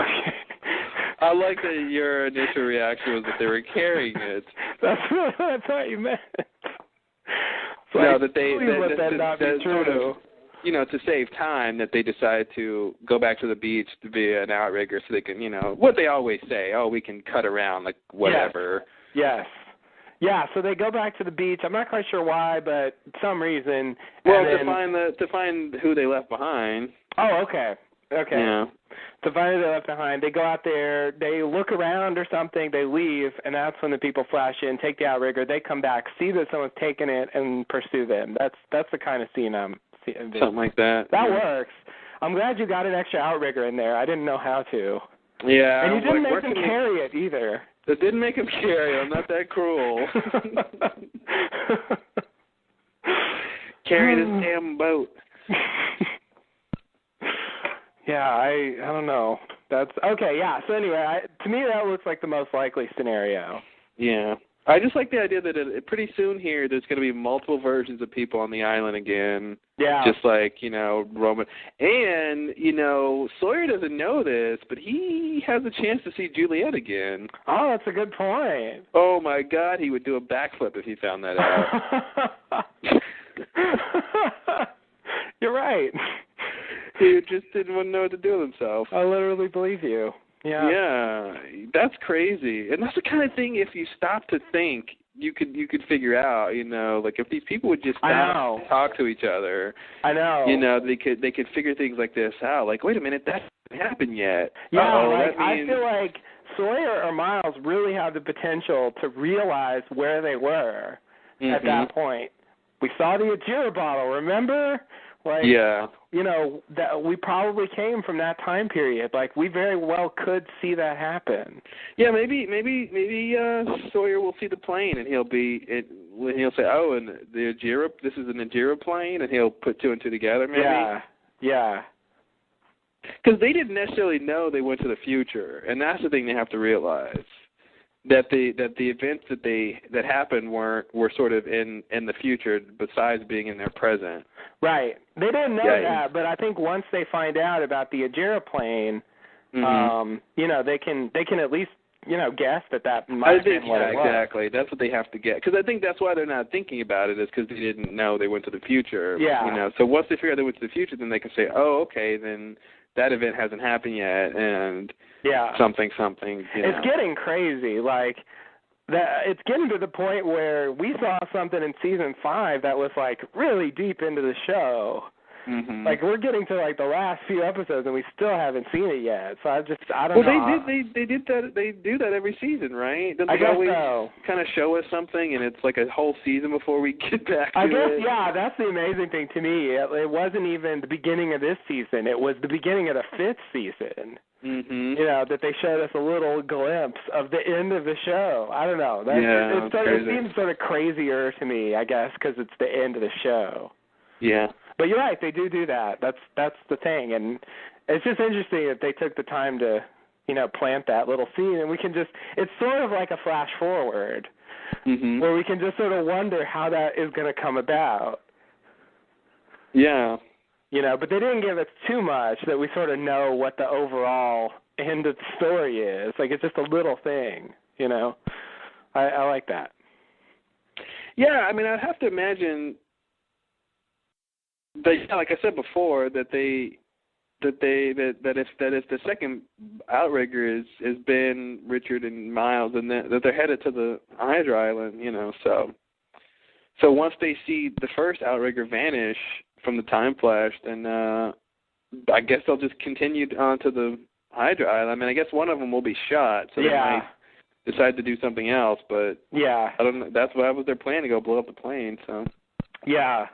S4: Okay.
S3: I like that your initial reaction was that they were carrying it.
S4: That's what I thought you meant.
S3: No, that they...
S4: Please let that not be true.
S3: To save time, that they decide to go back to the beach via an outrigger so they can, what they always say, we can cut around, like, whatever.
S4: Yes. Yeah, so they go back to the beach. I'm not quite sure why, but some reason.
S3: Well, to find who they left behind.
S4: Oh, okay.
S3: Yeah.
S4: To find who they left behind, they go out there, they look around or something, they leave, and that's when the people flash in, take the outrigger, they come back, see that someone's taken it, and pursue them. That's the kind of scene I'm seeing.
S3: Something like that.
S4: That works. I'm glad you got an extra outrigger in there. I didn't know how to.
S3: Yeah.
S4: And you didn't make them carry it either.
S3: That didn't make him scary. I'm not that cruel. Carrying his damn boat.
S4: Yeah, I don't know. That's okay. Yeah. So anyway, to me that looks like the most likely scenario.
S3: Yeah. I just like the idea that pretty soon here there's going to be multiple versions of people on the island again.
S4: Yeah.
S3: Just like, Roman. And, Sawyer doesn't know this, but he has a chance to see Juliet again.
S4: Oh, that's a good point.
S3: Oh, my God. He would do a backflip if he found that out.
S4: You're right.
S3: He just didn't want to know what to do with himself.
S4: I literally believe you. Yeah.
S3: Yeah, that's crazy. And that's the kind of thing, if you stop to think, you could figure out, like if these people would just stop and talk to each other.
S4: I know.
S3: They could figure things like this out. Like, wait a minute, that hasn't happened yet.
S4: Yeah,
S3: I
S4: feel like Sawyer or Miles really have the potential to realize where they were at that point. We saw the Ajira bottle, remember? Like,
S3: yeah.
S4: That we probably came from that time period. Like, we very well could see that happen.
S3: Yeah, maybe Sawyer will see the plane and he'll say, oh, and the Ajira, this is an Ajira plane, and he'll put two and two together. Maybe.
S4: Yeah.
S3: Because they didn't necessarily know they went to the future, and that's the thing they have to realize. That the events that happened were sort of in the future, besides being in their present.
S4: Right. They didn't know that, but I think once they find out about the Ajira plane, they can at least guess that might have been what it was.
S3: Exactly. That's what they have to get. Because I think that's why they're not thinking about it, is because they didn't know they went to the future.
S4: Yeah.
S3: So once they figure out they went to the future, then they can say, oh, okay, then that event hasn't happened yet, and something.
S4: It's getting crazy. Like, that it's getting to the point where we saw something in season 5 that was like really deep into the show.
S3: Mm-hmm.
S4: Like we're getting to like the last few episodes and we still haven't seen it yet. So I don't know.
S3: Well, they did that. They do that every season, right? Don't
S4: I
S3: they
S4: guess
S3: always
S4: so.
S3: kind of show us something, and it's like a whole season before we get back to
S4: I guess,
S3: it?
S4: yeah, that's the amazing thing to me. It wasn't even the beginning of this season. It was the beginning of the 5th season.
S3: Mm-hmm.
S4: You know, that they showed us a little glimpse of the end of the show. I don't know. It seems sort of crazier to me, I guess, because it's the end of the show.
S3: Yeah.
S4: But you're right, they do that. That's the thing, and it's just interesting that they took the time to, you know, plant that little scene, and we can it's sort of like a flash forward,
S3: mm-hmm.
S4: where we can just sort of wonder how that is going to come about.
S3: Yeah.
S4: You know, but they didn't give us too much that we sort of know what the overall end of the story is. Like, it's just a little thing, you know. I like that.
S3: Yeah, I mean, I'd have to imagine that, like I said before, that if the second outrigger is Ben, Richard, and Miles, and that they're headed to the Hydra Island, you know. So once they see the first outrigger vanish from the time flash, then I guess they'll just continue on to the Hydra Island. I mean, I guess one of them will be shot, so they might decide to do something else. But
S4: yeah,
S3: I don't know. That was their plan, to go blow up the plane. So
S4: yeah.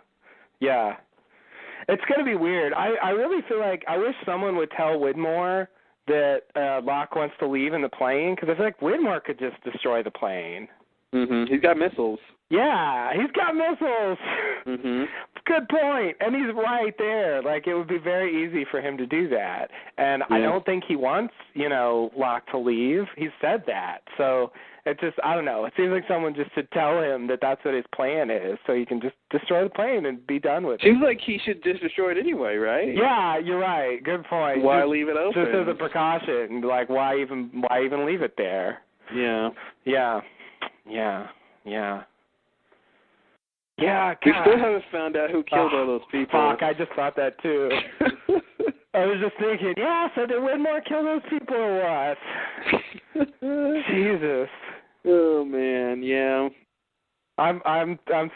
S4: It's going to be weird. I really feel like I wish someone would tell Widmore that Locke wants to leave in the plane, because I feel like Widmore could just destroy the plane.
S3: Mm-hmm. He's got missiles.
S4: Yeah, he's got missiles.
S3: Mm-hmm.
S4: Good point. And he's right there. Like, it would be very easy for him to do that. And I don't think he wants, you know, Locke to leave. He said that. So it just, I don't know. It seems like someone just should tell him that that's what his plan is, so he can just destroy the plane and be done with it.
S3: Seems like he should just destroy it anyway, right?
S4: Yeah, you're right. Good point.
S3: Why leave it open?
S4: Just as a precaution. Like, why even leave it there?
S3: Yeah.
S4: Yeah. Yeah, God.
S3: We still haven't found out who killed all those people.
S4: Fuck, I just thought that too. I was just thinking, so did Widmore kill those people or what? Jesus.
S3: Oh man, yeah.
S4: I'm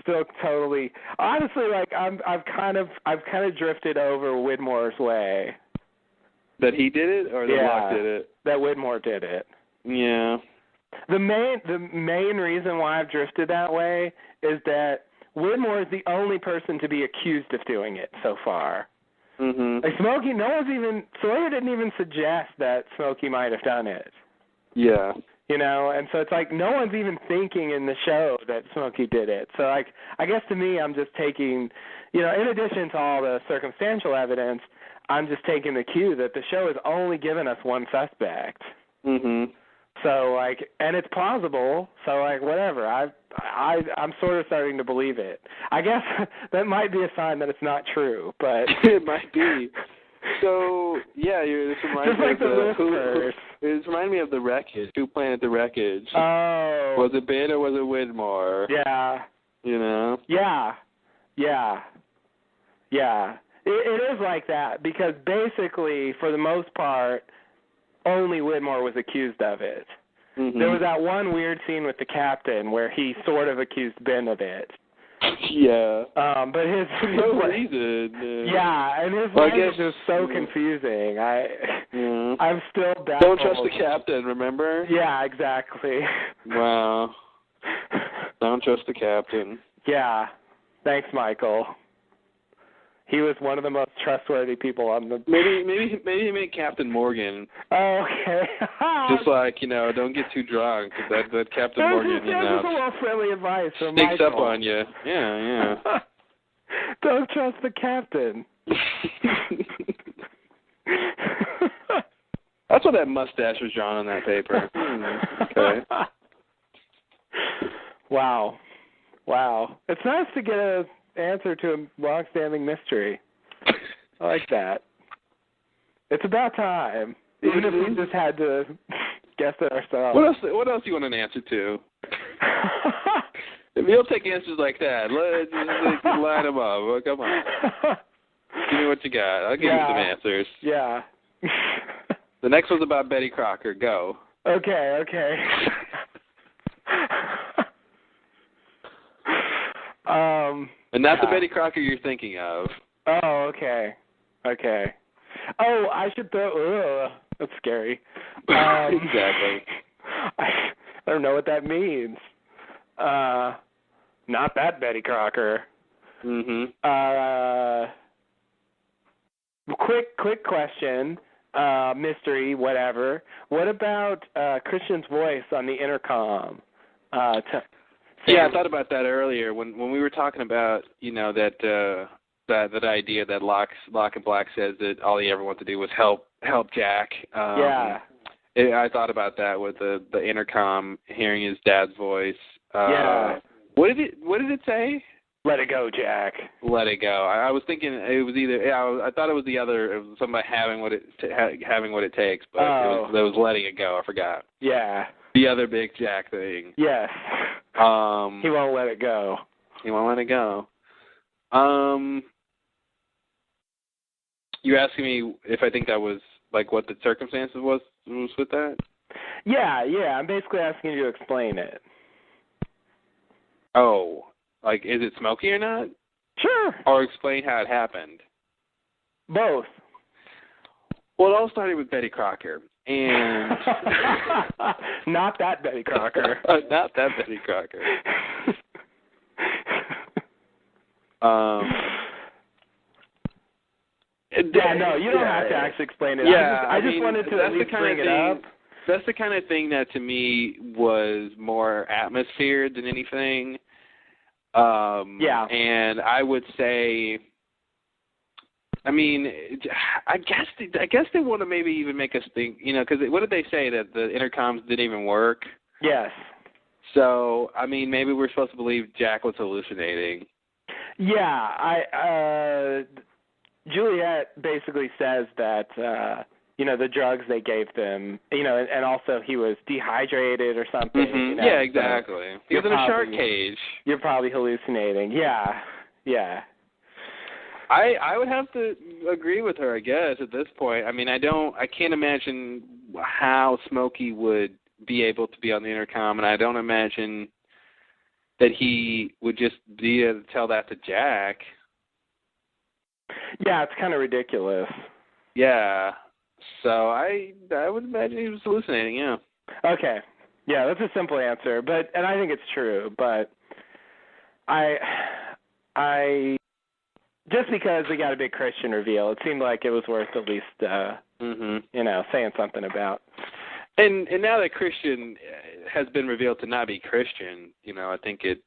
S4: still totally, honestly, like I've kind of drifted over Widmore's way.
S3: That he did it, or that Locke did it?
S4: That Widmore did it.
S3: Yeah.
S4: The main reason why I've drifted that way is that Widmore is the only person to be accused of doing it so far.
S3: Mm-hmm.
S4: Like Smokey, Sawyer didn't even suggest that Smokey might have done it.
S3: Yeah.
S4: You know, and so it's like no one's even thinking in the show that Smokey did it. So, like, I guess to me, I'm just taking, you know, in addition to all the circumstantial evidence, I'm just taking the cue that the show has only given us one suspect.
S3: Mm-hmm.
S4: So, like, and it's plausible, so, like, whatever. I'm sort of starting to believe it. I guess that might be a sign that it's not true, but...
S3: It might be. So, yeah, this reminds me
S4: like
S3: of it reminded me of the wreckage. Who planted the wreckage?
S4: Oh.
S3: Was it Ben or was it Widmore?
S4: Yeah.
S3: You know?
S4: Yeah. It is like that, because basically, for the most part, only Widmore was accused of it.
S3: Mm-hmm.
S4: There was that one weird scene with the captain where he sort of accused Ben of it.
S3: Yeah.
S4: But his
S3: no reason.
S4: Yeah, and his language is so confusing. I'm still baffled.
S3: Don't trust the captain, remember?
S4: Yeah, exactly.
S3: Wow. Don't trust the captain.
S4: Yeah. Thanks, Michael. He was one of the most trustworthy people on the...
S3: Maybe he made Captain Morgan.
S4: Oh, okay.
S3: Just like, you know, don't get too drunk. That Captain Morgan, you know...
S4: That's a little friendly advice from
S3: Sneaks
S4: Michael.
S3: up on you. Yeah.
S4: Don't trust the captain.
S3: That's what that mustache was drawn on that paper. Okay.
S4: Wow. It's nice to get an answer to a long-standing mystery. I like that. It's about time, even if we just had to guess it ourselves.
S3: What else do you want an answer to? If you'll take answers like that, let's just line them up. Well, come on. Give me what you got. I'll give you some answers.
S4: Yeah.
S3: The next one's about Betty Crocker. Go.
S4: Okay.
S3: And not the Betty Crocker you're thinking of.
S4: Oh, okay. Okay. Oh, I should throw... that's scary.
S3: Exactly.
S4: I don't know what that means. Not that Betty Crocker.
S3: Mm-hmm.
S4: Quick question. Mystery, whatever. What about Christian's voice on the intercom?
S3: Yeah, I thought about that earlier when we were talking about, that idea that Locke and Black says that all he ever wanted to do was help Jack.
S4: Yeah.
S3: I thought about that with the intercom, hearing his dad's voice.
S4: Yeah.
S3: What did it say?
S4: Let it go, Jack.
S3: Let it go. I was thinking it was either. Yeah, I thought it was the other. It was somebody having what it takes, but it was letting it go. I forgot.
S4: Yeah.
S3: The other big Jack thing.
S4: Yes. He won't let it go.
S3: He won't let it go. You asking me if I think that was like what the circumstances was with that?
S4: Yeah. I'm basically asking you to explain it.
S3: Oh, like is it Smokey or not?
S4: Sure.
S3: Or explain how it happened.
S4: Both.
S3: Well, it all started with Betty Crocker. And
S4: not that Betty Crocker.
S3: Not that Betty Crocker.
S4: Yeah, no, you don't have to actually explain it.
S3: Yeah,
S4: I just wanted to at least bring it up.
S3: That's the kind of thing that to me was more atmosphere than anything.
S4: Yeah.
S3: And I would say, I mean, I guess they want to maybe even make us think, because what did they say, that the intercoms didn't even work?
S4: Yes.
S3: So, I mean, maybe we're supposed to believe Jack was hallucinating.
S4: Yeah, Juliet basically says that, the drugs they gave them, and also he was dehydrated or something.
S3: Mm-hmm. Yeah, exactly. So he was in a shark cage.
S4: You're probably hallucinating. Yeah.
S3: I would have to agree with her, I guess, at this point. I mean, I can't imagine how Smokey would be able to be on the intercom, and I don't imagine that he would just be able to tell that to Jack.
S4: Yeah, it's kind of ridiculous.
S3: Yeah. So I would imagine he was hallucinating, yeah.
S4: Okay. Yeah, that's a simple answer, and I think it's true, but I just because we got a big Christian reveal, it seemed like it was worth at least saying something about.
S3: And now that Christian has been revealed to not be Christian, I think it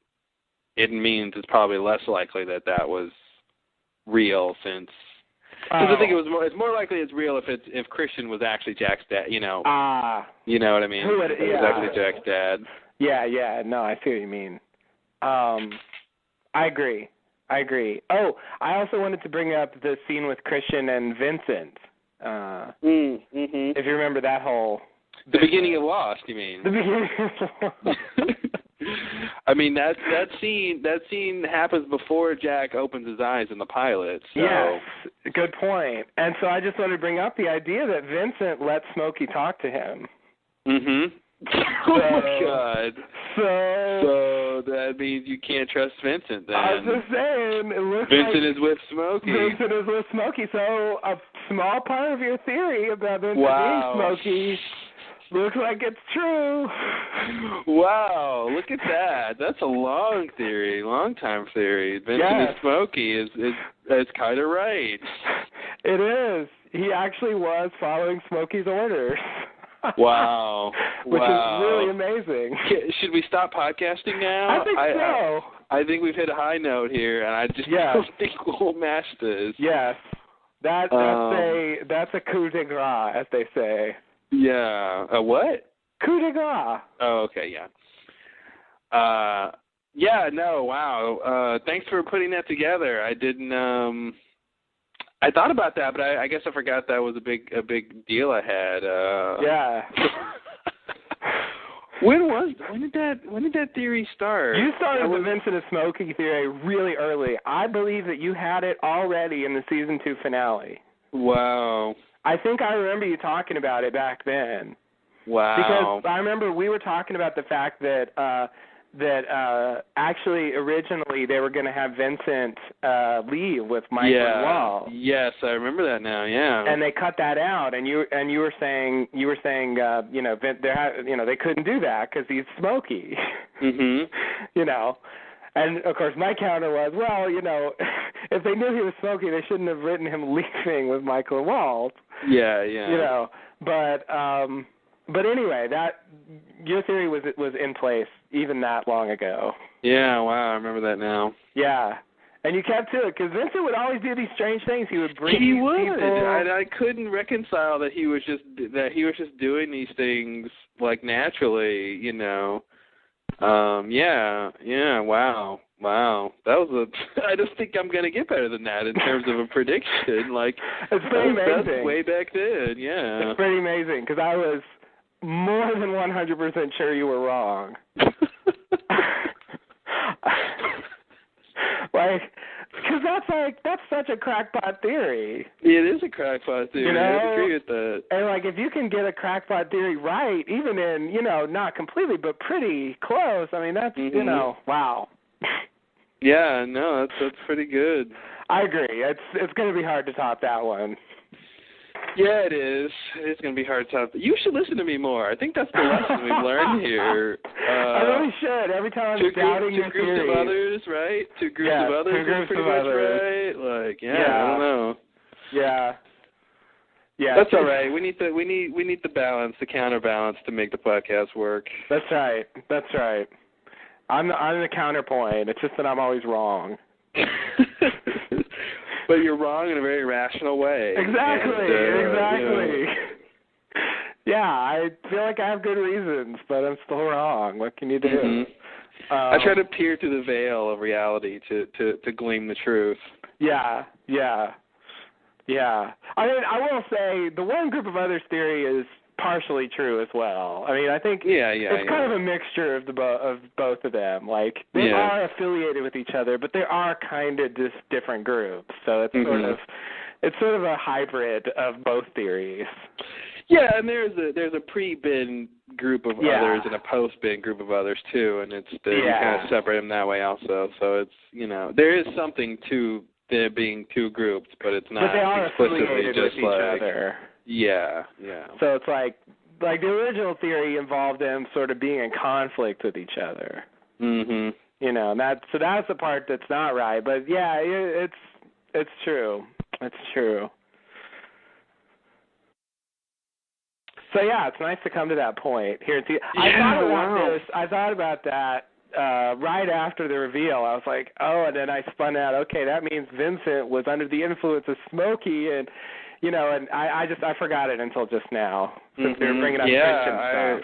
S3: means it's probably less likely that was real, since because I think it's more likely it's real if Christian was actually Jack's dad, you know what I mean? It was actually Jack's dad.
S4: Yeah, no, I see what you mean. I agree. Oh, I also wanted to bring up the scene with Christian and Vincent. If you remember that whole...
S3: The beginning of Lost, you mean?
S4: The beginning of Lost.
S3: I mean, that scene happens before Jack opens his eyes in the pilot. So.
S4: Yes, good point. And so I just wanted to bring up the idea that Vincent let Smokey talk to him.
S3: Oh my God. So that means you can't trust Vincent then.
S4: I was just saying, it looks
S3: Vincent is with Smokey.
S4: Vincent is with Smokey. So a small part of your theory about Vincent being Smokey looks like it's true.
S3: Wow, look at that. That's a long time theory. Vincent is Smokey is kind of right.
S4: It is. He actually was following Smokey's orders.
S3: Wow.
S4: Which is really amazing.
S3: Should we stop podcasting now?
S4: I think so.
S3: I think we've hit a high note here, and I just don't think we'll match this.
S4: Yes. That's a coup de grace, as they say.
S3: Yeah. A what?
S4: Coup de grace.
S3: Oh, okay, yeah. Wow. Thanks for putting that together. I didn't I thought about that, but I guess I forgot that was a big deal I had.
S4: Yeah.
S3: When did that theory start?
S4: You started the Vincent and Smokey theory really early. I believe that you had it already in the season 2 finale.
S3: Wow.
S4: I think I remember you talking about it back then.
S3: Wow.
S4: Because I remember we were talking about the fact that that actually originally they were going to have Vincent leave with Michael and Walt.
S1: Yes, I remember that now. Yeah.
S4: And they cut that out, and you were saying they couldn't do that because he's Smokey.
S1: Mhm.
S4: And of course my counter was, well, if they knew he was Smokey, they shouldn't have written him leaving with Michael and Walt.
S1: Yeah.
S4: But anyway, that your theory was in place even that long ago.
S1: Yeah, wow, I remember that now.
S4: Yeah, and you kept to it because Vincent would always do these strange things. He would bring
S1: people. I couldn't reconcile that he was just doing these things like naturally. Yeah. Wow. That was I just think I'm gonna get better than that in terms of a prediction. Like
S4: it's pretty amazing.
S1: That's way back then. Yeah.
S4: It's pretty amazing because I was more than 100% sure you were wrong. Because that's such a crackpot theory.
S1: It is a crackpot theory. I agree with that.
S4: And if you can get a crackpot theory right, even in not completely but pretty close, I mean that's wow.
S1: Yeah, no, that's pretty good.
S4: I agree. It's going to be hard to top that one.
S1: Yeah, it is. It's going to be hard to top. You should listen to me more. I think that's the lesson we've learned here.
S4: I really should. Every time I'm doubting your theory.
S1: Two groups of others, right? Two groups of others.
S4: Two groups
S1: pretty
S4: of
S1: much
S4: others.
S1: Right? Like, I don't know.
S4: Yeah.
S1: That's all right. We need the balance, the counterbalance to make the podcast work.
S4: That's right. I'm the counterpoint. It's just that I'm always wrong.
S1: But you're wrong in a very rational way.
S4: Exactly. Yeah, I feel like I have good reasons, but I'm still wrong. What can you do?
S1: Mm-hmm. I try to peer through the veil of reality to glean the truth.
S4: Yeah. I mean, I will say the one group of others theory is partially true as well. I mean, I think it's kind of a mixture of both of them. Like they are affiliated with each other, but they are kind of just different groups. So it's sort of a hybrid of both theories.
S1: Yeah, and there's a pre-bin group of others and a post-bin group of others too, and you kind of separate them that way also. So it's there is something to there being two groups, but it's not.
S4: But they are
S1: explicitly
S4: affiliated
S1: just
S4: with each other.
S1: Yeah.
S4: So it's like the original theory involved them sort of being in conflict with each other.
S1: Mhm.
S4: And that's the part that's not right. But it's true. It's true. So it's nice to come to that point here. I thought about this. Right after the reveal, I was like, and then I spun out. Okay, that means Vincent was under the influence of Smokey, and and I forgot it until just now since they were bringing up Christian stuff.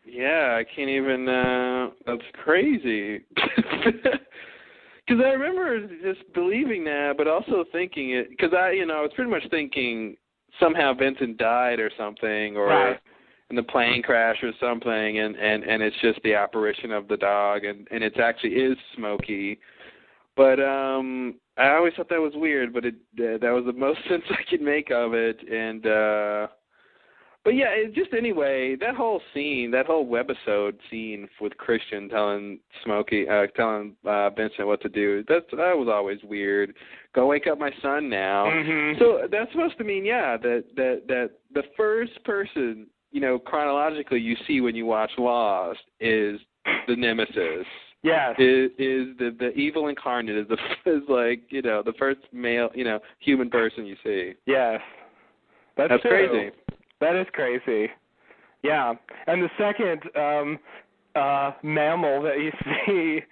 S1: I can't even. That's crazy. Because I remember just believing that, but also thinking it. Because I was pretty much thinking somehow Vincent died or something, or in the plane crash or something, and it's just the apparition of the dog, and it actually is Smokey. But I always thought that was weird, but that was the most sense I could make of it, and but anyway, that whole webisode scene with Christian telling Vincent what to do, that was always weird. Go wake up my son now.
S4: Mm-hmm.
S1: So that's supposed to mean that the first person chronologically you see when you watch Lost is the Nemesis.
S4: Yes.
S1: Is the evil incarnate is the first male human person you see.
S4: Yes. That's
S1: true. Crazy.
S4: That is crazy. Yeah. And the second mammal that you see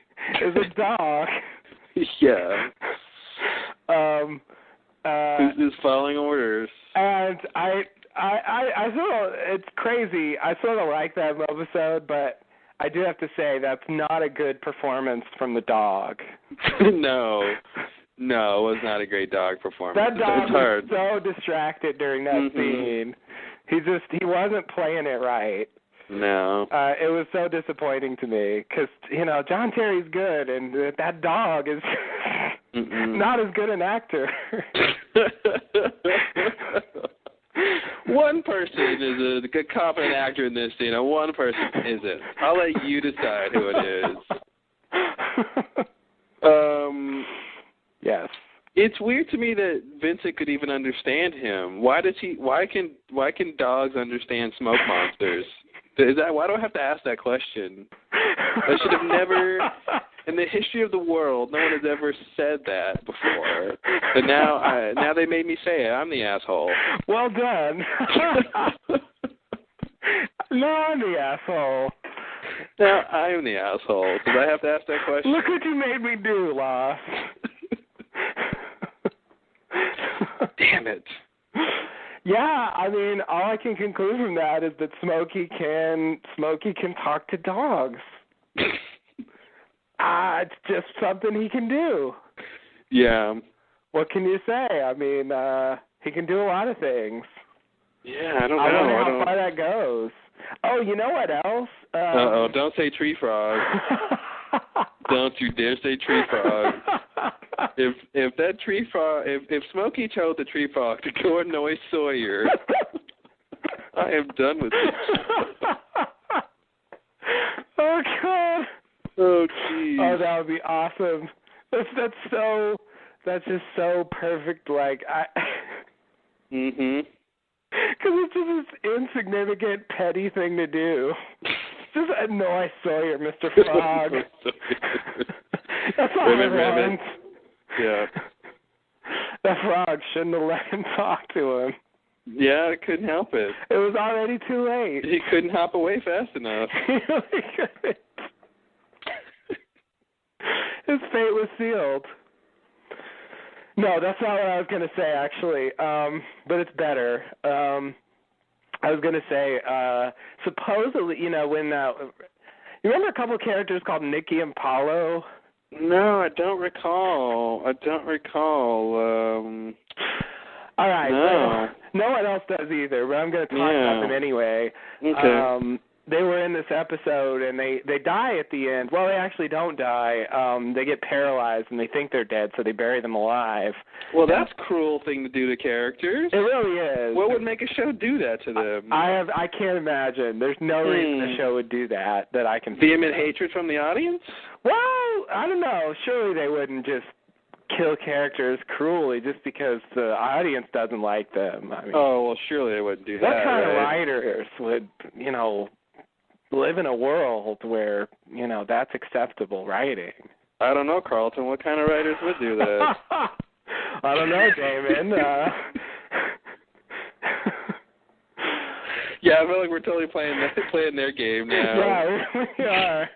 S4: is a dog.
S1: Yeah. Who's following orders.
S4: And I sort of, it's crazy. I sort of like that episode, but I do have to say that's not a good performance from the dog.
S1: No, it was not a great dog performance.
S4: That dog was so distracted during that scene. He wasn't playing it right.
S1: No.
S4: It was so disappointing to me because, John Terry's good, and that dog is not as good an actor.
S1: One person is a good, competent actor in this scene, and one person isn't. I'll let you decide who it is.
S4: Yes.
S1: It's weird to me that Vincent could even understand him. Why can dogs understand smoke monsters? Why do I have to ask that question? I should have never, in the history of the world, no one has ever said that before. But now they made me say it. I'm the asshole.
S4: Well done. No, I'm the asshole.
S1: Now I'm the asshole because I have to ask that question.
S4: Look what you made me do, Lost.
S1: Damn it.
S4: Yeah, I mean, all I can conclude from that is that Smokey can talk to dogs. It's just something he can do.
S1: Yeah.
S4: What can you say? I mean, he can do a lot of things.
S1: Yeah, I don't know.
S4: I wonder how far that goes. Oh, you know what else?
S1: Uh-oh, don't say tree frog. Don't you dare say tree frog. If that tree frog, if Smokey told the tree frog to go annoy Sawyer, I am done with this.
S4: Oh God.
S1: Oh jeez.
S4: Oh, that would be awesome. That's just so perfect. Like
S1: Mhm.
S4: Because it's just this insignificant, petty thing to do. Just annoy Sawyer, Mr. Frog. That's all I want.
S1: Yeah.
S4: That frog shouldn't have let him talk to him.
S1: Yeah, I couldn't help it.
S4: It was already too late.
S1: He couldn't hop away fast enough.
S4: He really couldn't. His fate was sealed. No, that's not what I was going to say, actually, but it's better. I was going to say, supposedly, when you remember a couple of characters called Nicky and Paulo?
S1: No, I don't recall.
S4: All right.
S1: No.
S4: No one else does either, but I'm going to talk about them anyway.
S1: Okay.
S4: They were in this episode, and they die at the end. Well, they actually don't die. They get paralyzed, and they think they're dead, so they bury them alive.
S1: Well, that's a cruel thing to do to characters.
S4: It really is.
S1: What would make a show do that to them?
S4: I can't imagine. There's no reason a show would do that I can see.
S1: Vehement hatred from the audience?
S4: Well, I don't know. Surely they wouldn't just kill characters cruelly just because the audience doesn't like them. I mean,
S1: oh, well, surely they wouldn't do that.
S4: What kind of
S1: right?
S4: writers would, live in a world where, that's acceptable writing?
S1: I don't know, Carlton. What kind of writers would do that?
S4: I don't know, Damon.
S1: Yeah, I feel like we're totally playing their game now.
S4: Yeah, we are.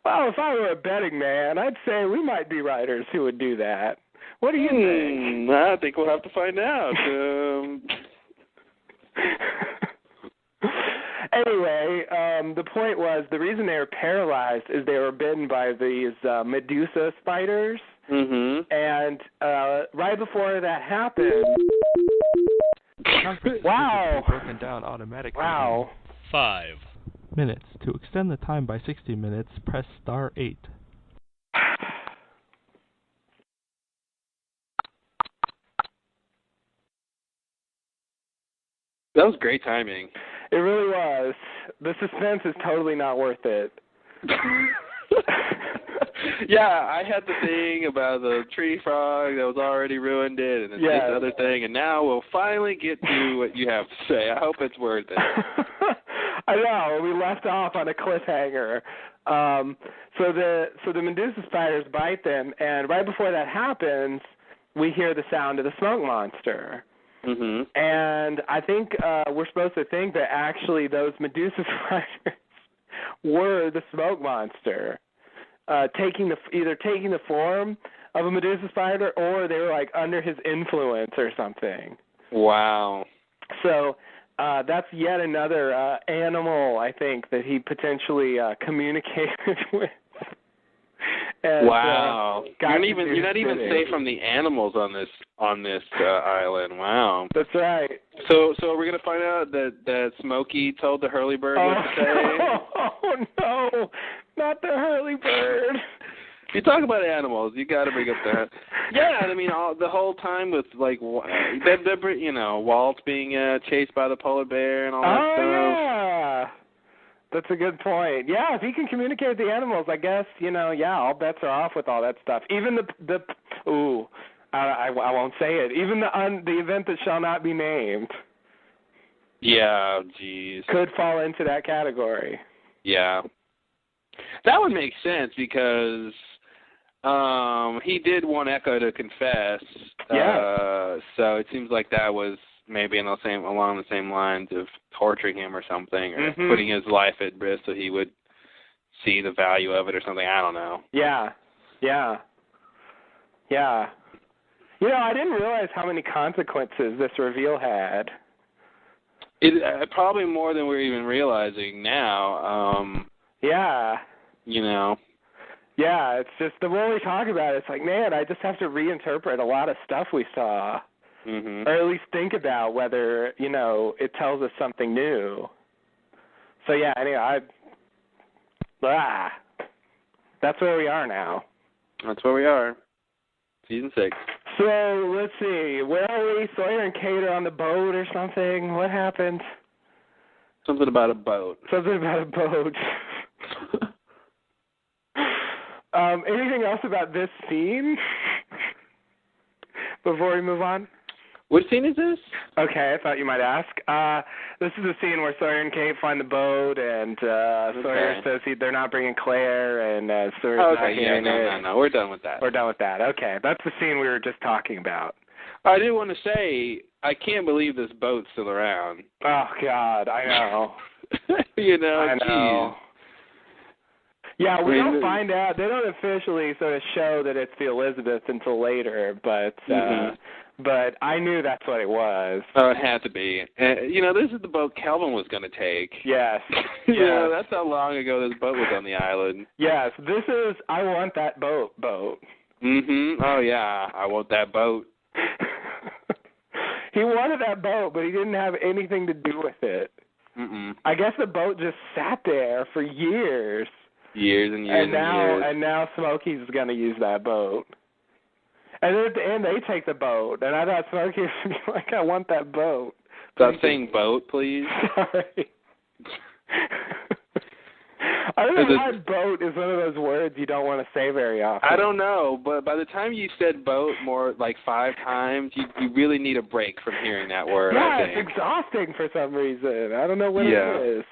S4: Well, if I were a betting man, I'd say we might be writers who would do that. What do you think?
S1: I think we'll have to find out.
S4: Anyway, the point was the reason they were paralyzed is they were bitten by these Medusa spiders.
S1: Mm-hmm.
S4: And right before that happened, wow,
S5: broken down automatically.
S4: Wow.
S5: 5 minutes. To extend the time by 60 minutes, press star 8.
S1: That was great timing.
S4: It really was. The suspense is totally not worth it.
S1: Yeah, I had the thing about the tree frog that was already ruined it, and this other thing, and now we'll finally get to what you have to say. I hope it's worth it.
S4: I know. We left off on a cliffhanger. So the Medusa spiders bite them, and right before that happens, we hear the sound of the smoke monster.
S1: Mm-hmm.
S4: And I think we're supposed to think that actually those Medusa spiders were the smoke monster, taking the form of a Medusa spider, or they were like under his influence or something.
S1: Wow.
S4: So that's yet another animal, I think, that he potentially communicated with. And,
S1: wow. You're not even safe from the animals on this island. Wow.
S4: That's right.
S1: So are we gonna find out that Smokey told the Hurlybird what to say?
S4: Oh no, not the Hurlybird.
S1: If you talk about animals, you got to bring up that. Yeah, I mean, the whole time with like, Walt being chased by the polar bear and all that stuff.
S4: Yeah. That's a good point. Yeah, if he can communicate with the animals, I guess, all bets are off with all that stuff. Even I won't say it. Even the event that shall not be named.
S1: Yeah, geez.
S4: Could fall into that category.
S1: Yeah. That would make sense because he did want Echo to confess.
S4: Yeah.
S1: So it seems like that was maybe along the same lines of torturing him or something, or putting his life at risk so he would see the value of it or something. I don't know.
S4: Yeah. Yeah. Yeah. I didn't realize how many consequences this reveal had.
S1: It probably more than we're even realizing now.
S4: Yeah. Yeah, it's just the more we talk about it, it's like, man, I just have to reinterpret a lot of stuff we saw.
S1: Mm-hmm.
S4: Or at least think about whether, it tells us something new. So, yeah, anyway, that's where we are now.
S1: That's where we are. Season 6.
S4: So, let's see. Where are we? Sawyer and Kate are on the boat or something. What happened?
S1: Something about a boat.
S4: Anything else about this scene before we move on?
S1: What scene is this?
S4: Okay, I thought you might ask. This is a scene where Sawyer and Kate find the boat, and Sawyer says they're not bringing Claire, and Sawyer's not hearing it.
S1: No, we're done with that.
S4: We're done with that. Okay, that's the scene we were just talking about.
S1: I did want to say, I can't believe this boat's still around.
S4: Oh, God, I know.
S1: I
S4: know.
S1: Geez.
S4: Yeah, we don't find out. They don't officially sort of show that it's the Elizabeth until later, but but I knew that's what it was.
S1: Oh, it had to be. This is the boat Kelvin was going to take.
S4: Yes.
S1: That's how long ago this boat was on the island.
S4: Yes, this is I want that boat.
S1: Mm-hmm. Oh, yeah, I want that boat.
S4: He wanted that boat, but he didn't have anything to do with it.
S1: Mm-mm.
S4: I guess the boat just sat there for years.
S1: Years and years
S4: And now Smokey's going to use that boat. And then at the end, they take the boat. And I thought Smokey would be like, I want that boat.
S1: Stop saying boat, please.
S4: Sorry. I don't know why boat is one of those words you don't want to say very often.
S1: I don't know, but by the time you said boat more like 5 times, you really need a break from hearing that word.
S4: Yeah,
S1: I think.
S4: It's exhausting for some reason. I don't know what it is.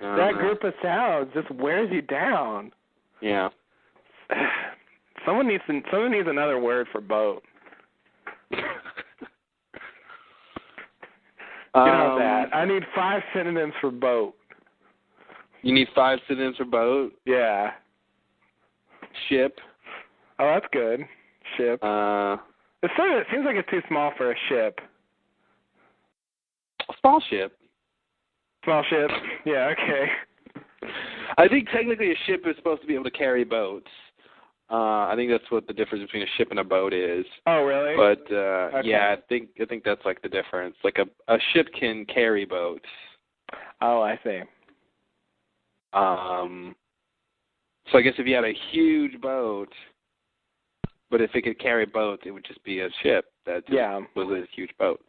S4: That group of sounds just wears you down.
S1: Yeah.
S4: Someone needs another word for boat. That. I need 5 synonyms for boat.
S1: You need 5 synonyms for boat?
S4: Yeah.
S1: Ship.
S4: Oh, that's good. Ship. It seems like it's too small for a ship.
S1: A small ship.
S4: Small ship. Yeah, okay.
S1: I think technically a ship is supposed to be able to carry boats. I think that's what the difference between a ship and a boat is.
S4: Oh, really?
S1: But
S4: okay.
S1: Yeah, I think that's like the difference. Like a ship can carry boats.
S4: Oh, I see.
S1: So I guess if you had a huge boat, but if it could carry boats, it would just be a ship that was a huge boat.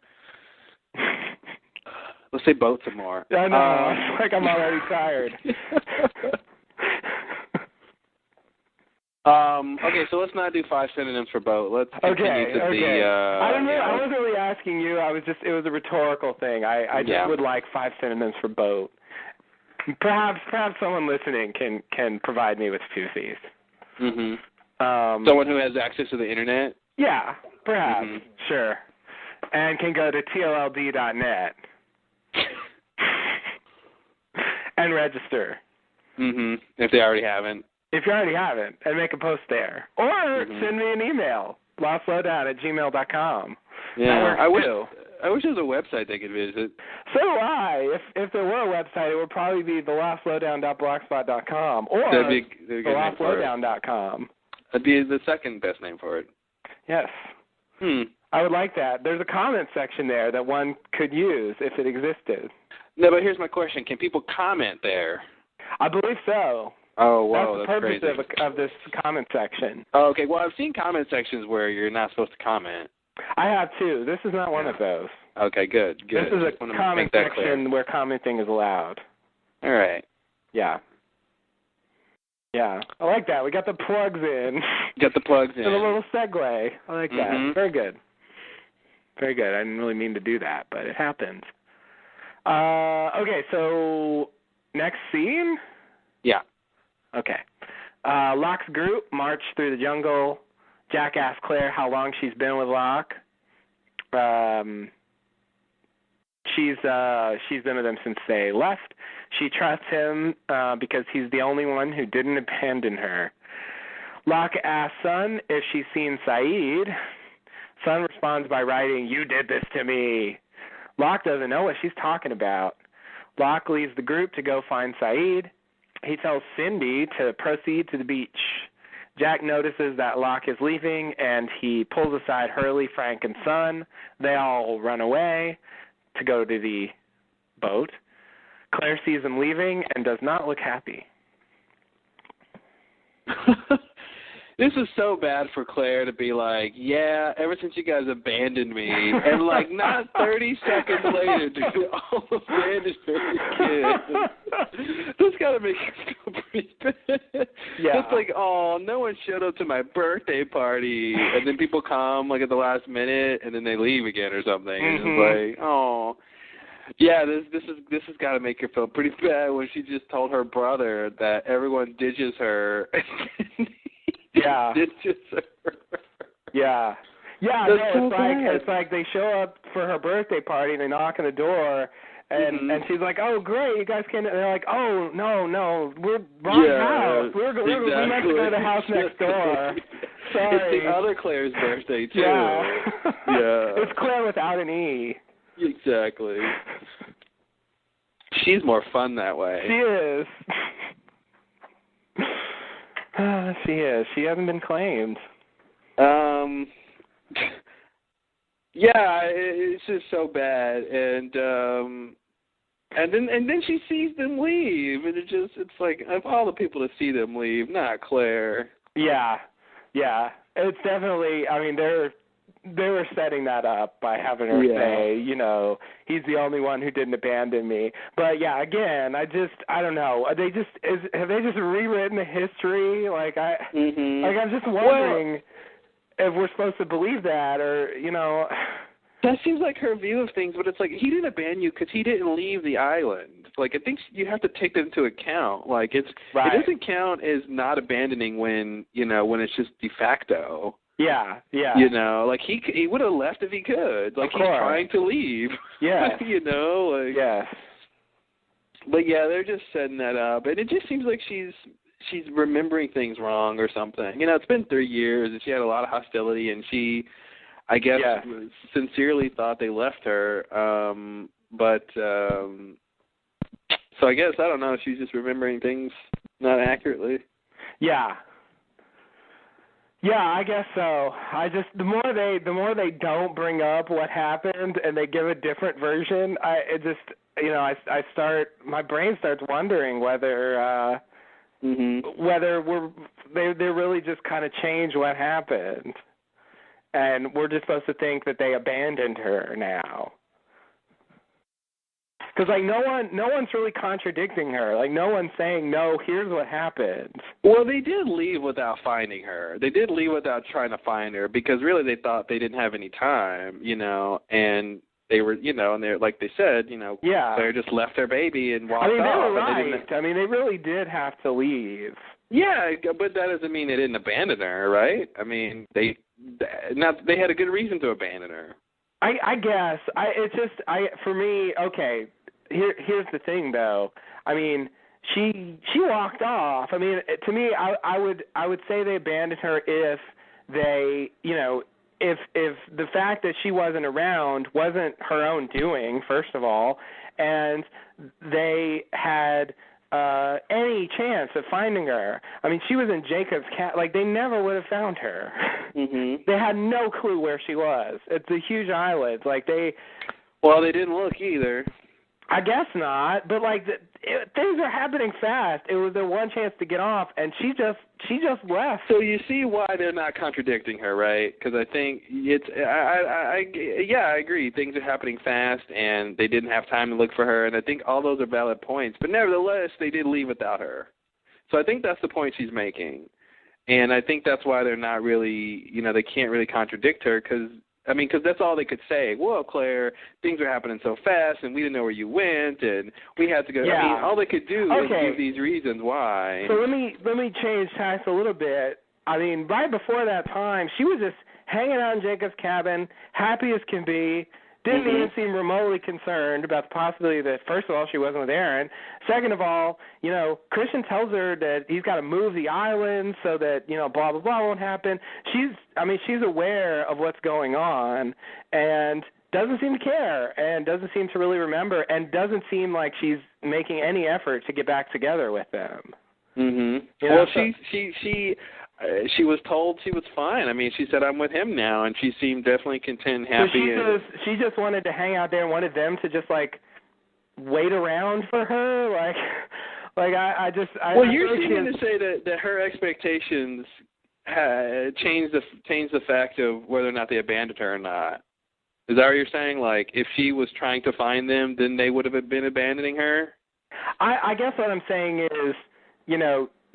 S1: Let's say boats some more.
S4: I know. It's like I'm already tired.
S1: Okay, so let's not do 5 synonyms for boat. Let's continue to the.
S4: I wasn't really asking you. It was a rhetorical thing. I just would like 5 synonyms for boat. Perhaps someone listening can provide me with 2 of these.
S1: Mm-hmm. Someone who has access to the internet?
S4: Yeah, perhaps. Mm-hmm. Sure. And can go to TLLD.net and register.
S1: Mm-hmm. If they already haven't.
S4: If you already haven't, and make a post there. Or send me an email, lostlowdown@gmail.com.
S1: Yeah, I wish there was a website they could visit.
S4: So do I. If there were a website, it would probably be thelostlowdown.blogspot.com or thelostlowdown.com.
S1: That'd be the second best name for it.
S4: Yes. I would like that. There's a comment section there that one could use if it existed.
S1: No, but here's my question. Can people comment there?
S4: I believe so.
S3: Oh, whoa,
S4: that's the purpose
S3: crazy.
S4: of this comment section.
S3: Oh, okay, well, I've seen comment sections where you're not supposed to comment.
S4: I have too. This is not one of those.
S3: Okay, good.
S4: This is
S3: Just
S4: a
S3: wanna
S4: comment
S3: make that
S4: section
S3: clear.
S4: where commenting is allowed.
S3: All right.
S4: Yeah. Yeah. I like that. We got the plugs in.
S3: Get the plugs in.
S4: And a little segue. I like that.
S3: Mhm.
S4: Very good. Very good. I didn't really mean to do that, but it happened. Okay, so next scene?
S3: Yeah.
S4: Okay. Locke's group march through the jungle. Jack asks Claire how long she's been with Locke. She's been with him since they left. She trusts him because he's the only one who didn't abandon her. Locke asks Sun if she's seen Saeed. Sun responds by writing, "You did this to me." Locke doesn't know what she's talking about. Locke leaves the group to go find Saeed. He tells Cindy to proceed to the beach. Jack notices that Locke is leaving, and he pulls aside Hurley, Frank, and Sun. They all run away to go to the boat. Claire sees them leaving and does not look happy.
S3: This is so bad for Claire to be like, yeah, ever since you guys abandoned me, and like not 30 seconds later, dude, all abandoned her again. This gotta make you feel pretty bad.
S4: Yeah.
S3: It's like, oh, no one showed up to my birthday party, and then people come like at the last minute, and then they leave again or something.
S4: Mm-hmm.
S3: It's like, oh. Yeah, this has got to make her feel pretty bad when she just told her brother that everyone ditches her.
S4: Yeah.
S3: Ditches her.
S4: Yeah. Yeah,
S3: That's
S4: no,
S3: so
S4: it's
S3: bad.
S4: it's like they show up for her birthday party and they knock on the door and and she's like, "Oh, great, you guys came." And they're like, "Oh, no, we're wrong house. We meant to go to the house next door." Sorry.
S3: It's the other Claire's birthday too.
S4: Yeah.
S3: Yeah.
S4: It's Claire without an E.
S3: Exactly. She's more fun that way.
S4: She is. She is. She hasn't been claimed.
S3: Yeah, it's just so bad, and then she sees them leave, and it's like, of all the people to see them leave, not Claire.
S4: Yeah, it's definitely. I mean, they were setting that up by having her say, you know, he's the only one who didn't abandon me. But yeah, again, I don't know. Have they just rewritten the history? Like I'm just wondering if we're supposed to believe that, or you know.
S3: That seems like her view of things, but it's like he didn't abandon you because he didn't leave the island. Like I think you have to take that into account. Like it doesn't count as not abandoning when it's just de facto.
S4: Yeah.
S3: You know, like he would have left if he could. Like he's trying to leave.
S4: Yeah.
S3: You know, like
S4: yes.
S3: But yeah, they're just setting that up, and it just seems like she's remembering things wrong or something. You know, it's been 3 years, and she had a lot of hostility, and she, I guess, sincerely thought they left her. So I guess I don't know. She's just remembering things not accurately.
S4: Yeah. Yeah, I guess so. The more they don't bring up what happened and they give a different version, my brain starts wondering whether they really just kind of change what happened, and we're just supposed to think that they abandoned her now. Because like no one's really contradicting her. Like no one's saying no. Here's what happened.
S3: Well, they did leave without finding her. They did leave without trying to find her because really they thought they didn't have any time, and they were, and they're like they said, they just left their baby and walked off.
S4: They were right. They really did have to leave.
S3: Yeah, but that doesn't mean they didn't abandon her, right? I mean, they had a good reason to abandon her.
S4: I guess for me, okay. Here's the thing, though. I mean, she walked off. I mean, to me, I would say they abandoned her if they, if the fact that she wasn't around wasn't her own doing, first of all, and they had any chance of finding her. I mean, she was in Jacob's cat. Like, they never would have found her.
S3: Mm-hmm.
S4: They had no clue where she was. It's a huge island. Like,
S3: Well, they didn't look either.
S4: I guess not, but like things are happening fast. It was their one chance to get off, and she just left.
S1: So you see why they're not contradicting her, right? Because I think I agree. Things are happening fast, and they didn't have time to look for her, and I think all those are valid points. But nevertheless, they did leave without her. So I think that's the point she's making, and I think that's why they're not really, they can't really contradict her because that's all they could say. Well, Claire, things are happening so fast, and we didn't know where you went, and we had to go.
S4: Yeah.
S1: All they could do is give these reasons why.
S4: So let me change tacks a little bit. Right before that time, she was just hanging out in Jacob's cabin, happy as can be. Didn't even seem remotely concerned about the possibility that, first of all, she wasn't with Aaron. Second of all, Christian tells her that he's got to move the island so that, blah, blah, blah won't happen. She's aware of what's going on and doesn't seem to care and doesn't seem to really remember and doesn't seem like she's making any effort to get back together with them.
S1: Well, she was told she was fine. She said, I'm with him now, and she seemed definitely content and happy.
S4: So she just wanted to hang out there and wanted them to just, wait around for her?
S1: You're seeming to say that her expectations changed the fact of whether or not they abandoned her or not. Is that what you're saying? If she was trying to find them, then they would have been abandoning her?
S4: I guess what I'm saying is,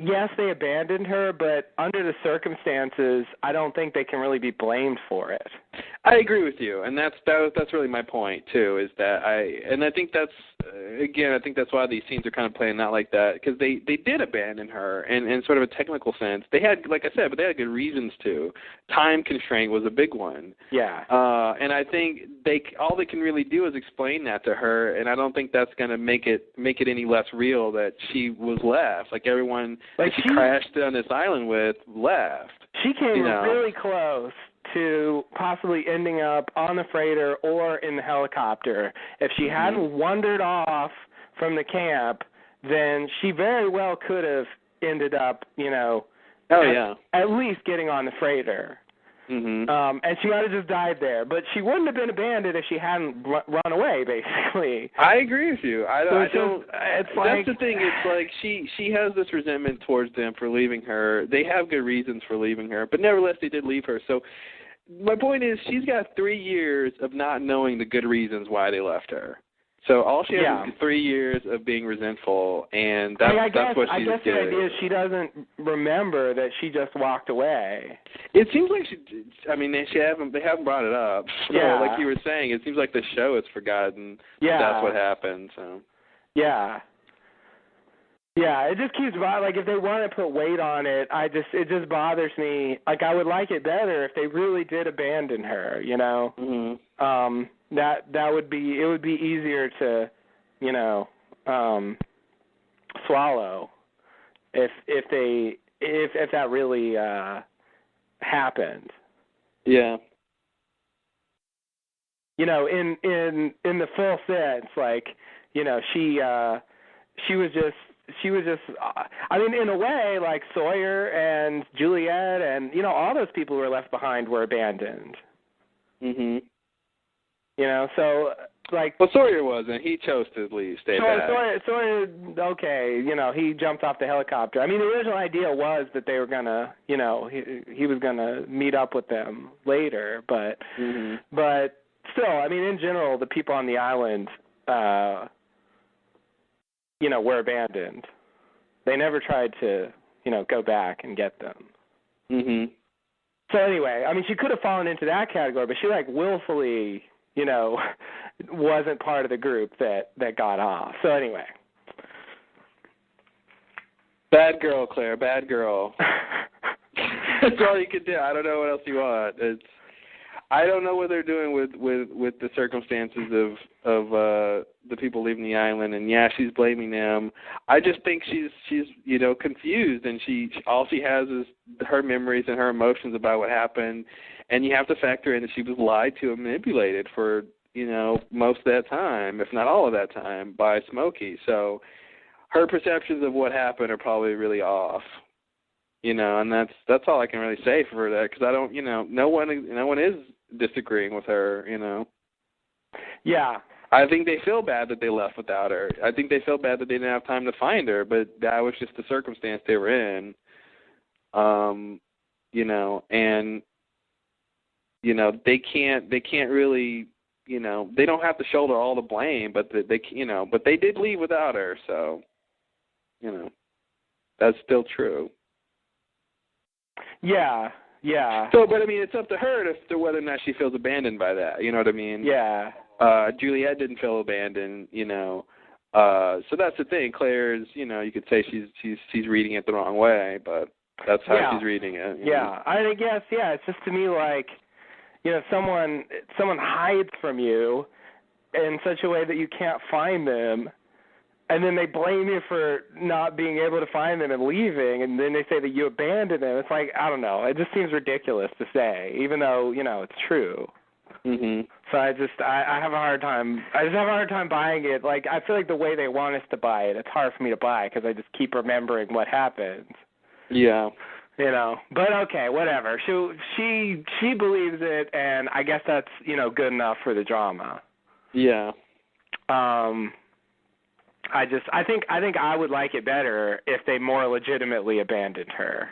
S4: yes, they abandoned her, but under the circumstances, I don't think they can really be blamed for it.
S1: I agree with you, and that's really my point too. Is that I think that's why these scenes are kind of playing out like that, because they did abandon her in sort of a technical sense. They had, like I said, but they had good reasons to. Time constraint was a big one.
S4: Yeah.
S1: And I think all they can really do is explain that to her, and I don't think that's going to make it any less real that she was left. Everyone that she crashed on this island with left.
S4: She came really close to possibly ending up on the freighter or in the helicopter. If she hadn't wandered off from the camp, then she very well could have ended up, at least getting on the freighter. And she might have just died there. But she wouldn't have been abandoned if she hadn't run away, basically.
S1: I agree with you.
S4: That's
S1: the thing. It's she has this resentment towards them for leaving her. They have good reasons for leaving her, but nevertheless, they did leave her. So my point is, she's got 3 years of not knowing the good reasons why they left her. So all she has is 3 years of being resentful, and that's what she's doing. I guess the idea is
S4: she doesn't remember that she just walked away.
S1: It seems like they haven't brought it up. So, like you were saying, it seems like the show has forgotten that's what happened. So.
S4: Yeah. Yeah, it just keeps if they want to put weight on it, it just bothers me. I would like it better if they really did abandon her, That would be, it would be easier to, swallow if that really happened.
S1: Yeah.
S4: In the full sense, she was just in a way, Sawyer and Juliet and, all those people who were left behind were abandoned. So,
S1: Well, Sawyer wasn't. He chose to stay back.
S4: Sawyer, okay, he jumped off the helicopter. The original idea was that they were going to, he was going to meet up with them later, but still, in general, the people on the island, were abandoned. They never tried to, go back and get them. So anyway, she could have fallen into that category, but she willfully, wasn't part of the group that got off. So anyway.
S1: Bad girl, Claire, bad girl. That's all you can do. I don't know what else you want. I don't know what they're doing with the circumstances of the people leaving the island, and she's blaming them. I just think she's confused, and all she has is her memories and her emotions about what happened, and you have to factor in that she was lied to and manipulated for most of that time, if not all of that time, by Smokey. So her perceptions of what happened are probably really off. And that's all I can really say for that, because I don't, no one is disagreeing with her,
S4: Yeah,
S1: I think they feel bad that they left without her. I think they feel bad that they didn't have time to find her, but that was just the circumstance they were in. You know, and you know, they can't really, you know, they don't have to shoulder all the blame, but they you know, but they did leave without her, so you know, that's still true.
S4: Yeah.
S1: So, but I mean, it's up to her to whether or not she feels abandoned by that. You know what I mean?
S4: Yeah.
S1: Juliet didn't feel abandoned. You know, so that's the thing. Claire's, you know, you could say she's reading it the wrong way, but that's how she's reading it.
S4: Yeah, I guess. Yeah, it's just to me like, you know, someone hides from you in such a way that you can't find them. And then they blame you for not being able to find them and leaving, and then they say that you abandoned them. It's like, I don't know. It just seems ridiculous to say, even though, you know, it's true.
S1: Mm-hmm.
S4: So I have a hard time. I just have a hard time buying it. Like, I feel like the way they want us to buy it, it's hard for me to buy because I just keep remembering what happens.
S1: Yeah.
S4: You know, but okay, whatever. She believes it, and I guess that's, you know, good enough for the drama.
S1: Yeah.
S4: I think I would like it better if they more legitimately abandoned her.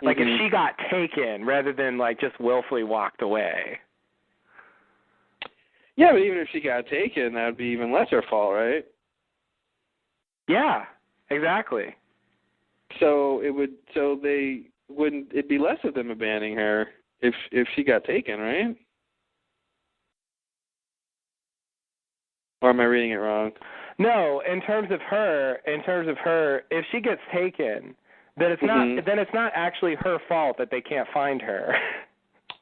S4: Like if she got taken rather than like just willfully walked away.
S1: Yeah, but even if she got taken, that would be even less her fault, right?
S4: Yeah, exactly.
S1: So it'd be less of them abandoning her if she got taken, right? Or am I reading it wrong?
S4: No, in terms of her, if she gets taken, then it's not actually her fault that they can't find her.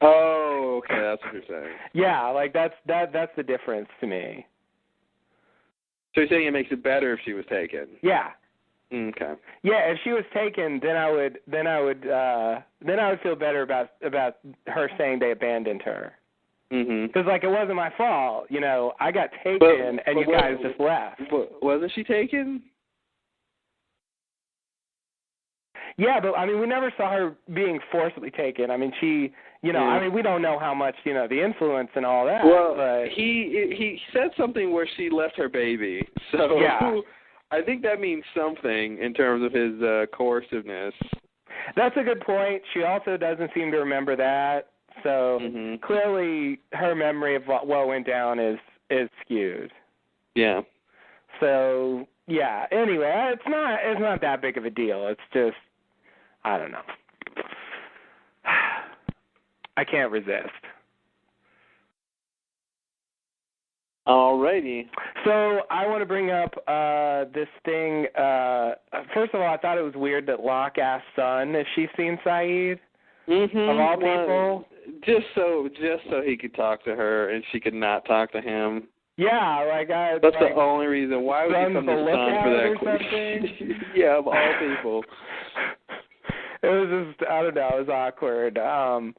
S1: Oh, okay, that's what you're saying.
S4: Yeah, like that's the difference to me.
S1: So you're saying it makes it better if she was taken?
S4: Yeah.
S1: Okay.
S4: Yeah, if she was taken, then I would feel better about her saying they abandoned her. Because like it wasn't my fault, you know. I got taken, and you guys just left.
S1: Wasn't she taken?
S4: Yeah, but I mean, we never saw her being forcibly taken. I mean, she, you know, I mean, we don't know how much, you know, the influence and all that.
S1: Well,
S4: but
S1: he said something where she left her baby, so
S4: yeah.
S1: I think that means something in terms of his coerciveness.
S4: That's a good point. She also doesn't seem to remember that. So clearly her memory of what went down is skewed.
S1: Yeah.
S4: So yeah. Anyway, it's not that big of a deal. It's just, I don't know. I can't resist.
S1: Alrighty.
S4: So I want to bring up this thing. First of all, I thought it was weird that Locke asked Sun if she's seen Sayid. Of all people.
S1: Just so he could talk to her and she could not talk to him.
S4: Yeah,
S1: that's the only reason. Why would you come to Sun for that question? Yeah, of all people.
S4: It was just, I don't know, it was awkward. And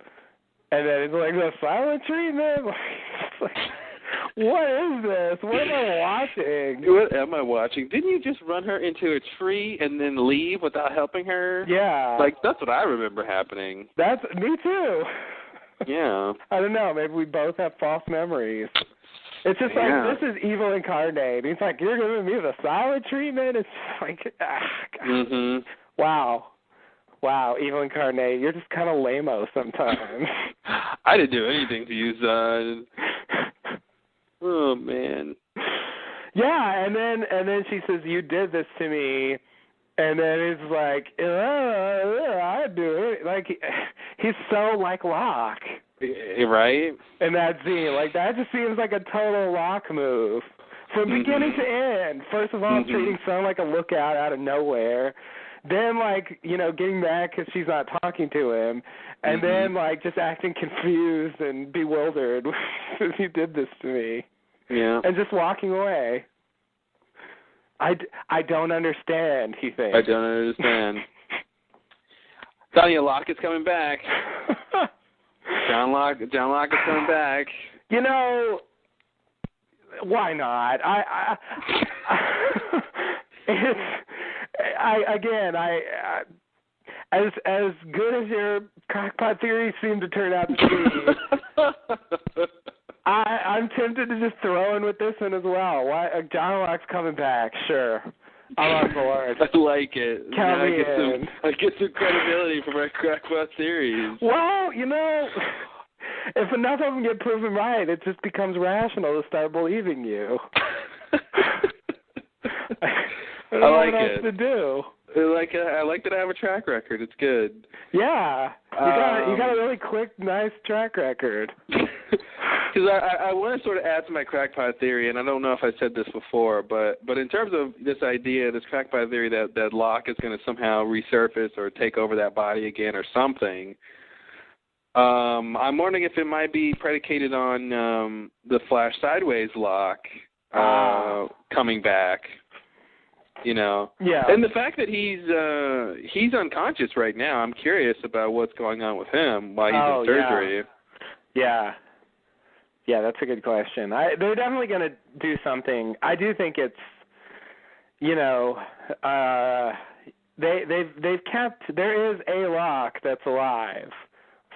S4: then it's like the silent treatment. What is this? What am I watching?
S1: What am I watching? Didn't you just run her into a tree and then leave without helping her?
S4: Yeah.
S1: Like, that's what I remember happening.
S4: That's me too.
S1: Yeah.
S4: I don't know. Maybe we both have false memories. It's just like, this is evil incarnate. He's like, you're giving me the silent treatment? It's just like, God. Wow, evil incarnate. You're just kind of lame-o sometimes.
S1: I didn't do anything to you, son. Oh, man.
S4: Yeah, and then she says, you did this to me. And then it's like, I do it. Like, he's so like Locke.
S1: Right?
S4: In that scene. Like, that just seems like a total Locke move. From beginning to end. First of all, treating Sun like a lookout out of nowhere. Then, like, you know, getting mad because she's not talking to him. And then, like, just acting confused and bewildered because you did this to me.
S1: Yeah.
S4: And just walking away. I don't understand, he thinks.
S1: I don't understand. Telling you, Locke is coming back. John Locke is coming back. You know,
S4: why not? As good as your crackpot theories seem to turn out to be, I'm tempted to just throw in with this one as well. Why John Locke's coming back? Sure, I'm on board.
S1: I like it.
S4: Count me in.
S1: I get some credibility for my crackpot theories.
S4: Well, if enough of them get proven right, it just becomes rational to start believing you. I don't know
S1: like
S4: what
S1: it.
S4: else to do.
S1: I like that I have a track record. It's good.
S4: Yeah, you got a really quick, nice track record.
S1: Because I want to sort of add to my crackpot theory, and I don't know if I said this before, but in terms of this idea, this crackpot theory that Locke is going to somehow resurface or take over that body again or something, I'm wondering if it might be predicated on the Flash Sideways Locke coming back. Yeah. And the fact that he's unconscious right now, I'm curious about what's going on with him while he's in surgery.
S4: Yeah, that's a good question. They're definitely going to do something. I do think it's, they've kept, there is a Locke that's alive,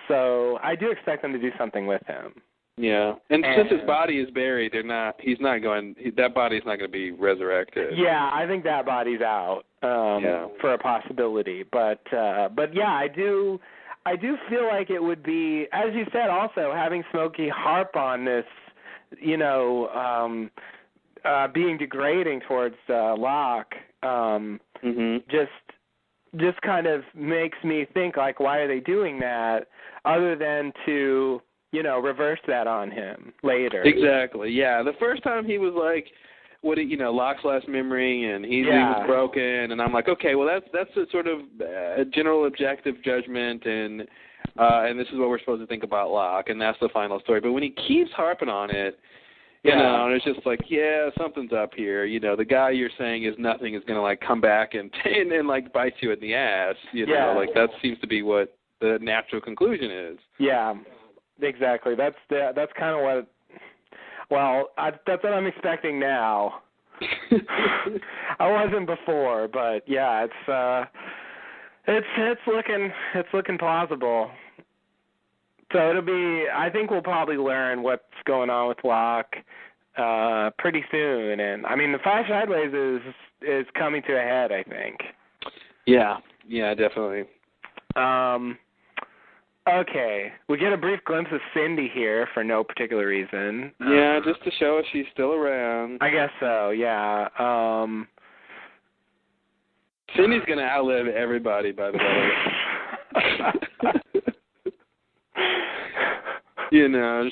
S4: so I do expect them to do something with him.
S1: Yeah, and since his body is buried, that body's not going to be resurrected.
S4: Yeah, I think that body's out for a possibility. But yeah, I do feel like it would be, as you said, also having Smokey harp on this, being degrading towards Locke, just kind of makes me think, like, why are they doing that, other than to reverse that on him later.
S1: Exactly. Yeah. The first time he was like, Locke's last memory, and he was broken, and I'm like, okay, well that's a sort of general objective judgment, and this is what we're supposed to think about Locke, and that's the final story. But when he keeps harping on it, and it's just like, something's up here. The guy you're saying is nothing is going to like come back and like bite you in the ass. Like that seems to be what the natural conclusion is. Yeah.
S4: Exactly. That's kind of what. Well, that's what I'm expecting now. I wasn't before, but yeah, it's looking plausible. So it'll be. I think we'll probably learn what's going on with Locke pretty soon, and I mean the Flash Sideways is coming to a head, I think.
S1: Yeah. Definitely.
S4: Okay, we get a brief glimpse of Cindy here for no particular reason.
S1: Yeah, just to show us she's still around.
S4: I guess so, yeah.
S1: Cindy's going to outlive everybody, by the way.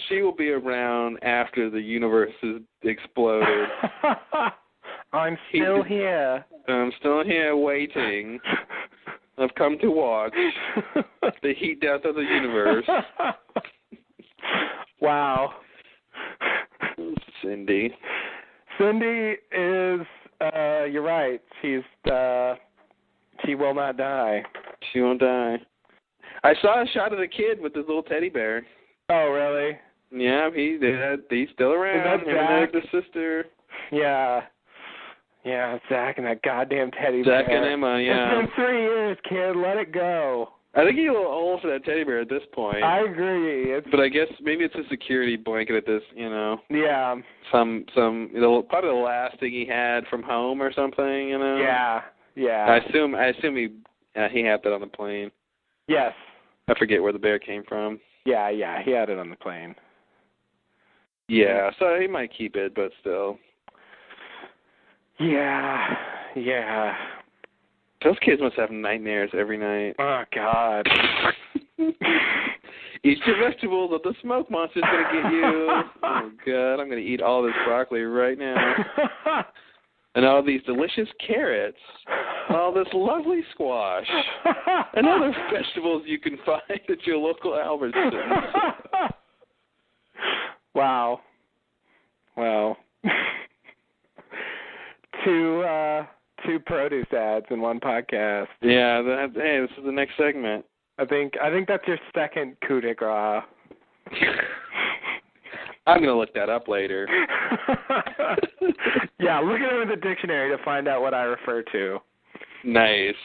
S1: She will be around after the universe has exploded.
S4: I'm still here.
S1: I'm still here waiting. I've come to watch the heat death of the universe.
S4: Wow.
S1: Cindy
S4: is, you're right. She will not die.
S1: She won't die. I saw a shot of the kid with his little teddy bear.
S4: Oh, really?
S1: Yeah, he's still around.
S4: Is that Zach?
S1: The sister.
S4: Yeah, Zach and that goddamn teddy bear.
S1: Zach and Emma, yeah.
S4: It's been 3 years, kid. Let it go.
S1: I think he's a little old for that teddy bear at this point.
S4: I agree.
S1: But I guess maybe it's a security blanket at this,
S4: Yeah.
S1: Some probably the last thing he had from home or something,
S4: Yeah.
S1: I assume he had that on the plane.
S4: Yes.
S1: I forget where the bear came from.
S4: Yeah, he had it on the plane.
S1: Yeah, so he might keep it, but still.
S4: Yeah.
S1: Those kids must have nightmares every night.
S4: Oh, God.
S1: Eat your vegetables or the smoke monster's going to get you. Oh, God, I'm going to eat all this broccoli right now. And all these delicious carrots. All this lovely squash. And other vegetables you can find at your local Albertsons.
S4: Wow. Well... Two produce ads in one podcast.
S1: Yeah, hey, this is the next segment.
S4: I think that's your second coup de grace.
S1: I'm going to look that up later.
S4: Yeah, look it up in the dictionary to find out what I refer to.
S1: Nice.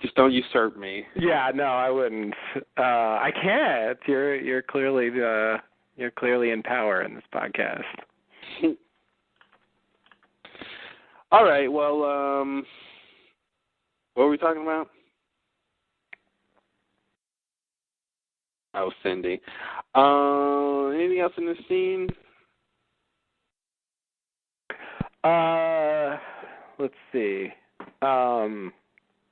S1: Just don't usurp me.
S4: Yeah, no, I wouldn't. I can't. You're clearly in power in this podcast.
S1: All right. Well, what were we talking about? Oh, Cindy. Anything else in this scene?
S4: Let's see.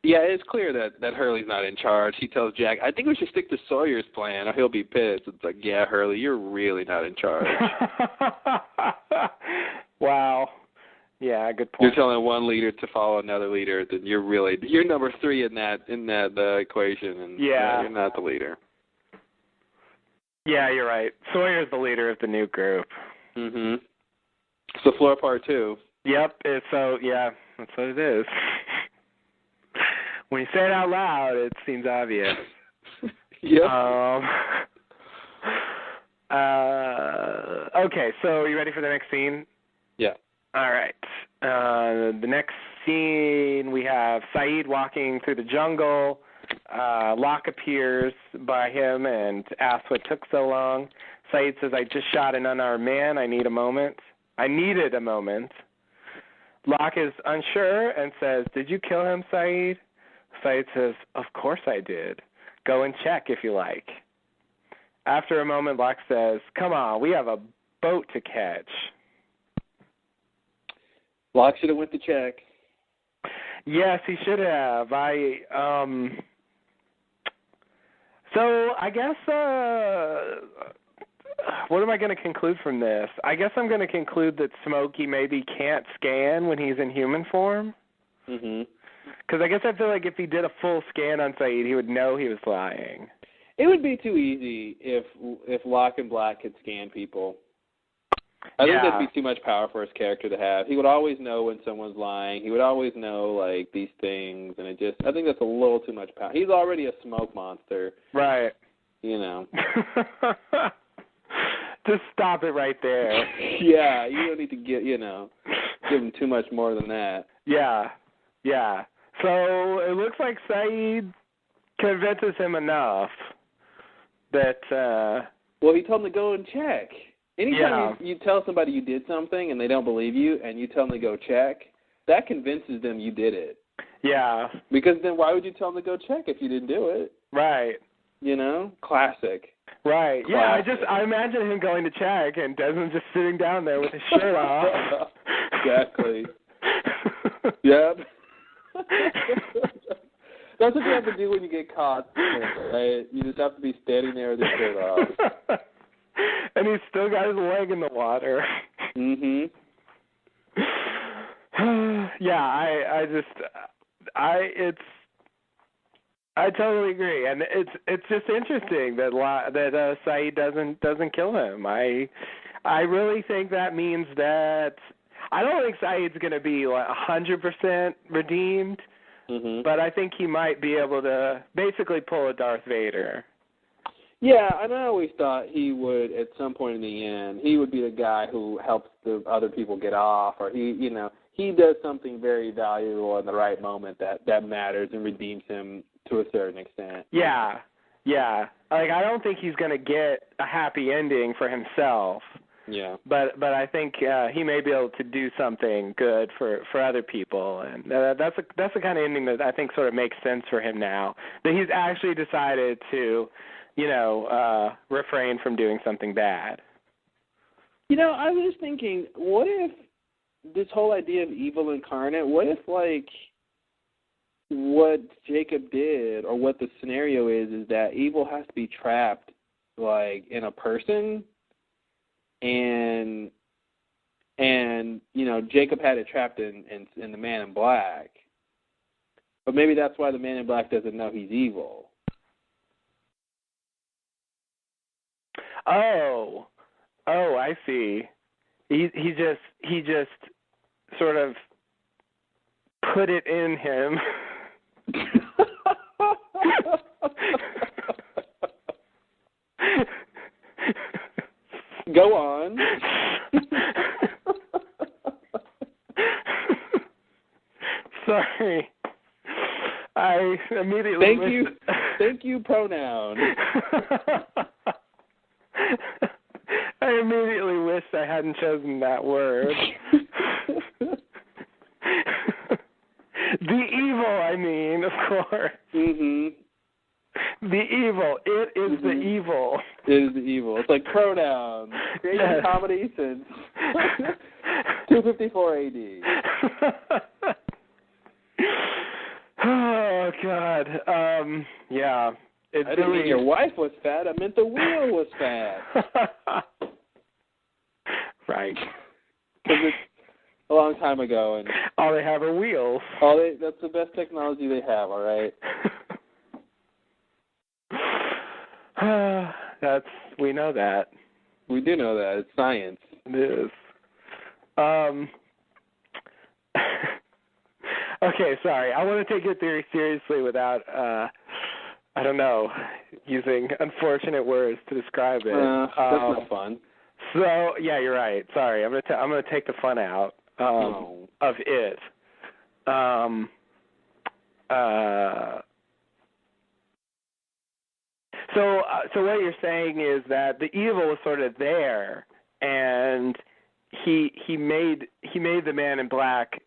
S1: Yeah, it's clear that Hurley's not in charge. He tells Jack, I think we should stick to Sawyer's plan or he'll be pissed. It's like, yeah, Hurley, you're really not in charge.
S4: Wow. Yeah, good point.
S1: You're telling one leader to follow another leader, then you're number 3 in that equation, and you're not the leader.
S4: Yeah, you're right. Sawyer's the leader of the new group.
S1: Mm-hmm. So floor part 2.
S4: Yep. Yeah, that's what it is. When you say it out loud, it seems obvious.
S1: Yep.
S4: Okay, so are you ready for the next scene?
S1: Yeah.
S4: All right. The next scene, we have Saeed walking through the jungle. Locke appears by him and asks what took so long. Saeed says, I just shot an unarmed man. I needed a moment. Locke is unsure and says, did you kill him, Saeed? Saeed says, of course I did. Go and check if you like. After a moment, Locke says, come on, we have a boat to catch.
S3: Locke should have went to check.
S4: Yes, he should have. So I guess, what am I going to conclude from this? I guess I'm going to conclude that Smokey maybe can't scan when he's in human form.
S3: Mm-hmm.
S4: Because I guess I feel like if he did a full scan on Saeed, he would know he was lying.
S3: It would be too easy if Locke and Black could scan people. I think that'd be too much power for his character to have. He would always know when someone's lying. He would always know, like, these things, and I think that's a little too much power. He's already a smoke monster.
S4: Right.
S3: You know.
S4: Just stop it right there.
S3: Yeah, you don't need to give him too much more than that.
S4: Yeah. So it looks like Saeed convinces him enough that...
S3: Well, he told him to go and check. Anytime you tell somebody you did something and they don't believe you and you tell them to go check, that convinces them you did it.
S4: Yeah.
S3: Because then why would you tell them to go check if you didn't do it?
S4: Right.
S3: You know? Classic.
S4: Right.
S3: Classic.
S4: Yeah, I imagine him going to check and Desmond just sitting down there with his shirt off.
S3: Exactly. Yep. That's what you have to do when you get caught, right? You just have to be standing there with your shirt off.
S4: And he's still got his leg in the water.
S3: Mhm.
S4: Yeah, I totally agree, and it's just interesting that Saeed doesn't kill him. I really think that means that I don't think Saeed's going to be 100% redeemed, but I think he might be able to basically pull a Darth Vader.
S3: Yeah, and I always thought he would, at some point in the end, he would be the guy who helps the other people get off, or he does something very valuable in the right moment that matters and redeems him to a certain extent. Yeah. Like, I don't think he's going to get a happy ending for himself. Yeah. But I think he may be able to do something good for other people, and that's the kind of ending that I think sort of makes sense for him now. That he's actually decided to, refrain from doing something bad. I was just thinking, what if this whole idea of evil incarnate, what if, like, what Jacob did, or what the scenario is that evil has to be trapped, like, in a person, and Jacob had it trapped in the Man in Black. But maybe that's why the Man in Black doesn't know he's evil. Oh, I see. He just sort of put it in him. Go on. Sorry.
S4: I immediately
S3: Thank you, pronoun.
S4: I immediately wished I hadn't chosen that word. The evil, I mean, of course.
S3: Mm-hmm.
S4: The evil. It is the evil.
S3: It is the evil. It's like pronouns. Creating comedy since 254 AD.
S4: Oh, God. Yeah.
S3: I didn't mean your wife was fat. I meant the wheel was fat.
S4: Right.
S3: Because it's a long time ago, and
S4: all they have are wheels.
S3: That's the best technology they have. All right.
S4: We know that.
S3: We do know that. It's science.
S4: It is. Okay, sorry. I want to take your theory seriously without, I don't know, using unfortunate words to describe it.
S3: That's not fun.
S4: So, yeah, you're right. Sorry. I'm gonna take the fun out of it. So what you're saying is that the evil was sort of there, and he made the Man in Black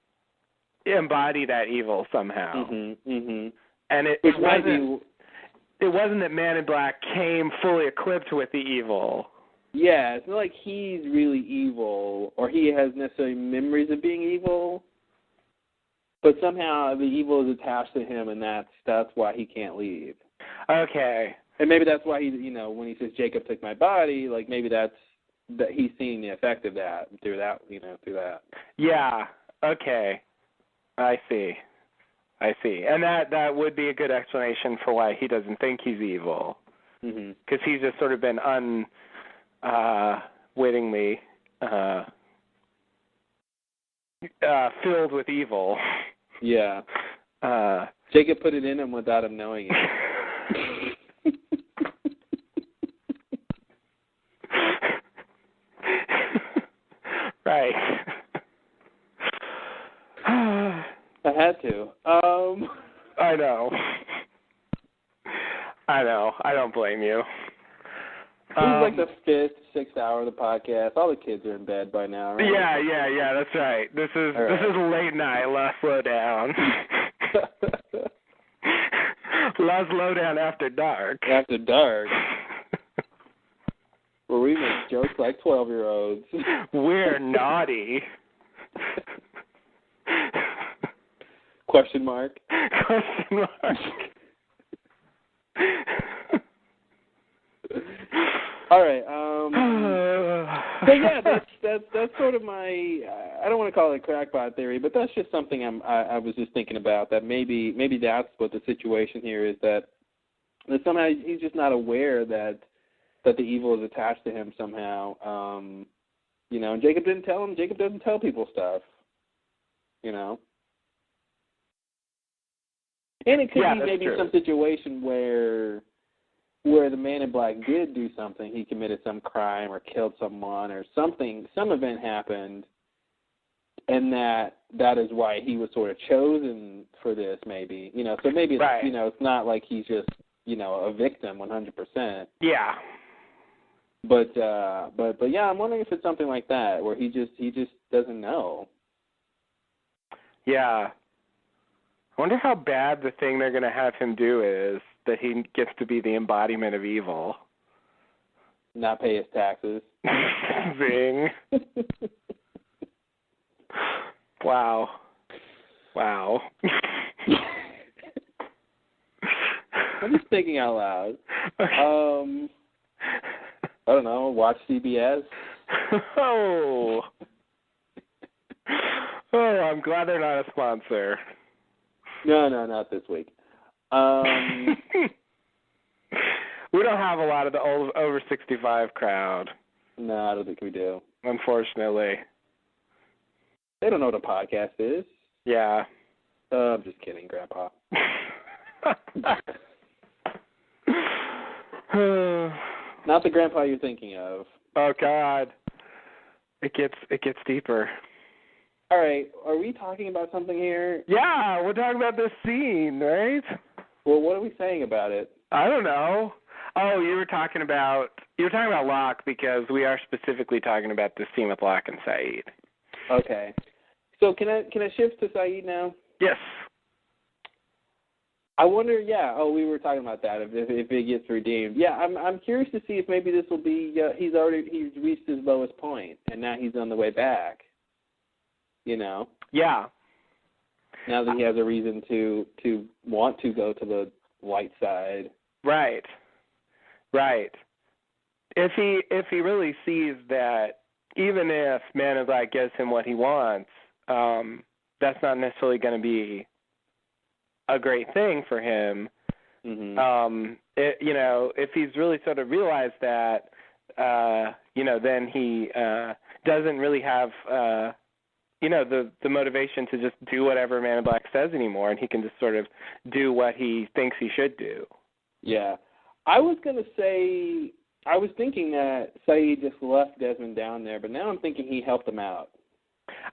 S4: embody that evil somehow.
S3: Mm-hmm, mm-hmm.
S4: And it wasn't that Man in Black came fully equipped with the evil.
S3: Yeah, it's not like he's really evil, or he has necessarily memories of being evil, but somehow the evil is attached to him, and that's why he can't leave.
S4: Okay.
S3: And maybe that's why he, when he says Jacob took my body, like maybe that he's seeing the effect of that through that.
S4: Yeah. Okay. I see. And that would be a good explanation for why he doesn't think he's evil.
S3: Mm-hmm.
S4: Because he's just sort of been unwittingly filled with evil.
S3: Yeah. Jacob put it in him without him knowing it.
S4: Right.
S3: I had to.
S4: I know. I don't blame you.
S3: This is like the 5th, 6th hour of the podcast. All the kids are in bed by now, right?
S4: Yeah. That's right. This is late night. Last Lowdown. Last Lowdown after dark.
S3: After dark. Where we make jokes like 12-year-olds.
S4: We're naughty.
S3: Question mark.
S4: Question mark.
S3: All right. So yeah, that's sort of my. I don't want to call it a crackpot theory, but that's just something I was just thinking about. That maybe that's what the situation here is. That somehow he's just not aware that the evil is attached to him somehow. And Jacob didn't tell him. Jacob doesn't tell people stuff. And it could be maybe
S4: true.
S3: some situation where the Man in Black did do something. He committed some crime or killed someone or something. Some event happened, and that is why he was sort of chosen for this. Maybe So maybe it's,
S4: right.
S3: It's not like he's just a victim 100%.
S4: Yeah.
S3: But yeah, I'm wondering if it's something like that where he just doesn't know.
S4: Yeah. I wonder how bad the thing they're going to have him do is that he gets to be the embodiment of evil.
S3: Not pay his taxes.
S4: Zing. Wow.
S3: I'm just thinking out loud. I don't know, watch CBS.
S4: Oh, I'm glad they're not a sponsor.
S3: No, not this week.
S4: We don't have a lot of the over 65 crowd.
S3: No, I don't think we do.
S4: Unfortunately.
S3: They don't know what a podcast is.
S4: Yeah.
S3: I'm just kidding, Grandpa. Not the grandpa you're thinking of.
S4: Oh God. It gets deeper.
S3: All right, are we talking about something here?
S4: Yeah, we're talking about this scene, right?
S3: Well, what are we saying about it?
S4: I don't know. Oh, you were talking about Locke because we are specifically talking about this scene with Locke and Sayid.
S3: Okay. So can I shift to Sayid now?
S4: Yes.
S3: I wonder. Yeah. Oh, we were talking about that. If it gets redeemed. Yeah. I'm curious to see if maybe this will be. He's reached his lowest point, and now he's on the way back. You know.
S4: Yeah.
S3: Now that he has a reason to want to go to the light side.
S4: Right. Right. If he really sees that even if Man in Black gives him what he wants, that's not necessarily going to be a great thing for him.
S3: Mm-hmm.
S4: If he's really sort of realized that, then he doesn't really have, the motivation to just do whatever Man in Black says anymore, and he can just sort of do what he thinks he should do.
S3: Yeah. I was thinking that Sayid just left Desmond down there, but now I'm thinking he helped him out.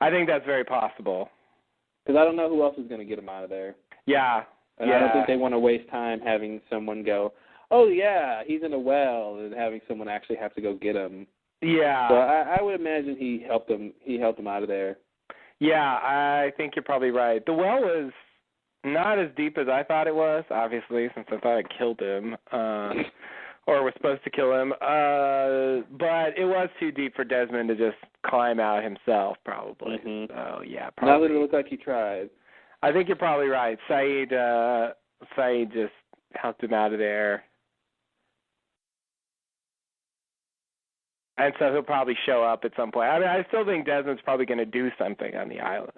S4: I think that's very possible.
S3: Because I don't know who else is going to get him out of there.
S4: Yeah.
S3: And I don't think they want to waste time having someone go, oh, yeah, he's in a well, and having someone actually have to go get him.
S4: Yeah.
S3: So I would imagine he helped him out of there.
S4: Yeah, I think you're probably right. The well was not as deep as I thought it was, obviously, since I thought I killed him, or was supposed to kill him. But it was too deep for Desmond to just climb out himself, probably.
S3: Mm-hmm.
S4: So, yeah, probably.
S3: Now that it looks like he tried.
S4: I think you're probably right. Sayid just helped him out of there. And so he'll probably show up at some point. I mean, I still think Desmond's probably going to do something on the island.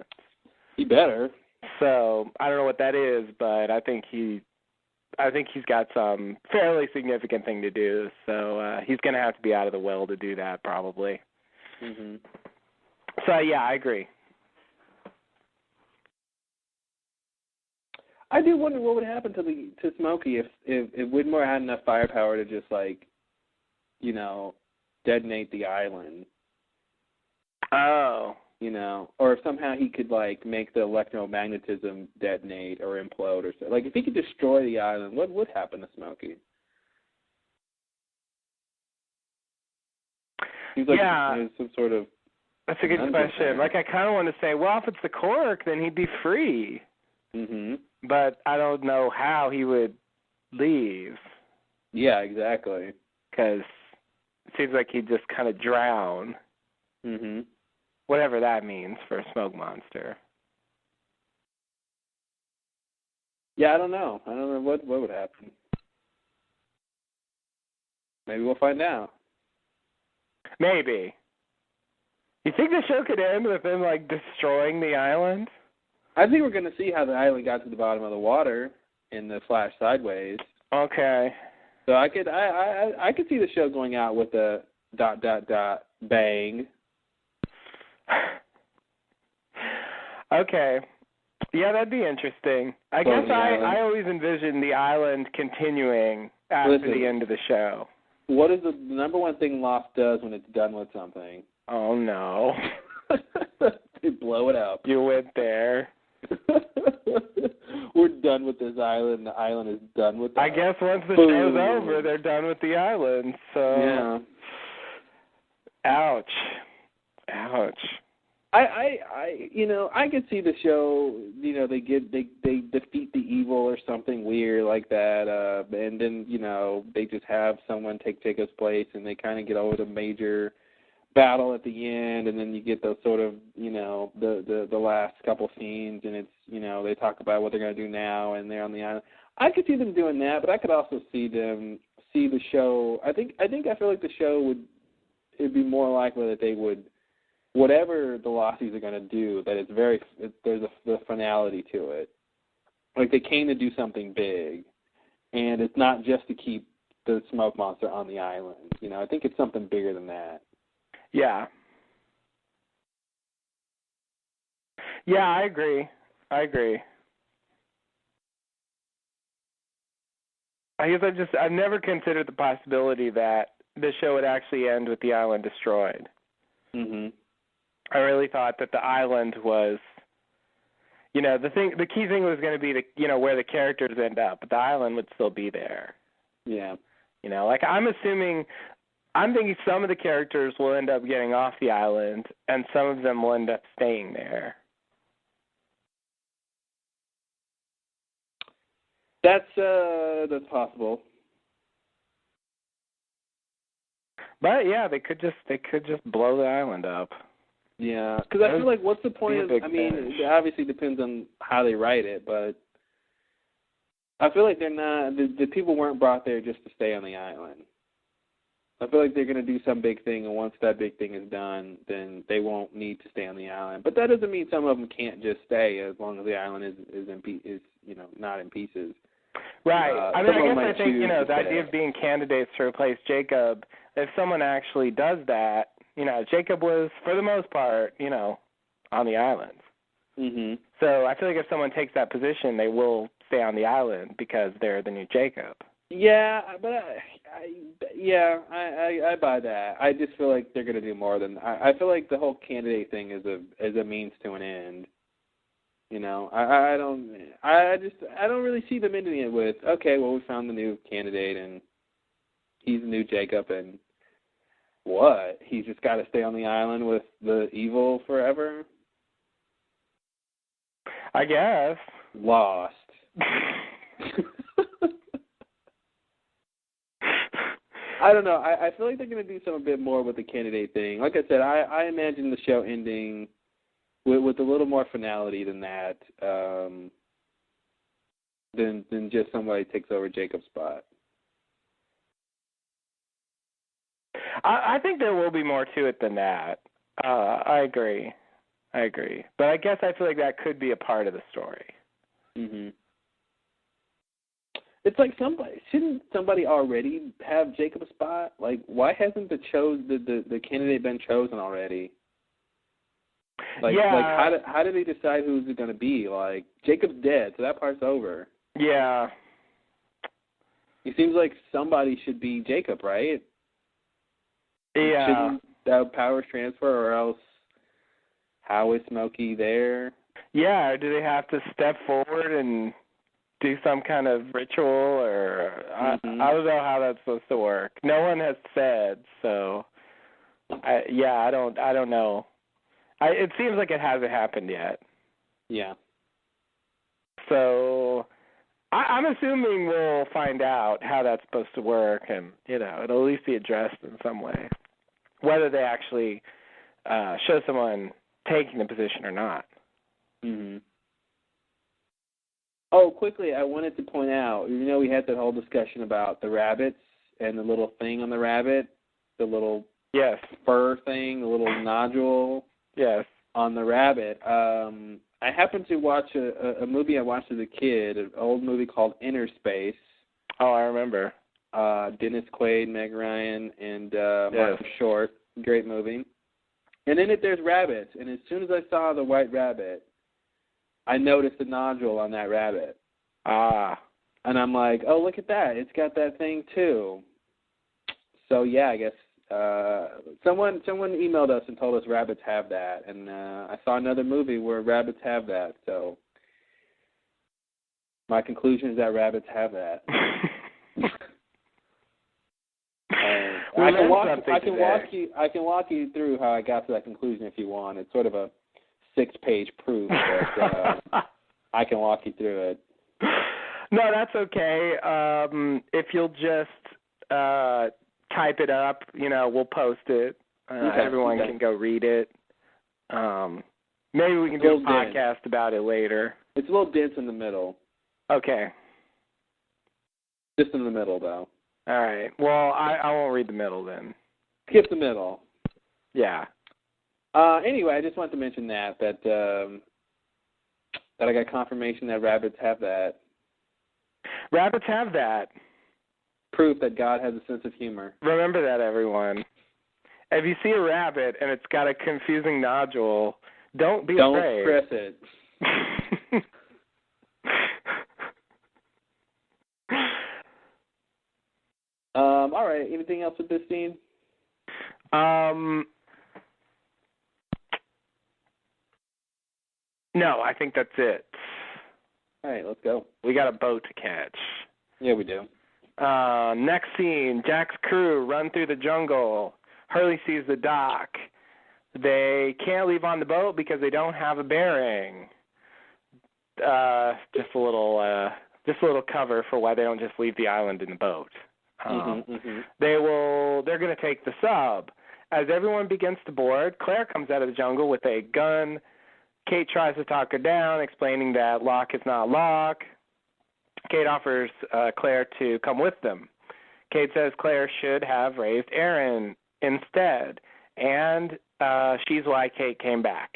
S3: He better.
S4: So I don't know what that is, but I think he's got some fairly significant thing to do. So he's going to have to be out of the well to do that, probably.
S3: Mm-hmm.
S4: So yeah, I agree.
S3: I do wonder what would happen to Smokey if Widmore had enough firepower to just detonate the island.
S4: Oh.
S3: Or if somehow he could make the electromagnetism detonate or implode or so. If he could destroy the island, what would happen to Smokey? Seems like there's some sort of.
S4: That's a good question. I kind of want to say, well, if it's the cork, then he'd be free.
S3: Mm-hmm.
S4: But I don't know how he would leave.
S3: Yeah, exactly.
S4: Because it seems like he'd just kind of drown.
S3: Mm-hmm.
S4: Whatever that means for a smoke monster.
S3: Yeah, I don't know. What would happen. Maybe we'll find out.
S4: Maybe. You think the show could end with him, destroying the island?
S3: I think we're going to see how the island got to the bottom of the water in the Flash Sideways. Okay. So I could see the show going out with a ... bang. Okay. Yeah, that'd be interesting. I guess I always envision the island continuing after the end of the show. What is the number one thing Lost does when it's done with something? Oh, no. They blow it up. You went there. We're done with this island. The island is done with us. I guess once the show's over, they're done with the island. So yeah. Ouch. I could see the show. They defeat the evil or something weird like that, and then they just have someone take Jacob's place, and they kind of get over the major battle at the end, and then you get those sort of the last couple scenes, and it's they talk about what they're going to do now, and they're on the island. I could see them doing that, but I could also see the show. I feel like the show it'd be more likely that they would, whatever the Losties are going to do, that there's the finality to it. Like they came to do something big, and it's not just to keep the smoke monster on the island. I think it's something bigger than that. Yeah. Yeah, I agree. I guess I've never considered the possibility that the show would actually end with the island destroyed. Mhm.
S4: I really thought that the island was, the key thing was going to be where the characters end up, but the island would still be there.
S3: Yeah.
S4: I'm thinking some of the characters will end up getting off the island, and some of them will end up staying there.
S3: That's possible.
S4: But yeah, they could just blow the island up.
S3: Yeah, because I feel like what's the point of? I mean, it obviously depends on how they write it, but I feel like they're not. The people weren't brought there just to stay on the island. I feel like they're going to do some big thing, and once that big thing is done, then they won't need to stay on the island. But that doesn't mean some of them can't just stay as long as the island is not in pieces.
S4: Right. I think the idea of being candidates to replace Jacob, if someone actually does that, Jacob was for the most part, on the island.
S3: Mm-hmm.
S4: So I feel like if someone takes that position, they will stay on the island because they're the new Jacob.
S3: Yeah, but I buy that. I just feel like they're going to do more than. I feel like the whole candidate thing is a means to an end. I don't really see them ending it with, okay, well, we found the new candidate and he's the new Jacob, and what? He's just got to stay on the island with the evil forever?
S4: I guess.
S3: Lost. I don't know. I feel like they're going to do a bit more with the candidate thing. Like I said, I imagine the show ending with a little more finality than that, than just somebody takes over Jacob's spot.
S4: I think there will be more to it than that. I agree. But I guess I feel like that could be a part of the story.
S3: Mm-hmm. It's like shouldn't somebody already have Jacob's spot? Like, why hasn't the candidate been chosen already? Like how do they decide who's it going to be? Like, Jacob's dead, so that part's over.
S4: Yeah.
S3: It seems like somebody should be Jacob, right?
S4: Yeah.
S3: Shouldn't that powers transfer, or else how is Smokey there?
S4: Yeah, or do they have to step forward and do some kind of ritual, or I don't know how that's supposed to work. No one has said, so I don't know. It seems like it hasn't happened yet.
S3: Yeah.
S4: So I'm assuming we'll find out how that's supposed to work, and it'll at least be addressed in some way, whether they actually show someone taking the position or not.
S3: Mm-hmm. Oh, quickly, I wanted to point out, we had that whole discussion about the rabbits and the little thing on the rabbit, the little fur thing, the little nodule on the rabbit. I happened to watch a movie I watched as a kid, an old movie called Inner Space.
S4: Oh, I remember.
S3: Dennis Quaid, Meg Ryan, and Martin Short. Great movie. And in it, there's rabbits, and as soon as I saw the white rabbit, I noticed a nodule on that rabbit.
S4: Ah.
S3: And I'm like, oh, look at that. It's got that thing, too. So, yeah, I guess someone emailed us and told us rabbits have that. And I saw another movie where rabbits have that. So my conclusion is that rabbits have that. I can walk you through how I got to that conclusion if you want. It's sort of a 6-page proof, but I can walk you through it.
S4: No, that's okay. If you'll just type it up, we'll post it. Everyone can go read it. Maybe we can do a podcast about it later.
S3: It's a little dense in the middle.
S4: Okay.
S3: Just in the middle, though.
S4: All right. Well, I won't read the middle then.
S3: Skip the middle.
S4: Yeah.
S3: Anyway, I just wanted to mention that I got confirmation that rabbits have that.
S4: Rabbits have that.
S3: Proof that God has a sense of humor.
S4: Remember that, everyone. If you see a rabbit and it's got a confusing nodule, don't be afraid.
S3: Don't press it. All right. Anything else with this scene?
S4: No, I think that's it.
S3: All right, let's go.
S4: We got a boat to catch.
S3: Yeah, we do.
S4: Next scene, Jack's crew run through the jungle. Hurley sees the dock. They can't leave on the boat because they don't have a bearing. Just a little cover for why they don't just leave the island in the boat. They're going to take the sub. As everyone begins to board, Claire comes out of the jungle with a gun. Kate tries to talk her down, explaining that Locke is not Locke. Kate offers Claire to come with them. Kate says Claire should have raised Aaron instead, and she's why Kate came back.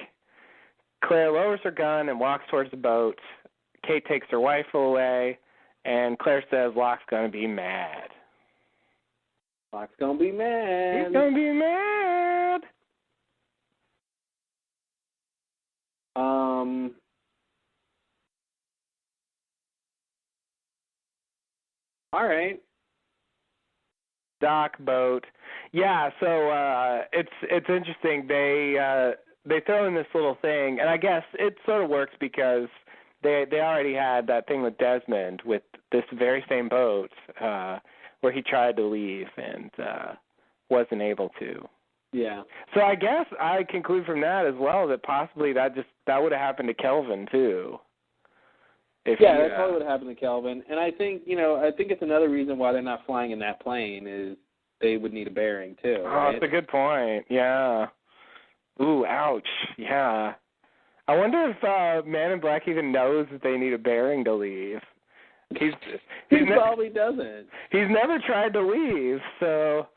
S4: Claire lowers her gun and walks towards the boat. Kate takes her rifle away, and Claire says Locke's going to be mad.
S3: Locke's going to be mad.
S4: He's going to be mad.
S3: All right.
S4: Dock, boat. Yeah, so it's interesting. They throw in this little thing, and I guess it sort of works because they already had that thing with Desmond with this very same boat where he tried to leave and wasn't able to.
S3: Yeah.
S4: So I guess I conclude from that as well that possibly that would have happened to Kelvin too.
S3: That probably would have happened to Kelvin. And I think it's another reason why they're not flying in that plane is they would need a bearing too. Right?
S4: Oh, that's a good point. Yeah. Ooh, ouch. Yeah. I wonder if Man in Black even knows that they need a bearing to leave. He
S3: probably doesn't.
S4: He's never tried to leave, so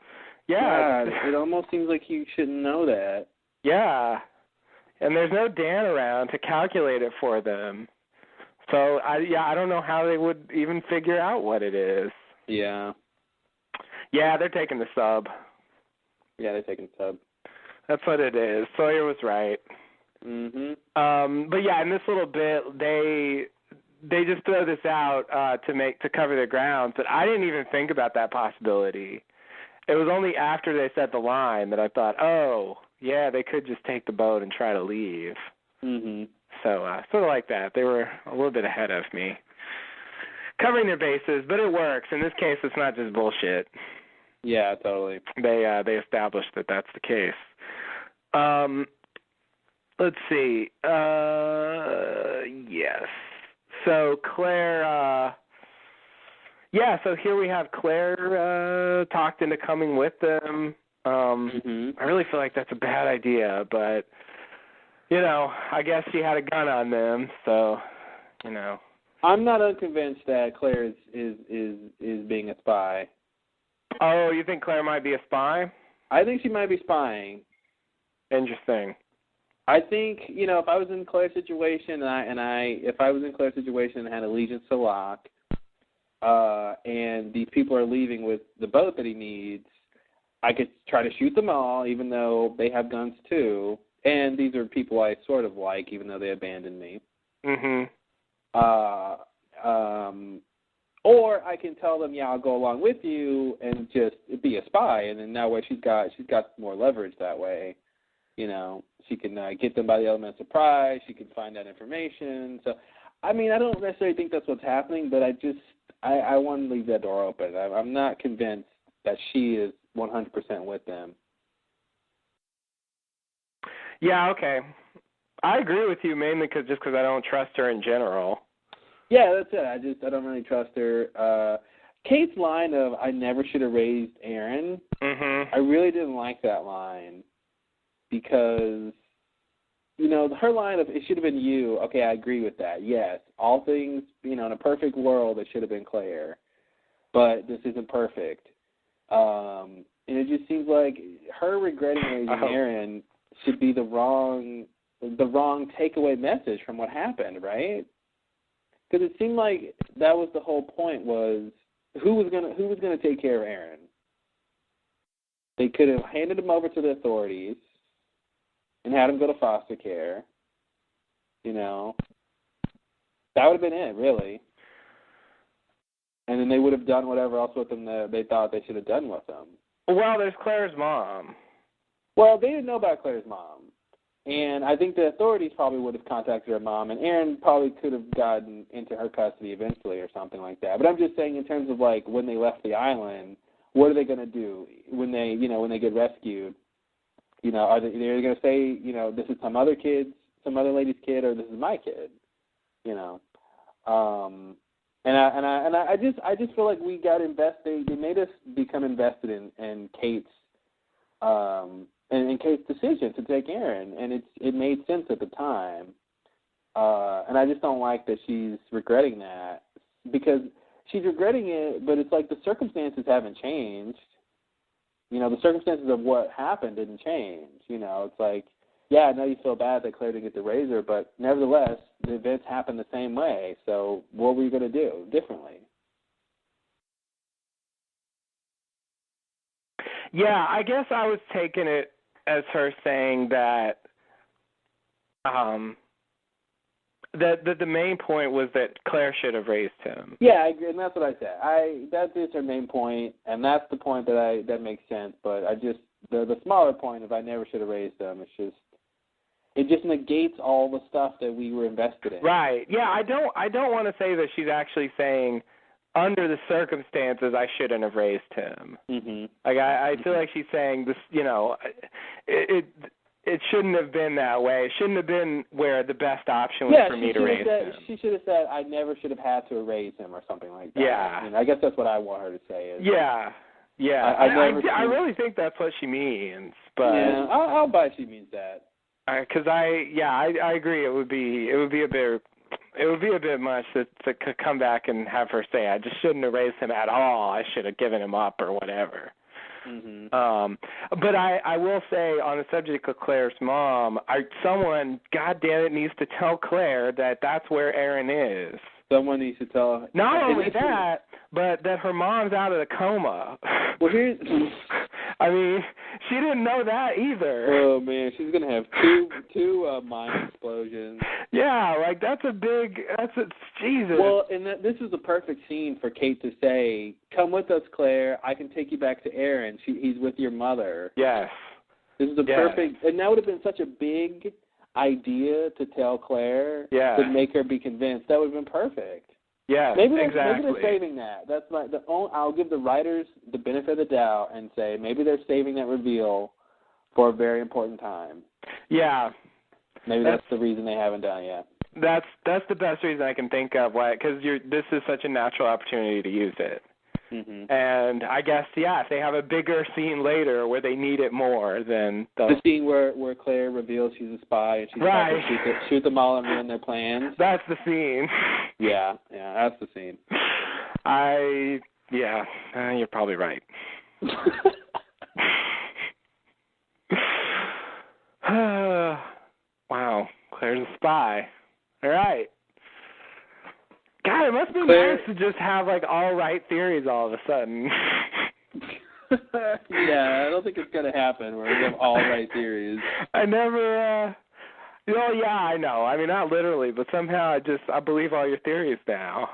S4: yeah.
S3: God, it almost seems like he shouldn't know that.
S4: Yeah. And there's no Dan around to calculate it for them. So I don't know how they would even figure out what it is.
S3: Yeah.
S4: Yeah, they're taking the sub.
S3: Yeah, they're taking the sub.
S4: That's what it is. Sawyer was right. But yeah, in this little bit, they just throw this out to cover their ground. But I didn't even think about that possibility. It was only after they set the line that I thought, oh, yeah, they could just take the boat and try to leave. So sort of like that. They were a little bit ahead of me. Covering their bases, but it works. In this case, it's not just bullshit.
S3: Yeah, totally.
S4: They established that that's the case. Let's see. Yes. So Claire, so here we have Claire talked into coming with them. I really feel like that's a bad idea, but, I guess she had a gun on them, so,
S3: I'm not unconvinced that Claire is being a spy.
S4: Oh, you think Claire might be a spy?
S3: I think she might be spying.
S4: Interesting.
S3: I think, if I was in Claire's situation if I was in Claire's situation and had allegiance to Locke, and these people are leaving with the boat that he needs, I could try to shoot them all, even though they have guns too. And these are people I sort of like, even though they abandoned me. Or I can tell them, I'll go along with you and just be a spy, and then that way she's got more leverage that way. She can get them by the element of surprise. She can find out information. So, I don't necessarily think that's what's happening, but I want to leave that door open. I'm not convinced that she is 100% with them.
S4: Yeah, okay. I agree with you mainly because I don't trust her in general.
S3: Yeah, that's it. I don't really trust her. Kate's line of "I never should have raised Aaron," I really didn't like that line because, her line of "it should have been you." Okay, I agree with that. Yes, all things, in a perfect world, it should have been Claire, but this isn't perfect. And it just seems like her regretting raising Aaron should be the wrong takeaway message from what happened, right? Because it seemed like that was the whole point, was who was gonna take care of Aaron. They could have handed him over to the authorities and had him go to foster care. That would have been it, really. And then they would have done whatever else with him that they thought they should have done with him.
S4: Well, there's Claire's mom.
S3: Well, they didn't know about Claire's mom. And I think the authorities probably would have contacted her mom, and Aaron probably could have gotten into her custody eventually or something like that. But I'm just saying in terms of, like, when they left the island, what are they going to do when they, when they get rescued? Are they going to say, this is some other lady's kid, or this is my kid? I just feel like we got invested. They made us become invested in Kate's in Kate's decision to take Aaron, and it made sense at the time. And I just don't like that she's regretting that, because she's regretting it, but it's like the circumstances haven't changed. The circumstances of what happened didn't change. It's like, yeah, I know you feel bad that Claire didn't get the razor, but nevertheless, the events happened the same way. So what were you going to do differently?
S4: Yeah, I guess I was taking it as her saying that that the main point was that Claire should have raised him.
S3: Yeah, I agree, and that's what I said. That is her main point, and that's the point that makes sense. But I just the smaller point of I never should have raised him. It just negates all the stuff that we were invested in.
S4: Right. Yeah, I don't want to say that she's actually saying under the circumstances I shouldn't have raised him.
S3: Mm-hmm.
S4: Like I feel like she's saying this. It shouldn't have been that way. It shouldn't have been where the best option was for me to raise him.
S3: She should have said, I never should have had to raise him or something like that.
S4: Yeah.
S3: I guess that's what I want her to say.
S4: Yeah. I really think that's what she means. But
S3: yeah, I'll buy she means that.
S4: Because I agree. It would be a bit much to come back and have her say I just shouldn't have raised him at all. I should have given him up or whatever.
S3: Mm-hmm.
S4: But I will say on the subject of Claire's mom, someone, goddamn it, needs to tell Claire that that's where Aaron is.
S3: Someone needs to tell her.
S4: Not only that, but that her mom's out of the coma.
S3: Well,
S4: I mean, she didn't know that either.
S3: Oh man, she's gonna have two mind explosions.
S4: Yeah, like Jesus.
S3: Well, and this is the perfect scene for Kate to say, "Come with us, Claire. I can take you back to Aaron. He's with your mother."
S4: Yes.
S3: This is the perfect, and that would have been such a big idea to tell Claire to make her be convinced. That would have been perfect.
S4: Yeah,
S3: maybe
S4: exactly.
S3: Maybe they're saving that. That's I'll give the writers the benefit of the doubt and say maybe they're saving that reveal for a very important time.
S4: Yeah.
S3: Maybe that's the reason they haven't done it yet.
S4: That's the best reason I can think of, because this is such a natural opportunity to use it.
S3: Mm-hmm.
S4: And I guess, if they have a bigger scene later where they need it more, then
S3: the scene where Claire reveals she's a spy and she's about to shoot them all and ruin their plans.
S4: That's the scene.
S3: Yeah, that's the scene.
S4: You're probably right. Wow, Claire's a spy. All right. God, it must be nice to just have all right theories all of a sudden.
S3: Yeah, I don't think it's gonna happen where we have all right theories.
S4: I never. I know. I mean, not literally, but somehow I believe all your theories now.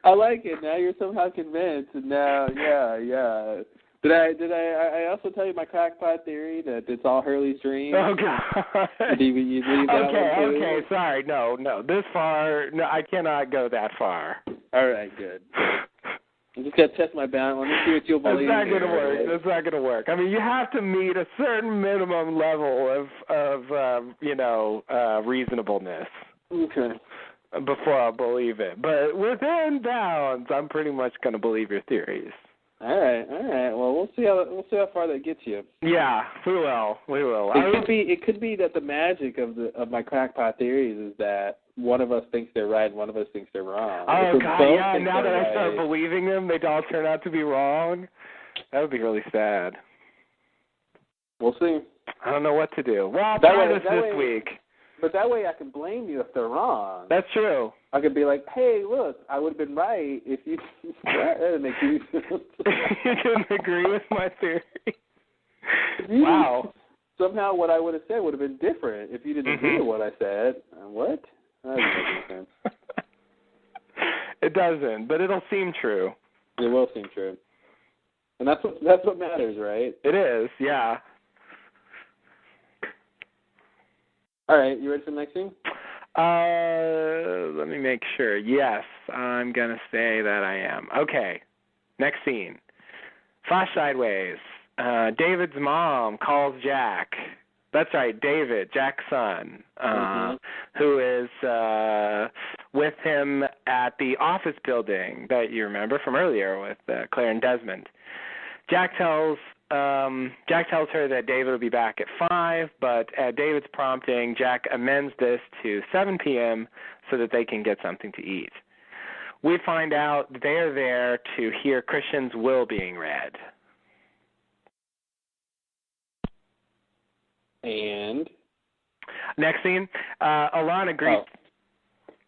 S3: I like it. Now you're somehow convinced, and now, yeah. Did I also tell you my crackpot theory that it's all Hurley's dream?
S4: Oh God! Okay. Sorry, no. This far, no. I cannot go that far.
S3: All right, good. I just got to test my balance. Let me see what you'll believe.
S4: That's not going to work. That's not going to work. I mean, you have to meet a certain minimum level of reasonableness.
S3: Okay.
S4: Before I'll believe it, but within bounds, I'm pretty much going to believe your theories.
S3: All right. Well, we'll see how far that gets you.
S4: Yeah, we will.
S3: It could be that the magic of my crackpot theories is that one of us thinks they're right and one of us thinks they're wrong.
S4: Oh God, yeah. Now that I start believing them, they all turn out to be wrong. That would be really sad.
S3: We'll see.
S4: I don't know what to do. Well, I'll try this week.
S3: But that way I can blame you if they're wrong.
S4: That's true.
S3: I could be like, hey, look, I would have been right if you... That doesn't make you...
S4: You didn't agree with my theory. Wow.
S3: Somehow what I would have said would have been different if you didn't agree with what I said. What? That doesn't make any sense.
S4: It doesn't, but it'll seem true.
S3: It will seem true. And that's what matters, right?
S4: It is, yeah.
S3: All right, you ready for the next scene?
S4: Let me make sure. Yes, I'm going to say that I am. Okay, next scene. Flash sideways. David's mom calls Jack. That's right, David, Jack's son, who is with him at the office building that you remember from earlier with Claire and Desmond. Jack tells her that David will be back at 5, but at David's prompting, Jack amends this to 7 p.m. so that they can get something to eat. We find out they're there to hear Christian's will being read.
S3: And?
S4: Next scene, Alana greets...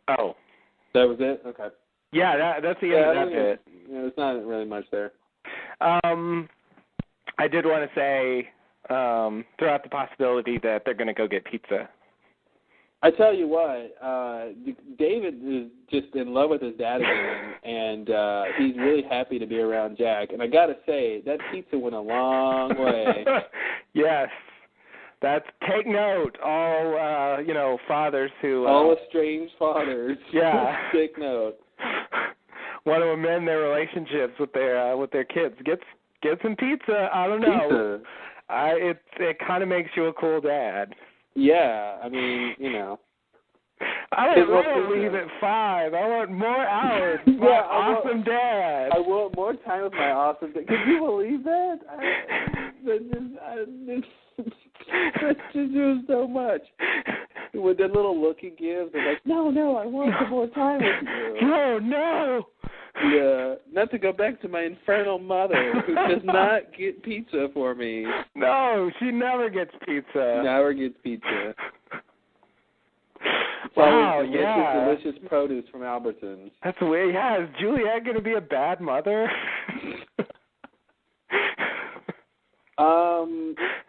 S4: Oh.
S3: That was it? Okay.
S4: Yeah, that's the end of that bit.
S3: Yeah, there's not really much there.
S4: I did want to say, throw out the possibility that they're going to go get pizza.
S3: I tell you what, David is just in love with his dad again, and he's really happy to be around Jack. And I got to say, that pizza went a long way.
S4: Yes. Take note, all, fathers who...
S3: all estranged fathers.
S4: Yeah.
S3: Take note.
S4: Want to amend their relationships with their kids. Get some pizza. I don't know.
S3: Pizza.
S4: It kind of makes you a cool dad.
S3: Yeah, I mean,
S4: I don't want to leave at 5. I want more hours. My awesome dad.
S3: I want more time with my awesome dad. Can you believe that? That just was so much. With that little look he gives, they're like, no, I want some more time with you.
S4: No.
S3: Yeah, not to go back to my infernal mother who does not get pizza for me.
S4: No, she never gets pizza.
S3: Never gets pizza.
S4: Wow,
S3: delicious produce from Albertsons.
S4: That's weird. Yeah, is Juliet going to be a bad mother?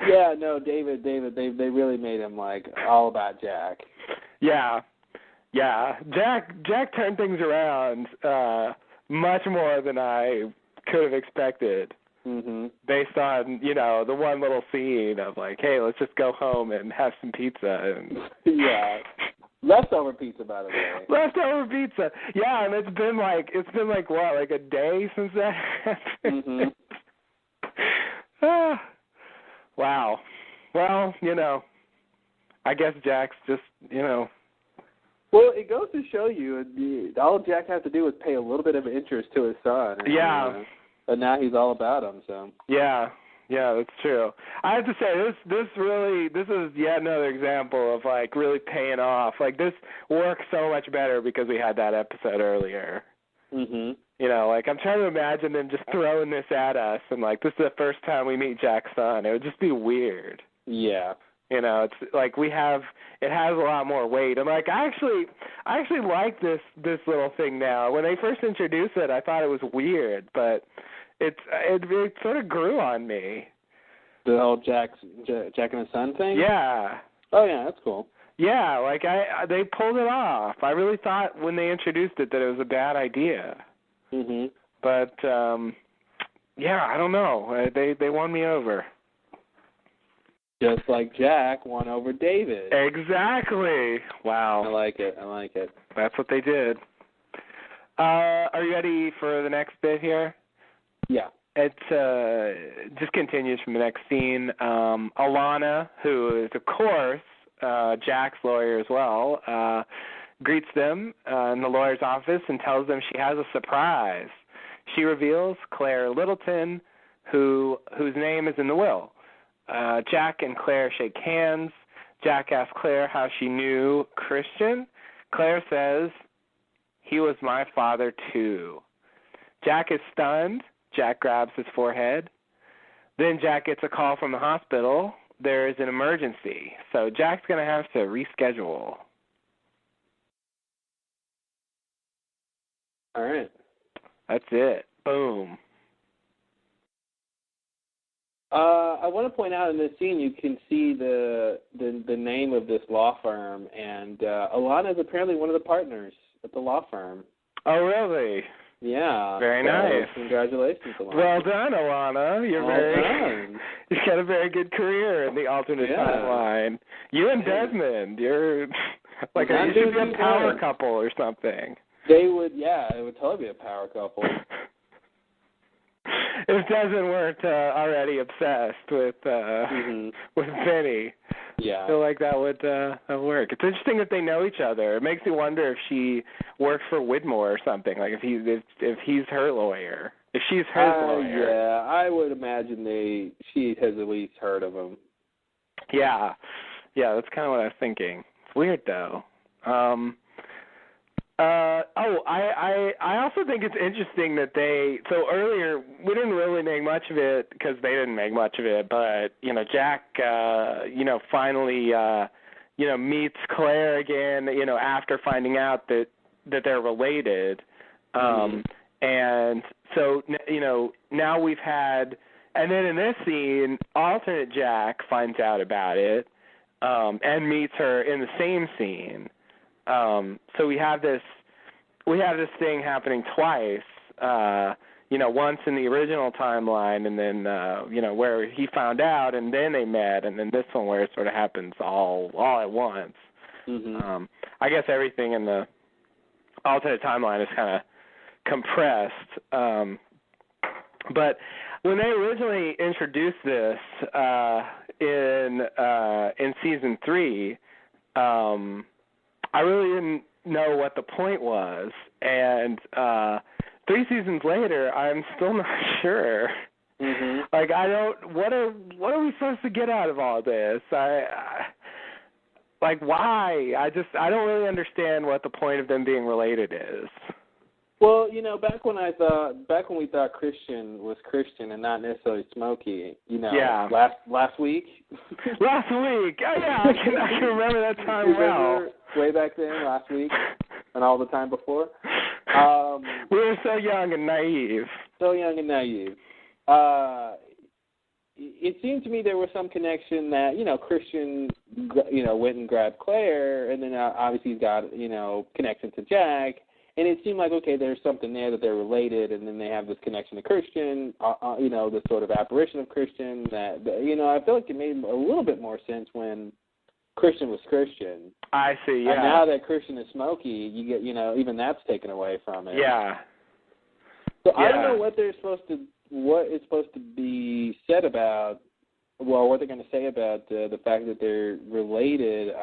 S3: Yeah, no, David, they really made him all about Jack.
S4: Yeah. Jack turned things around much more than I could have expected.
S3: Mm-hmm.
S4: Based on the one little scene of hey, let's just go home and have some pizza and
S3: yeah. Leftover pizza, by the way.
S4: Leftover pizza. Yeah, and it's been what, a day since that happened?
S3: Mm-hmm.
S4: Wow. Well, I guess Jack's just,
S3: Well, it goes to show you, all Jack has to do is pay a little bit of interest to his son. And, and now he's all about him, so.
S4: Yeah, that's true. I have to say, this is yet another example of, really paying off. This works so much better because we had that episode earlier.
S3: Mm-hmm.
S4: I'm trying to imagine them just throwing this at us and, this is the first time we meet Jack's son. It would just be weird.
S3: Yeah.
S4: It's it has a lot more weight. And, I actually like this little thing now. When they first introduced it, I thought it was weird, but it sort of grew on me.
S3: The whole Jack and his son thing?
S4: Yeah.
S3: Oh, yeah, that's cool.
S4: Yeah, they pulled it off. I really thought when they introduced it that it was a bad idea.
S3: Mm-hmm.
S4: But, I don't know. They won me over.
S3: Just like Jack won over David.
S4: Exactly. Wow.
S3: I like it.
S4: That's what they did. Are you ready for the next bit here?
S3: Yeah.
S4: It just continues from the next scene. Alana, who is, of course, Jack's lawyer as well, greets them in the lawyer's office and tells them she has a surprise. She reveals Claire Littleton, whose name is in the will. Jack and Claire shake hands. Jack asks Claire how she knew Christian. Claire says, he was my father too. Jack is stunned. Jack grabs his forehead. Then Jack gets a call from the hospital. There is an emergency, so Jack's going to have to reschedule.
S3: All right.
S4: That's it. Boom.
S3: I want to point out in this scene you can see the name of this law firm, and Alana is apparently one of the partners at the law firm.
S4: Oh, really?
S3: Yeah.
S4: Very nice.
S3: Congratulations, Alana.
S4: Well done, Alana.
S3: Done.
S4: You've got a very good career in the alternate timeline. You and Desmond, you're like you should be a power couple or something.
S3: They would, it would totally be a power couple.
S4: If Desmond weren't already obsessed with Vinny, I feel like that would work. It's interesting that they know each other. It makes me wonder if she works for Widmore or something. Like if he's her lawyer, if she's his lawyer.
S3: Yeah, I would imagine she has at least heard of him.
S4: Yeah, that's kind of what I was thinking. It's weird though. I also think it's interesting that so earlier we didn't really make much of it because they didn't make much of it, but Jack finally meets Claire again after finding out that they're related, and so now we've had, and then in this scene alternate Jack finds out about it and meets her in the same scene. So we have this thing happening twice, once in the original timeline and then, where he found out and then they met, and then this one where it sort of happens all at once.
S3: Mm-hmm.
S4: I guess everything in the alternate timeline is kind of compressed. But when they originally introduced this in season 3, I really didn't know what the point was, and 3 seasons later, I'm still not sure.
S3: Mm-hmm.
S4: Like, what are we supposed to get out of all this? Why? I don't really understand what the point of them being related is.
S3: Well, back when we thought Christian was Christian and not necessarily Smokey, last week.
S4: Last week, I can remember that time well.
S3: Way back then, last week, and all the time before.
S4: We were so young and naive.
S3: It seemed to me there was some connection that Christian, went and grabbed Claire, and then obviously he's got connection to Jack. And it seemed like, okay, there's something there that they're related, and then they have this connection to Christian, this sort of apparition of Christian that, I feel like it made a little bit more sense when Christian was Christian.
S4: I see, yeah.
S3: And now that Christian is Smokey, you get, even that's taken away from it.
S4: Yeah.
S3: So I don't know what it's supposed to be said about, what they're going to say about the fact that they're related.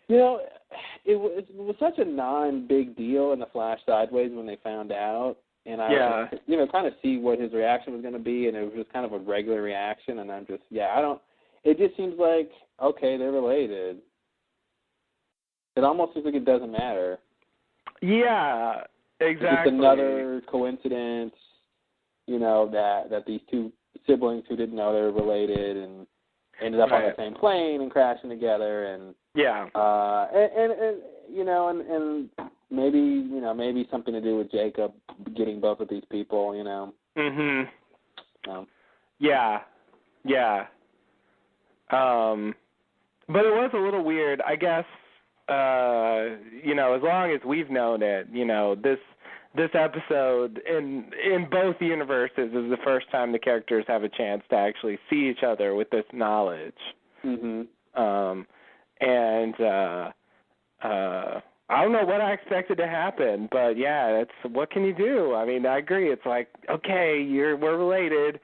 S3: It was such a non-big deal in the Flash Sideways when they found out, and I, kind of see what his reaction was going to be, and it was just kind of a regular reaction, and I'm just, it just seems like, okay, they're related. It almost seems like it doesn't matter.
S4: Yeah, exactly.
S3: It's another coincidence, that these two siblings who didn't know they were related and ended up on the same plane and crashing together, and and maybe something to do with Jacob getting both of these people,
S4: Mhm. Yeah. But it was a little weird, I guess. As long as we've known it, this episode in both universes is the first time the characters have a chance to actually see each other with this knowledge.
S3: Mhm.
S4: I don't know what I expected to happen, but what can you do? I mean, I agree. It's like, okay, we're related.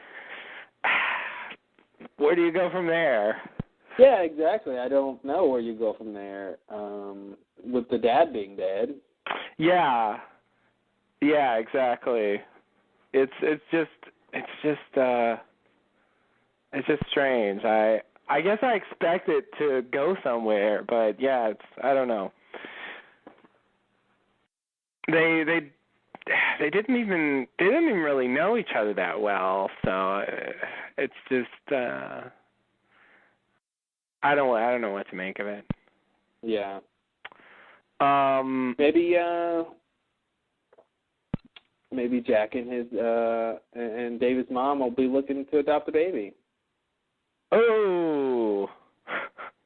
S4: Where do you go from there?
S3: Yeah, exactly. I don't know where you go from there. With the dad being dead.
S4: Yeah, exactly. It's just strange. I guess I expect it to go somewhere, but I don't know. They didn't even really know each other that well, so it's just I don't know what to make of it.
S3: Yeah. Maybe Jack and his and David's mom will be looking to adopt a baby.
S4: Oh.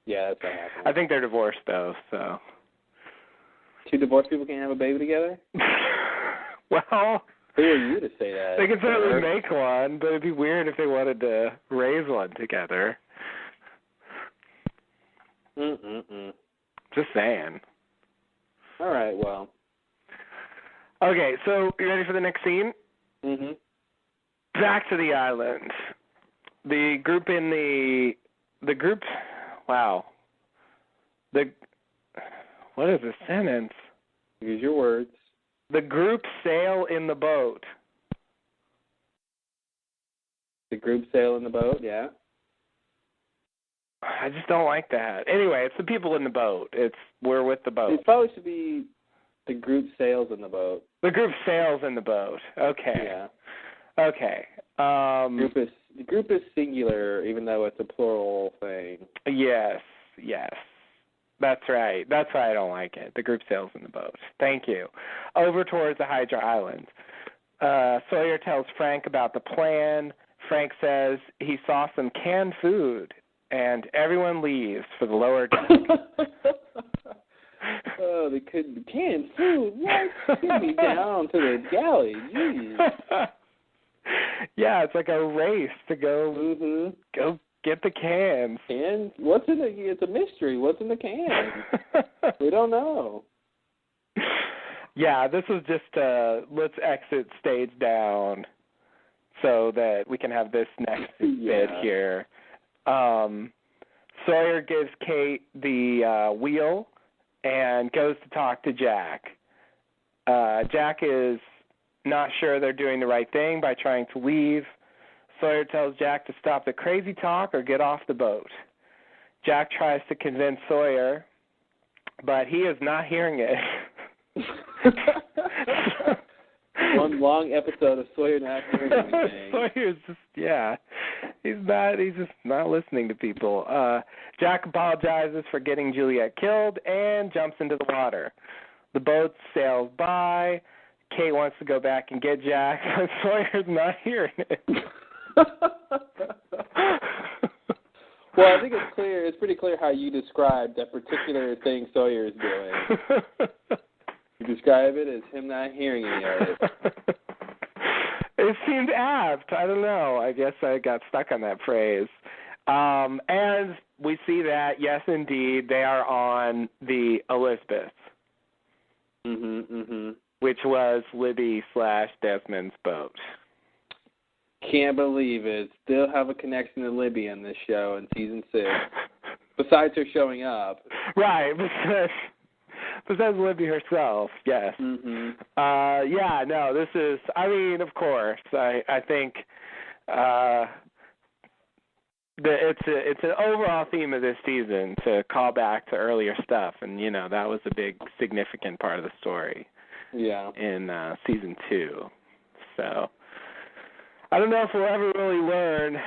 S3: Yeah, that's what happened.
S4: I think they're divorced though, so.
S3: 2 divorced people can't have a baby together?
S4: Well,
S3: who are you to say that?
S4: they could certainly make one, but it'd be weird if they wanted to raise one together. Just saying.
S3: All right, well.
S4: Okay, so you ready for the next scene?
S3: Mm-hmm.
S4: Back to the island. The group wow. What is this sentence?
S3: Use your words.
S4: The group sail in the boat.
S3: The group sail in the boat, yeah.
S4: I just don't like that. Anyway, it's the people in the boat. We're with the boat.
S3: It probably should be the group sails in the boat.
S4: The group sails in the boat. Okay.
S3: Yeah.
S4: Okay.
S3: The group is singular, even though it's a plural thing.
S4: Yes. That's right. That's why I don't like it. The group sails in the boat. Thank you. Over towards the Hydra Islands. Sawyer tells Frank about the plan. Frank says he saw some canned food, and everyone leaves for the lower deck.
S3: Oh, they couldn't canned food. What? Get me down to the galley. Jeez.
S4: Yeah, it's like a race to go get the cans.
S3: And what's in it? It's a mystery. What's in the can? We don't know.
S4: Yeah, this was just let's exit stage down so that we can have this next bit here. Sawyer gives Kate the wheel and goes to talk to Jack. Jack is not sure they're doing the right thing by trying to leave. Sawyer tells Jack to stop the crazy talk or get off the boat. Jack tries to convince Sawyer, but he is not hearing it.
S3: One long episode of Sawyer not hearing anything.
S4: Sawyer's he's just not listening to people. Jack apologizes for getting Juliet killed and jumps into the water. The boat sails by. Kate wants to go back and get Jack, but Sawyer's not hearing it.
S3: Well, I think it's clear. It's pretty clear how you described that particular thing Sawyer is doing. You describe it as him not hearing any of it.
S4: It seemed apt. I don't know. I guess I got stuck on that phrase. And we see that, yes, indeed, they are on the Elizabeth. Which was Libby/Desmond's boat.
S3: Can't believe it. Still have a connection to Libby in this show in season 6. Besides her showing up.
S4: Right, besides Libby herself, yes. Yeah, no, this is, I mean, of course, I think it's an overall theme of this season to call back to earlier stuff, and, you know, that was a big, significant part of the story.
S3: Yeah.
S4: In season 2. So, I don't know if we'll ever really learn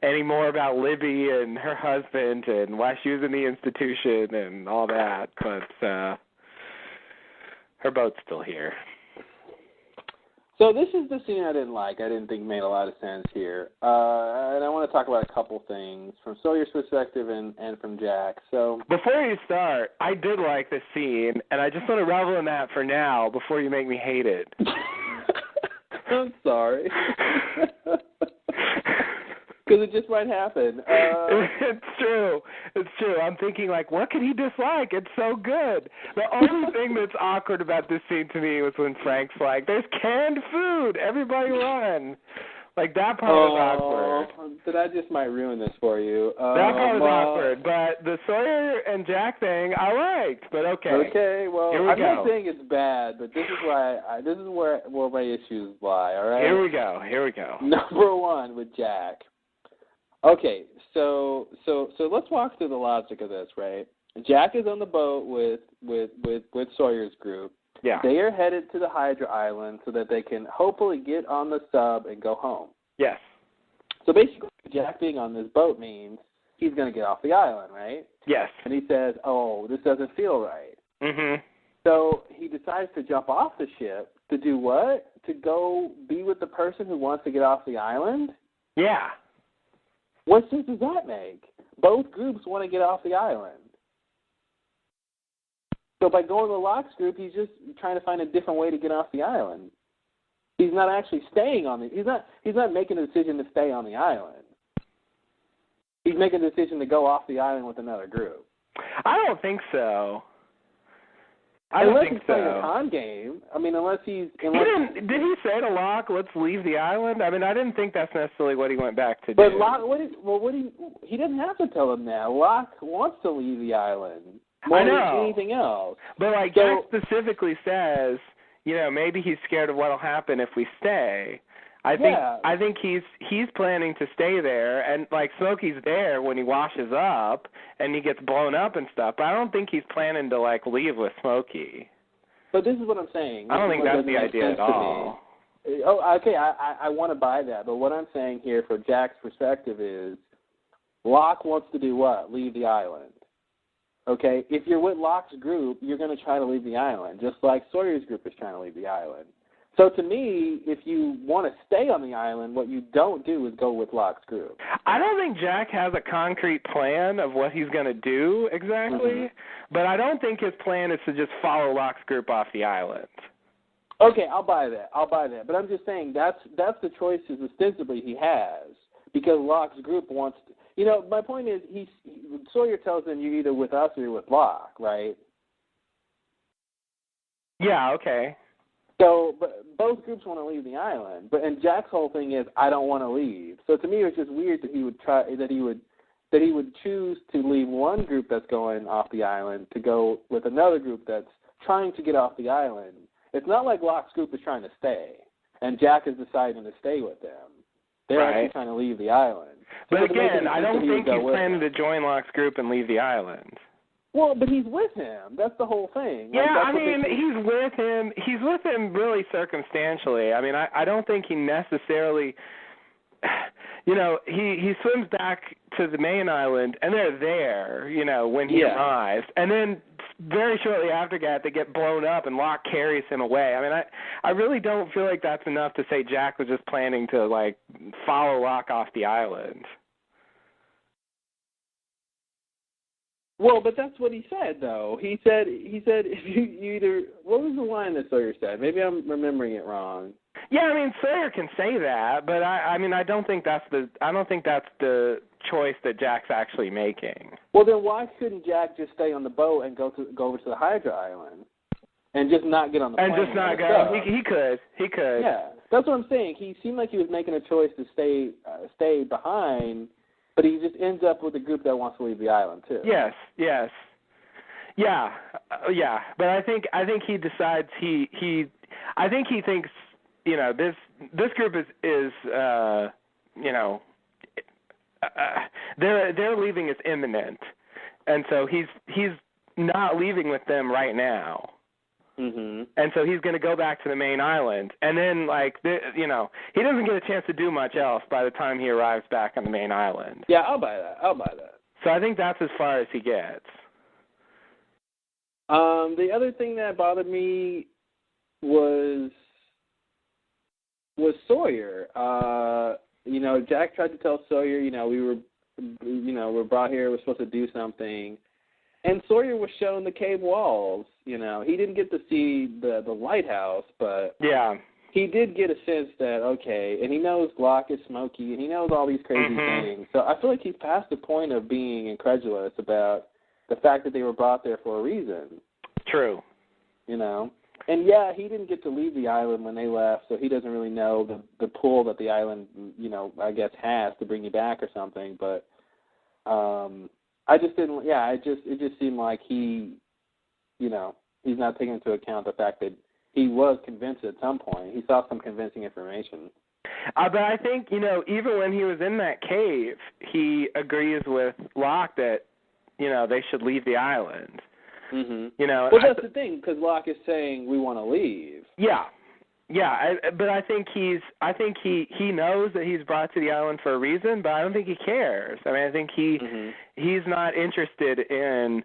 S4: any more about Libby and her husband and why she was in the institution and all that, but her boat's still here.
S3: So this is the scene I didn't like. I didn't think made a lot of sense here. And I want to talk about a couple things from Sawyer's perspective and from Jack. So
S4: before you start, I did like this scene, and I just want to revel in that for now before you make me hate it.
S3: I'm sorry. Because it just might happen.
S4: It's true. It's true. I'm thinking, like, what could he dislike? It's so good. The only thing that's awkward about this scene to me was when Frank's like, there's canned food. Everybody run. Like, that part was awkward.
S3: That I just might ruin this for you.
S4: That part was awkward. But the Sawyer and Jack thing, I liked. But okay.
S3: Okay, well,
S4: I'm
S3: not saying it's bad, but this is why this is where my issues lie, all right?
S4: Here we go.
S3: Number 1 with Jack. Okay, so let's walk through the logic of this, right? Jack is on the boat with Sawyer's group.
S4: Yeah.
S3: They are headed to the Hydra Island so that they can hopefully get on the sub and go home.
S4: Yes.
S3: So basically, Jack being on this boat means he's going to get off the island, right?
S4: Yes.
S3: And he says, "Oh, this doesn't feel right."
S4: Mhm.
S3: So he decides to jump off the ship to do what? To go be with the person who wants to get off the island?
S4: Yeah.
S3: What sense does that make? Both groups want to get off the island. So by going to Locke's group, he's just trying to find a different way to get off the island. He's not actually staying on the. He's not making a decision to stay on the island. He's making a decision to go off the island with another group.
S4: I don't think so. I
S3: unless
S4: don't think
S3: he's playing
S4: so.
S3: a con game. I mean,
S4: Did he say to Locke, "Let's leave the island"? I mean, I didn't think that's necessarily what he went back to do.
S3: But Locke, he doesn't have to tell him that. Locke wants to leave the island more than anything else.
S4: But like Jack specifically says, maybe he's scared of what'll happen if we stay. I think he's planning to stay there, and like Smokey's there when he washes up and he gets blown up and stuff. But I don't think he's planning to like leave with Smokey.
S3: But this is what I'm saying.
S4: I don't think that's the idea at all.
S3: Oh, okay, I want to buy that. But what I'm saying here, for Jack's perspective, is Locke wants to do what? Leave the island. Okay, if you're with Locke's group, you're going to try to leave the island, just like Sawyer's group is trying to leave the island. So to me, if you want to stay on the island, what you don't do is go with Locke's group.
S4: I don't think Jack has a concrete plan of what he's going to do exactly, but I don't think his plan is to just follow Locke's group off the island.
S3: Okay, I'll buy that. But I'm just saying that's the choices ostensibly he has, because Locke's group wants to. My point is, Sawyer tells him you're either with us or you're with Locke, right?
S4: Yeah, okay.
S3: So, but both groups want to leave the island, and Jack's whole thing is, I don't want to leave. So to me, it's just weird that he would choose to leave one group that's going off the island to go with another group that's trying to get off the island. It's not like Locke's group is trying to stay, and Jack is deciding to stay with them. They're actually trying to leave the island. So
S4: but again, I don't think he's planning to join Locke's group and leave the island.
S3: Well, but he's with him. That's the whole thing.
S4: Yeah, I mean, he's with him. He's with him really circumstantially. I mean, I don't think he necessarily, he swims back to the main island, and they're there, when he arrives. And then very shortly after that, they get blown up, and Locke carries him away. I mean, I really don't feel like that's enough to say Jack was just planning to, like, follow Locke off the island.
S3: Well, but that's what he said, though. He said if you either, what was the line that Sawyer said? Maybe I'm remembering it wrong.
S4: Yeah, I mean, Sawyer can say that, but I don't think that's the choice that Jack's actually making. Well,
S3: then why couldn't Jack just stay on the boat and go over to the Hydra Island and just not get on the plane?
S4: And just not go. He could.
S3: Yeah, that's what I'm saying. He seemed like he was making a choice to stay behind. But he just ends up with a group that wants to leave the island too.
S4: Yes. Yeah. But I think he decides I think he thinks this group is their leaving is imminent, and so he's not leaving with them right now. Mm-hmm. And so he's going to go back to the main island, and then he doesn't get a chance to do much else by the time he arrives back on the main island.
S3: Yeah, I'll buy that.
S4: So I think that's as far as he gets.
S3: The other thing that bothered me was Sawyer. Jack tried to tell Sawyer, we're brought here, we're supposed to do something. And Sawyer was shown the cave walls. He didn't get to see the lighthouse, but he did get a sense that, okay, and he knows Locke is Smokey, and he knows all these crazy things. So I feel like he's past the point of being incredulous about the fact that they were brought there for a reason.
S4: True.
S3: And yeah, he didn't get to leave the island when they left, so he doesn't really know the pull that the island, I guess has to bring you back or something, but I just didn't. Yeah, it just seemed like he's not taking into account the fact that he was convinced at some point. He saw some convincing information.
S4: But I think even when he was in that cave, he agrees with Locke that they should leave the island.
S3: Mm-hmm. Well, that's the thing, because Locke is saying we want to leave.
S4: Yeah. But I think he knows that he's brought to the island for a reason, but I don't think he cares. I mean, I think he's not interested in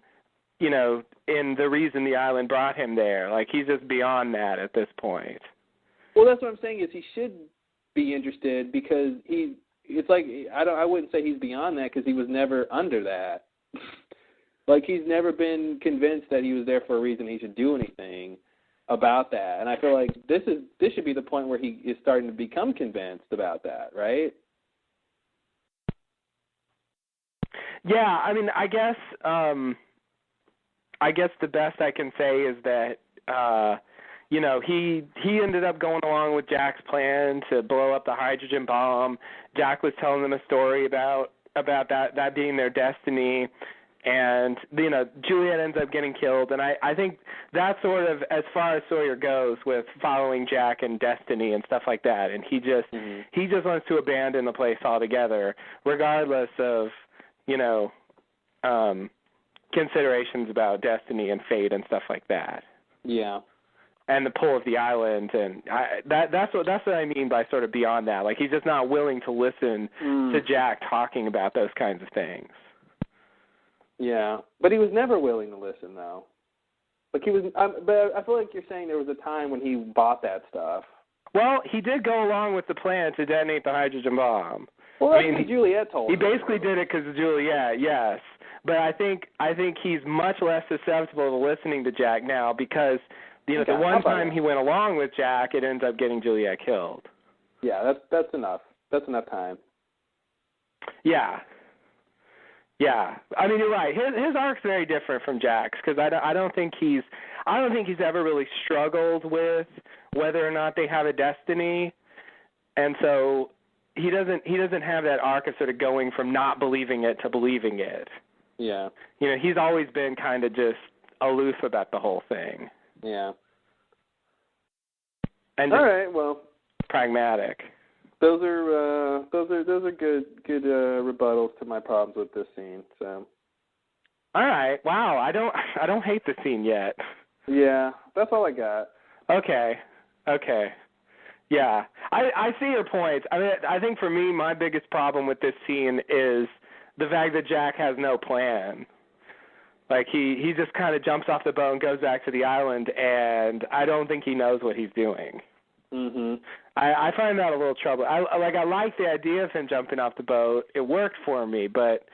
S4: in the reason the island brought him there. Like, he's just beyond that at this point.
S3: Well, that's what I'm saying is he should be interested, because it's like I wouldn't say he's beyond that, because he was never under that. Like, he's never been convinced that he was there for a reason he should do anything about that. And I feel like this should be the point where he is starting to become convinced about that, right?
S4: Yeah, I mean, I guess the best I can say is that he ended up going along with Jack's plan to blow up the hydrogen bomb. Jack was telling them a story about that being their destiny, and Juliet ends up getting killed. And I think that's sort of as far as Sawyer goes with following Jack and destiny and stuff like that. And he just wants to abandon the place altogether, regardless of considerations about destiny and fate and stuff like that.
S3: Yeah.
S4: And the pull of the island, and that's what I mean by sort of beyond that. Like, he's just not willing to listen to Jack talking about those kinds of things.
S3: Yeah, but he was never willing to listen, though. Like, he was, but I feel like you're saying there was a time when he bought that stuff.
S4: Well, he did go along with the plan to detonate the hydrogen bomb.
S3: Well, that's what Juliet told him.
S4: He basically did it because of Juliet, yes. But I think he's much less susceptible to listening to Jack now because the one time he went along with Jack, it ends up getting Juliet killed.
S3: Yeah, that's enough. That's enough time.
S4: Yeah. Yeah, I mean, you're right. His arc's very different from Jack's because I don't think he's ever really struggled with whether or not they have a destiny, and so he doesn't have that arc of sort of going from not believing it to believing it.
S3: Yeah.
S4: He's always been kind of just aloof about the whole thing.
S3: Yeah.
S4: And
S3: all right, well,
S4: pragmatic.
S3: Those are good rebuttals to my problems with this scene. So.
S4: All right. Wow. I don't hate the scene yet.
S3: Yeah, that's all I got.
S4: Okay. Yeah, I see your points. I mean, I think for me, my biggest problem with this scene is the fact that Jack has no plan. Like, he just kind of jumps off the boat and goes back to the island, and I don't think he knows what he's doing.
S3: Mm-hmm.
S4: I find that a little trouble. I like the idea of him jumping off the boat. It worked for me, but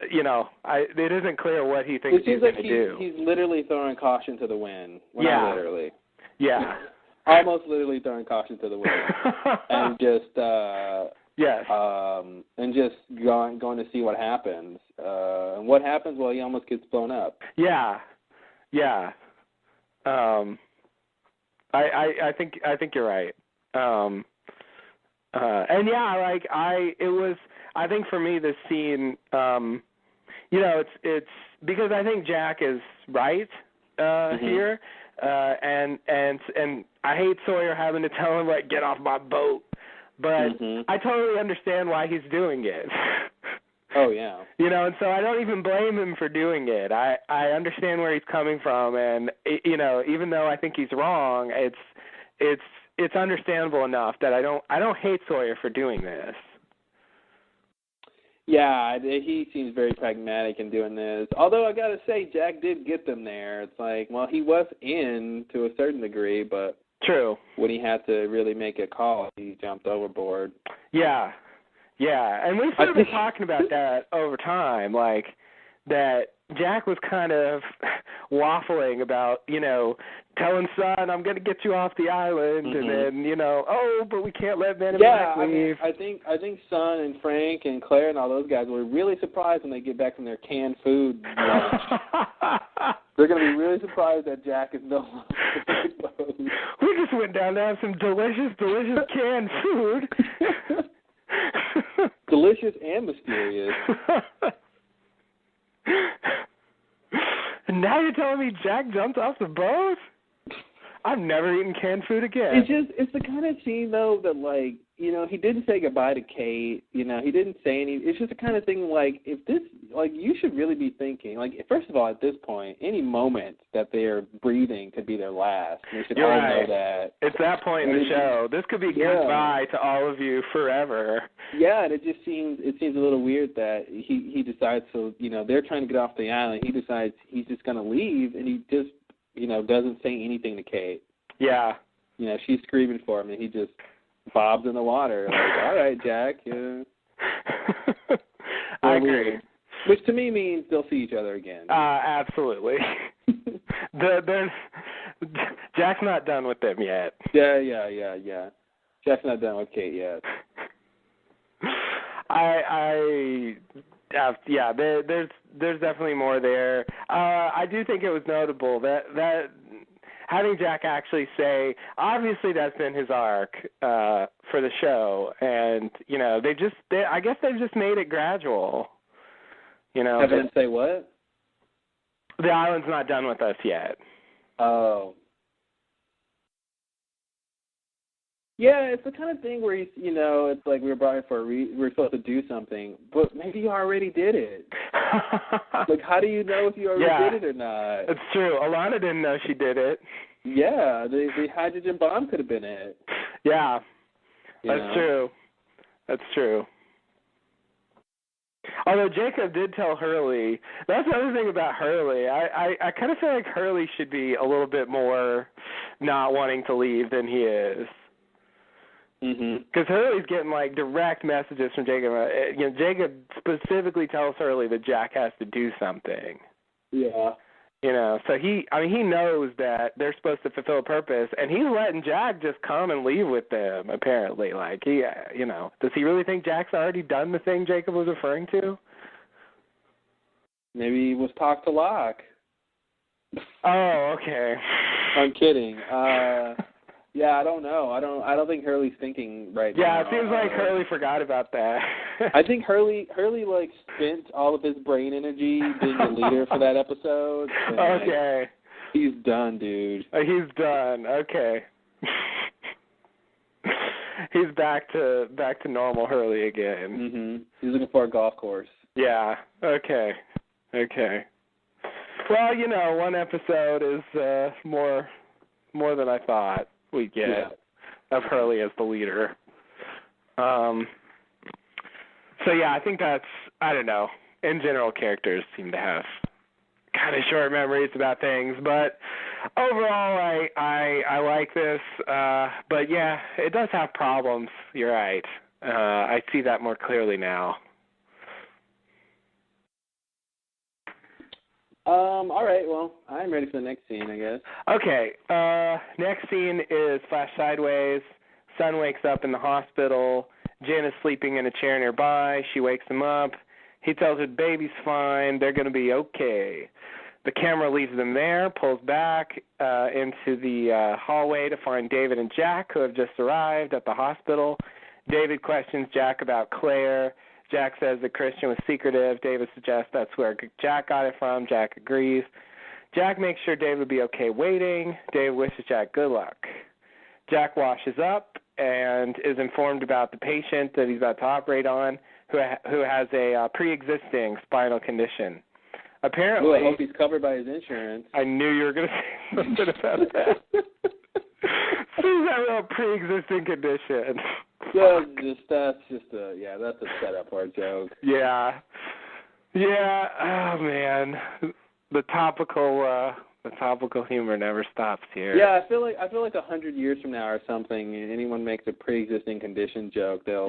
S4: it isn't clear what he thinks he's going to do.
S3: He's literally throwing caution to the wind. Well,
S4: yeah.
S3: Not literally.
S4: Yeah.
S3: Almost literally throwing caution to the wind, and just
S4: yes.
S3: And just going to see what happens. And what happens? Well, he almost gets blown up.
S4: Yeah. Yeah. I think you're right. And yeah, I think for me this scene, it's because I think Jack is right here, and I hate Sawyer having to tell him get off my boat, but I totally understand why he's doing it.
S3: Oh yeah.
S4: And so I don't even blame him for doing it. I understand where he's coming from, and even though I think he's wrong, it's understandable enough that I don't hate Sawyer for doing this. Yeah,
S3: he seems very pragmatic in doing this. Although I got to say, Jack did get them there. It's like, well, he was in to a certain degree, but
S4: true.
S3: When he had to really make a call, he jumped overboard.
S4: Yeah, and we've sort of been talking about that over time, that Jack was kind of waffling about, telling Son, I'm going to get you off the island, and then, but we can't let Men in Black leave.
S3: I think Son and Frank and Claire and all those guys were really surprised when they get back from their canned food lunch. They're going to be really surprised that Jack is no longer.
S4: We just went down to have some delicious canned food.
S3: Delicious and mysterious.
S4: And now you're telling me Jack jumped off the boat? I've never eaten canned food again.
S3: It's the kind of scene though that he didn't say goodbye to Kate. He didn't say any. It's just the kind of thing if this you should really be thinking first of all, at this point, any moment that they're breathing could be their last. They should all know that.
S4: It's that point in the show. This could be goodbye to all of you forever.
S3: Yeah, and it seems a little weird that he decides they're trying to get off the island. He decides he's just going to leave, and he just doesn't say anything to Kate.
S4: Yeah.
S3: She's screaming for him, and he just bobs in the water. All right, Jack. Yeah.
S4: I agree.
S3: Which to me means they'll see each other again.
S4: Absolutely. Jack's not done with them yet.
S3: Yeah. Jack's not done with Kate yet.
S4: There's definitely more there. I do think it was notable that having Jack actually say, obviously that's been his arc for the show, and I guess they've just made it gradual.
S3: Having him say what?
S4: The island's not done with us yet.
S3: Oh. Yeah, it's the kind of thing where it's like we were brought here we're supposed to do something, but maybe you already did it. Like, how do you know if you already did it or not?
S4: It's true. Alana didn't know she did it.
S3: Yeah, the hydrogen bomb could have been it.
S4: Yeah, true. That's true. Although Jacob did tell Hurley, that's another thing about Hurley. I kind of feel like Hurley should be a little bit more not wanting to leave than he is. Because Hurley's getting like direct messages from Jacob. Jacob specifically tells Hurley that Jack has to do something.
S3: Yeah.
S4: So he knows that they're supposed to fulfill a purpose, and he's letting Jack just come and leave with them. Apparently, like does he really think Jack's already done the thing Jacob was referring to?
S3: Maybe he was talked to Locke.
S4: Oh, okay.
S3: I'm kidding. Yeah, I don't know. I don't think Hurley's thinking right now.
S4: Yeah, it seems like Hurley forgot about that.
S3: I think Hurley like spent all of his brain energy being the leader for that episode.
S4: Okay.
S3: He's done, dude.
S4: He's done. Okay. He's back to normal Hurley again.
S3: He's looking for a golf course.
S4: Yeah. Okay. Well, one episode is more than I thought we'd get of Hurley as the leader. So yeah, I think that's, I don't know, in general characters seem to have kind of short memories about things, but overall I like this, but yeah, it does have problems, you're right. I see that more clearly now.
S3: All right, well, I'm ready for the next scene, I guess.
S4: Okay, next scene is flash sideways. Son wakes up in the hospital. Jen is sleeping in a chair nearby. She wakes him up. He tells her the baby's fine. They're going to be okay. The camera leaves them there, pulls back into the hallway to find David and Jack, who have just arrived at the hospital. David questions Jack about Claire. Jack says that Christian was secretive. David suggests that's where Jack got it from. Jack agrees. Jack makes sure David will be okay waiting. David wishes Jack good luck. Jack washes up and is informed about the patient that he's about to operate on, who has a pre-existing spinal condition. Apparently,
S3: I hope he's covered by his insurance.
S4: I knew you were going to say something about that. He's having a pre-existing condition.
S3: That's a setup for a joke.
S4: Yeah. Oh man, the topical humor never stops here.
S3: Yeah, I feel like 100 years from now or something, anyone makes a pre-existing condition joke, they'll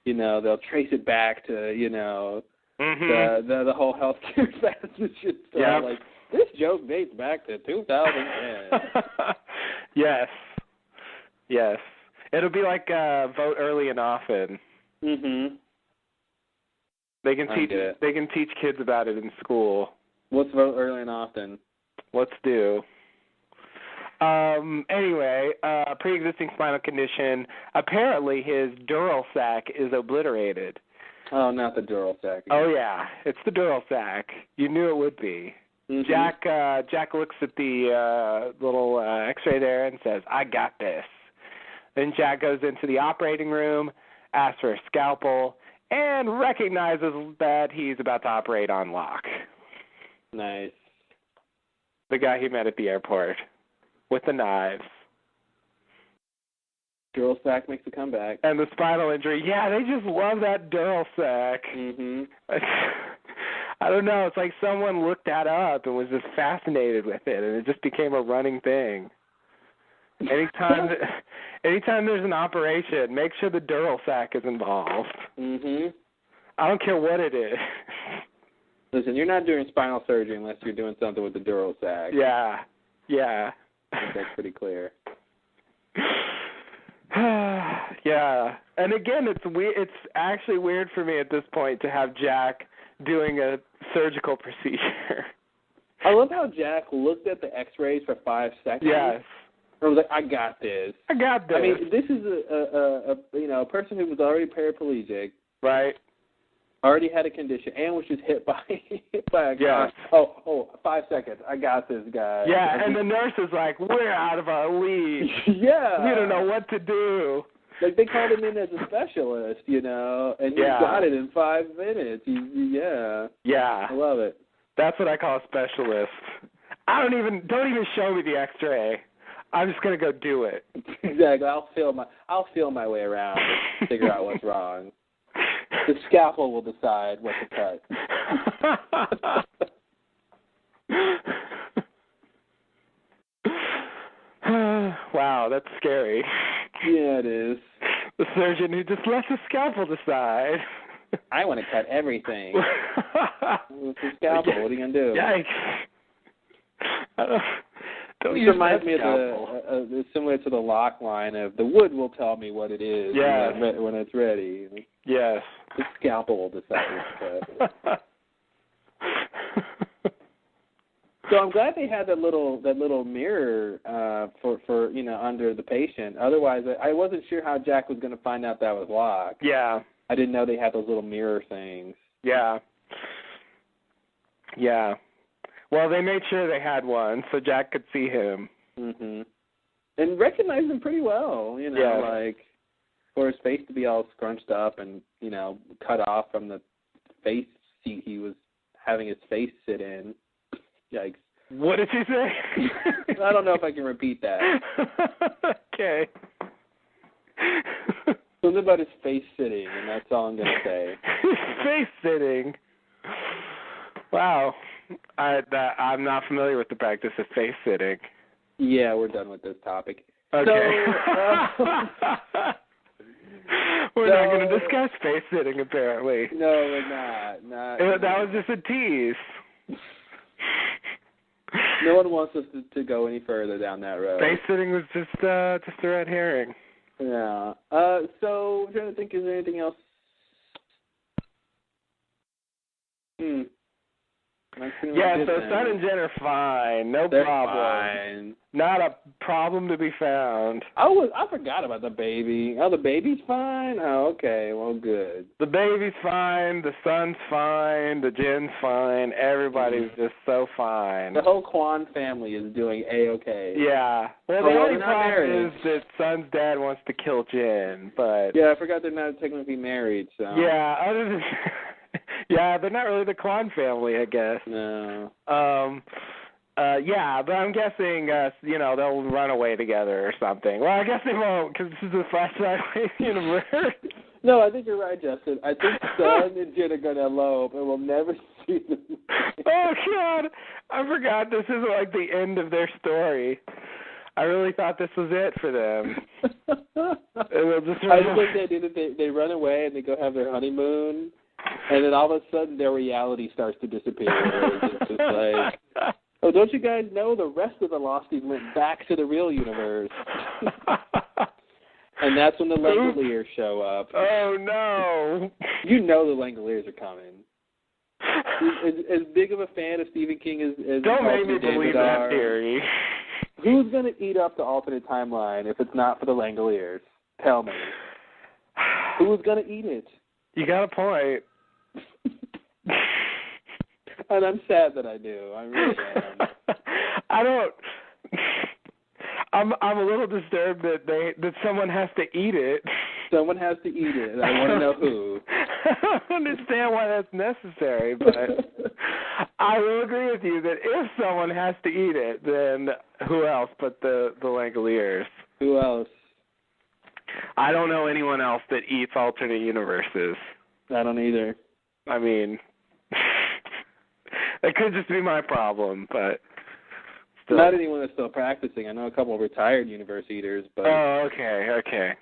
S3: they'll trace it back to the whole healthcare passage and stuff.
S4: Yep.
S3: Like, this joke dates back to 2010.
S4: Yes. It'll be like vote early and often. They can teach kids about it in school.
S3: What's vote early and often?
S4: Let's do. Anyway, pre-existing spinal condition. Apparently, his dural sac is obliterated.
S3: Oh, not the dural sac.
S4: Oh yeah, it's the dural sac. You knew it would be. Jack looks at the little X-ray there and says, "I got this." Then Jack goes into the operating room, asks for a scalpel, and recognizes that he's about to operate on Locke.
S3: Nice.
S4: The guy he met at the airport with the knives.
S3: Dural sac makes a comeback.
S4: And the spinal injury. Yeah, they just love that dural sac. I don't know. It's like someone looked that up and was just fascinated with it, and it just became a running thing. Anytime there's an operation, make sure the dural sac is involved. I don't care what it is.
S3: Listen, you're not doing spinal surgery unless you're doing something with the dural sac.
S4: Yeah.
S3: I think that's pretty clear.
S4: Yeah. And again, it's weird. It's actually weird for me at this point to have Jack doing a surgical procedure.
S3: I love how Jack looked at the X-rays for 5 seconds.
S4: Yes.
S3: And was like, "I got this."
S4: I got this.
S3: I mean, this is a person who was already paraplegic,
S4: right?
S3: already had a condition, and was just hit by a car.
S4: Yes.
S3: Oh, 5 seconds. I got this guy.
S4: Yeah, and the nurse is like, "We're out of our league.
S3: Yeah.
S4: We don't know what to do."
S3: Like, they called him in as a specialist, and he got it in 5 minutes. Yeah. I love it.
S4: That's what I call a specialist. Don't even show me the X-ray. I'm just gonna go do it.
S3: Exactly. I'll feel my way around and figure out what's wrong. The scalpel will decide what to cut.
S4: Wow, that's scary.
S3: Yeah, it is.
S4: The surgeon who just lets the scalpel decide.
S3: I want to cut everything. With the scalpel, what are you going to do?
S4: Yikes. Don't
S3: This
S4: use
S3: reminds me
S4: scalpel.
S3: of similar to the lock line of the wood will tell me what it is when it's ready.
S4: Yes.
S3: The scalpel will decide what to cut. So I'm glad they had that little mirror for under the patient. Otherwise, I wasn't sure how Jack was going to find out that was locked.
S4: Yeah.
S3: I didn't know they had those little mirror things.
S4: Yeah. Well, they made sure they had one so Jack could see him.
S3: Mhm. And recognized him pretty well. Like for his face to be all scrunched up and cut off from the face seat he was having his face sit in. Yikes.
S4: What did you say?
S3: I don't know if I can repeat that.
S4: Okay.
S3: Something about his face sitting, and that's all I'm going to say.
S4: Face sitting. Wow. I'm not familiar with the practice of face sitting.
S3: Yeah, we're done with this topic.
S4: Okay. We're not going to discuss face sitting, apparently.
S3: No, we're not.
S4: That was just a tease.
S3: No one wants us to go any further down that road.
S4: Face sitting was just a red herring.
S3: Yeah. So I'm trying to think, is there anything else?
S4: Yeah, so Son and Jen are fine. They're problem.
S3: Fine.
S4: Not a problem to be found.
S3: I forgot about the baby. Oh, the baby's fine? Oh, okay. Well, good.
S4: The baby's fine. The son's fine. The Jen's fine. Everybody's just so fine.
S3: The whole Kwan family is doing A-okay.
S4: Yeah. Well, the only problem is that Son's dad wants to kill Jen, but...
S3: Yeah, I forgot they're not technically married, so...
S4: Yeah, other than... Yeah, they're not really the Kwan family, I guess.
S3: No.
S4: Yeah, but I'm guessing, they'll run away together or something. Well, I guess they won't, because this is a flashback universe.
S3: No, I think you're right, Justin. I think Son and Jen are going to elope, and we'll never see them.
S4: Oh, God. I forgot this is like the end of their story. I really thought this was it for them. I
S3: think they do that. They run away, and they go have their honeymoon. And then all of a sudden, their reality starts to disappear. It's just like, oh, don't you guys know the rest of the Losties went back to the real universe? And that's when the Langoliers show up.
S4: Oh, no.
S3: You know the Langoliers are coming. As big of a fan of Stephen King as
S4: don't make me believe that theory.
S3: Who's going to eat up the alternate timeline if it's not for the Langoliers? Tell me. Who's going to eat it? You
S4: got a point.
S3: And I'm sad that I do. I really am.
S4: I'm a little disturbed that someone has to eat it.
S3: Someone has to eat it, and I want to know who.
S4: I don't understand why that's necessary, but I will agree with you that if someone has to eat it, then who else but the Langoliers?
S3: Who else?
S4: I don't know anyone else that eats alternate universes.
S3: I don't either.
S4: I mean, it could just be my problem, but still.
S3: Not anyone that's still practicing. I know a couple of retired universe eaters, but...
S4: Oh, okay.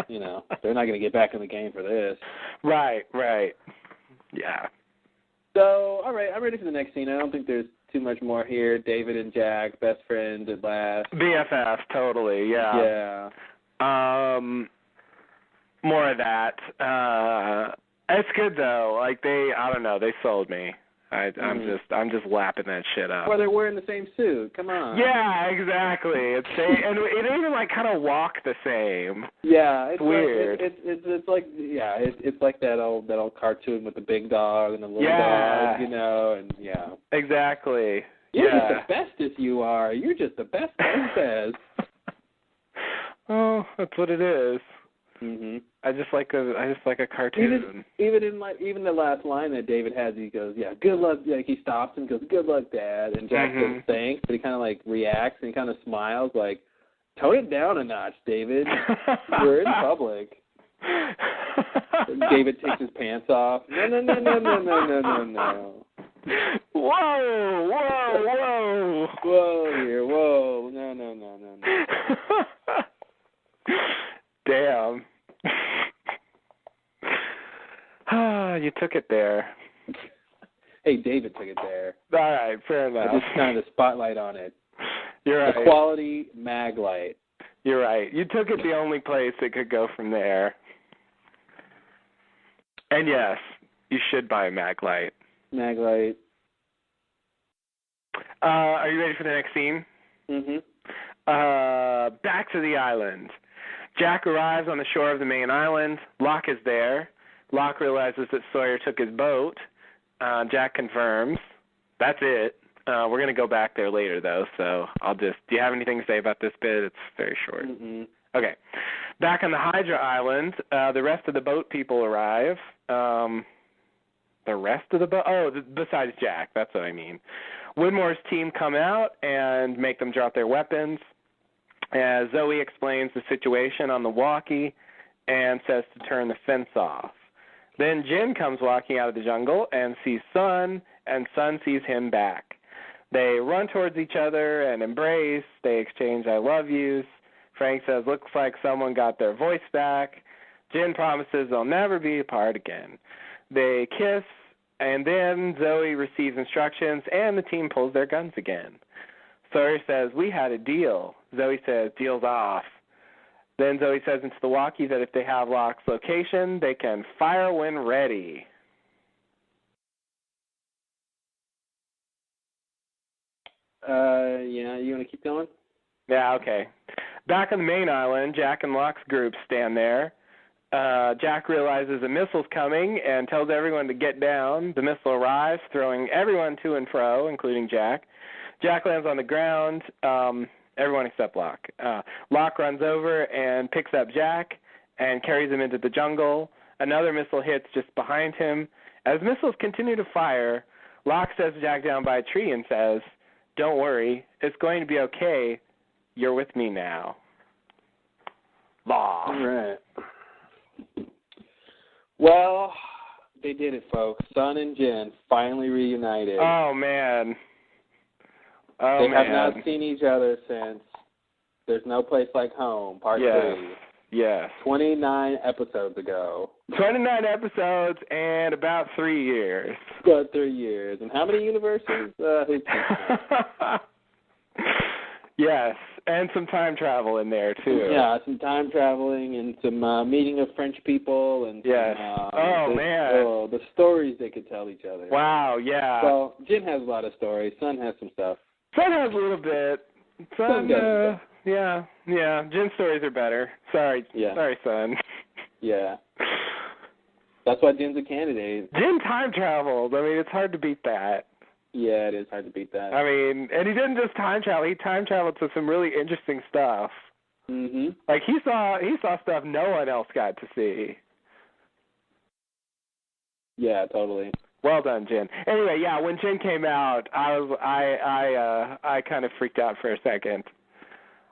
S3: They're not going to get back in the game for this.
S4: Right. Yeah.
S3: So, all right, I'm ready for the next scene. I don't think there's too much more here. David and Jack, best friends at last.
S4: BFF, totally, yeah.
S3: Yeah.
S4: More of that. It's good though. Like I don't know, they sold me. I'm just lapping that shit up.
S3: Well, they're wearing the same suit. Come on.
S4: Yeah, exactly. And it even like kind of walk the same.
S3: Yeah, it's
S4: weird.
S3: Like, it's like it's like that old cartoon with the big dog and the little dog, and yeah.
S4: Exactly.
S3: You're just the bestest you are. You're just the best princess.
S4: Oh, that's what it is.
S3: Mhm.
S4: I just like a cartoon.
S3: Even the last line that David has, he goes, "Yeah, good luck." Like he stops and goes, "Good luck, Dad." And Jack says thanks, but he kind of like reacts and he kind of smiles, like, "Tone it down a notch, David. We're in public." David takes his pants off. No. Whoa here, whoa. No.
S4: Damn. You took it there.
S3: Hey, David took it there.
S4: All right, fair enough.
S3: I just kind of the spotlight on it.
S4: You're right.
S3: The quality mag light.
S4: You're right. You took it the only place it could go from there. And yes, you should buy a mag light.
S3: Mag light.
S4: Are you ready for the next scene?
S3: Mhm.
S4: Back to the island. Jack arrives on the shore of the main island. Locke is there. Locke realizes that Sawyer took his boat. Jack confirms. That's it. We're going to go back there later, though, so do you have anything to say about this bit? It's very short.
S3: Mm-mm.
S4: Okay. Back on the Hydra Island, the rest of the boat people arrive. The rest of the boat? Oh, besides Jack. That's what I mean. Widmore's team come out and make them drop their weapons. Zoe explains the situation on the walkie and says to turn the fence off. Then Jin comes walking out of the jungle and sees Sun, and Sun sees him back. They run towards each other and embrace. They exchange I love yous. Frank says, looks like someone got their voice back. Jin promises they'll never be apart again. They kiss, and then Zoe receives instructions, and the team pulls their guns again. Sawyer says, we had a deal. Zoe says, deal's off. Then Zoe says into the walkie that if they have Locke's location, they can fire when ready.
S3: Yeah, you want to keep going?
S4: Yeah, okay. Back on the main island, Jack and Locke's group stand there. Jack realizes a missile's coming and tells everyone to get down. The missile arrives, throwing everyone to and fro, including Jack. Jack lands on the ground, everyone except Locke. Locke runs over and picks up Jack and carries him into the jungle. Another missile hits just behind him. As missiles continue to fire, Locke sets Jack down by a tree and says, don't worry, it's going to be okay. You're with me now. Law.
S3: All right. Well, they did it, folks. Sun and Jin finally reunited.
S4: Oh, man.
S3: They have not seen each other since There's No Place Like Home, Part 3.
S4: Yes.
S3: 29 episodes ago.
S4: 29 episodes and about 3 years.
S3: About 3 years. And how many universes?
S4: Yes, and some time travel in there, too.
S3: Yeah, some time traveling and some meeting of French people. And
S4: yes. Man.
S3: The stories they could tell each other.
S4: Wow, yeah.
S3: Well, Jin has a lot of stories. Sun has some stuff.
S4: Sun has a little bit. Sun, yeah. Jin's stories are better. Sorry, Sun.
S3: Yeah. That's why Jin's a candidate.
S4: Jin time traveled. I mean, it's hard to beat that.
S3: Yeah, it is hard to beat that.
S4: I mean, and he didn't just time travel. He time traveled to some really interesting stuff.
S3: Mhm.
S4: Like he saw stuff no one else got to see.
S3: Yeah, totally.
S4: Well done, Jin. Anyway, yeah, when Jin came out, I kind of freaked out for a second.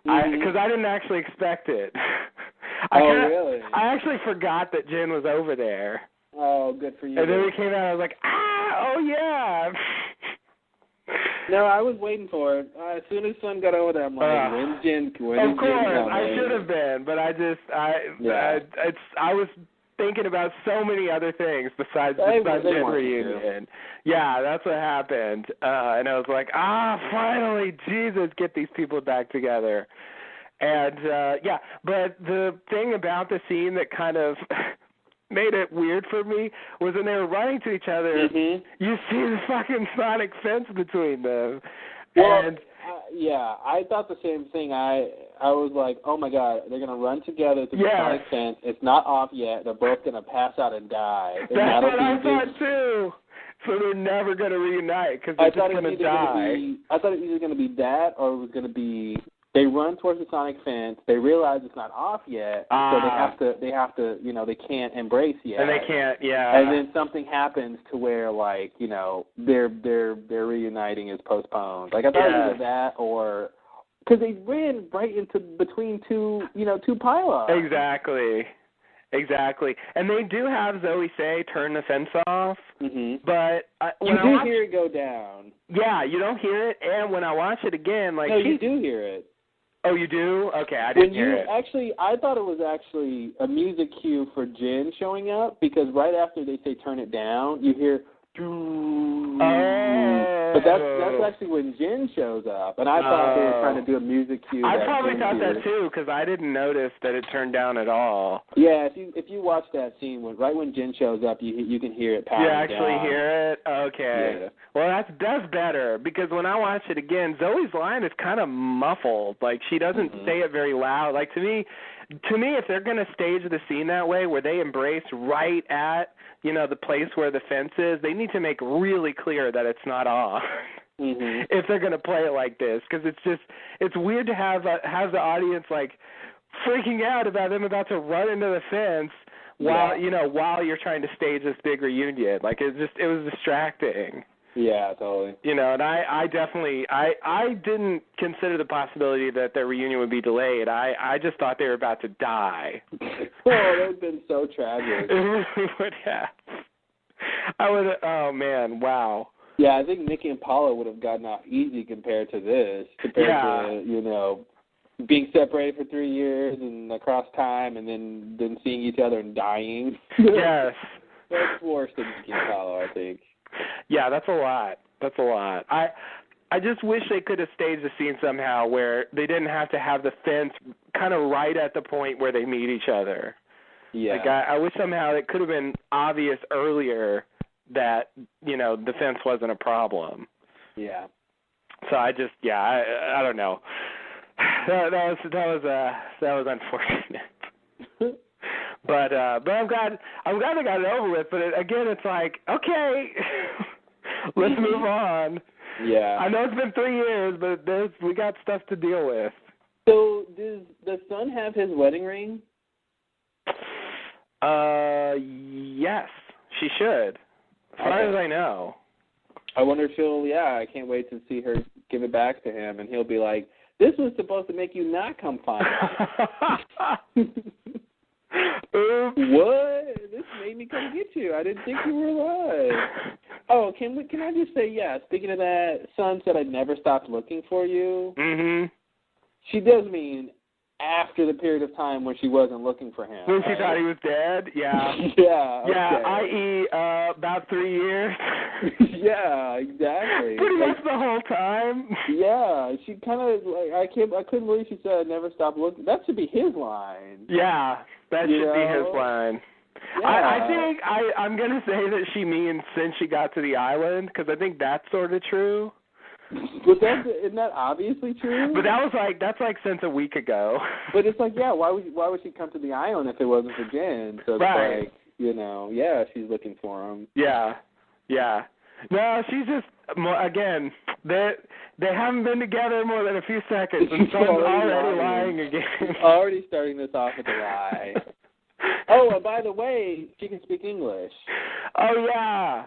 S4: Because I didn't actually expect it.
S3: Really?
S4: I actually forgot that Jin was over there.
S3: Oh, good for you.
S4: And then he came out, I was like, oh yeah.
S3: No, I was waiting for it. As soon as Sun got over there, I'm like, when's Jin?
S4: Of course, I should have been, but I was thinking about so many other things besides the
S3: They
S4: Sun Jin
S3: want to.
S4: reunion. Yeah, that's what happened. And I was like, finally, Jesus, get these people back together. And, but the thing about the scene that kind of made it weird for me was when they were running to each other, you see the fucking sonic fence between them.
S3: Well,
S4: and
S3: I thought the same thing. I was like, oh my God, they're gonna run together through the sonic fence. It's not off yet. They're both gonna pass out and die. And
S4: that's what I thought too. So they're never gonna reunite because they're just gonna die.
S3: I thought it was either gonna be that or it was gonna be they run towards the sonic fence. They realize it's not off yet, so they have to, they can't embrace yet.
S4: And they can't,
S3: And then something happens to where, like, their reuniting is postponed. Like, I thought it was either that or because they ran right into between two pylons.
S4: Exactly. And they do have Zoe say turn the fence off, but
S3: you do hear it go down.
S4: Yeah, you don't hear it, and when I watch it again, like
S3: you do hear it.
S4: Oh, you do? Okay, I didn't hear it.
S3: Actually, I thought it was actually a music cue for Jin showing up because right after they say turn it down, you hear. But that's actually when Jin shows up, and I thought they were trying to do a music cue.
S4: I probably thought that too because I didn't notice that it turned down at all.
S3: Yeah, if you watch that scene right when Jin shows up, you can hear it pounding down.
S4: You actually hear it? Okay. Yeah. Well, that's better because when I watch it again, Zoe's line is kind of muffled. Like she doesn't say it very loud. Like to me, if they're going to stage the scene that way, where they embrace right at the place where the fence is, they need to make really clear that it's not off. If they're going to play it like this, because it's weird to have the audience like freaking out about them about to run into the fence while you're trying to stage this big reunion. Like it was distracting.
S3: Yeah, totally.
S4: And I definitely I didn't consider the possibility that their reunion would be delayed. I just thought they were about to die.
S3: Oh, that would have been so tragic.
S4: It really would have. Oh man, wow.
S3: Yeah, I think Nikki and Paula would have gotten off easy compared to this. Compared to, being separated for 3 years and across time and then seeing each other and dying.
S4: Yes.
S3: That's worse than Nikki and Paula, I think.
S4: Yeah, that's a lot. I just wish they could have staged the scene somehow where they didn't have to have the fence kind of right at the point where they meet each other.
S3: Yeah.
S4: Like I wish somehow it could have been obvious earlier that, the fence wasn't a problem.
S3: Yeah.
S4: So I don't know. That was unfortunate. But I'm glad they got it over with. But again, it's like, okay, let's move on.
S3: Yeah.
S4: I know it's been 3 years, but we got stuff to deal with.
S3: So does the son have his wedding ring?
S4: Yes, she should. As far as I know.
S3: I wonder if I can't wait to see her give it back to him, and he'll be like, this was supposed to make you not come find me. What? This made me come get you. I didn't think you were alive. Oh, can I just say, speaking of that, Sun said I never stopped looking for you. She does mean after the period of time when she wasn't looking for him.
S4: When she thought he was dead? Yeah.
S3: Yeah,
S4: i.e. About 3 years.
S3: Yeah, exactly.
S4: Pretty much the whole time.
S3: Yeah, she kind of, I couldn't believe she said I never stopped looking. That should be his line.
S4: Yeah, that should be his line.
S3: Yeah.
S4: I think I'm going to say that she means since she got to the island, because I think that's sort of true.
S3: But isn't that obviously true?
S4: But that's like since a week ago.
S3: But it's like, why would she come to the island if it wasn't for Jen? So it's like, she's looking for him.
S4: Yeah. No, she's just, again, they haven't been together more than a few seconds, and Sun's already lying again.
S3: Already starting this off with a lie. Oh, and by the way, she can speak English.
S4: Oh,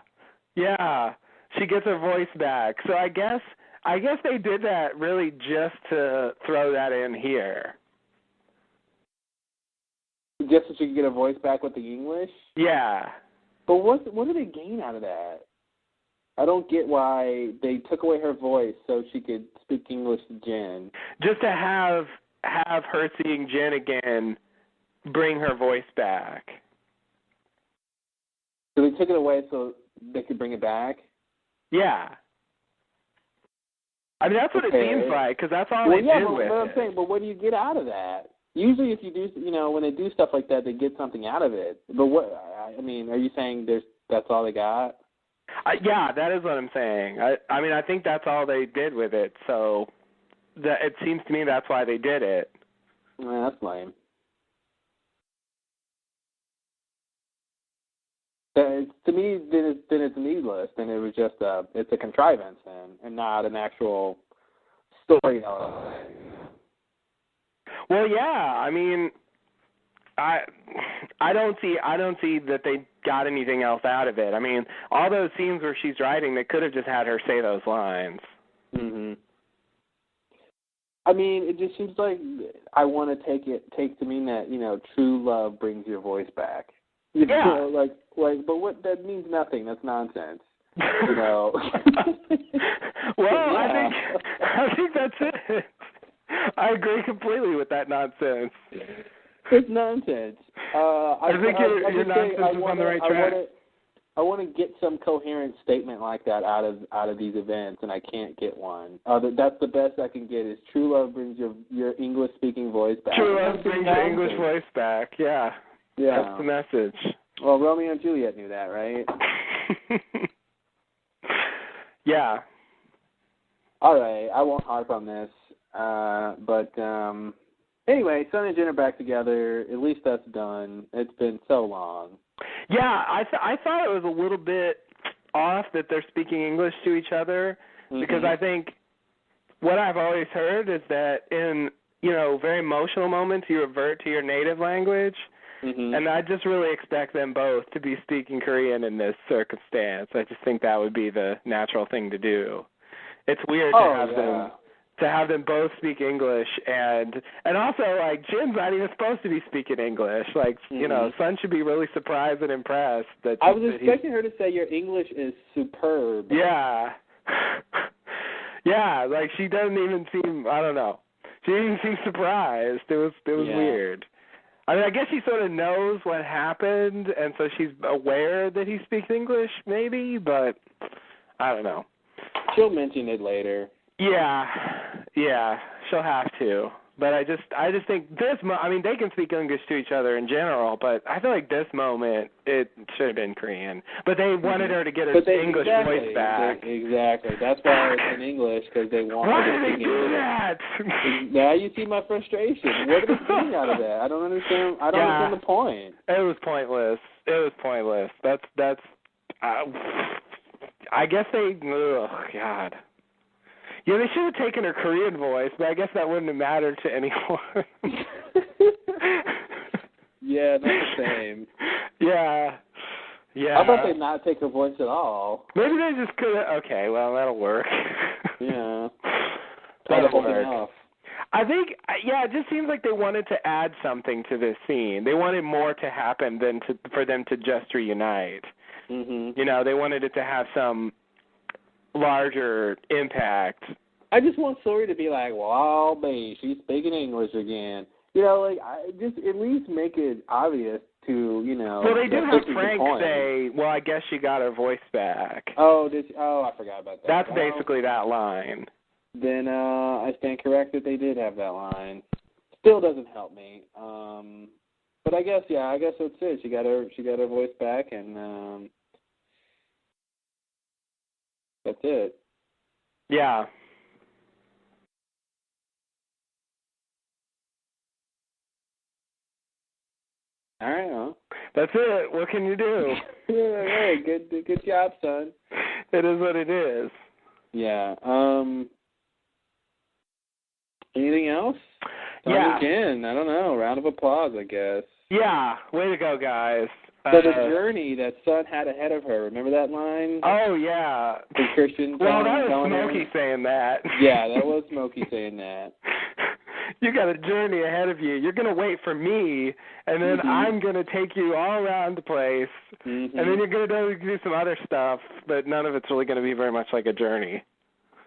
S4: yeah. She gets her voice back. So I guess they did that really just to throw that in here.
S3: Just so she could get her voice back with the English?
S4: Yeah.
S3: But what do they gain out of that? I don't get why they took away her voice so she could speak English to Jen.
S4: Just to have her seeing Jen again bring her voice back.
S3: So they took it away so they could bring it back?
S4: Yeah. I mean, that's what it seems like, because that's all
S3: well,
S4: they
S3: yeah,
S4: did
S3: but,
S4: with
S3: but
S4: it.
S3: I'm saying, but what do you get out of that? Usually if you do, when they do stuff like that, they get something out of it. But I mean, are you saying that's all they got?
S4: Yeah, that is what I'm saying. I mean, I think that's all they did with it, so it seems to me that's why they did it.
S3: That's lame. To me, then it's needless. Then it was just it's a contrivance and not an actual story element.
S4: Well, yeah. I mean, I don't see that they got anything else out of it. I mean, all those scenes where she's writing, they could have just had her say those lines.
S3: Mhm. I mean, it just seems like I want to take to mean that true love brings your voice back.
S4: Yeah.
S3: But what that means nothing. That's nonsense.
S4: Well,
S3: yeah.
S4: I think that's it. I agree completely with that nonsense.
S3: It's nonsense.
S4: I think your nonsense is on the right track.
S3: I want to get some coherent statement like that out of these events, and I can't get one. That's the best I can get is true love brings your English speaking voice back.
S4: True love brings your English voice back. Yeah.
S3: Yeah.
S4: That's the message.
S3: Well, Romeo and Juliet knew that, right?
S4: Yeah.
S3: All right. I won't harp on this. But anyway, Sun and Jin are back together. At least that's done. It's been so long.
S4: Yeah, I thought it was a little bit off that they're speaking English to each other, because I think what I've always heard is that in, very emotional moments you revert to your native language, and I just really expect them both to be speaking Korean in this circumstance. I just think that would be the natural thing to do. It's weird to have them both speak English, and also, like, Jin's not even supposed to be speaking English. Like, Sun should be really surprised and impressed that.
S3: I was expecting her to say your English is superb.
S4: Yeah. Yeah, like, she doesn't even seem, I don't know. She didn't even seem surprised. It was weird. I mean, I guess she sort of knows what happened, and so she's aware that he speaks English, maybe, but I don't know.
S3: She'll mention it later.
S4: Yeah, she'll have to. But I just think I mean, they can speak English to each other in general, but I feel like this moment, it should have been Korean. But they wanted her to get her English voice back.
S3: Exactly. That's why it's in English, because they want her to speak English.
S4: Why did they do that?
S3: Now you see my frustration. What are they getting out of that? I don't understand. I don't understand the point.
S4: It was pointless. That's I guess they, oh, God. Yeah, they should have taken her Korean voice, but I guess that wouldn't have mattered to anyone.
S3: Yeah, not the same.
S4: Yeah.
S3: How about they not take her voice at all?
S4: Maybe they just could have. Okay, well, that'll work.
S3: Yeah.
S4: That'll work. I think, it just seems like they wanted to add something to this scene. They wanted more to happen than for them to just reunite. They wanted it to have some larger impact.
S3: I just want Sori to be like, "Wow, babe, she's speaking English again." I just at least make it obvious to,
S4: Well, they do have Frank say, "Well, I guess she got her voice back."
S3: Oh, I forgot about that.
S4: That's basically that line.
S3: Then I stand corrected. They did have that line. Still doesn't help me. But I guess that's it. She got her voice back, and that's it.
S4: Yeah.
S3: All right, well.
S4: That's it. What can you do?
S3: Hey, good job, son.
S4: It is what it is.
S3: Yeah. Anything else?
S4: Yeah.
S3: Again, I don't know. Round of applause, I guess.
S4: Yeah. Way to go, guys.
S3: So the journey that Sun had ahead of her. Remember that line?
S4: Oh, yeah.
S3: The Christian.
S4: Well, that was Smokey saying that.
S3: Yeah, that was Smokey saying that.
S4: You got a journey ahead of you. You're going to wait for me, and then I'm going to take you all around the place, and then you're going to do some other stuff, but none of it's really going to be very much like a journey.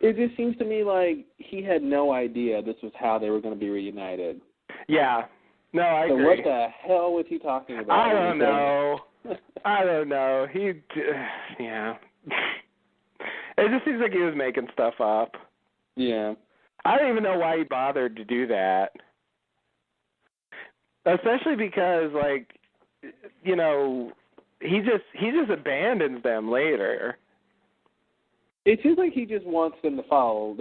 S3: It just seems to me like he had no idea this was how they were going to be reunited.
S4: Yeah. No, I agree.
S3: So what the hell was he talking about?
S4: I don't know. I don't know. Yeah. It just seems like he was making stuff up.
S3: Yeah.
S4: I don't even know why he bothered to do that. Especially because, like, you know, he just abandons them later.
S3: It seems like he just wants them to follow.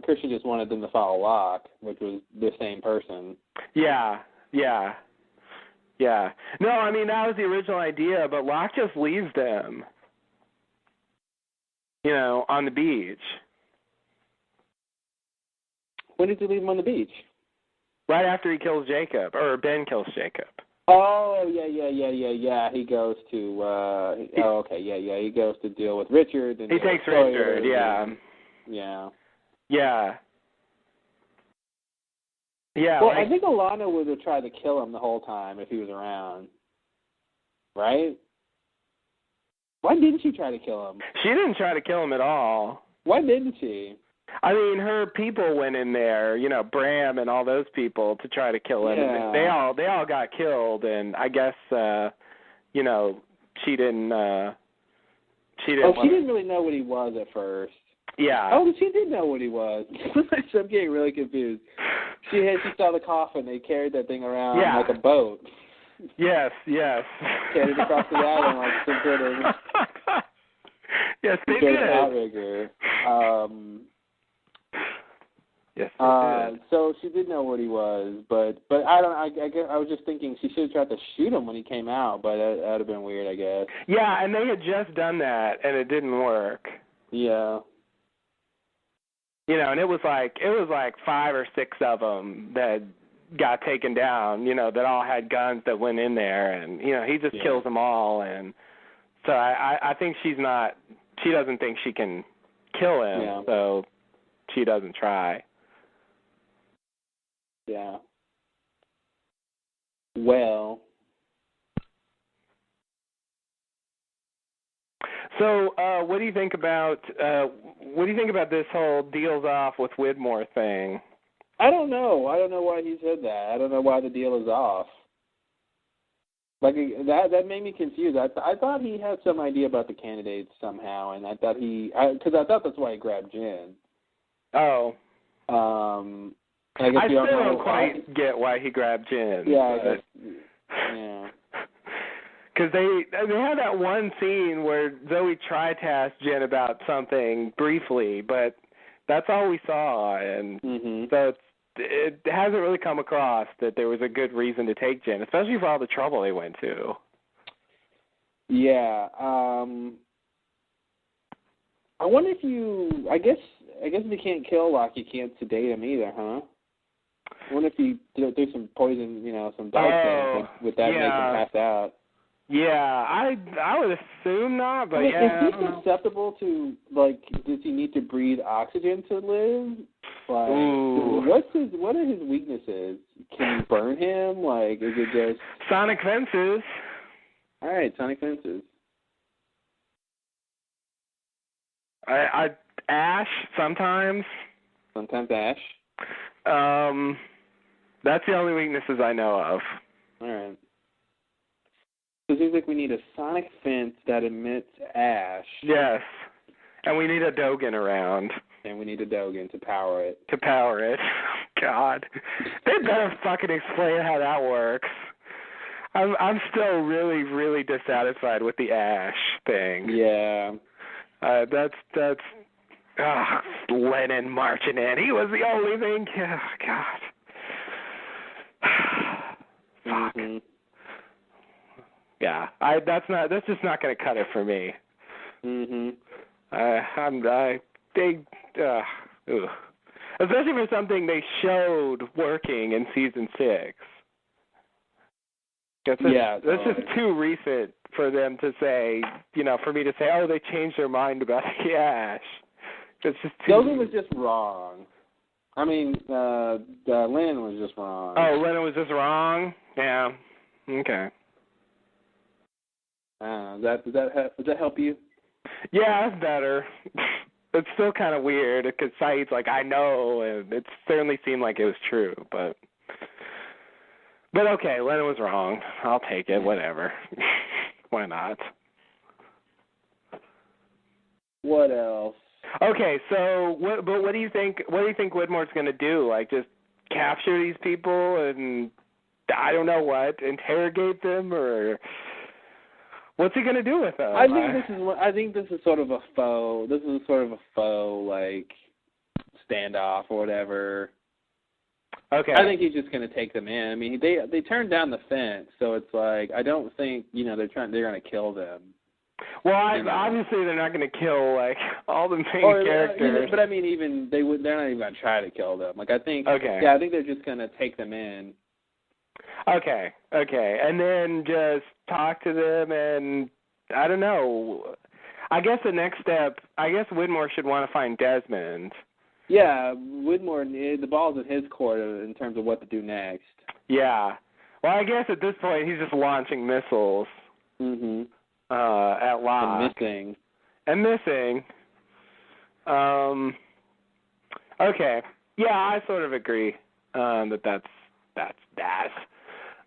S3: Christian just wanted them to follow Locke, which was the same person.
S4: Yeah. No, I mean, that was the original idea, but Locke just leaves them, you know, on the beach.
S3: When did he leave him on the beach?
S4: Right after he kills Jacob, or Ben kills Jacob.
S3: Oh, yeah. He goes to, he goes to deal with Richard. And
S4: he takes Richard, yeah.
S3: Yeah. Well, I think Alana would have tried to kill him the whole time if he was around. Right? Why didn't she try to kill him?
S4: She didn't try to kill him at all.
S3: Why didn't she?
S4: I mean, her people went in there, you know, Bram and all those people to try to kill him.
S3: Yeah.
S4: They all got killed, and I guess, you know, she didn't. She didn't
S3: really know what he was at first.
S4: Yeah.
S3: Oh, she did know what he was. I'm getting really confused. She saw the coffin. They carried that thing around like a boat.
S4: Yes.
S3: Carried it across the island like some sort of.
S4: Yes, they did.
S3: Outrigger.
S4: Yes, they did.
S3: So she did know what he was, but I don't. I guess I was just thinking she should have tried to shoot him when he came out, but that would have been weird, I guess.
S4: Yeah, and they had just done that, and it didn't work.
S3: Yeah.
S4: You know, and it was like 5 or 6 of them that got taken down. You know, that all had guns that went in there, and you know, he just kills them all, and so I think she doesn't think she can kill him, so she doesn't try.
S3: Yeah. Well.
S4: So, what do you think about this whole deals off with Widmore thing?
S3: I don't know. I don't know why he said that. I don't know why the deal is off. Like that made me confused. I thought he had some idea about the candidates somehow, and I thought because I thought that's why he grabbed Jen.
S4: Oh.
S3: I
S4: still don't quite get why he grabbed Jen.
S3: Yeah, I guess. Yeah.
S4: Because they had that one scene where Zoe tried to ask Jen about something briefly, but that's all we saw, and so it hasn't really come across that there was a good reason to take Jen, especially for all the trouble they went to.
S3: Yeah. I wonder if you. I guess if you can't kill Locke, you can't sedate him either, huh? I wonder if you do some poison, you know, some dose with that make him pass out.
S4: Yeah, I would assume not, but
S3: is he susceptible to, like, does he need to breathe oxygen to live? Like, what are his weaknesses? Can you burn him? Like, is it just
S4: sonic fences?
S3: All right, sonic fences.
S4: I ash sometimes.
S3: Sometimes ash.
S4: That's the only weaknesses I know of.
S3: All right. So it seems like we need a sonic fence that emits ash.
S4: Yes. And we need a Dogen around.
S3: And we need a Dogen to power it.
S4: God. They better fucking explain how that works. I'm still really, really dissatisfied with the ash thing.
S3: Yeah.
S4: That's Lenin marching in. He was the only thing. Oh, God. Fuck.
S3: Mm-hmm.
S4: Yeah, that's just not going to cut it for me. Especially for something they showed working in season 6. That's just too recent for them to say, you know, for me to say, oh, they changed their mind about the ash. It's just too.
S3: Dogen was just wrong. I mean, Lennon was just wrong.
S4: Oh, Lennon was just wrong? Yeah. Okay.
S3: Does that help you?
S4: Yeah, that's better. It's still kind of weird because Saeed's like, I know, and it certainly seemed like it was true, but okay, Lennon was wrong. I'll take it, whatever. Why not?
S3: What else?
S4: Okay, so what do you think? What do you think Widmore's going to do? Like, just capture these people and I don't know what, interrogate them, or what's he going to do with them?
S3: I think this is sort of a faux. This is sort of a faux like standoff or whatever.
S4: Okay.
S3: I think he's just going to take them in. I mean, they turned down the fence, so it's like I don't think they're going to kill them.
S4: Well, obviously they're not going to kill like all the main characters.
S3: But I mean, even they're not even going to try to kill them. Like I think,
S4: okay.
S3: Yeah, I think they're just going to take them in.
S4: Okay, and then just talk to them, and I don't know. I guess the next step, Widmore should want to find Desmond.
S3: Yeah, Widmore, the ball's in his court in terms of what to do next.
S4: Yeah. Well, I guess at this point he's just launching missiles.
S3: Mm-hmm.
S4: At Locke. And missing. Okay. Yeah, I sort of agree that's that.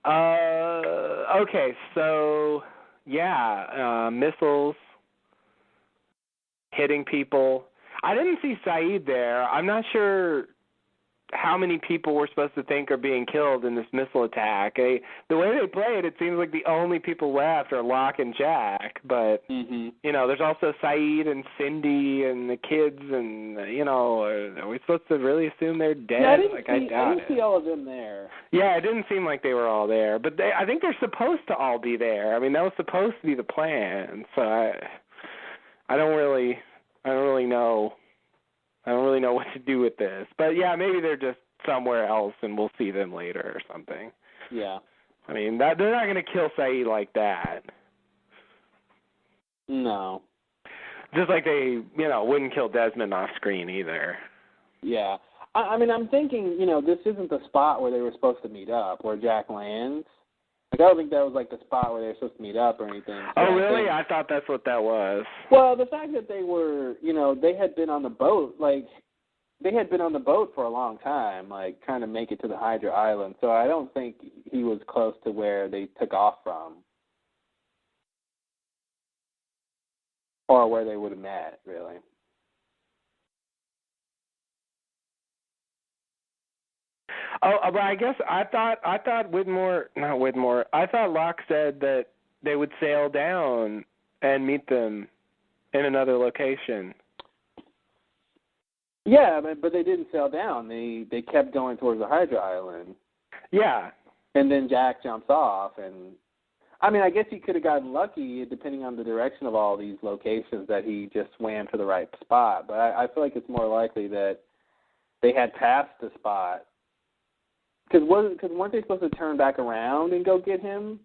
S4: Okay, so yeah, missiles hitting people. I didn't see Saeed there. I'm not sure how many people we're supposed to think are being killed in this missile attack. The way they play it, it seems like the only people left are Locke and Jack. But, there's also Saeed and Cindy and the kids, and, are we supposed to really assume they're dead?
S3: Yeah,
S4: I doubt
S3: didn't see all of them there.
S4: Yeah, it didn't seem like they were all there. But I think they're supposed to all be there. I mean, that was supposed to be the plan. So I don't really know. I don't really know what to do with this. But, yeah, maybe they're just somewhere else and we'll see them later or something.
S3: Yeah.
S4: I mean, they're not going to kill Saeed like that.
S3: No.
S4: Just like they, wouldn't kill Desmond off screen either.
S3: Yeah. I mean, I'm thinking, this isn't the spot where they were supposed to meet up, where Jack lands. Like, I don't think that was, like, the spot where they were supposed to meet up or anything. So
S4: oh, really? I thought that's what that was.
S3: Well, the fact that they were, they had been on the boat, for a long time, like, trying to make it to the Hydra Island. So I don't think he was close to where they took off from. Or where they would have met, really.
S4: Oh, but I guess I thought not Widmore. I thought Locke said that they would sail down and meet them in another location.
S3: Yeah, but they didn't sail down. They kept going towards the Hydra Island.
S4: Yeah.
S3: And then Jack jumps off, and I mean, I guess he could have gotten lucky depending on the direction of all these locations that he just swam to the right spot. But I feel like it's more likely that they had passed the spot. Because weren't they supposed to turn back around and go get him?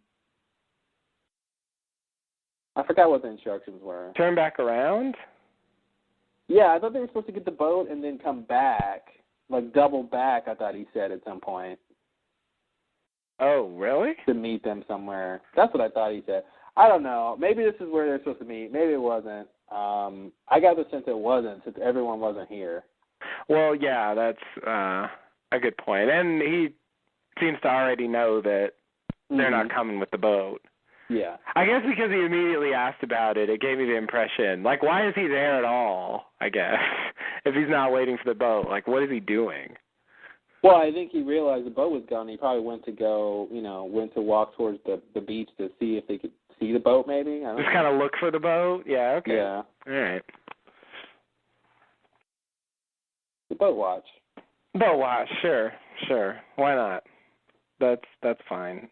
S3: I forgot what the instructions were.
S4: Turn back around?
S3: Yeah, I thought they were supposed to get the boat and then come back. Like, double back, I thought he said at some point.
S4: Oh, really?
S3: To meet them somewhere. That's what I thought he said. I don't know. Maybe this is where they're supposed to meet. Maybe it wasn't. I got the sense it wasn't, since everyone wasn't here.
S4: Well, yeah, that's a good point. And he seems to already know that they're not coming with the boat.
S3: Yeah.
S4: I guess because he immediately asked about it, it gave me the impression, like, why is he there at all, I guess, if he's not waiting for the boat? Like, what is he doing?
S3: Well, I think he realized the boat was gone. He probably went to walk towards the beach to see if they could see the boat, maybe. I don't know.
S4: Kind of look for the boat? Yeah, okay.
S3: Yeah.
S4: All right.
S3: The boat watch.
S4: Boat watch, sure. Why not? That's fine.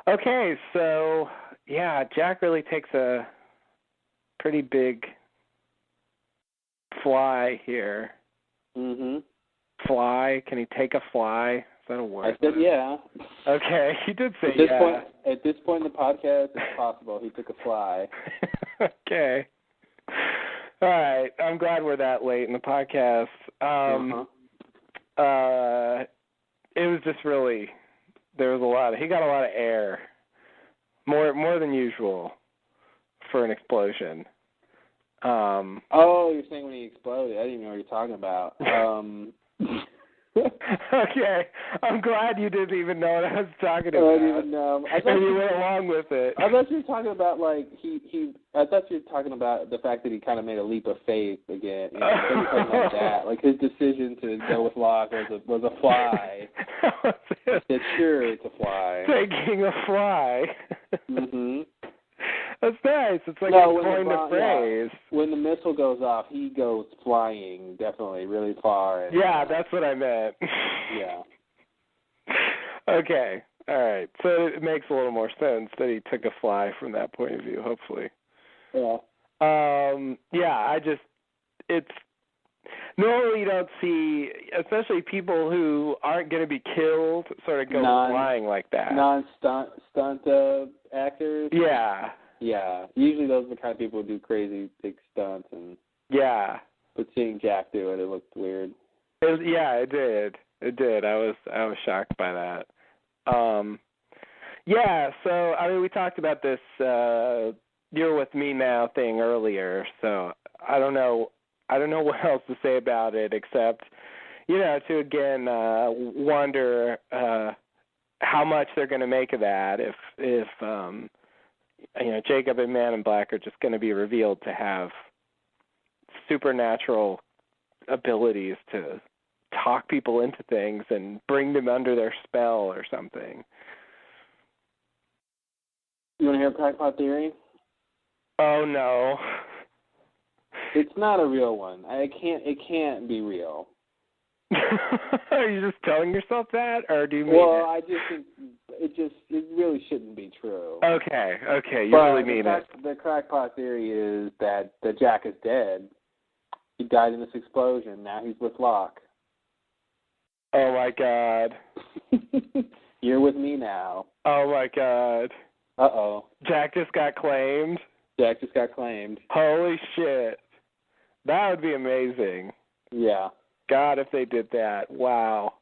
S4: Okay, so, yeah, Jack really takes a pretty big fly here.
S3: Mm-hmm.
S4: Fly? Can he take a fly? Is that a word?
S3: I said yeah.
S4: Okay, he did say
S3: At this point in the podcast, it's possible he took a fly.
S4: Okay. All right. I'm glad we're that late in the podcast. It was just really, he got a lot of air. More than usual for an explosion.
S3: Oh, you're saying when he exploded. I didn't even know what you're talking about.
S4: Okay, I'm glad you didn't even know what I was talking about.
S3: I didn't even know.
S4: And you went along with it.
S3: I thought you were talking about I thought you were talking about the fact that he kind of made a leap of faith again. You know, I thought you were talking about that, like his decision to go with Locke was a fly. It's sure it's a fly.
S4: Taking a fly.
S3: Mhm.
S4: That's nice. It's like
S3: No,
S4: a coined a phrase.
S3: Yeah. When the missile goes off, he goes flying, definitely, really far. And,
S4: yeah, that's what I meant.
S3: Yeah.
S4: Okay. All right. So it makes a little more sense that he took a fly from that point of view, hopefully.
S3: Yeah.
S4: It's normally you don't see, especially people who aren't going to be killed, sort of go flying like that.
S3: Non-stunt actors?
S4: Yeah.
S3: Yeah. Usually those are the kind of people who do crazy big stunts.
S4: Yeah.
S3: But seeing Jack do it looked weird.
S4: It did. It did. I was shocked by that. Yeah, so, I mean, we talked about this You're With Me Now thing earlier, so I don't know what else to say about it except, to again wonder how much they're going to make of that if Jacob and Man in Black are just going to be revealed to have supernatural abilities to talk people into things and bring them under their spell or something.
S3: You want to hear a crackpot theory?
S4: Oh, no.
S3: It's not a real one. It can't be real.
S4: Are you just telling yourself that, or do you mean
S3: Well,
S4: it?
S3: I just think it really shouldn't be true.
S4: Okay, you really mean it.
S3: The crackpot theory is that Jack is dead. He died in this explosion. Now he's with Locke.
S4: Oh, my God.
S3: You're with me now.
S4: Oh, my God.
S3: Uh-oh.
S4: Jack just got claimed?
S3: Jack just got claimed.
S4: Holy shit. That would be amazing.
S3: Yeah.
S4: God, if they did that. Wow.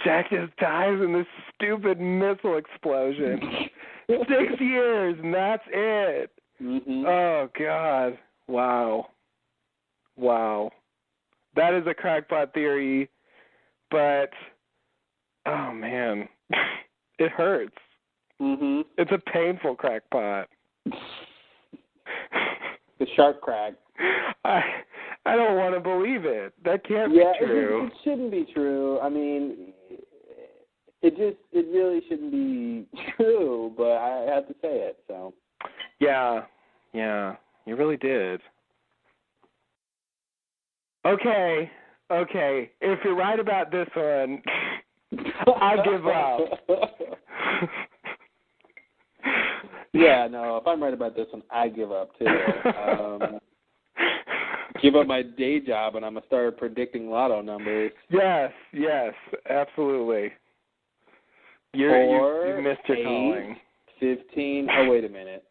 S4: Jack just dies in this stupid missile explosion. 6 years, and that's it.
S3: Mm-hmm.
S4: Oh, God. Wow. That is a crackpot theory, but, oh, man. It hurts.
S3: Mm-hmm.
S4: It's a painful crackpot.
S3: The sharp crack.
S4: I don't want to believe it. That can't be true.
S3: It shouldn't be true. I mean, it really shouldn't be true, but I have to say it, so.
S4: Yeah, you really did. Okay. If you're right about this one, I give up.
S3: Yeah, no, if I'm right about this one, I give up, too. Give up my day job, and I'm going to start predicting lotto numbers.
S4: Yes, absolutely. You missed your calling.
S3: 15. Oh, wait a minute.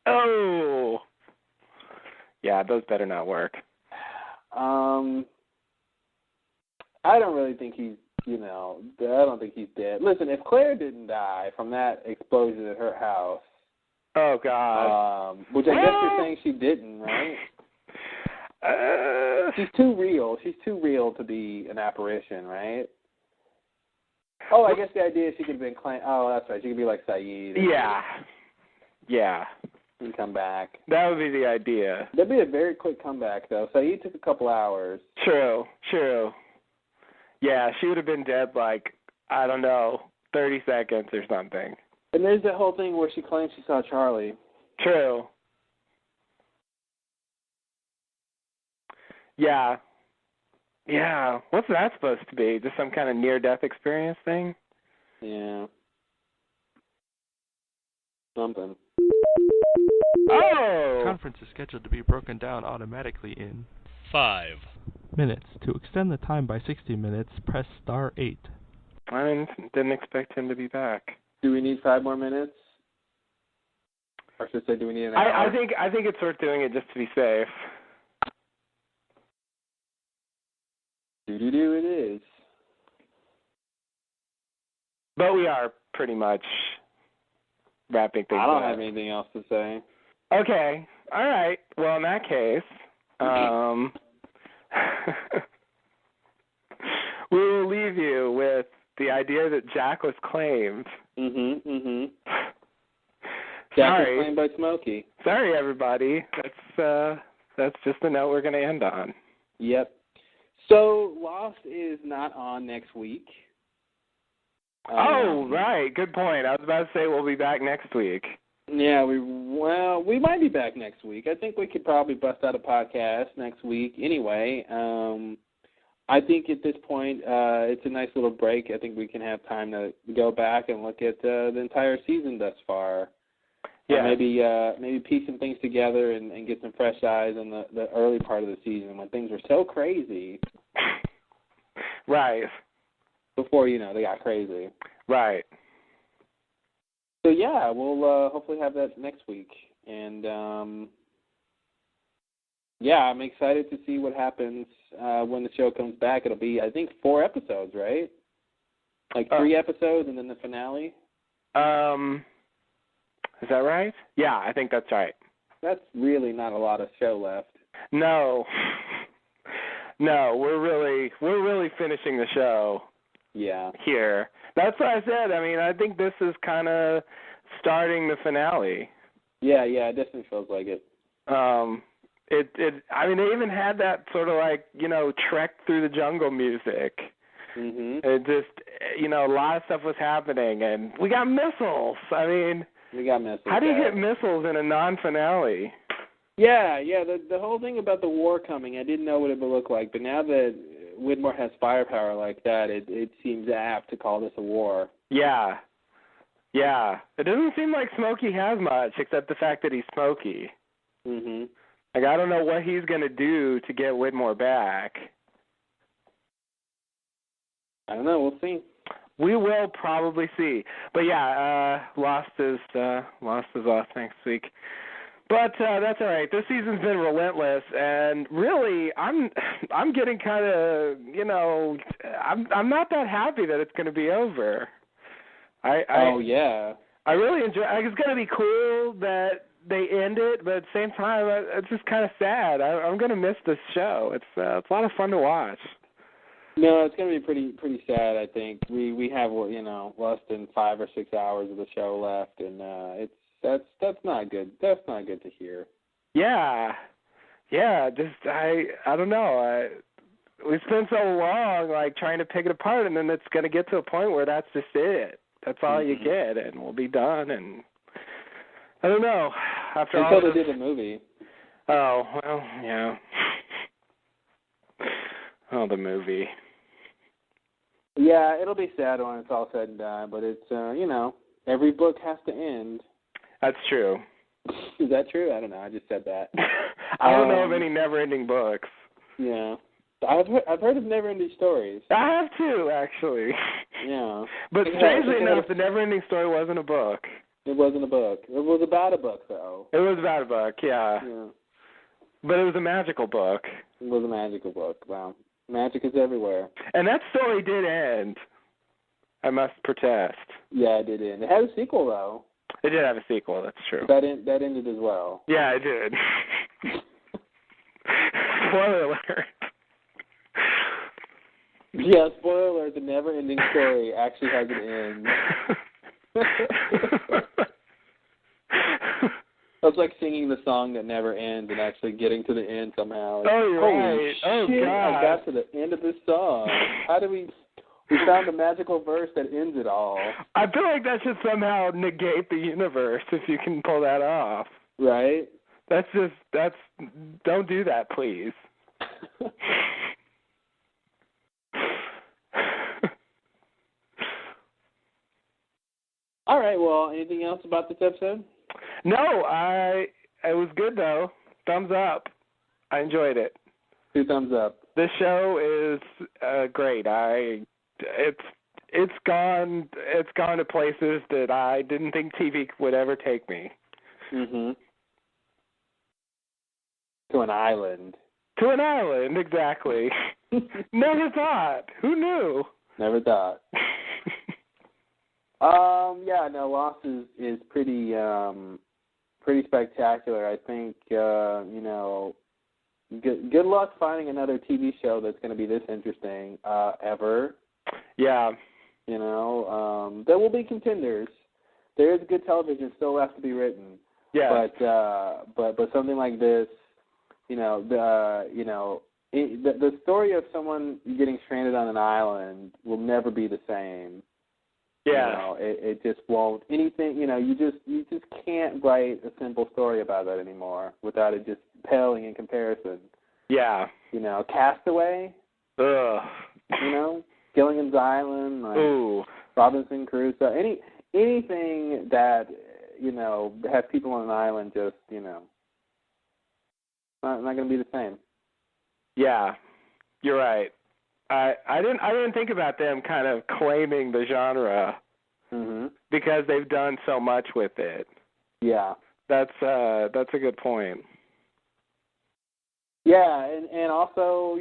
S4: Oh. Yeah, those better not work.
S3: I don't really think he's, I don't think he's dead. Listen, if Claire didn't die from that explosion at her house.
S4: Oh, God.
S3: Which I guess you're saying she didn't, right? She's too real. She's too real to be an apparition, right? Oh, I guess the idea is she could have been claimed. Oh, that's right. She could be like Saeed.
S4: Yeah.
S3: And come back.
S4: That would be the idea.
S3: That'd be a very quick comeback, though. Saeed took a couple hours.
S4: True. Yeah, she would have been dead like, I don't know, 30 seconds or something.
S3: And there's that whole thing where she claims she saw Charlie.
S4: True. Yeah. What's that supposed to be? Just some kind of near-death experience thing?
S3: Yeah. Something.
S4: Oh!
S5: Conference is scheduled to be broken down automatically in
S2: 5
S5: minutes. To extend the time by 60 minutes, press star 8.
S4: I didn't expect him to be back.
S3: Do we need 5 more minutes? Or should I say, do we need an hour?
S4: I think it's worth doing it just to be safe.
S3: Do it is.
S4: But we are pretty much wrapping things up.
S3: I don't have anything else to say.
S4: Okay. All right. Well, in that case, we will leave you the idea that Jack was claimed.
S3: Jack
S4: Sorry.
S3: was claimed by Smokey.
S4: Sorry, everybody. That's just the note we're going to end on.
S3: Yep. So Lost is not on next week.
S4: Oh, right. Good point. I was about to say we'll be back next week.
S3: Yeah, we might be back next week. I think we could probably bust out a podcast next week anyway. I think at this point it's a nice little break. I think we can have time to go back and look at the entire season thus far.
S4: Yeah.
S3: Maybe piece some things together and get some fresh eyes on the early part of the season when things were so crazy.
S4: Right.
S3: Before, they got crazy.
S4: Right.
S3: So, yeah, we'll hopefully have that next week. And, I'm excited to see what happens when the show comes back. It'll be, I think, 4 episodes, right? Like 3 episodes and then the finale?
S4: Is that right? Yeah, I think that's right.
S3: That's really not a lot of show left.
S4: No. No, we're really finishing the show.
S3: Yeah.
S4: Here. That's what I said. I mean, I think this is kind of starting the finale.
S3: Yeah, it definitely feels like it.
S4: I mean, they even had that sort of like, Trek Through the Jungle music.
S3: Mm-hmm.
S4: It just, a lot of stuff was happening, and we got missiles. I mean,
S3: we got missiles.
S4: How do you get missiles in a non-finale?
S3: Yeah, the whole thing about the war coming, I didn't know what it would look like, but now that Widmore has firepower like that, it seems apt to call this a war.
S4: Yeah. It doesn't seem like Smokey has much, except the fact that he's Smokey.
S3: Mm-hmm.
S4: Like, I don't know what he's going to do to get Widmore back. I
S3: don't know. We'll see.
S4: We will probably see. But, yeah, Lost is off next week. But that's all right. This season's been relentless, and really, I'm getting kind of, I'm not that happy that it's going to be over. I really enjoy. It's going to be cool that they end it, but at the same time, it's just kind of sad. I'm going to miss this show. It's a lot of fun to watch.
S3: No, it's going to be pretty sad. I think we have less than 5 or 6 hours of the show left, and that's not good. That's not good to hear.
S4: Yeah. Just I don't know. We spent so long like trying to pick it apart, and then it's going to get to a point where that's just it. That's all you get, and we'll be done. And I don't know.
S3: Until they did a movie.
S4: Oh well, yeah. Oh, the movie.
S3: Yeah, it'll be sad when it's all said and done, but it's every book has to end.
S4: That's true.
S3: Is that true? I don't know. I just said that.
S4: I don't know of any never-ending books.
S3: Yeah. I've heard of never-ending stories.
S4: I have too, actually.
S3: Yeah.
S4: But strangely enough, the never-ending story wasn't a book.
S3: It wasn't a book. It was about a book, though.
S4: It was about a book, yeah. But it was a magical book.
S3: It was a magical book. Wow. Magic is everywhere.
S4: And that story did end. I must protest.
S3: Yeah, it did end. It had a sequel, though.
S4: It did have a sequel, that's true.
S3: That ended as well.
S4: Yeah, it did. Spoiler alert.
S3: Yeah, spoiler alert, the never-ending story actually has an end. That's like singing the song that never ends and actually getting to the end somehow.
S4: Oh, you're right. Oh,
S3: shit,
S4: God.
S3: I got to the end of this song. How do we found a magical verse that ends it all.
S4: I feel like that should somehow negate the universe if you can pull that off.
S3: Right?
S4: Don't do that, please.
S3: All right, well, anything else about this episode?
S4: No, it was good, though. Thumbs up. I enjoyed it.
S3: 2 thumbs up.
S4: This show is great. It's gone to places that I didn't think TV would ever take me.
S3: Mhm. To an island.
S4: To an island, exactly. Never thought. Who knew?
S3: Never thought. Yeah, no, Lost is pretty spectacular. I think good luck finding another TV show that's going to be this interesting ever.
S4: Yeah.
S3: You know, there will be contenders. There is good television still left to be written.
S4: Yeah.
S3: But something like this, the story of someone getting stranded on an island will never be the same.
S4: Yeah.
S3: It just won't. Anything, you just can't write a simple story about that anymore without it just paling in comparison.
S4: Yeah.
S3: Castaway.
S4: Ugh.
S3: Gilligan's Island. Like
S4: Ooh.
S3: Robinson Crusoe. Anything that has people on an island, just not going to be the same.
S4: Yeah, you're right. I didn't think about them kind of claiming the genre because they've done so much with it.
S3: Yeah,
S4: that's a good point.
S3: Yeah, and also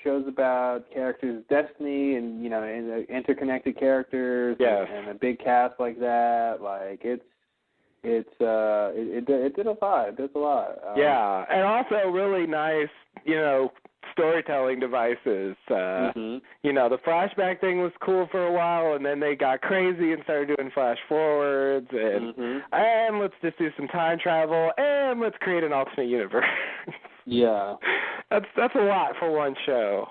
S3: shows about characters' destiny and and interconnected characters and a big cast like that. Like it did a lot. It does a lot.
S4: Yeah, and also really nice storytelling devices. The flashback thing was cool for a while, and then they got crazy and started doing flash forwards, and let's just do some time travel, and let's create an alternate universe.
S3: Yeah.
S4: That's a lot for one show.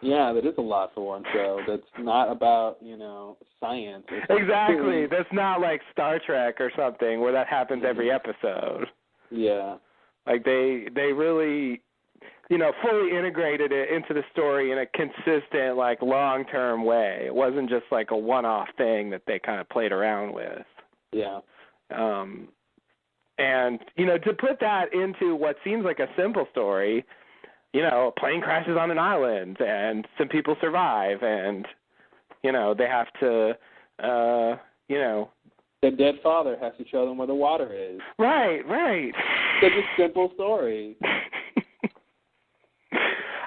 S3: Yeah, that is a lot for one show. That's not about, science.
S4: Exactly. That's not like Star Trek or something where that happens every episode.
S3: Yeah.
S4: Like they really fully integrated it into the story in a consistent, like, long-term way. It wasn't just like a one-off thing that they kind of played around with.
S3: Yeah.
S4: And, to put that into what seems like a simple story, a plane crashes on an island and some people survive and, they have to,
S3: their dead father has to show them where the water is.
S4: Right.
S3: Such a simple story.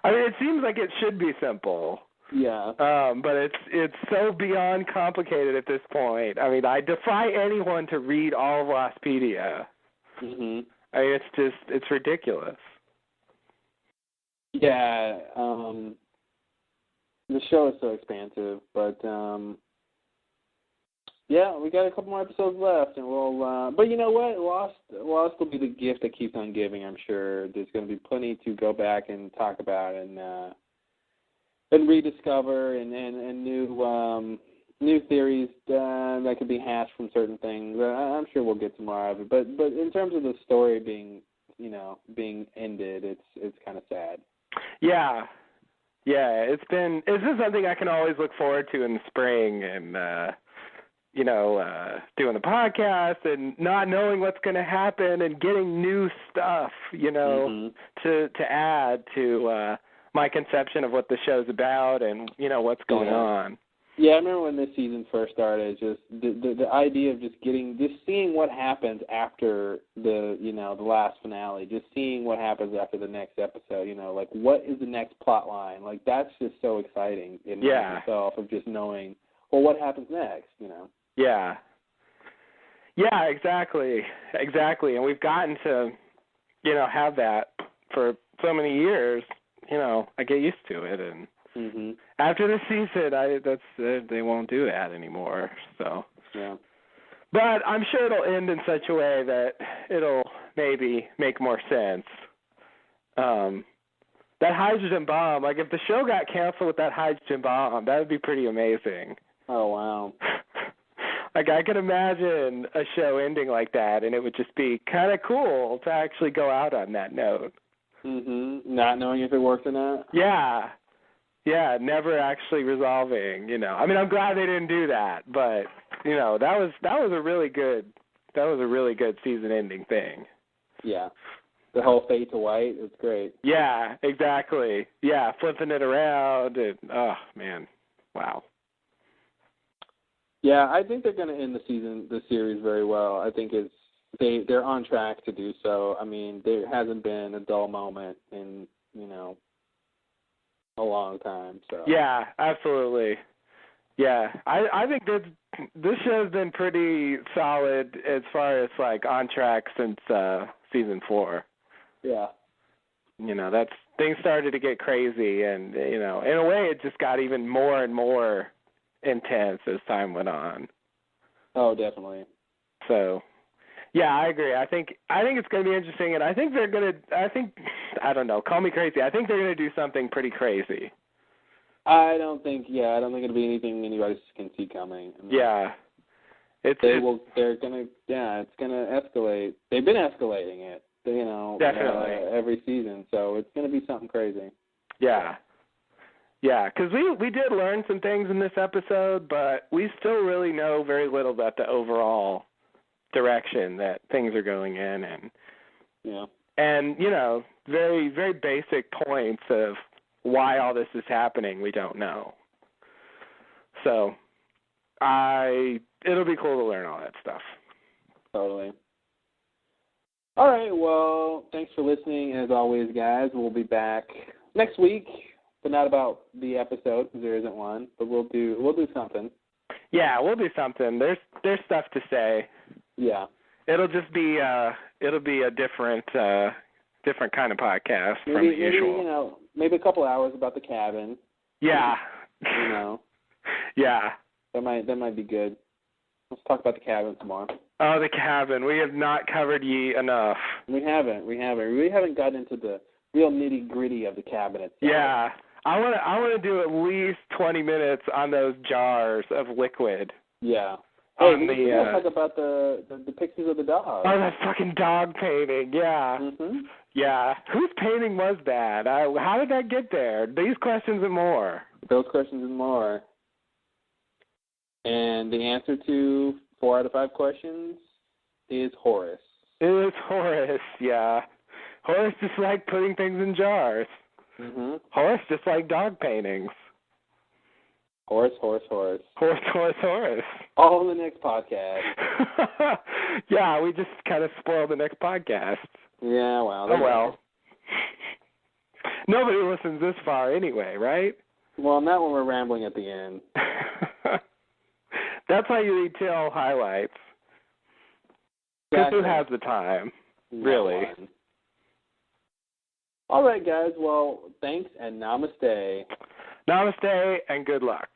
S4: I mean, it seems like it should be simple.
S3: Yeah.
S4: But it's so beyond complicated at this point. I mean, I defy anyone to read all of Lostpedia. I mean, it's ridiculous.
S3: Yeah. The show is so expansive, but yeah, we got a couple more episodes left, and we'll. But you know what? Lost will be the gift that keeps on giving. I'm sure there's going to be plenty to go back and talk about and rediscover and new theories that could be hashed from certain things. I'm sure we'll get some more of it. But in terms of the story being ended, it's kind of sad.
S4: Yeah. It's been something I can always look forward to in the spring and. Doing the podcast and not knowing what's going to happen and getting new stuff, to add to my conception of what the show's about and, what's going on.
S3: Yeah, I remember when this season first started, just the idea of just seeing what happens after the last finale, just seeing what happens after the next episode, like what is the next plot line? Like that's just so exciting in itself of just knowing, well, what happens next,
S4: Yeah, exactly. And we've gotten to, have that for so many years. I get used to it, and after this season, they won't do that anymore. So,
S3: yeah.
S4: But I'm sure it'll end in such a way that it'll maybe make more sense. That hydrogen bomb, like if the show got canceled with that hydrogen bomb, that would be pretty amazing.
S3: Oh wow.
S4: Like, I could imagine a show ending like that, and it would just be kind of cool to actually go out on that note.
S3: Not knowing if it worked or not?
S4: Yeah, never actually resolving, I mean, I'm glad they didn't do that, but, that was a really good season-ending thing.
S3: Yeah. The whole fade to white, it's great.
S4: Yeah, exactly. Yeah, flipping it around, and, oh, man, wow.
S3: Yeah, I think they're going to end the series very well. I think they're on track to do so. I mean, there hasn't been a dull moment in, a long time. So. Yeah,
S4: absolutely. Yeah, I think this show's been pretty solid as far as, like, on track since season 4.
S3: Yeah.
S4: Things started to get crazy, and, in a way it just got even more and more intense as time went on.
S3: Oh, definitely.
S4: So, yeah, I agree. I think it's going to be interesting, and I think they're going to. I don't know. Call me crazy. I think they're going to do something pretty crazy.
S3: I don't think it'll be anything anybody can see coming.
S4: Yeah.
S3: It's gonna escalate. They've been escalating it,
S4: definitely
S3: every season. So it's gonna be something crazy.
S4: Yeah, because we did learn some things in this episode, but we still really know very little about the overall direction that things are going in, and very very basic points of why all this is happening. We don't know. So it'll be cool to learn all that stuff.
S3: Totally. All right, well, thanks for listening. As always, guys, we'll be back next week, but not about the episode because there isn't one. But we'll do something.
S4: Yeah, we'll do something. There's stuff to say.
S3: Yeah.
S4: It'll just be a different kind of podcast from the usual.
S3: Maybe a couple hours about the cabin.
S4: Yeah. Yeah.
S3: That might be good. Let's talk about the cabin tomorrow.
S4: Oh, the cabin. We have not covered ye enough.
S3: We haven't. We haven't gotten into the real nitty-gritty of the cabin itself.
S4: Yeah. I want to do at least 20 minutes on those jars of liquid.
S3: Yeah. Hey, we gotta talk about the pictures of the dog.
S4: Oh, that fucking dog painting. Yeah.
S3: Mm-hmm.
S4: Yeah. Whose painting was that? How did that get there? These questions and more.
S3: Those questions and more. And the answer to 4 out of 5 questions is Horace.
S4: It is Horace, yeah. Horace just liked putting things in jars.
S3: Mm-hmm.
S4: Horace just liked dog paintings.
S3: Horace.
S4: Horace.
S3: All in the next podcast.
S4: Yeah, we just kind of spoiled the next podcast.
S3: Yeah, well.
S4: Oh, well. Nobody listens this far anyway, right?
S3: Well, not when we're rambling at the end.
S4: That's why you read till highlights. Because who has the time? Really?
S3: All right, guys. Well, thanks and namaste.
S4: Namaste and good luck.